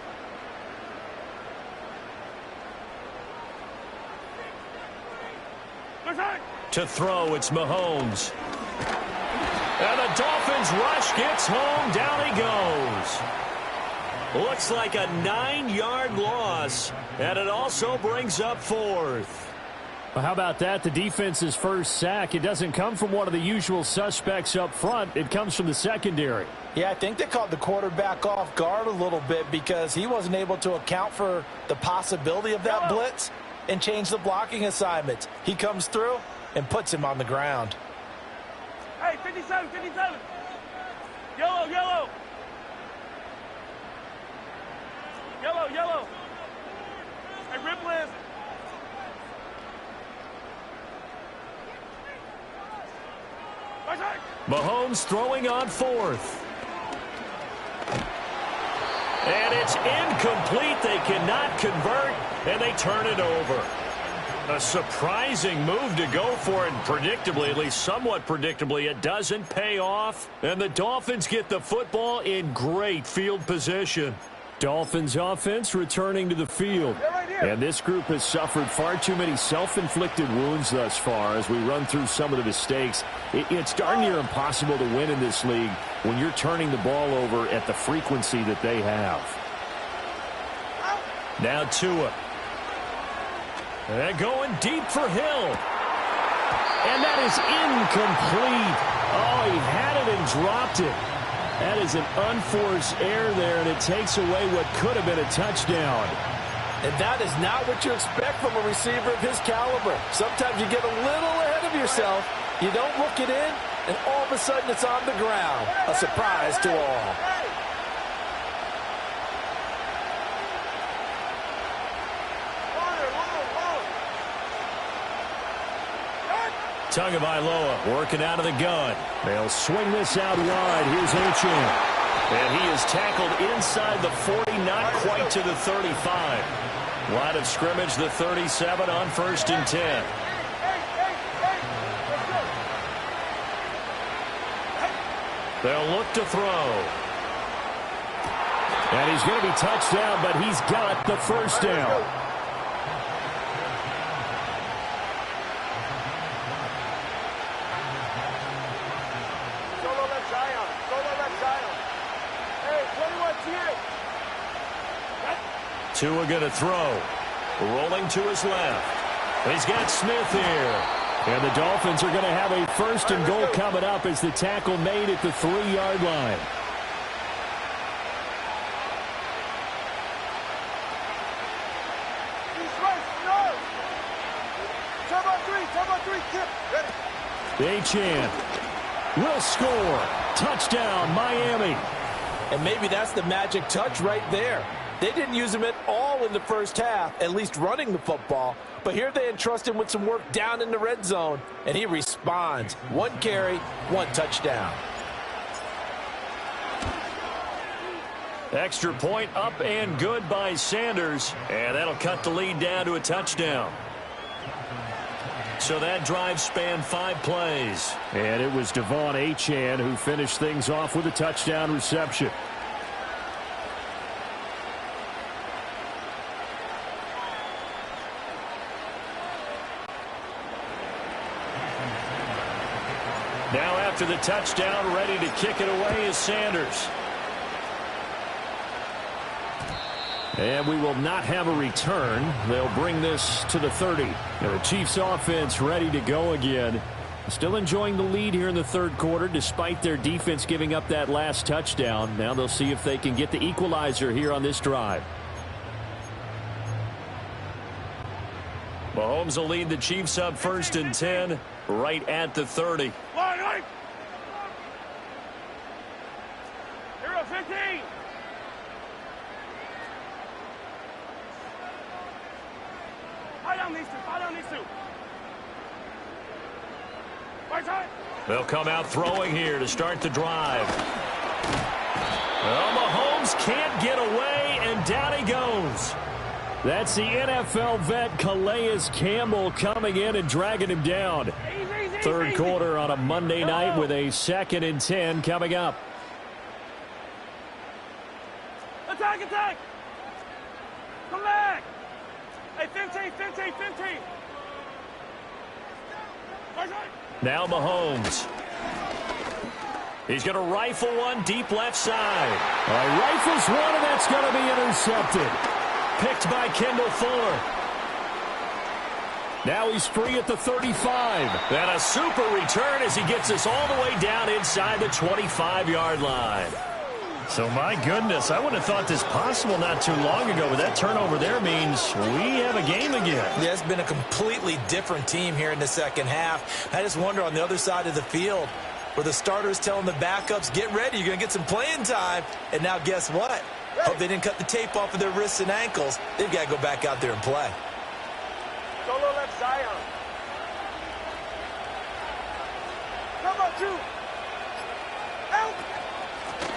To throw, it's Mahomes. And the Dolphins rush, gets home, down he goes. Looks like a 9-yard loss, and it also brings up 4th. Well, how about that? The defense's first sack. It doesn't come from one of the usual suspects up front. It comes from the secondary. Yeah, I think they caught the quarterback off guard a little bit because he wasn't able to account for the possibility of that blitz and change the blocking assignments. He comes through and puts him on the ground. Hey, 57, 57. Yellow, yellow. Yellow, yellow. Hey, Ripley. Mahomes throwing on 4th. And it's incomplete. They cannot convert, and they turn it over. A surprising move to go for it. Predictably, at least somewhat predictably, it doesn't pay off. And the Dolphins get the football in great field position. Dolphins offense returning to the field. And this group has suffered far too many self-inflicted wounds thus far as we run through some of the mistakes. It's darn near impossible to win in this league when you're turning the ball over at the frequency that they have. Now Tua. And going deep for Hill. And that is incomplete. Oh, he had it and dropped it. That is an unforced error there, and it takes away what could have been a touchdown. And that is not what you expect from a receiver of his caliber. Sometimes you get a little ahead of yourself. You don't look it in, and all of a sudden it's on the ground. A surprise to all. Tagovailoa working out of the gun. They'll swing this out wide. Here's Achane. And he is tackled inside the 40, not quite to the 35. Line of scrimmage, the 37 on 1st and 10. They'll look to throw. And he's going to be touched down, but he's got the first down. Tua going to throw. Rolling to his left. He's got Smith here. And the Dolphins are going to have a 1st and goal coming up as the tackle made at the 3-yard line. Achane will score. Touchdown, Miami. And maybe that's the magic touch right there. They didn't use him at all in the first half, at least running the football. But here they entrust him with some work down in the red zone, and he responds. 1 carry, 1 touchdown. Extra point up and good by Sanders, and that'll cut the lead down to a touchdown. So that drive spanned 5 plays. And it was Devon Achane who finished things off with a touchdown reception. Now after the touchdown, ready to kick it away is Sanders. And we will not have a return. They'll bring this to the 30. And the Chiefs offense ready to go again. Still enjoying the lead here in the 3rd quarter despite their defense giving up that last touchdown. Now they'll see if they can get the equalizer here on this drive. Mahomes will lead the Chiefs up 1st and 10 right at the 30. Hero 15. They'll come out throwing here to start the drive. Well, Mahomes can't get away, and down he goes. That's the NFL vet Calais Campbell coming in and dragging him down. Third quarter on a Monday night with a 2nd and 10 coming up. Attack, attack! Come back! Hey, 15. Now Mahomes. He's going to rifle one deep left side. Rifles one, and that's going to be intercepted. Picked by Kendall Fuller. Now he's free at the 35. And a super return as he gets us all the way down inside the 25-yard line. So, my goodness, I wouldn't have thought this possible not too long ago, but that turnover there means we have a game again. Yeah, it's been a completely different team here in the second half. I just wonder on the other side of the field where the starters telling the backups, get ready, you're going to get some playing time. And now guess what? Hope they didn't cut the tape off of their wrists and ankles. They've got to go back out there and play. Solo left Zion. Come on, 2. Out.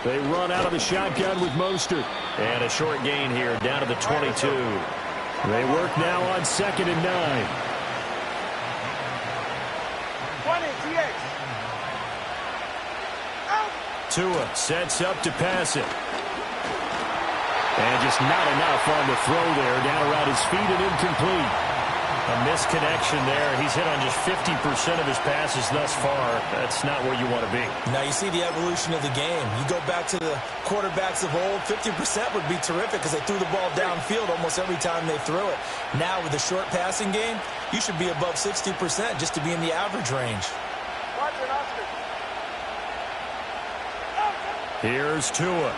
They run out of the shotgun with Mostert. And a short gain here down to the 22. They work now on 2nd and 9. 20, TX. Out. Tua sets up to pass it. And just not enough on the throw there. Down around his feet and incomplete. A misconnection there. He's hit on just 50% of his passes thus far. That's not where you want to be. Now you see the evolution of the game. You go back to the quarterbacks of old, 50% would be terrific because they threw the ball downfield almost every time they threw it. Now with the short passing game, you should be above 60% just to be in the average range. Here's Tua.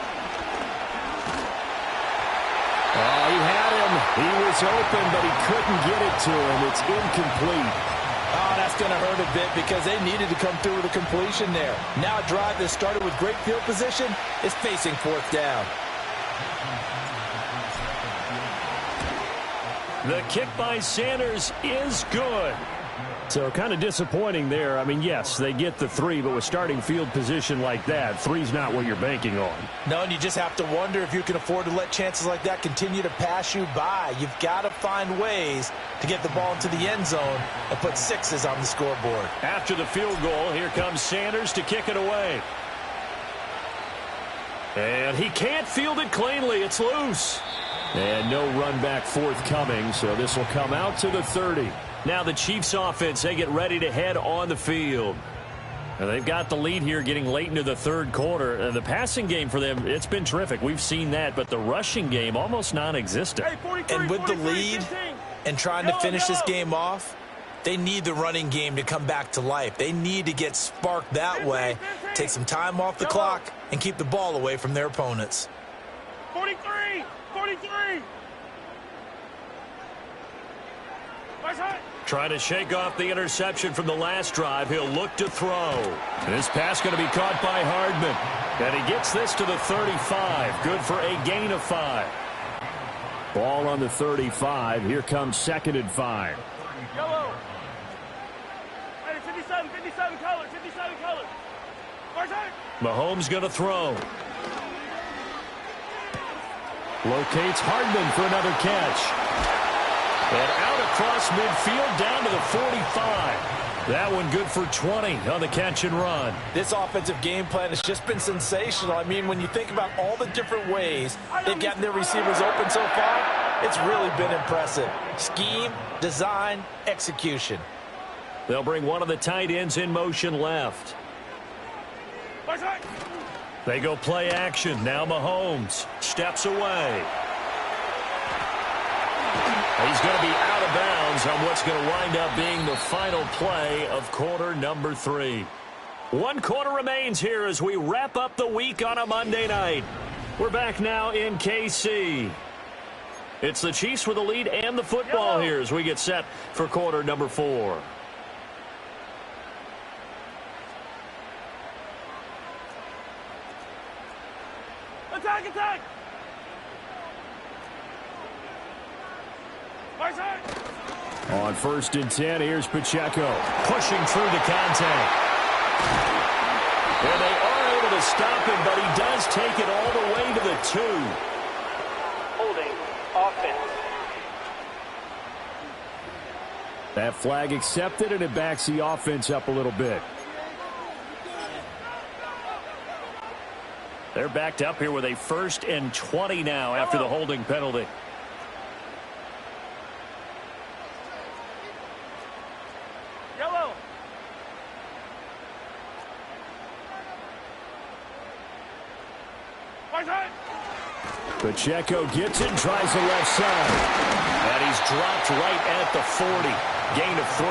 Oh, he had him. He was open, but he couldn't get it to him. It's incomplete. Oh, that's going to hurt a bit because they needed to come through with a completion there. Now a drive that started with great field position is facing 4th down. The kick by Sanders is good. So kind of disappointing there. I mean, yes, they get the 3, but with starting field position like that, 3's not what you're banking on. No, and you just have to wonder if you can afford to let chances like that continue to pass you by. You've got to find ways to get the ball into the end zone and put 6s on the scoreboard. After the field goal, here comes Sanders to kick it away. And he can't field it cleanly. It's loose. And no run back forthcoming, so this will come out to the 30. Now the Chiefs offense, they get ready to head on the field. And they've got the lead here getting late into the third quarter. The passing game for them, it's been terrific. We've seen that, but the rushing game almost non-existent. And with the lead and trying to finish this game off, they need the running game to come back to life. They need to get sparked that way, take some time off the clock, and keep the ball away from their opponents. 43! Trying to shake off the interception from the last drive. He'll look to throw. And this pass going to be caught by Hardman. And he gets this to the 35. Good for a gain of 5. Ball on the 35. Here comes 2nd and 5. Yellow. Hey, 57 color. Mahomes going to throw. Locates Hardman for another catch. And out across midfield down to the 45. That one good for 20 on the catch and run. This offensive game plan has just been sensational. I mean, when you think about all the different ways they've gotten their receivers open so far, it's really been impressive. Scheme, design, execution. They'll bring one of the tight ends in motion left. They go play action. Now Mahomes steps away. He's going to be out of bounds on what's going to wind up being the final play of quarter number 3. 1 quarter remains here as we wrap up the week on a Monday night. We're back now in KC. It's the Chiefs with the lead and the football here as we get set for quarter number 4. Attack! On 1st and 10, here's Pacheco. Pushing through the contact. And they are able to stop him, but he does take it all the way to the 2. Holding offense. That flag accepted, and it backs the offense up a little bit. They're backed up here with a 1st and 20 now after the holding penalty. Yellow. Pacheco gets it and tries the left side. And he's dropped right at the 40. Gain of 3.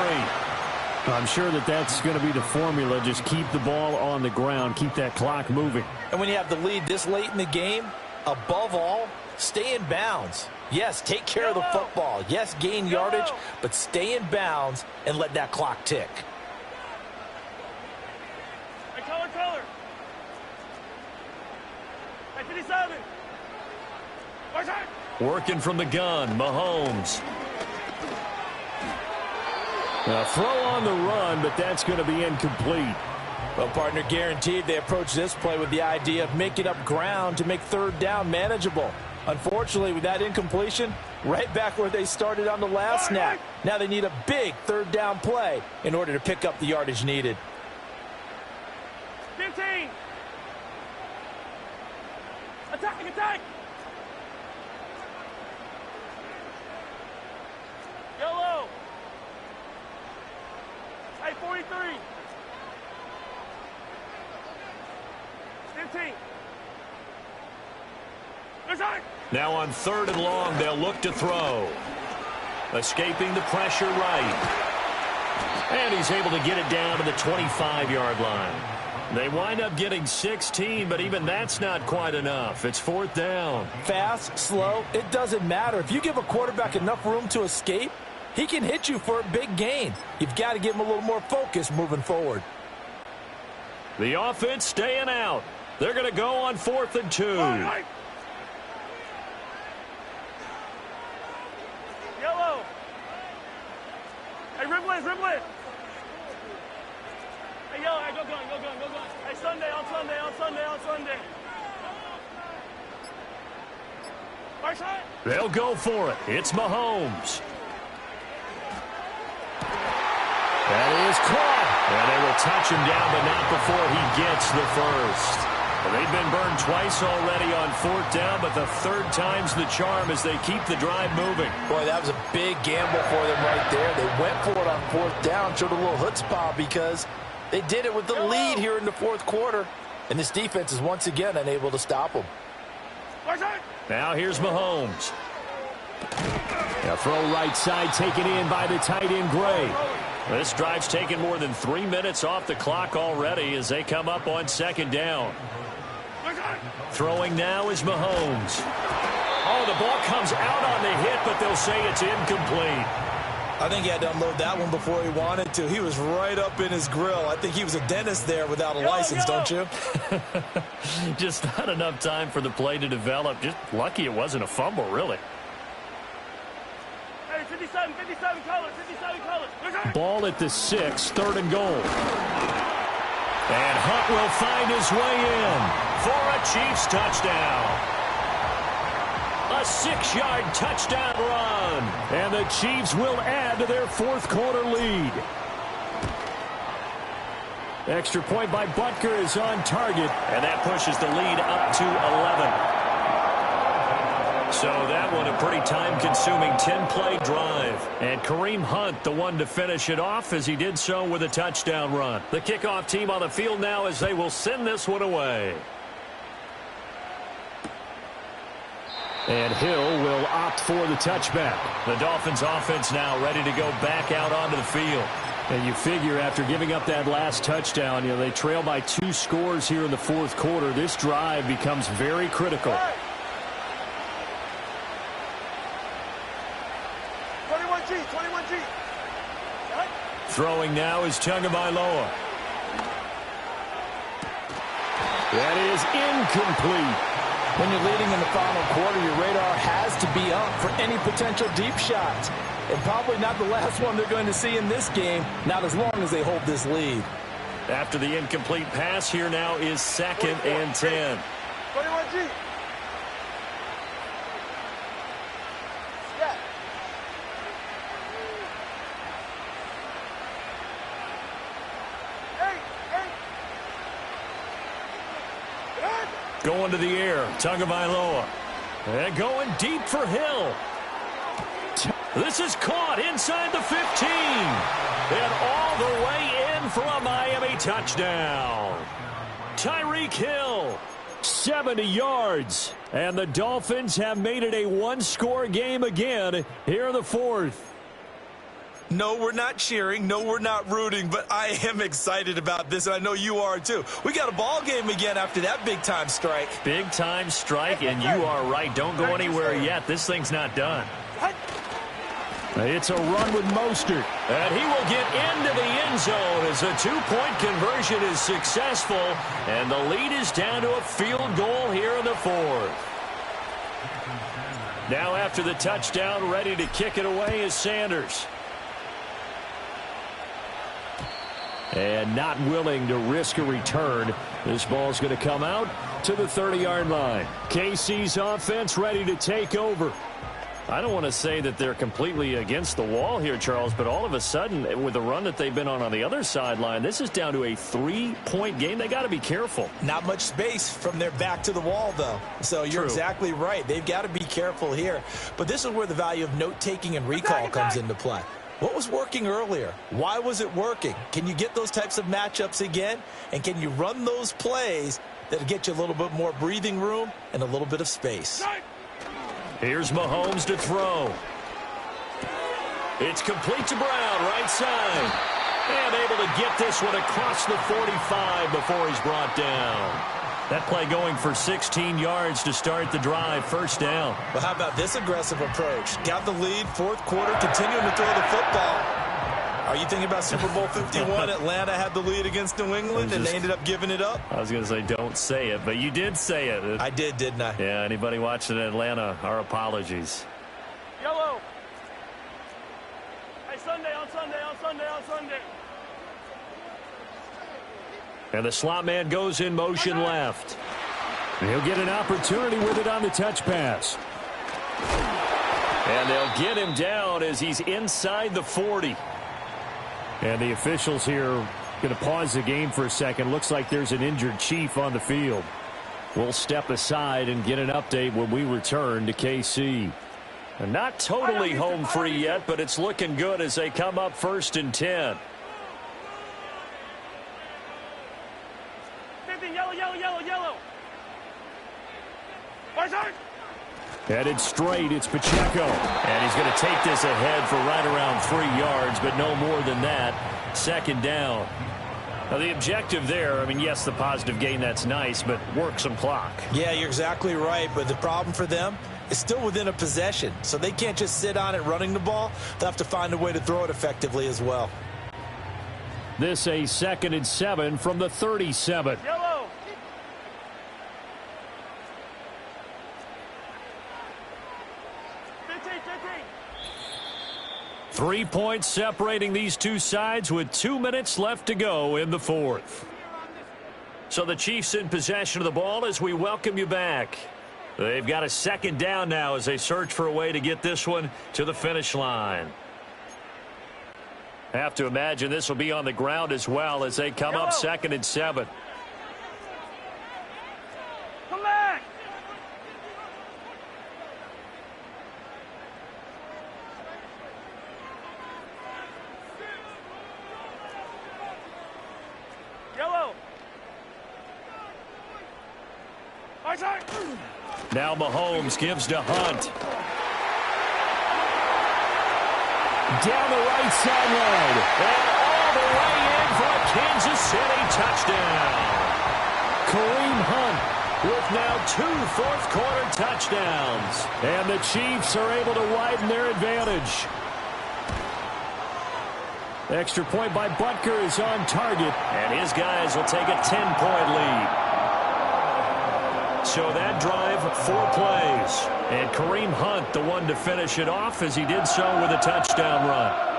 I'm sure that's going to be the formula. Just keep the ball on the ground. Keep that clock moving. And when you have the lead this late in the game, above all, stay in bounds. Yes, take care of the football. Yes, gain yardage, but stay in bounds and let that clock tick. Hey, color. Hey, 57. Working from the gun, Mahomes. A throw on the run, but that's going to be incomplete. Well, partner, guaranteed they approach this play with the idea of making up ground to make 3rd down manageable. Unfortunately, with that incompletion, right back where they started on the last snap. Now they need a big 3rd down play in order to pick up the yardage needed. 15. Attack. Yellow. Hey, 43. 15. Now on 3rd and long, they'll look to throw. Escaping the pressure right. And he's able to get it down to the 25-yard line. They wind up getting 16, but even that's not quite enough. It's 4th down. Fast, slow, it doesn't matter. If you give a quarterback enough room to escape, he can hit you for a big gain. You've got to give him a little more focus moving forward. The offense staying out. They're going to go on 4th and 2. Yellow. Hey, riblet. Hey, yellow. Hey, go gun. Hey, Sunday. First shot. They'll go for it. It's Mahomes. That is caught. And they will touch him down, but not before he gets the first. Well, they've been burned twice already on 4th down, but the 3rd time's the charm as they keep the drive moving. Boy, that was a big gamble for them right there. They went for it on 4th down, showed a little chutzpah because they did it with the lead here in the 4th quarter. And this defense is once again unable to stop them. Now here's Mahomes. A throw right side taken in by the tight end Gray. This drive's taken more than 3 minutes off the clock already as they come up on 2nd down. Throwing now is Mahomes. Oh, the ball comes out on the hit, but they'll say it's incomplete. I think he had to unload that one before he wanted to. He was right up in his grill. I think he was a dentist there without a license, don't you? Just not enough time for the play to develop. Just lucky it wasn't a fumble, really. Hey, 57 colors. Ball at the 6, 3rd and goal. And Hunt will find his way in for a Chiefs touchdown. A 6-yard touchdown run. And the Chiefs will add to their 4th quarter lead. Extra point by Butker is on target. And that pushes the lead up to 11. So that one a pretty time-consuming 10-play drive. And Kareem Hunt, the one to finish it off as he did so with a touchdown run. The kickoff team on the field now as they will send this one away. And Hill will opt for the touchback. The Dolphins offense now ready to go back out onto the field. And you figure after giving up that last touchdown, they trail by 2 scores here in the 4th quarter. This drive becomes very critical. 21G. Throwing now is Tagovailoa. That is incomplete. When you're leading in the final quarter, your radar has to be up for any potential deep shots. and probably not the last one they're going to see in this game, not as long as they hold this lead. After the incomplete pass, here now is 2nd and 10. 21G. Yeah. Going to the air, Tagovailoa. And going deep for Hill. This is caught inside the 15. And all the way in for a Miami touchdown. Tyreek Hill, 70 yards. And the Dolphins have made it a one-score game again here in the 4th. No, we're not cheering. No, we're not rooting. But I am excited about this, and I know you are too. We got a ball game again after that big-time strike. Big-time strike, and you are right. Don't go anywhere yet. This thing's not done. It's a run with Mostert. And he will get into the end zone as a 2-point conversion is successful. And the lead is down to a field goal here in the 4th. Now after the touchdown, ready to kick it away is Sanders. And not willing to risk a return. This ball's going to come out to the 30-yard line. KC's offense ready to take over. I don't want to say that they're completely against the wall here, Charles, but all of a sudden, with the run that they've been on the other sideline, this is down to a 3-point game. They got to be careful. Not much space from their back to the wall, though. So you're exactly right. They've got to be careful here. But this is where the value of note-taking and recall comes into play. What was working earlier? Why was it working? Can you get those types of matchups again? And can you run those plays that'll get you a little bit more breathing room and a little bit of space? Here's Mahomes to throw. It's complete to Brown, right side. And able to get this one across the 45 before he's brought down. That play going for 16 yards to start the drive, 1st down. Well, how about this aggressive approach? Got the lead, 4th quarter, continuing to throw the football. Are you thinking about Super Bowl 51? Atlanta had the lead against New England, and they ended up giving it up? I was going to say don't say it, but you did say it. I did, didn't I? Yeah, anybody watching Atlanta, our apologies. Yellow. Hey, Sunday, on Sunday, on Sunday, on Sunday. And the slot man goes in motion left. And he'll get an opportunity with it on the touch pass. And they'll get him down as he's inside the 40. And the officials here going to pause the game for a second. Looks like there's an injured Chief on the field. We'll step aside and get an update when we return to KC. And not totally home free yet, but it's looking good as they come up 1st and 10. Yellow. Headed straight, it's Pacheco. And he's going to take this ahead for right around 3 yards, but no more than that. 2nd down. Now, the objective there, I mean, yes, the positive gain, that's nice, but work some clock. Yeah, you're exactly right, but the problem for them is still within a possession, so they can't just sit on it running the ball. They'll have to find a way to throw it effectively as well. This a 2nd and 7 from the 37. Yellow. 3 points separating these two sides with 2 minutes left to go in the 4th. So the Chiefs in possession of the ball as we welcome you back. They've got a 2nd down now as they search for a way to get this one to the finish line. Have to imagine this will be on the ground as well as they come up 2nd and 7. Come back. Yellow. Now Mahomes gives to Hunt. Down the right sideline. And all the way in for a Kansas City touchdown. Kareem Hunt with now 2 fourth-quarter touchdowns. And the Chiefs are able to widen their advantage. Extra point by Butker is on target. And his guys will take a 10-point lead. So that drive, 4 plays. And Kareem Hunt, the one to finish it off, as he did so with a touchdown run.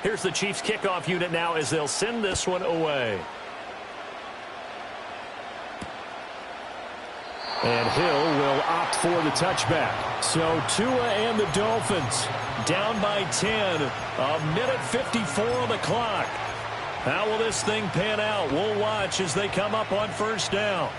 Here's the Chiefs kickoff unit now as they'll send this one away. And Hill will opt for the touchback. So Tua and the Dolphins down by 10. A minute 54 on the clock. How will this thing pan out? We'll watch as they come up on first down.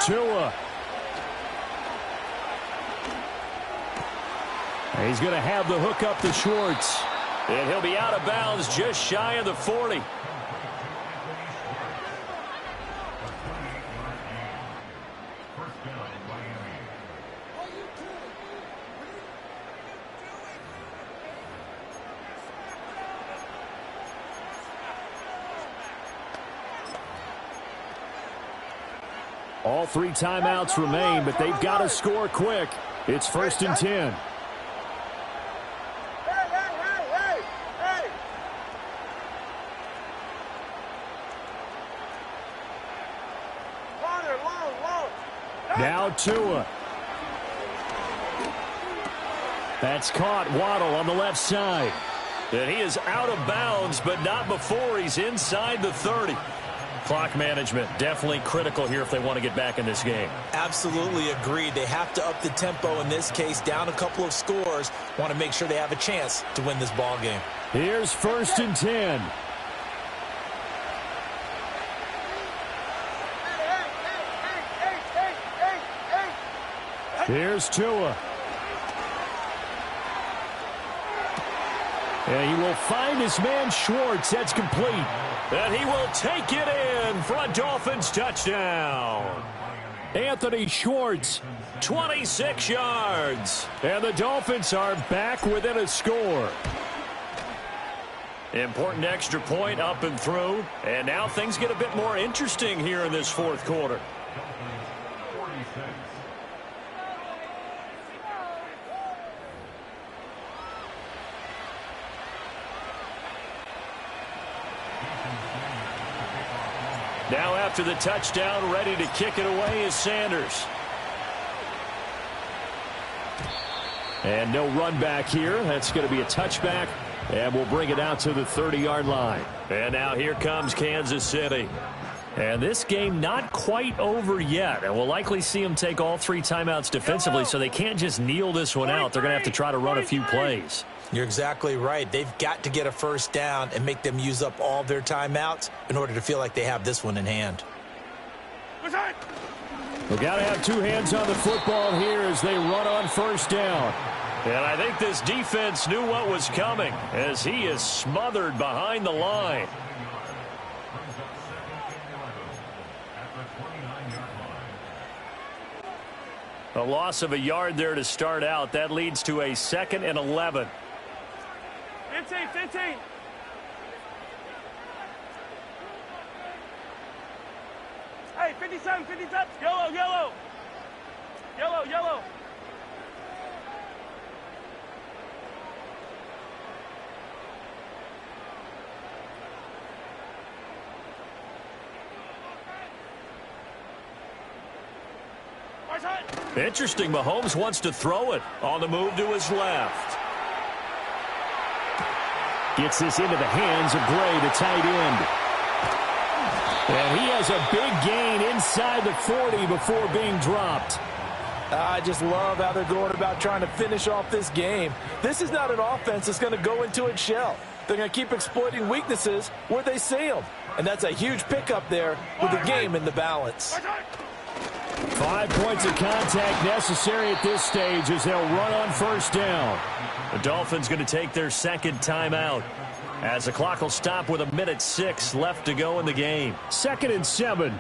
Tua. He's going to have the hook up to Schwartz. And he'll be out of bounds just shy of the 40. All 3 timeouts remain, but they've got to score quick. It's 1st and 10. Now Tua. That's caught. Waddle on the left side. And he is out of bounds, but not before he's inside the 30. Clock management, definitely critical here if they want to get back in this game. Absolutely agreed. They have to up the tempo in this case, down a couple of scores. Want to make sure they have a chance to win this ball game. Here's 1st and 10. Here's Tua. And he will find his man Schwartz. That's complete. And he will take it in for a Dolphins touchdown. Anthony Schwartz. 26 yards. And the Dolphins are back within a score. Important extra point up and through. And now things get a bit more interesting here in this 4th quarter. Now after the touchdown, ready to kick it away is Sanders. And no run back here. That's going to be a touchback. And we'll bring it out to the 30-yard line. And now here comes Kansas City. And this game not quite over yet. And we'll likely see them take all 3 timeouts defensively, so they can't just kneel this one out. They're going to have to try to run a few plays. You're exactly right. They've got to get a first down and make them use up all their timeouts in order to feel like they have this one in hand. We've got to have 2 hands on the football here as they run on first down. And I think this defense knew what was coming as he is smothered behind the line. A loss of a yard there to start out. That leads to a 2nd and 11. 15. Hey, 57. Yellow. Interesting, Mahomes wants to throw it on the move to his left. Gets this into the hands of Gray, the tight end. And he has a big gain inside the 40 before being dropped. I just love how they're going about trying to finish off this game. This is not an offense that's going to go into its shell. They're going to keep exploiting weaknesses where they see them. And that's a huge pickup there with the game in the balance. 5 points of contact necessary at this stage as they'll run on first down. The Dolphins going to take their 2nd timeout as the clock will stop with 1:06 left to go in the game. 2nd and 7.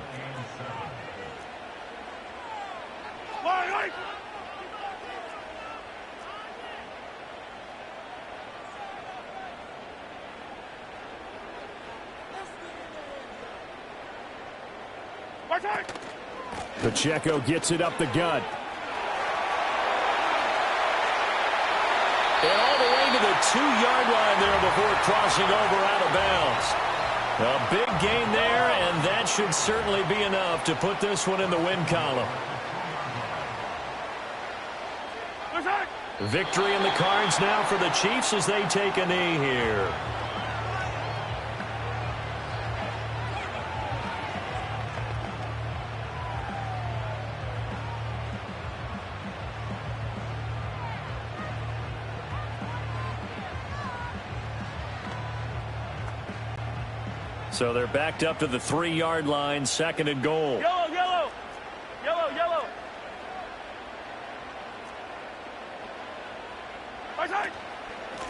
Pacheco gets it up the gut. And all the way to the 2-yard line there before crossing over out of bounds. A big gain there, and that should certainly be enough to put this one in the win column. Victory in the cards now for the Chiefs as they take a knee here. So they're backed up to the 3-yard line, 2nd and goal. Yellow, yellow. Yellow, yellow.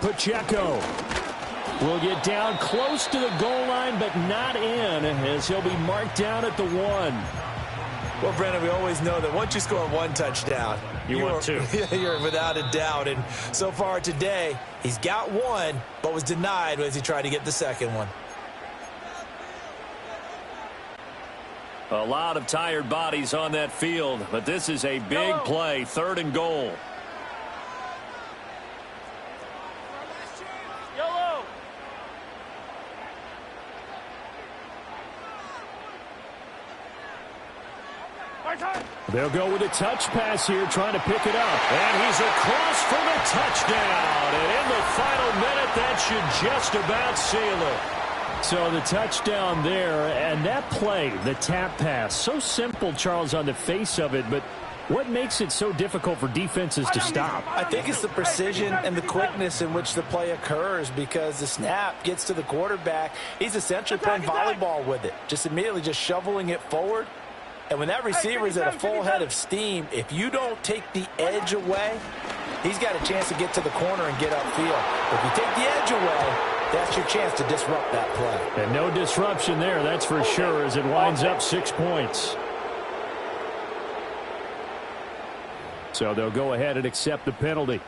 Pacheco will get down close to the goal line, but not in, as he'll be marked down at the 1. Well, Brandon, we always know that once you score 1 touchdown, you want 2. You're without a doubt. And so far today, he's got 1, but was denied as he tried to get the 2nd one. A lot of tired bodies on that field, but this is a big play, 3rd and goal. Yellow. They'll go with a touch pass here, trying to pick it up. And he's across for the touchdown. And in the final minute, that should just about seal it. So the touchdown there, and that play, the tap pass, so simple, Charles, on the face of it, but what makes it so difficult for defenses to stop? I think it's the precision and the quickness in which the play occurs, because the snap gets to the quarterback. He's essentially playing volleyball with it, just immediately just shoveling it forward. And when that receiver is at a full head of steam, if you don't take the edge away, he's got a chance to get to the corner and get upfield. If you take the edge away, that's your chance to disrupt that play. And no disruption there, that's for sure, as it winds up 6 points. So they'll go ahead and accept the penalty.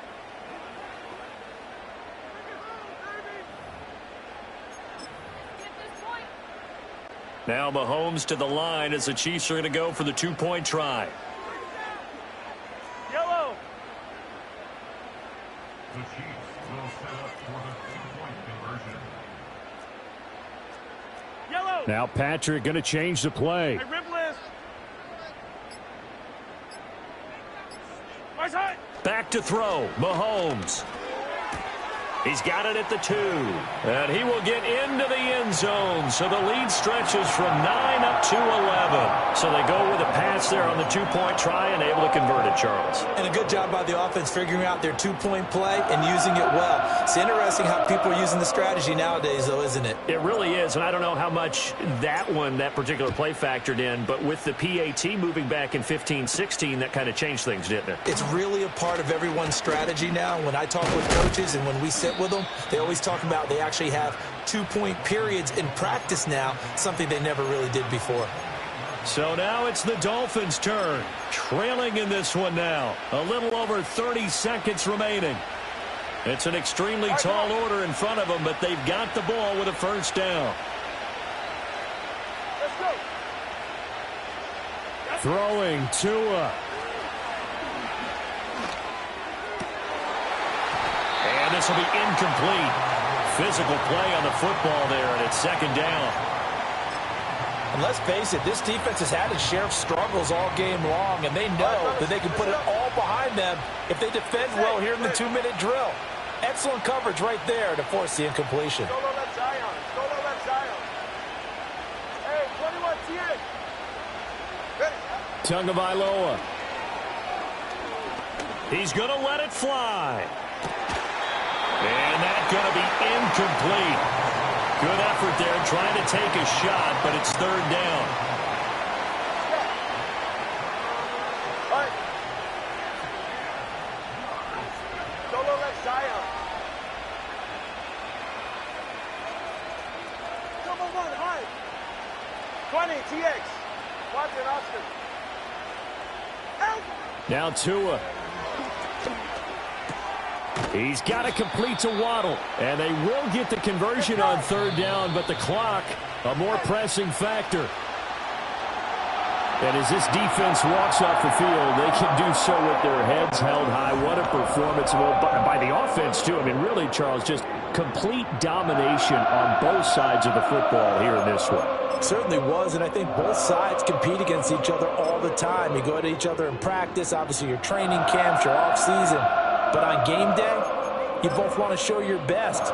Now Mahomes to the line as the Chiefs are going to go for the 2-point try. Yellow. The Chiefs will set up for the 2-point conversion. Yellow. Now Patrick going to change the play. Hey, Ribless. My side. Back to throw, Mahomes. He's got it at the 2. And he will get into the end zone. So the lead stretches from 9 up to 11. So they go with a pass there on the 2-point try and able to convert it, Charles. And a good job by the offense figuring out their 2-point play and using it well. It's interesting how people are using the strategy nowadays, though, isn't it? It really is. And I don't know how much that particular play factored in. But with the PAT moving back in 15-16, that kind of changed things, didn't it? It's really a part of everyone's strategy now. When I talk with coaches and when we sit with them, they always talk about they actually have 2-point periods in practice now, something they never really did before. So now it's the Dolphins' turn, trailing in this one now. A little over 30 seconds remaining. It's an extremely tall order in front of them, but they've got the ball with a 1st down. Let's go. Throwing Tua. And this will be incomplete. Physical play on the football there, and it's 2nd down. And let's face it, this defense has had its share of struggles all game long, and they know that they can put it all behind them if they defend well here in the 2-minute drill. Excellent coverage right there to force the incompletion. Solo left Zion. Solo left Zion. Hey, 21 TA. Ready. Tagovailoa. He's going to let it fly. And that's going to be incomplete. Good effort there trying to take a shot, but it's 3rd down. All right. Solo left Zion. Come on, high. 20, TX. Watson, Oscar. Help! Now Tua. He's got to complete to Waddle. And they will get the conversion on 3rd down, but the clock, a more pressing factor. And as this defense walks off the field, they can do so with their heads held high. What a performance. Well, by the offense, too. I mean, really, Charles, just complete domination on both sides of the football here in this one. Certainly was, and I think both sides compete against each other all the time. You go at each other in practice, obviously your training camps, your off-season. But on game day, you both want to show your best.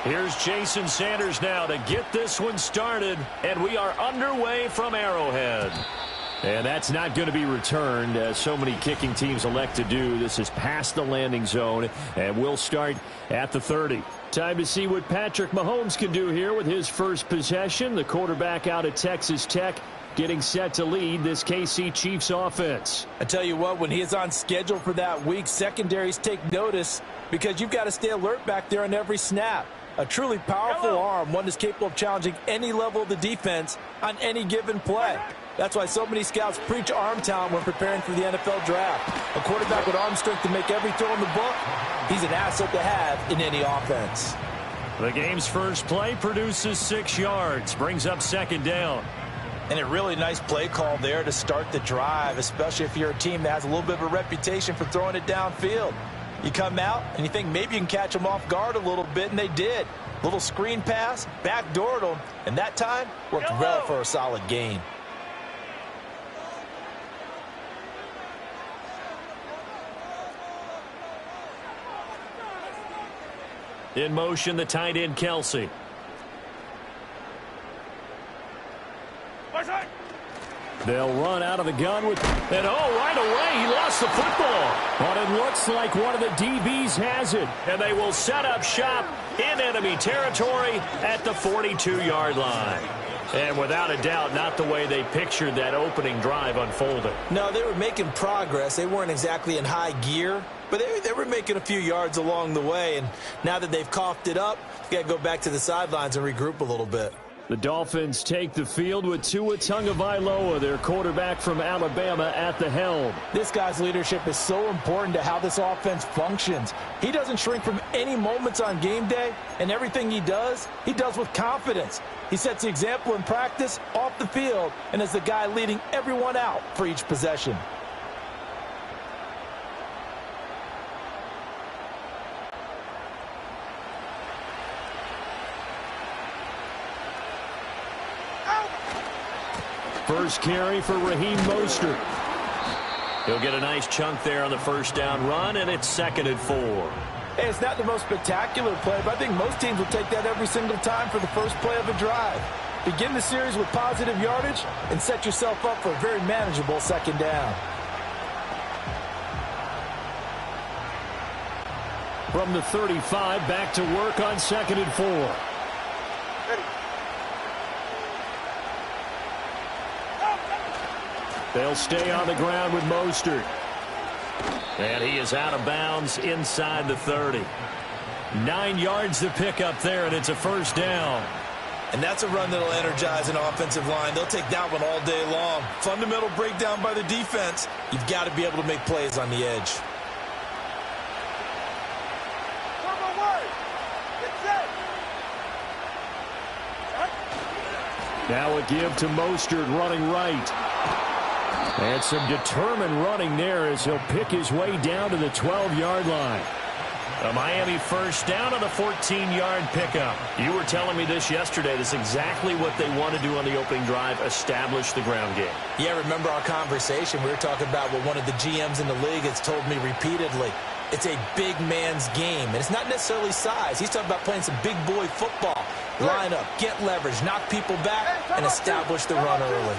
Here's Jason Sanders now to get this one started, and we are underway from Arrowhead. And that's not going to be returned, as so many kicking teams elect to do. This is past the landing zone, and we'll start at the 30. Time to see what Patrick Mahomes can do here with his first possession. The quarterback out at Texas Tech getting set to lead this KC Chiefs offense. I tell you what, when he is on schedule for that week, secondaries take notice because you've got to stay alert back there on every snap. A truly powerful arm, one that's capable of challenging any level of the defense on any given play. That's why so many scouts preach arm talent when preparing for the NFL draft. A quarterback with arm strength to make every throw in the book, he's an asset to have in any offense. The game's first play produces 6 yards, brings up second down. And a really nice play call there to start the drive, especially if you're a team that has a little bit of a reputation for throwing it downfield. You come out and you think maybe you can catch them off guard a little bit, and they did. Little screen pass, backdoored them, and that time worked well for a solid gain. In motion, the tight end, Kelsey. They'll run out of the gun with, and right away, he lost the football. But it looks like one of the DBs has it, and they will set up shop in enemy territory at the 42-yard line. And without a doubt, not the way they pictured that opening drive unfolding. No, they were making progress. They weren't exactly in high gear, but they were making a few yards along the way. And now that they've coughed it up, they got to go back to the sidelines and regroup a little bit. The Dolphins take the field with Gtowncapp, their quarterback from Alabama, at the helm. This guy's leadership is so important to how this offense functions. He doesn't shrink from any moments on game day, and everything he does with confidence. He sets the example in practice, off the field, and is the guy leading everyone out for each possession. First carry for Raheem Mostert. He'll get a nice chunk there on the first down run, and it's 2nd and 4. Hey, it's not the most spectacular play, but I think most teams will take that every single time for the first play of a drive. Begin the series with positive yardage and set yourself up for a very manageable 2nd down. From the 35, back to work on 2nd and 4. They'll stay on the ground with Mostert. And he is out of bounds inside the 30. 9 yards to pick up there, and it's a first down. And that's a run that'll energize an offensive line. They'll take that one all day long. Fundamental breakdown by the defense. You've got to be able to make plays on the edge. Now a give to Mostert running right. And some determined running there as he'll pick his way down to the 12-yard line. A Miami first down on the 14-yard pickup. You were telling me this yesterday. This is exactly what they want to do on the opening drive, establish the ground game. Yeah, remember our conversation. We were talking about what one of the GMs in the league has told me repeatedly. It's a big man's game, and it's not necessarily size. He's talking about playing some big boy football. Line up, get leverage, knock people back, and establish the run early.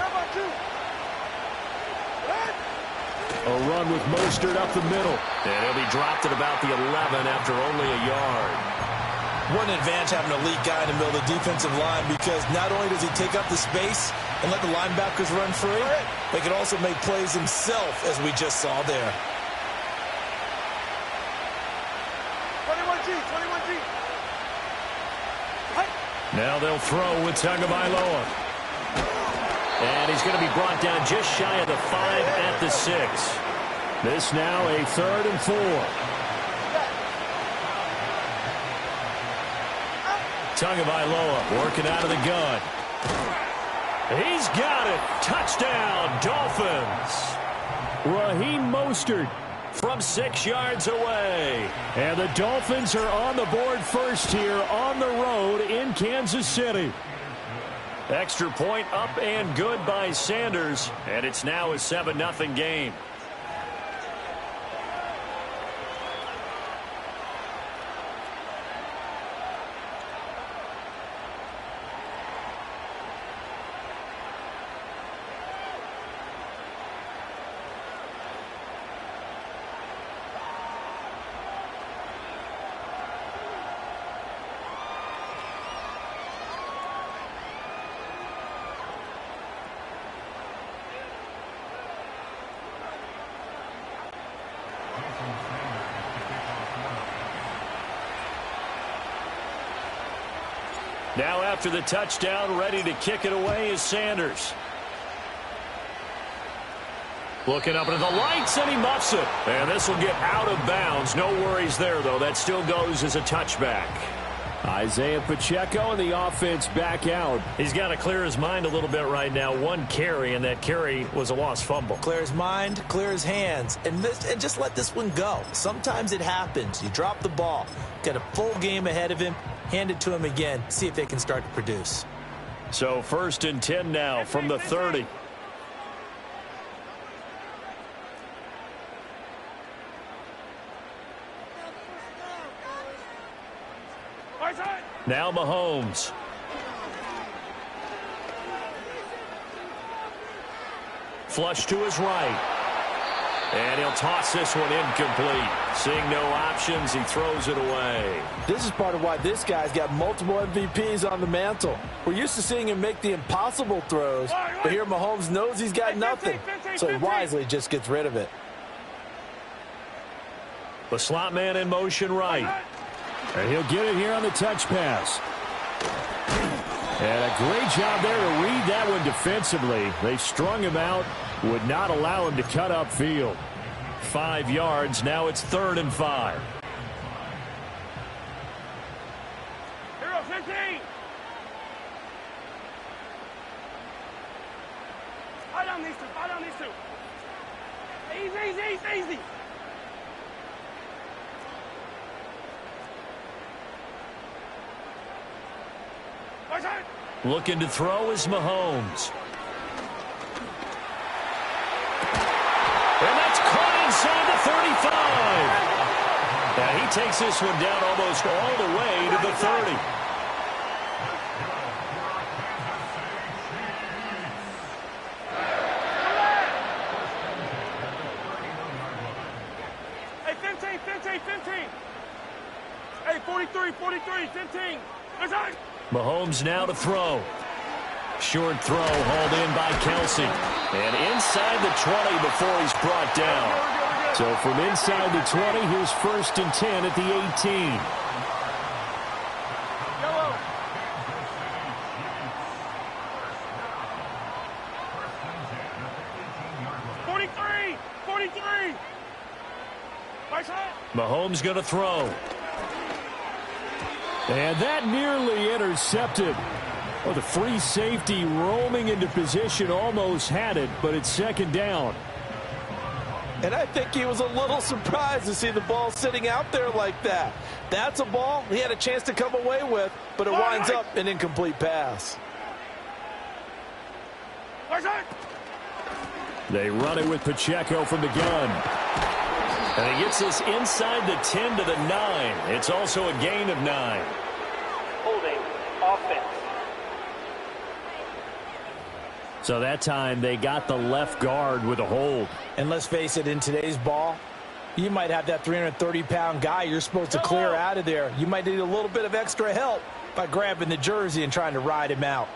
A run with Mostert up the middle. And he'll be dropped at about the 11 after only a yard. What an advantage having an elite guy in the middle of the defensive line, because not only does he take up the space and let the linebackers run free, they can also make plays himself, as we just saw there. 21G, 21G. Now they'll throw with Tagovailoa. And he's going to be brought down just shy of the 5 at the 6. This now a 3rd and 4. Tagovailoa working out of the gun. He's got it. Touchdown, Dolphins. Raheem Mostert from 6 yards away. And the Dolphins are on the board first here on the road in Kansas City. Extra point up and good by Sanders, and it's now a 7-0 game. Now after the touchdown, ready to kick it away is Sanders. Looking up into the lights, and he muffs it. And this will get out of bounds. No worries there, though. That still goes as a touchback. Isaiah Pacheco and the offense back out. He's got to clear his mind a little bit right now. 1 carry, and that carry was a lost fumble. Clear his mind, clear his hands, and just let this one go. Sometimes it happens. You drop the ball. Got a full game ahead of him. Hand it to him again. See if they can start to produce. So 1st and 10 now from the 30. Now Mahomes. Flush to his right. And he'll toss this one incomplete. Seeing no options, he throws it away. This is part of why this guy's got multiple MVPs on the mantle. We're used to seeing him make the impossible throws, but here Mahomes knows he's got nothing, so he wisely just gets rid of it. The slot man in motion right. And he'll get it here on the touch pass. And a great job there to read that one defensively. They strung him out, would not allow him to cut upfield. 5 yards, now it's 3rd and 5. Hero 15. Fight on these two. Fight on these two. Easy, easy, easy. Looking to throw is Mahomes. And that's caught inside the 35. And he takes this one down almost all the way to the 30. Hey, 15. Hey, 43, 15. Mahomes now to throw. Short throw hauled in by Kelsey. And inside the 20 before he's brought down. So from inside the 20, here's 1st and 10 at the 18. Mahomes going to throw. And that nearly intercepted. Well, the free safety roaming into position almost had it, but it's 2nd down. And I think he was a little surprised to see the ball sitting out there like that. That's a ball he had a chance to come away with, but it winds up an incomplete pass. They run it with Pacheco from the gun. And he gets this inside the 10 to the 9. It's also a gain of 9. Holding offense. So that time they got the left guard with a hold. And let's face it, in today's ball, you might have that 330-pound guy you're supposed to clear out of there. You might need a little bit of extra help by grabbing the jersey and trying to ride him out.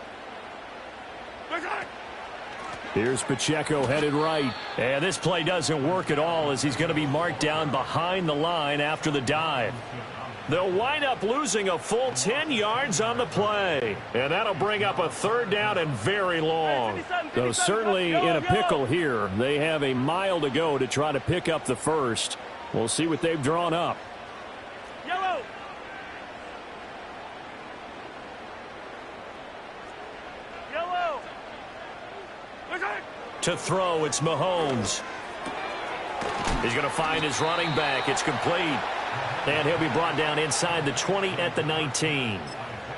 Here's Pacheco headed right. And this play doesn't work at all as he's going to be marked down behind the line after the dive. They'll wind up losing a full 10 yards on the play. And that'll bring up a 3rd down and very long. Though certainly in a pickle here. They have a mile to go to try to pick up the 1st. We'll see what they've drawn up. Yellow. To throw, it's Mahomes. He's going to find his running back. It's complete. And he'll be brought down inside the 20 at the 19.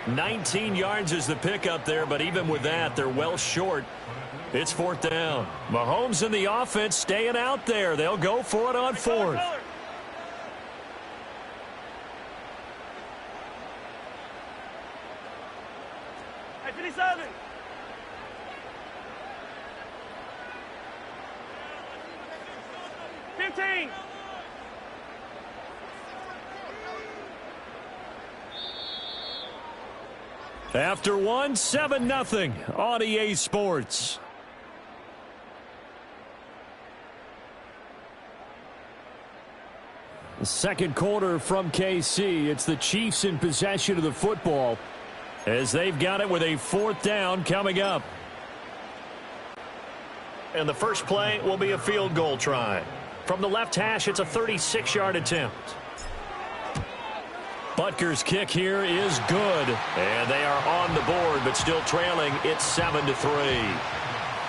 19 yards is the pickup there, but even with that, they're well short. It's 4th down. Mahomes and the offense staying out there. They'll go for it on 4th. Hey, 57. After 1, 7-0 on EA Sports. The 2nd quarter from KC. It's the Chiefs in possession of the football as they've got it with a 4th down coming up. And the first play will be a field goal try. From the left hash, it's a 36-yard attempt. Butker's kick here is good. And they are on the board, but still trailing. It's 7-3.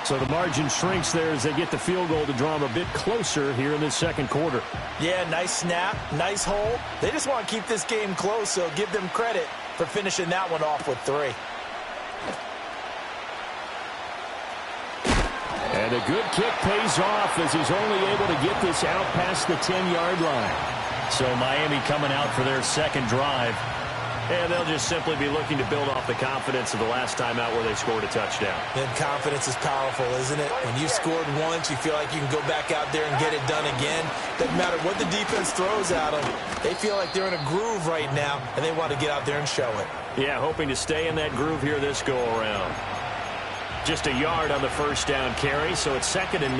So the margin shrinks there as they get the field goal to draw them a bit closer here in this 2nd quarter. Yeah, nice snap, nice hold. They just want to keep this game close, so give them credit for finishing that one off with 3. And a good kick pays off as he's only able to get this out past the 10-yard line. So Miami coming out for their 2nd drive. And they'll just simply be looking to build off the confidence of the last time out where they scored a touchdown. And confidence is powerful, isn't it? When you scored once, you feel like you can go back out there and get it done again. Doesn't matter what the defense throws at them. They feel like they're in a groove right now, and they want to get out there and show it. Yeah, hoping to stay in that groove here this go-around. Just a yard on the first down carry, so it's 2nd and 9.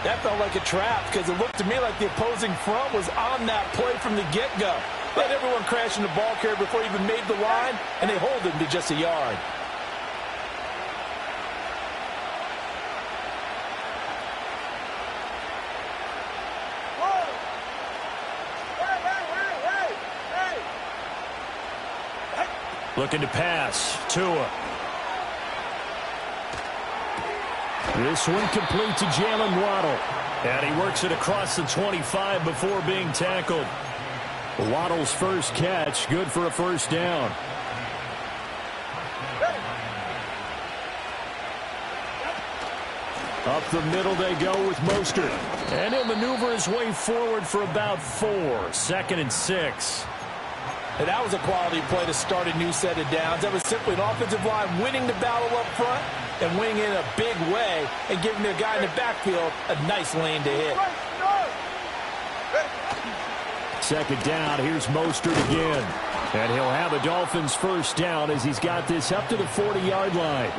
That felt like a trap because it looked to me like the opposing front was on that play from the get-go. Let everyone crash in the ball carrier before he even made the line, and they hold him to just a yard. Looking to pass. Tua. This one complete to Jalen Waddle. And he works it across the 25 before being tackled. Waddle's first catch, good for a first down. Up the middle they go with Mostert. And he'll maneuver his way forward for about 4. 2nd and 6. And that was a quality play to start a new set of downs. That was simply an offensive line winning the battle up front and winning in a big way and giving their guy in the backfield a nice lane to hit. 2nd down, here's Mostert again. And he'll have a Dolphins first down as he's got this up to the 40-yard line.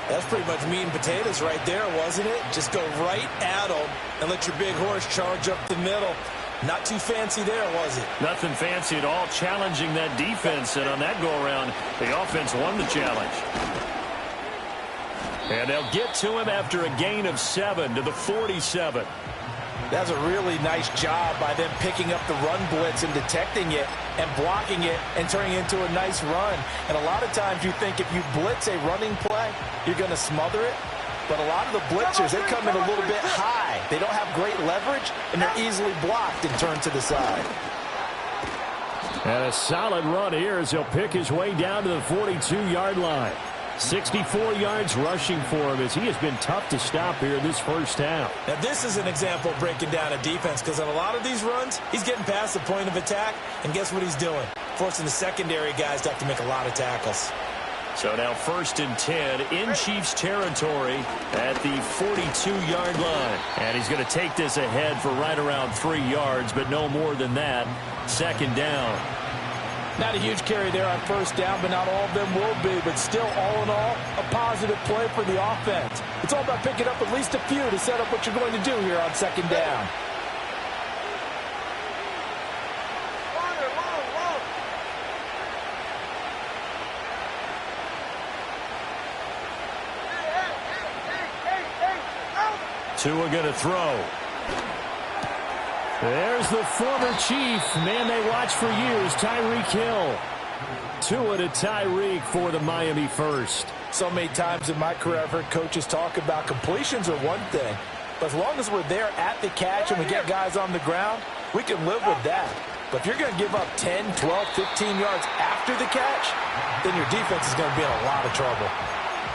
That's pretty much meat and potatoes right there, wasn't it? Just go right at them and let your big horse charge up the middle. Not too fancy there, was it? Nothing fancy at all, challenging that defense. And on that go-around, the offense won the challenge. And they'll get to him after a gain of 7 to the 47. That's a really nice job by them picking up the run blitz and detecting it and blocking it and turning it into a nice run. And a lot of times you think if you blitz a running play, you're going to smother it. But a lot of the blitzers, they come in a little bit high. They don't have great leverage, and they're easily blocked and turned to the side. And a solid run here as he'll pick his way down to the 42-yard line. 64 yards rushing for him as he has been tough to stop here in this first half. Now, this is an example of breaking down a defense because on a lot of these runs, he's getting past the point of attack, and guess what he's doing? Forcing the secondary guys to have to make a lot of tackles. So now 1st and 10 in Chiefs territory at the 42-yard line. And he's going to take this ahead for right around 3 yards, but no more than that. 2nd down. Not a huge carry there on first down, but not all of them will be. But still, all in all, a positive play for the offense. It's all about picking up at least a few to set up what you're going to do here on 2nd down. Tua going to throw. There's the former Chief, man they watched for years, Tyreek Hill. Tua to Tyreek for the Miami first. So many times in my career I've heard coaches talk about completions are one thing, but as long as we're there at the catch and we get guys on the ground, we can live with that. But if you're going to give up 10, 12, 15 yards after the catch, then your defense is going to be in a lot of trouble.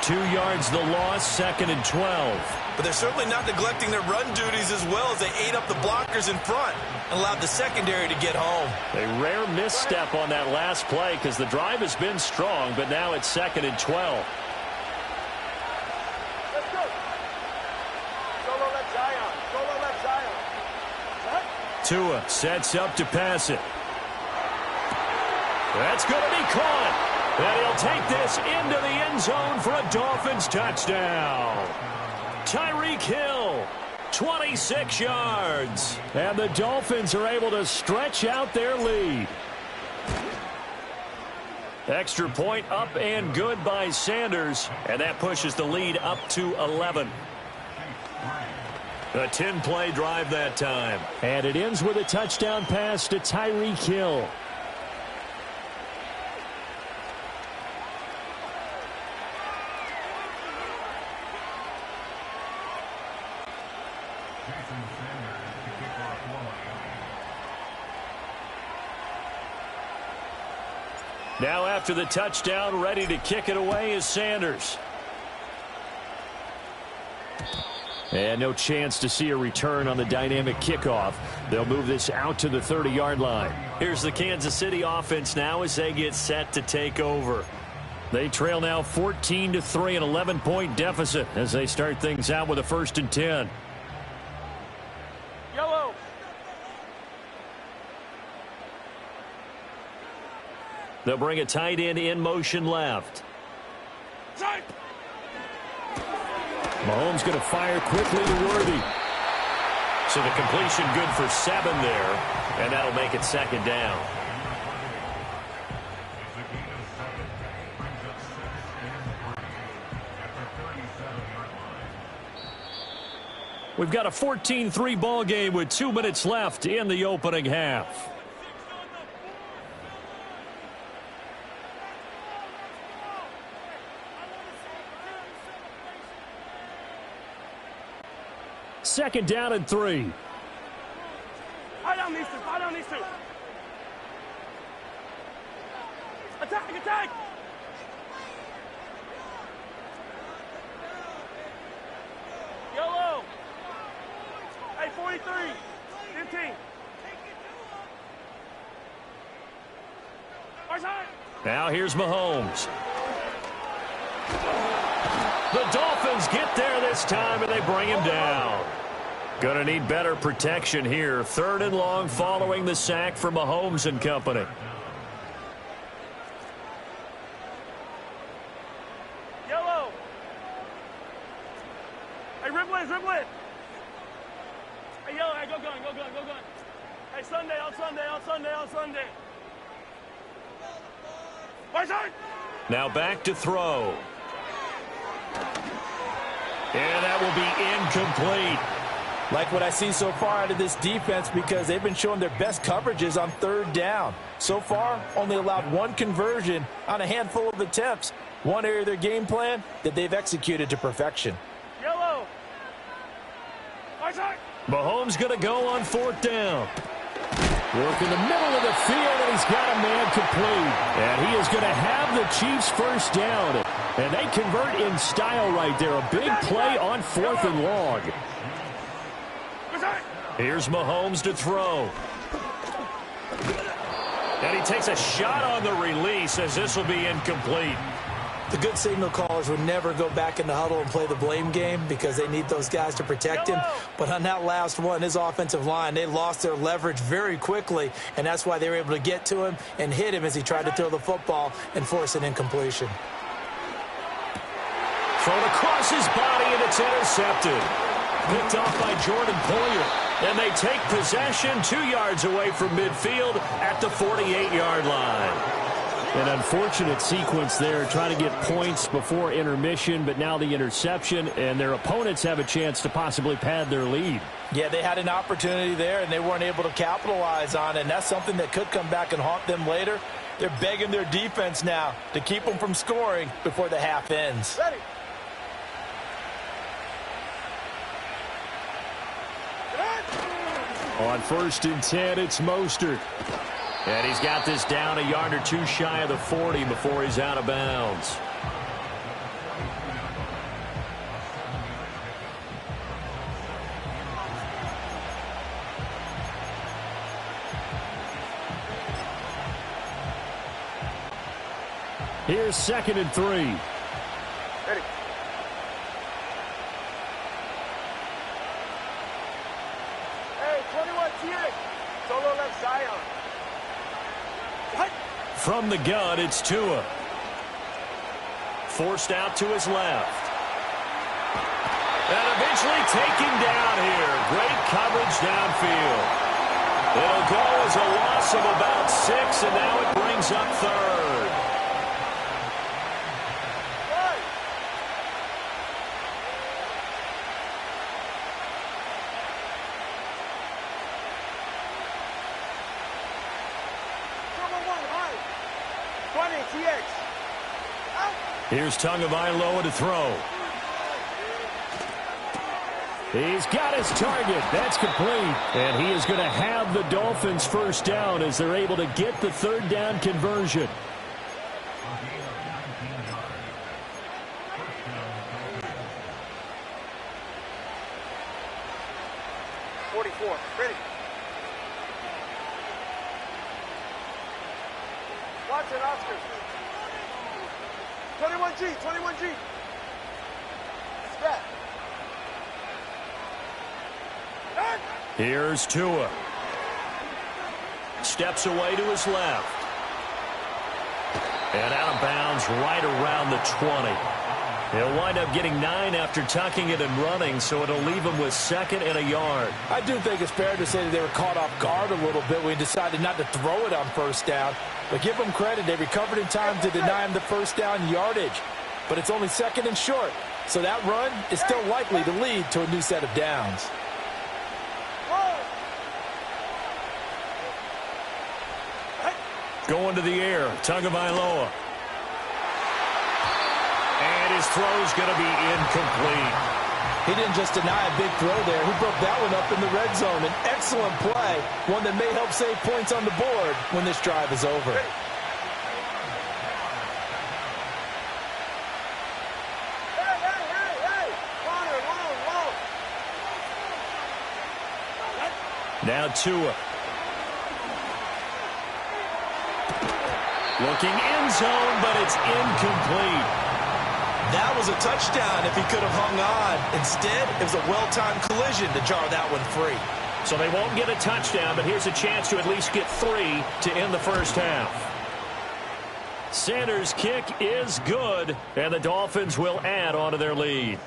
2 yards the loss, 2nd and 12. But they're certainly not neglecting their run duties as well as they ate up the blockers in front and allowed the secondary to get home. A rare misstep on that last play because the drive has been strong, but now it's 2nd and 12. Tua sets up to pass it. That's going to be caught. And he'll take this into the end zone for a Dolphins touchdown. Tyreek Hill, 26 yards. And the Dolphins are able to stretch out their lead. Extra point up and good by Sanders. And that pushes the lead up to 11. A 10-play drive that time. And it ends with a touchdown pass to Tyreek Hill. Now after the touchdown, ready to kick it away is Sanders. And no chance to see a return on the dynamic kickoff. They'll move this out to the 30-yard line. Here's the Kansas City offense now as they get set to take over. They trail now 14-3, an 11-point deficit as they start things out with a 1st and 10. Yellow. They'll bring a tight end in motion left. Tight. Mahomes going to fire quickly to Worthy. So the completion good for 7 there, and that'll make it 2nd down. We've got a 14-3 ball game with 2 minutes left in the opening half. Second down and 3. High down these two. High down these two. Attack, attack. Yellow. Hey, 43. 15. Now here's Mahomes. The Dolphins get there this time, and they bring him down. Going to need better protection here. 3rd and long following the sack for Mahomes and company. Yellow. Hey, Riblin, Riblin. Hey, yellow, hey, go gun, go gun, go gun. Hey, Sunday, on Sunday, on Sunday, on Sunday. Right side. Now back to throw. And that will be incomplete. Like what I see so far out of this defense because they've been showing their best coverages on 3rd down. So far, only allowed 1 conversion on a handful of attempts. One area of their game plan that they've executed to perfection. Yellow. Right side. Mahomes going to go on 4th down. Work in the middle of the field, and he's got a man complete. And he is going to have the Chiefs 1st down. And they convert in style right there. A big play on 4th and long. Here's Mahomes to throw. And he takes a shot on the release as this will be incomplete. The good signal callers would never go back in the huddle and play the blame game because they need those guys to protect him. But on that last one, his offensive line, they lost their leverage very quickly, and that's why they were able to get to him and hit him as he tried to throw the football and force an incompletion. Thrown across his body, and it's intercepted. Picked off by Jordan Poyer. And they take possession 2 yards away from midfield at the 48-yard line. An unfortunate sequence there, trying to get points before intermission, but now the interception, and their opponents have a chance to possibly pad their lead. Yeah, they had an opportunity there, and they weren't able to capitalize on it, and that's something that could come back and haunt them later. They're begging their defense now to keep them from scoring before the half ends. Ready. On 1st and 10, it's Mostert. And he's got this down a yard or 2 shy of the 40 before he's out of bounds. Here's 2nd and 3. Ready. Hey, 21 TX. Solo left Zion. From the gun, it's Tua. Forced out to his left. And eventually taken down here. Great coverage downfield. It'll go as a loss of about 6, and now it brings up 3rd. Here's Tagovailoa to throw. He's got his target. That's complete. And he is going to have the Dolphins 1st down as they're able to get the 3rd down conversion. 44. Ready. Watch it, Oscar. 21G, 21G. Step. Here's Tua. Steps away to his left. And out of bounds right around the 20. He'll wind up getting 9 after tucking it and running, so it'll leave him with 2nd and a yard. I do think it's fair to say that they were caught off guard a little bit when he decided not to throw it on first down. But give them credit. They recovered in time to deny him the first down yardage. But it's only 2nd and short. So that run is still likely to lead to a new set of downs. Going to the air, Tagovailoa. And his throw's going to be incomplete. He didn't just deny a big throw there. He broke that one up in the red zone. An excellent play, one that may help save points on the board when this drive is over. Now Tua. Looking end zone, but it's incomplete. That was a touchdown if he could have hung on. Instead, it was a well-timed collision to jar that one free. So they won't get a touchdown, but here's a chance to at least get 3 to end the first half. Sanders' kick is good, and the Dolphins will add on to their lead.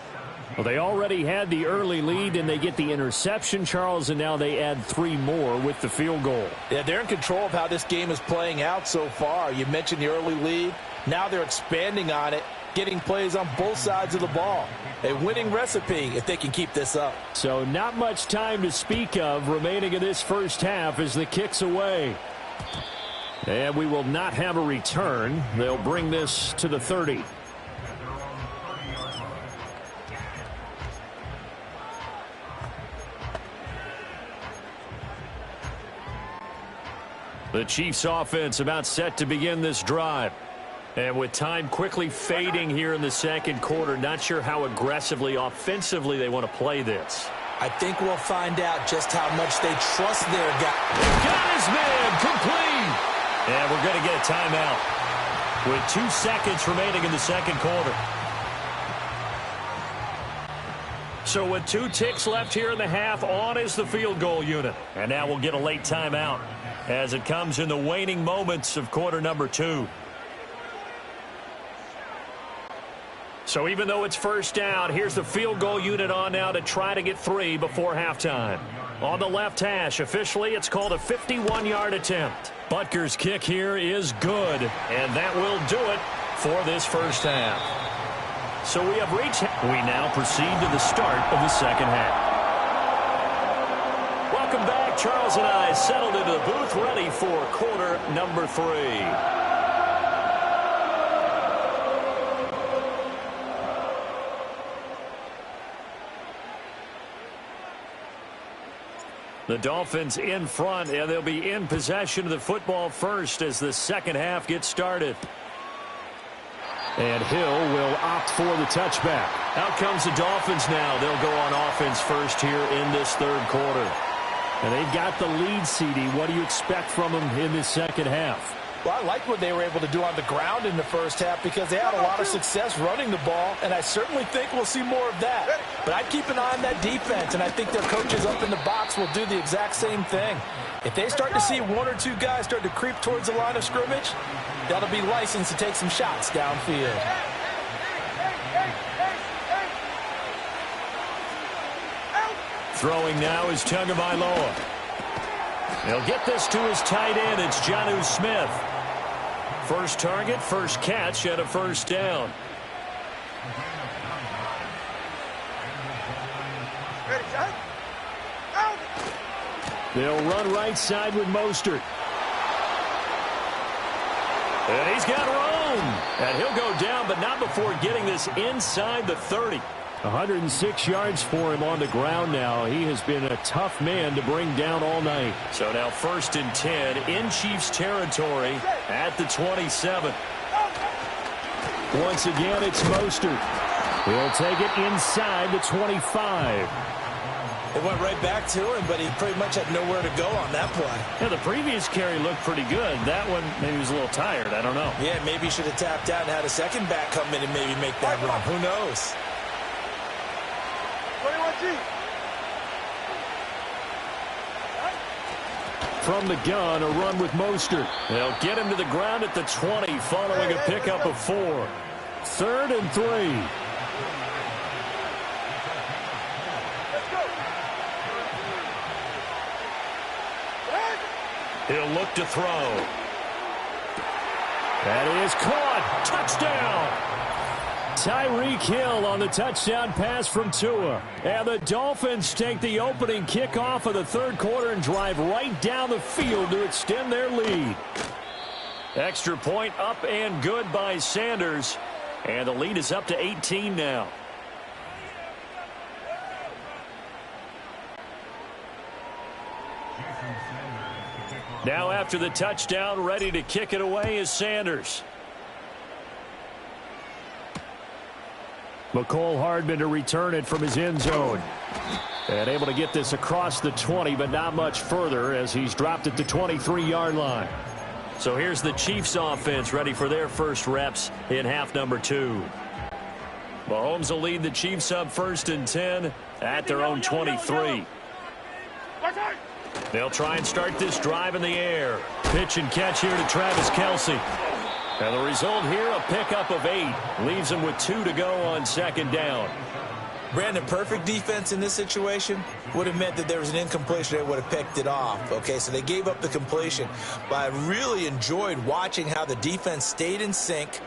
Well, they already had the early lead, and they get the interception, Charles, and now they add 3 more with the field goal. Yeah, they're in control of how this game is playing out so far. You mentioned the early lead. Now they're expanding on it, getting plays on both sides of the ball. A winning recipe if they can keep this up. So not much time to speak of remaining in this first half as the kick's away. And we will not have a return. They'll bring this to the 30. The Chiefs offense about set to begin this drive. And with time quickly fading here in the second quarter, not sure how aggressively, offensively they want to play this. I think we'll find out just how much they trust their guy. Got his man complete. And we're going to get a timeout with 2 seconds remaining in the second quarter. So with 2 ticks left here in the half, on is the field goal unit. And now we'll get a late timeout as it comes in the waning moments of quarter number 2. So even though it's first down, here's the field goal unit on now to try to get 3 before halftime. On the left hash, officially it's called a 51-yard attempt. Butker's kick here is good, and that will do it for this first half. So we have reached. We now proceed to the start of the second half. Welcome back. Charles and I settled into the booth ready for quarter number 3. The Dolphins in front, and they'll be in possession of the football first as the second half gets started. And Hill will opt for the touchback. Out comes the Dolphins now. They'll go on offense first here in this third quarter. And they've got the lead, CD. What do you expect from them in this second half? Well, I like what they were able to do on the ground in the first half because they had a lot of success running the ball, and I certainly think we'll see more of that. But I'd keep an eye on that defense, and I think their coaches up in the box will do the exact same thing. If they start to see 1 or 2 guys start to creep towards the line of scrimmage, that'll be licensed to take some shots downfield. Throwing now is Tagovailoa. He'll get this to his tight end. It's Jonnu Smith. First target, first catch, and a first down. They'll run right side with Mostert. And he's got room. And he'll go down, but not before getting this inside the 30. 106 yards for him on the ground now. He has been a tough man to bring down all night. So now 1st and 10 in Chiefs territory at the 27. Once again, it's Mostert. He'll take it inside the 25. It went right back to him, but he pretty much had nowhere to go on that play. Yeah, the previous carry looked pretty good. That one, maybe he was a little tired. I don't know. Yeah, maybe he should have tapped out and had a second back come in and maybe make that run. Who knows? 21G. From the gun, a run with Mostert. They'll get him to the ground at the 20 following a pickup of 4. 3rd and 3. He'll look to throw. That is caught. Touchdown. Tyreek Hill on the touchdown pass from Tua. And the Dolphins take the opening kickoff of the third quarter and drive right down the field to extend their lead. Extra point up and good by Sanders. And the lead is up to 18 now. Now after the touchdown, ready to kick it away is Sanders. McCole Hardman to return it from his end zone. And able to get this across the 20, but not much further as he's dropped at the 23-yard line. So here's the Chiefs offense ready for their first reps in half number 2. Mahomes will lead the Chiefs up 1st and 10 at their own 23. They'll try and start this drive in the air. Pitch and catch here to Travis Kelce. And the result here, a pickup of 8. Leaves him with 2 to go on 2nd down. Brandon, perfect defense in this situation would have meant that there was an incompletion. They would have picked it off. Okay, so they gave up the completion. But I really enjoyed watching how the defense stayed in sync,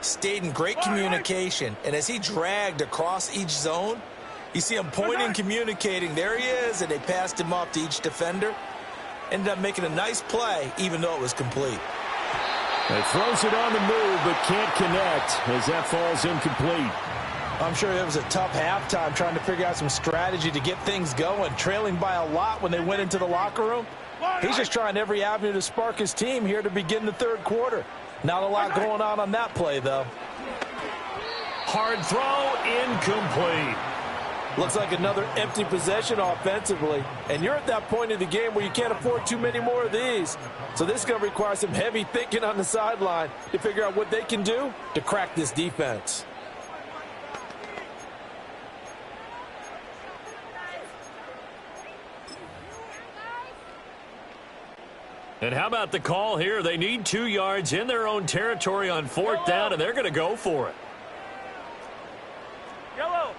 stayed in great communication. And as he dragged across each zone, you see him pointing, communicating. There he is, and they passed him off to each defender. Ended up making a nice play, even though it was complete. He throws it on the move, but can't connect as that falls incomplete. I'm sure it was a tough halftime trying to figure out some strategy to get things going, trailing by a lot when they went into the locker room. He's just trying every avenue to spark his team here to begin the third quarter. Not a lot going on that play, though. Hard throw, incomplete. Looks like another empty possession offensively. And you're at that point in the game where you can't afford too many more of these. So this is going to require some heavy thinking on the sideline to figure out what they can do to crack this defense. And how about the call here? They need 2 yards in their own territory on 4th down, and they're going to go for it. Yellow.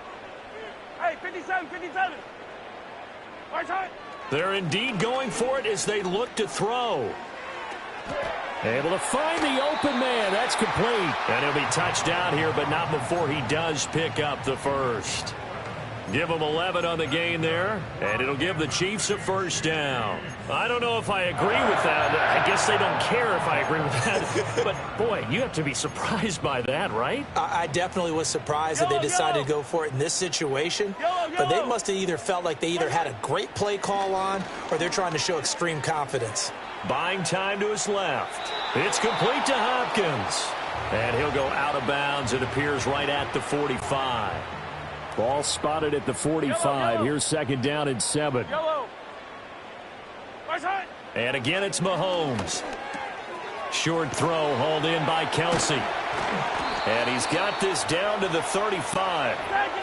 Hey, 57, 57. Right side. They're indeed going for it as they look to throw. Able to find the open man. That's complete. And he'll be touched down here, but not before he does pick up the first. Give them 11 on the gain there, and it'll give the Chiefs a 1st down. I don't know if I agree with that. I guess they don't care if I agree with that. But, boy, you have to be surprised by that, right? I definitely was surprised that they decided to go for it in this situation. But they must have either felt like they either had a great play call on or they're trying to show extreme confidence. Buying time to his left. It's complete to Hopkins. And he'll go out of bounds. It appears right at the 45. Ball spotted at the 45. Here's 2nd down and 7. And again, it's Mahomes. Short throw hauled in by Kelce. And he's got this down to the 35.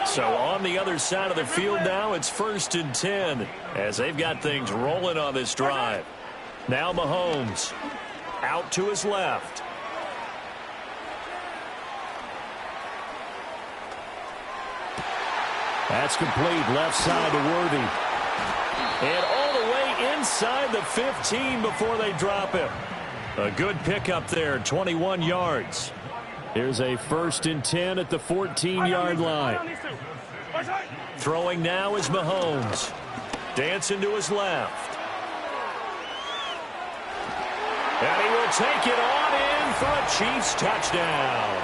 So on the other side of the field now, it's 1st and 10 as they've got things rolling on this drive. Now Mahomes out to his left. That's complete. Left side to Worthy. And all the way inside the 15 before they drop him. A good pickup there, 21 yards. Here's a 1st and 10 at the 14-yard line. Throwing now is Mahomes. Dancing to his left. And he will take it on in for a Chiefs touchdown.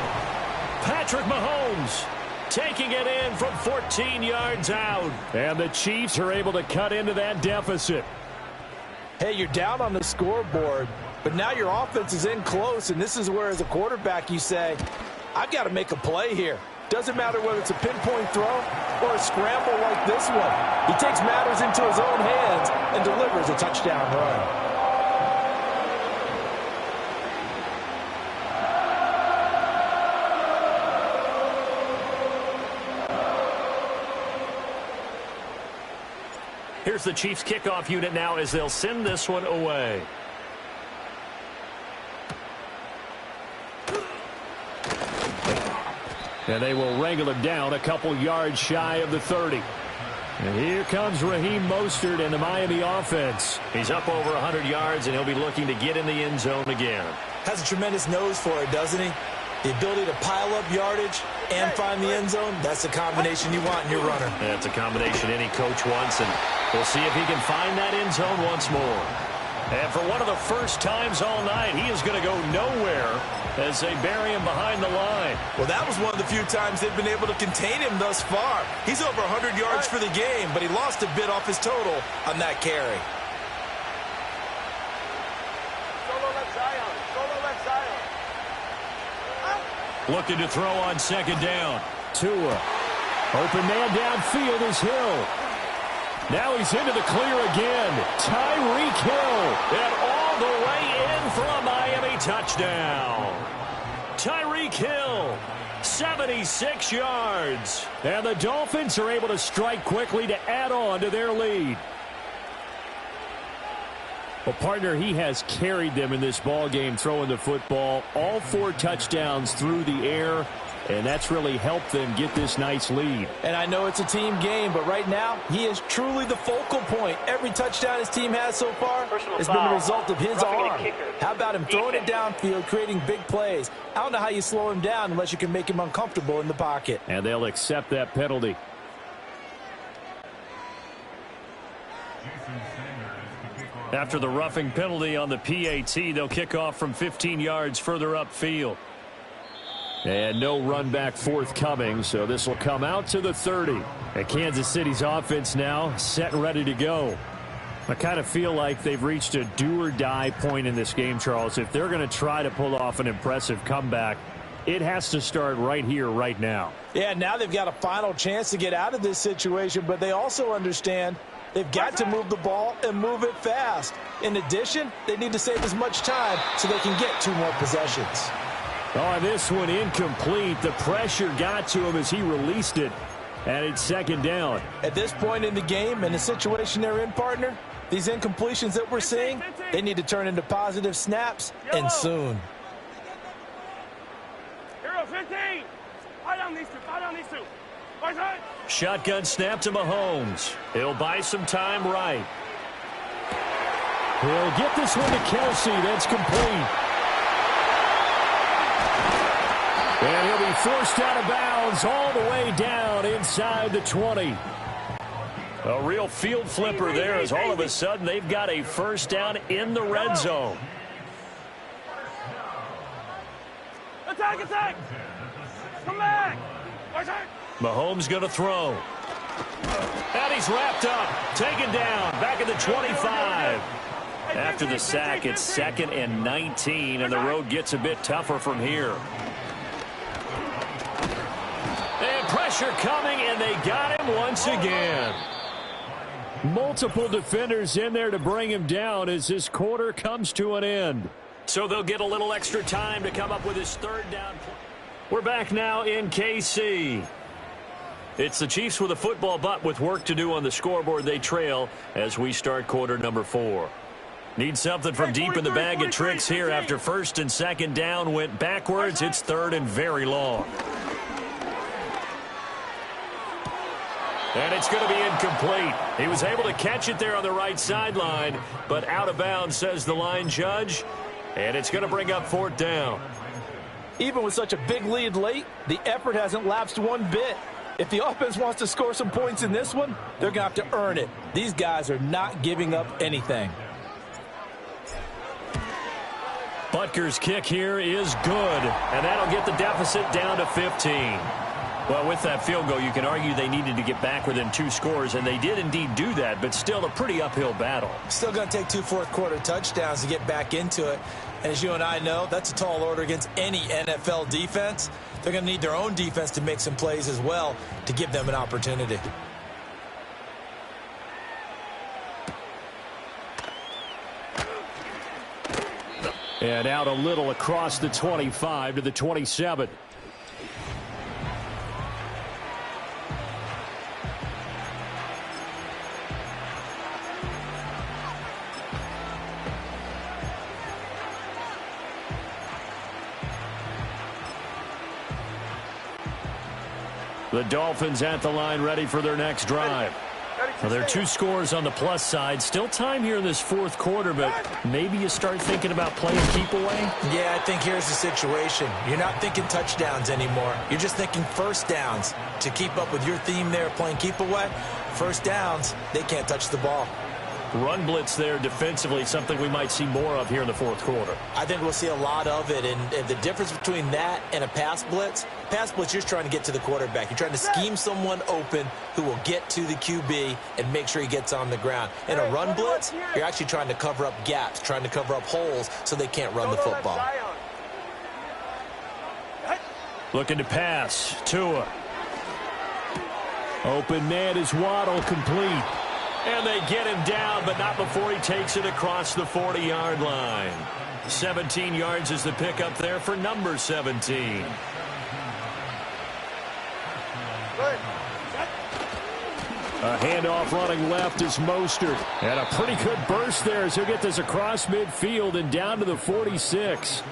Patrick Mahomes taking it in from 14 yards out. And the Chiefs are able to cut into that deficit. Hey, you're down on the scoreboard, but now your offense is in close, and this is where, as a quarterback, you say, I've got to make a play here. Doesn't matter whether it's a pinpoint throw or a scramble like this one. He takes matters into his own hands and delivers a touchdown run. Here's the Chiefs kickoff unit now as they'll send this one away. And they will wrangle him down a couple yards shy of the 30. And here comes Raheem Mostert and the Miami offense. He's up over 100 yards, and he'll be looking to get in the end zone again. Has a tremendous nose for it, doesn't he? The ability to pile up yardage and find the end zone, that's the combination you want in your runner. That's a combination any coach wants, and we'll see if he can find that end zone once more. And for one of the first times all night, he is going to go nowhere as they bury him behind the line. Well, that was one of the few times they've been able to contain him thus far. He's over 100 yards for the game, but he lost a bit off his total on that carry. Solo left Zion. Solo left Zion. Looking to throw on second down. Tua. Open man downfield is Hill. Now he's into the clear again. Tyreek Hill. And all the way in for a Miami touchdown. Tyreek Hill, 76 yards. And the Dolphins are able to strike quickly to add on to their lead. Well, partner, he has carried them in this ball game throwing the football. All 4 touchdowns through the air. And that's really helped them get this nice lead. And I know it's a team game, but right now, he is truly the focal point. Every touchdown his team has so far has been the result of his arm. How about him throwing it downfield, creating big plays? I don't know how you slow him down unless you can make him uncomfortable in the pocket. And they'll accept that penalty. After the roughing penalty on the PAT, they'll kick off from 15 yards further upfield. And no run back forthcoming, so this will come out to the 30. And Kansas City's offense now set and ready to go. I kind of feel like they've reached a do-or-die point in this game, Charles. If they're going to try to pull off an impressive comeback, it has to start right here, right now. Yeah, now they've got a final chance to get out of this situation, but they also understand they've got to move the ball and move it fast. In addition, they need to save as much time so they can get 2 more possessions. Oh, this one incomplete. The pressure got to him as he released it, and it's second down. At this point in the game and the situation they're in, partner, these incompletions that we're seeing, they need to turn into positive snaps, and soon. Hero 15. Eye down these 2. Eye down these 2. Right side. Shotgun snap to Mahomes. He'll buy some time right. He'll get this one to Kelsey. That's complete. And he'll be forced out of bounds all the way down inside the 20. A real field flipper there as all of a sudden they've got a first down in the red zone. Attack, attack. Come back. Mahomes going to throw. And he's wrapped up. Taken down. Back at the 25. After the sack, it's 2nd and 19, and the road gets a bit tougher from here. And pressure coming, and they got him once again. Multiple defenders in there to bring him down as this quarter comes to an end. So they'll get a little extra time to come up with his 3rd down. We're back now in KC. It's the Chiefs with a football, but with work to do on the scoreboard, they trail as we start quarter number 4. Need something from deep in the bag of tricks here after 1st and 2nd down went backwards. It's 3rd and very long. And it's going to be incomplete. He was able to catch it there on the right sideline, but out of bounds, says the line judge. And it's going to bring up 4th down. Even with such a big lead late, the effort hasn't lapsed one bit. If the offense wants to score some points in this one, they're going to have to earn it. These guys are not giving up anything. Butker's kick here is good, and that'll get the deficit down to 15. Well, with that field goal, you can argue they needed to get back within 2 scores, and they did indeed do that, but still a pretty uphill battle. Still going to take 2 fourth-quarter touchdowns to get back into it. And as you and I know, that's a tall order against any NFL defense. They're going to need their own defense to make some plays as well to give them an opportunity. And out a little across the 25 to the 27. The Dolphins at the line, ready for their next drive. Well, there are 2 scores on the plus side. Still time here in this 4th quarter, but maybe you start thinking about playing keep away? Yeah, I think here's the situation. You're not thinking touchdowns anymore. You're just thinking first downs. To keep up with your theme there, playing keep away, first downs, they can't touch the ball. Run blitz there defensively, something we might see more of here in the 4th quarter. I think we'll see a lot of it, and the difference between that and a pass blitz, you're just trying to get to the quarterback. You're trying to scheme someone open who will get to the QB and make sure he gets on the ground. In a run blitz, you're actually trying to cover up gaps, trying to cover up holes so they can't run the football. Looking to pass. Tua. Open man is Waddle, complete. And they get him down, but not before he takes it across the 40-yard line. 17 yards is the pickup there for number 17. A handoff running left is Mostert. And a pretty good burst there as he'll get this across midfield and down to the 46.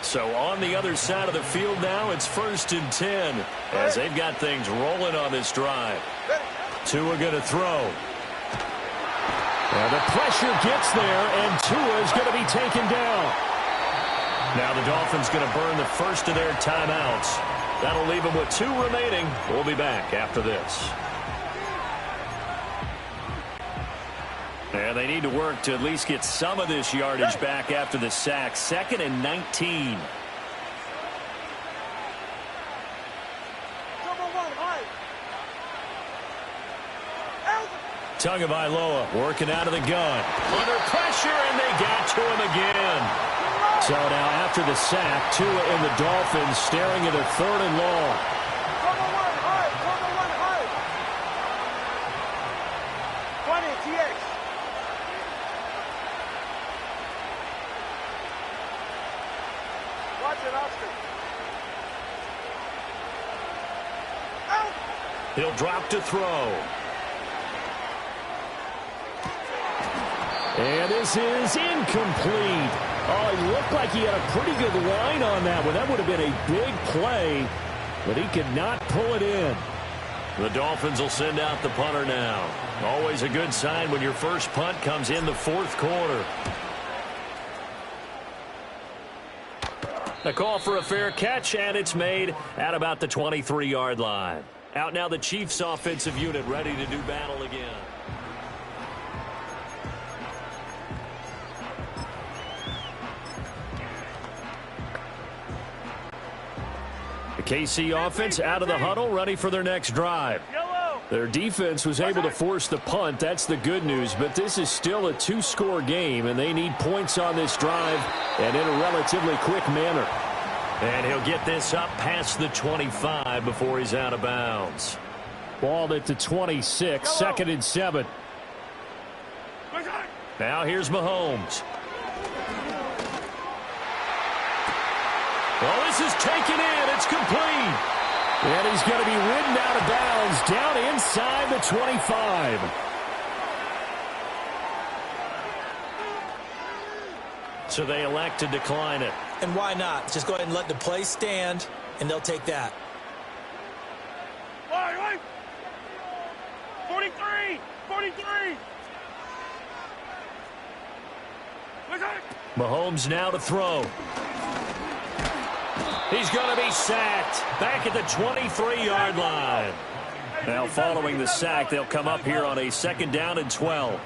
So on the other side of the field now, it's 1st and 10 as they've got things rolling on this drive. Tua going to throw. And the pressure gets there, and Tua is going to be taken down. Now the Dolphins going to burn the first of their timeouts. That'll leave them with 2 remaining. We'll be back after this. And they need to work to at least get some of this yardage back after the sack. 2nd and 19. Tagovailoa working out of the gun. Under pressure, and they got to him again. So now after the sack, Tua and the Dolphins staring at a 3rd and long. He'll drop to throw. And this is incomplete. Oh, he looked like he had a pretty good line on that one. That would have been a big play, but he could not pull it in. The Dolphins will send out the punter now. Always a good sign when your first punt comes in the 4th quarter. The call for a fair catch, and it's made at about the 23-yard line. Out now the Chiefs offensive unit ready to do battle again. The KC offense out of the huddle, ready for their next drive. Their defense was able to force the punt. That's the good news, but this is still a 2-score game, and they need points on this drive and in a relatively quick manner. And he'll get this up past the 25 before he's out of bounds. Ball at the 26, 2nd and 7. Now here's Mahomes. Well, this is taken in. It's complete. And he's going to be ridden out of bounds down inside the 25. So they elect to decline it. And why not? Just go ahead and let the play stand, and they'll take that. 43! 43! Mahomes now to throw. He's going to be sacked back at the 23-yard line. Now following the sack, they'll come up here on a 2nd down and 12.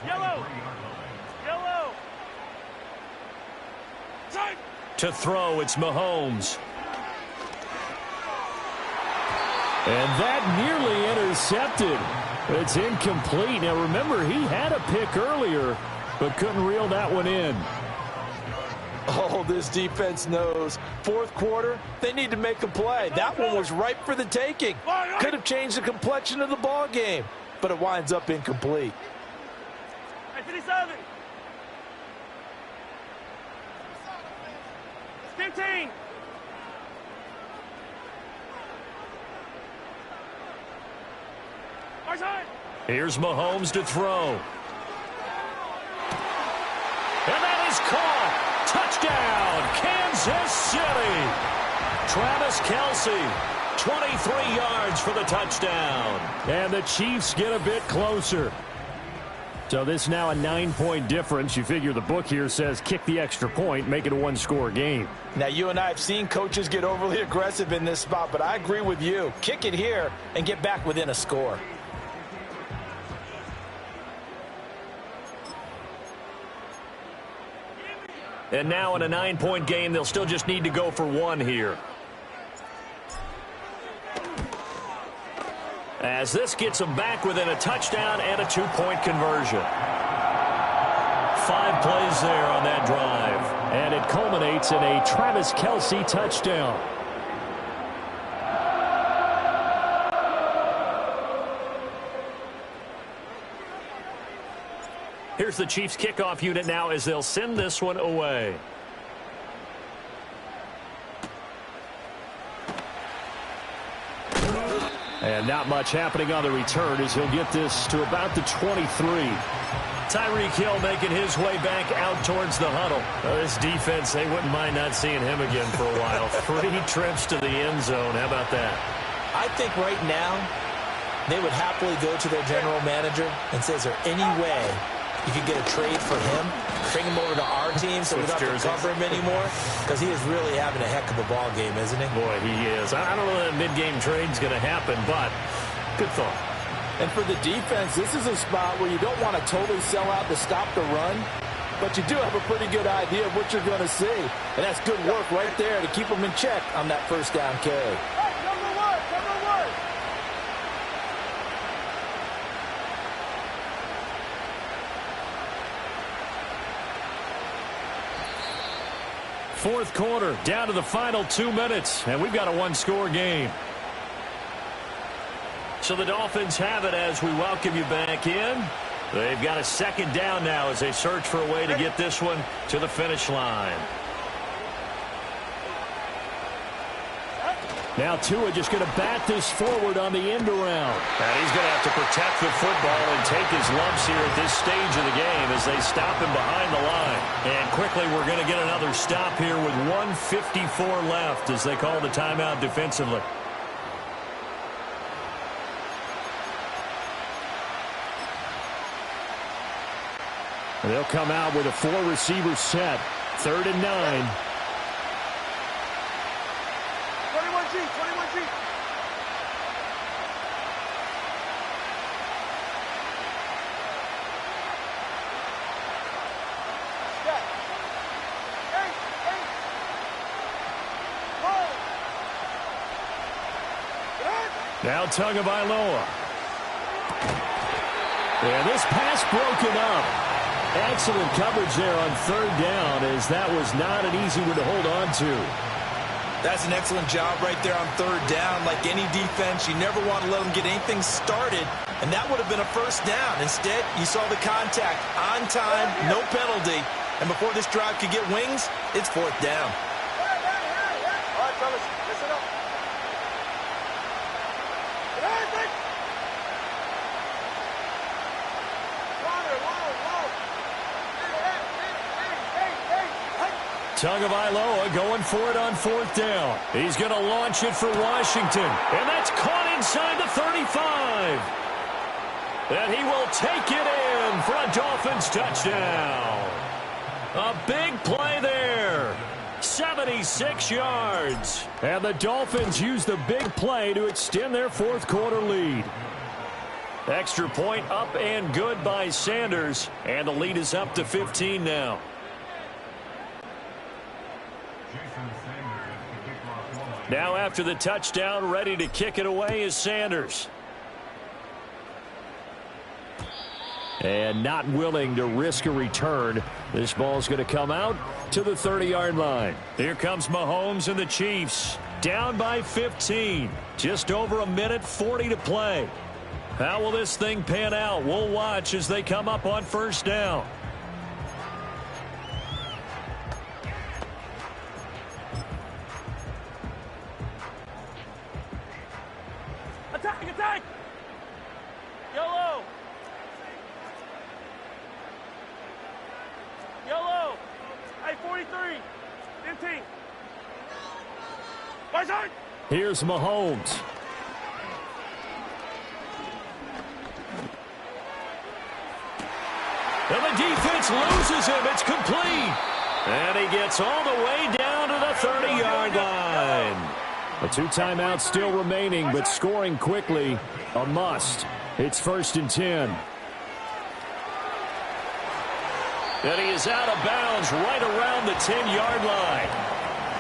Yellow! Yellow! To throw, it's Mahomes. And that nearly intercepted. It's incomplete. Now, remember, he had a pick earlier, but couldn't reel that one in. Oh, this defense knows. Fourth quarter, they need to make a play. That one was ripe for the taking. Could have changed the complexion of the ball game, but it winds up incomplete. 57. 15. Here's Mahomes to throw. And that is caught. Touchdown, Kansas City. Travis Kelce, 23 yards for the touchdown. And the Chiefs get a bit closer. So this now a 9-point difference. You figure the book here says kick the extra point, make it a one-score game. Now, you and I have seen coaches get overly aggressive in this spot, but I agree with you. Kick it here and get back within a score. And now in a 9-point game, they'll still just need to go for one here. As this gets them back within a touchdown and a 2-point conversion. 5 plays there on that drive. And it culminates in a Travis Kelce touchdown. Here's the Chiefs kickoff unit now as they'll send this one away. And not much happening on the return as he'll get this to about the 23. Tyreek Hill making his way back out towards the huddle. This defense, they wouldn't mind not seeing him again for a while. 3 trips to the end zone. How about that? I think right now they would happily go to their general manager and say, is there any way you could get a trade for him, bring him over to our team so we don't have to cover him anymore? Because he is really having a heck of a ball game, isn't he? Boy, he is. I don't know that mid-game trade's going to happen, but good thought. And for the defense, this is a spot where you don't want to totally sell out to stop the run, but you do have a pretty good idea of what you're going to see. And that's good work right there to keep them in check on that first down carry. Fourth quarter, down to the final 2 minutes, and we've got a one-score game. So the Dolphins have it as we welcome you back in. They've got a second down now as they search for a way to get this one to the finish line. Now Tua just going to bat this forward on the end around. And he's going to have to protect the football and take his lumps here at this stage of the game as they stop him behind the line. And quickly we're going to get another stop here with 1:54 left as they call the timeout defensively. They'll come out with a 4-receiver set. 3rd and 9. 21G, 21G. Now Tagovailoa. And this pass broken up. Excellent coverage there on 3rd down as that was not an easy one to hold on to. That's an excellent job right there on 3rd down. Like any defense, you never want to let them get anything started, and that would have been a first down. Instead, you saw the contact on time, no penalty, and before this drive could get wings, it's 4th down. All right, fellas, listen up. Tagovailoa going for it on 4th down. He's going to launch it for Washington. And that's caught inside the 35. And he will take it in for a Dolphins touchdown. A big play there. 76 yards. And the Dolphins use the big play to extend their 4th quarter lead. Extra point up and good by Sanders. And the lead is up to 15 now. Now after the touchdown, ready to kick it away is Sanders. And not willing to risk a return. This ball's going to come out to the 30-yard line. Here comes Mahomes and the Chiefs. Down by 15. Just over a minute, 40 to play. How will this thing pan out? We'll watch as they come up on first down. Attack, attack! Yellow! Yellow! Hey, 43! 15! Watch out! Here's Mahomes. And the defense loses him. It's complete. And he gets all the way down to the 30-yard line. A 2 timeouts still remaining, but scoring quickly, a must. It's 1st and 10. And he is out of bounds right around the 10-yard line.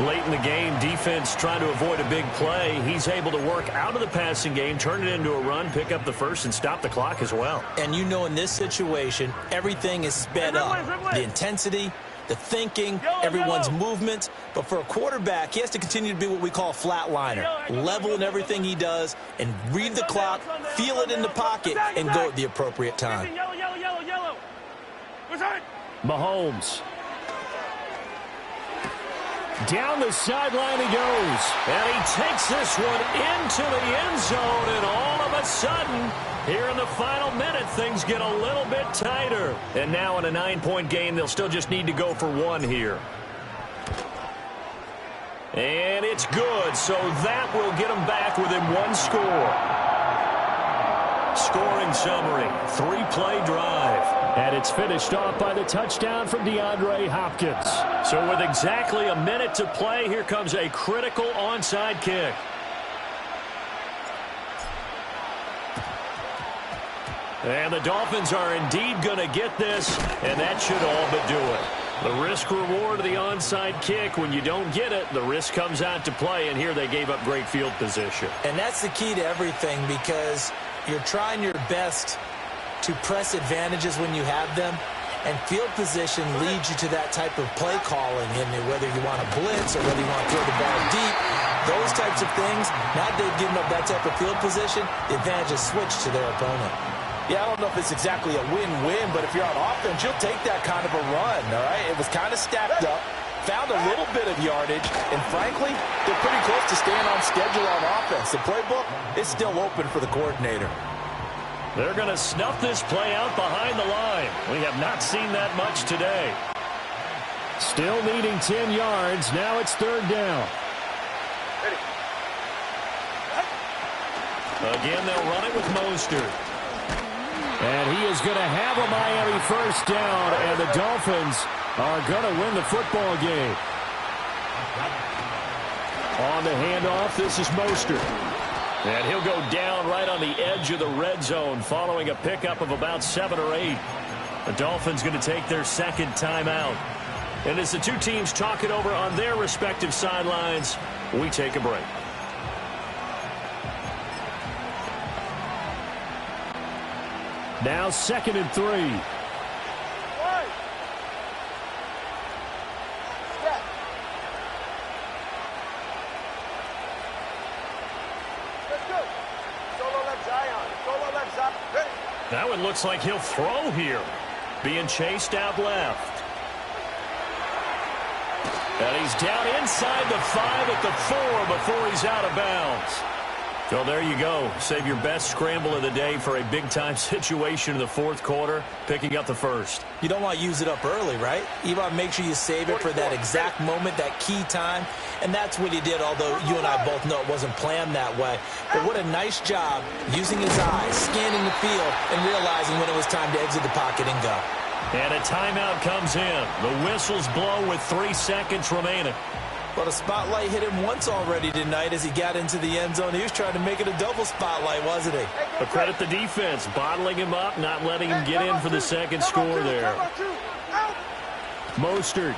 Late in the game, defense trying to avoid a big play. He's able to work out of the passing game, turn it into a run, pick up the first, and stop the clock as well. And you know in this situation, everything is sped up. The intensity, the thinking, everyone's movements. But for a quarterback, he has to continue to be what we call a flatliner. Level in everything he does and read the clock, feel it in the pocket, and go at the appropriate time. Yellow! Mahomes. Down the sideline he goes. And he takes this one into the end zone, and all of a sudden, here in the final minute, things get a little bit tighter. And now in a 9-point game, they'll still just need to go for 1 here. And it's good, so that will get them back within 1 score. Scoring summary, 3-play drive. And it's finished off by the touchdown from DeAndre Hopkins. So with exactly a minute to play, here comes a critical onside kick. And the Dolphins are indeed going to get this, and that should all but do it. The risk-reward of the onside kick, when you don't get it, the risk comes out to play, and here they gave up great field position. And that's the key to everything, because you're trying your best to press advantages when you have them, and field position leads you to that type of play calling, and whether you want to blitz or whether you want to throw the ball deep, those types of things. Now they've given up that type of field position, the advantage is switched to their opponent. Yeah, I don't know if it's exactly a win-win, but if you're on offense, you'll take that kind of a run, all right? It was kind of stacked up, found a little bit of yardage, and frankly, they're pretty close to staying on schedule on offense. The playbook is still open for the coordinator. They're going to snuff this play out behind the line. We have not seen that much today. Still needing 10 yards. Now it's 3rd down. Again, they'll run it with Mostert. And he is going to have a Miami 1st down, and the Dolphins are going to win the football game. On the handoff, this is Mostert. And he'll go down right on the edge of the red zone following a pickup of about 7 or 8. The Dolphins going to take their 2nd timeout. And as the two teams talk it over on their respective sidelines, we take a break. Now 2nd and 3. That one looks like he'll throw here. Being chased out left. And he's down inside the 5 at the 4 before he's out of bounds. So there you go. Save your best scramble of the day for a big-time situation in the 4th quarter, picking up the 1st. You don't want to use it up early, right? You want to make sure you save it for that exact moment, that key time. And that's what he did, although you and I both know it wasn't planned that way. But what a nice job using his eyes, scanning the field, and realizing when it was time to exit the pocket and go. And a timeout comes in. The whistles blow with 3 seconds remaining. Well, the spotlight hit him once already tonight as he got into the end zone. He was trying to make it a double spotlight, wasn't he? But credit the defense, bottling him up, not letting him get in for the 2nd score there. Mostert.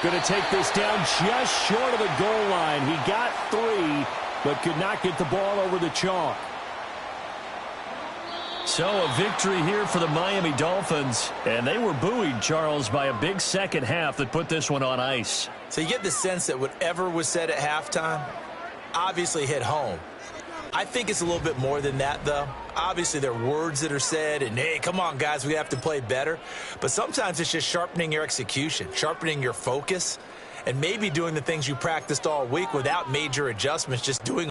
Going to take this down just short of the goal line. He got 3, but could not get the ball over the chalk. So a victory here for the Miami Dolphins. And they were buoyed, Charles, by a big second half that put this one on ice. So you get the sense that whatever was said at halftime obviously hit home. I think it's a little bit more than that, though. Obviously, there are words that are said, and, hey, come on, guys, we have to play better. But sometimes it's just sharpening your execution, sharpening your focus, and maybe doing the things you practiced all week without major adjustments, just doing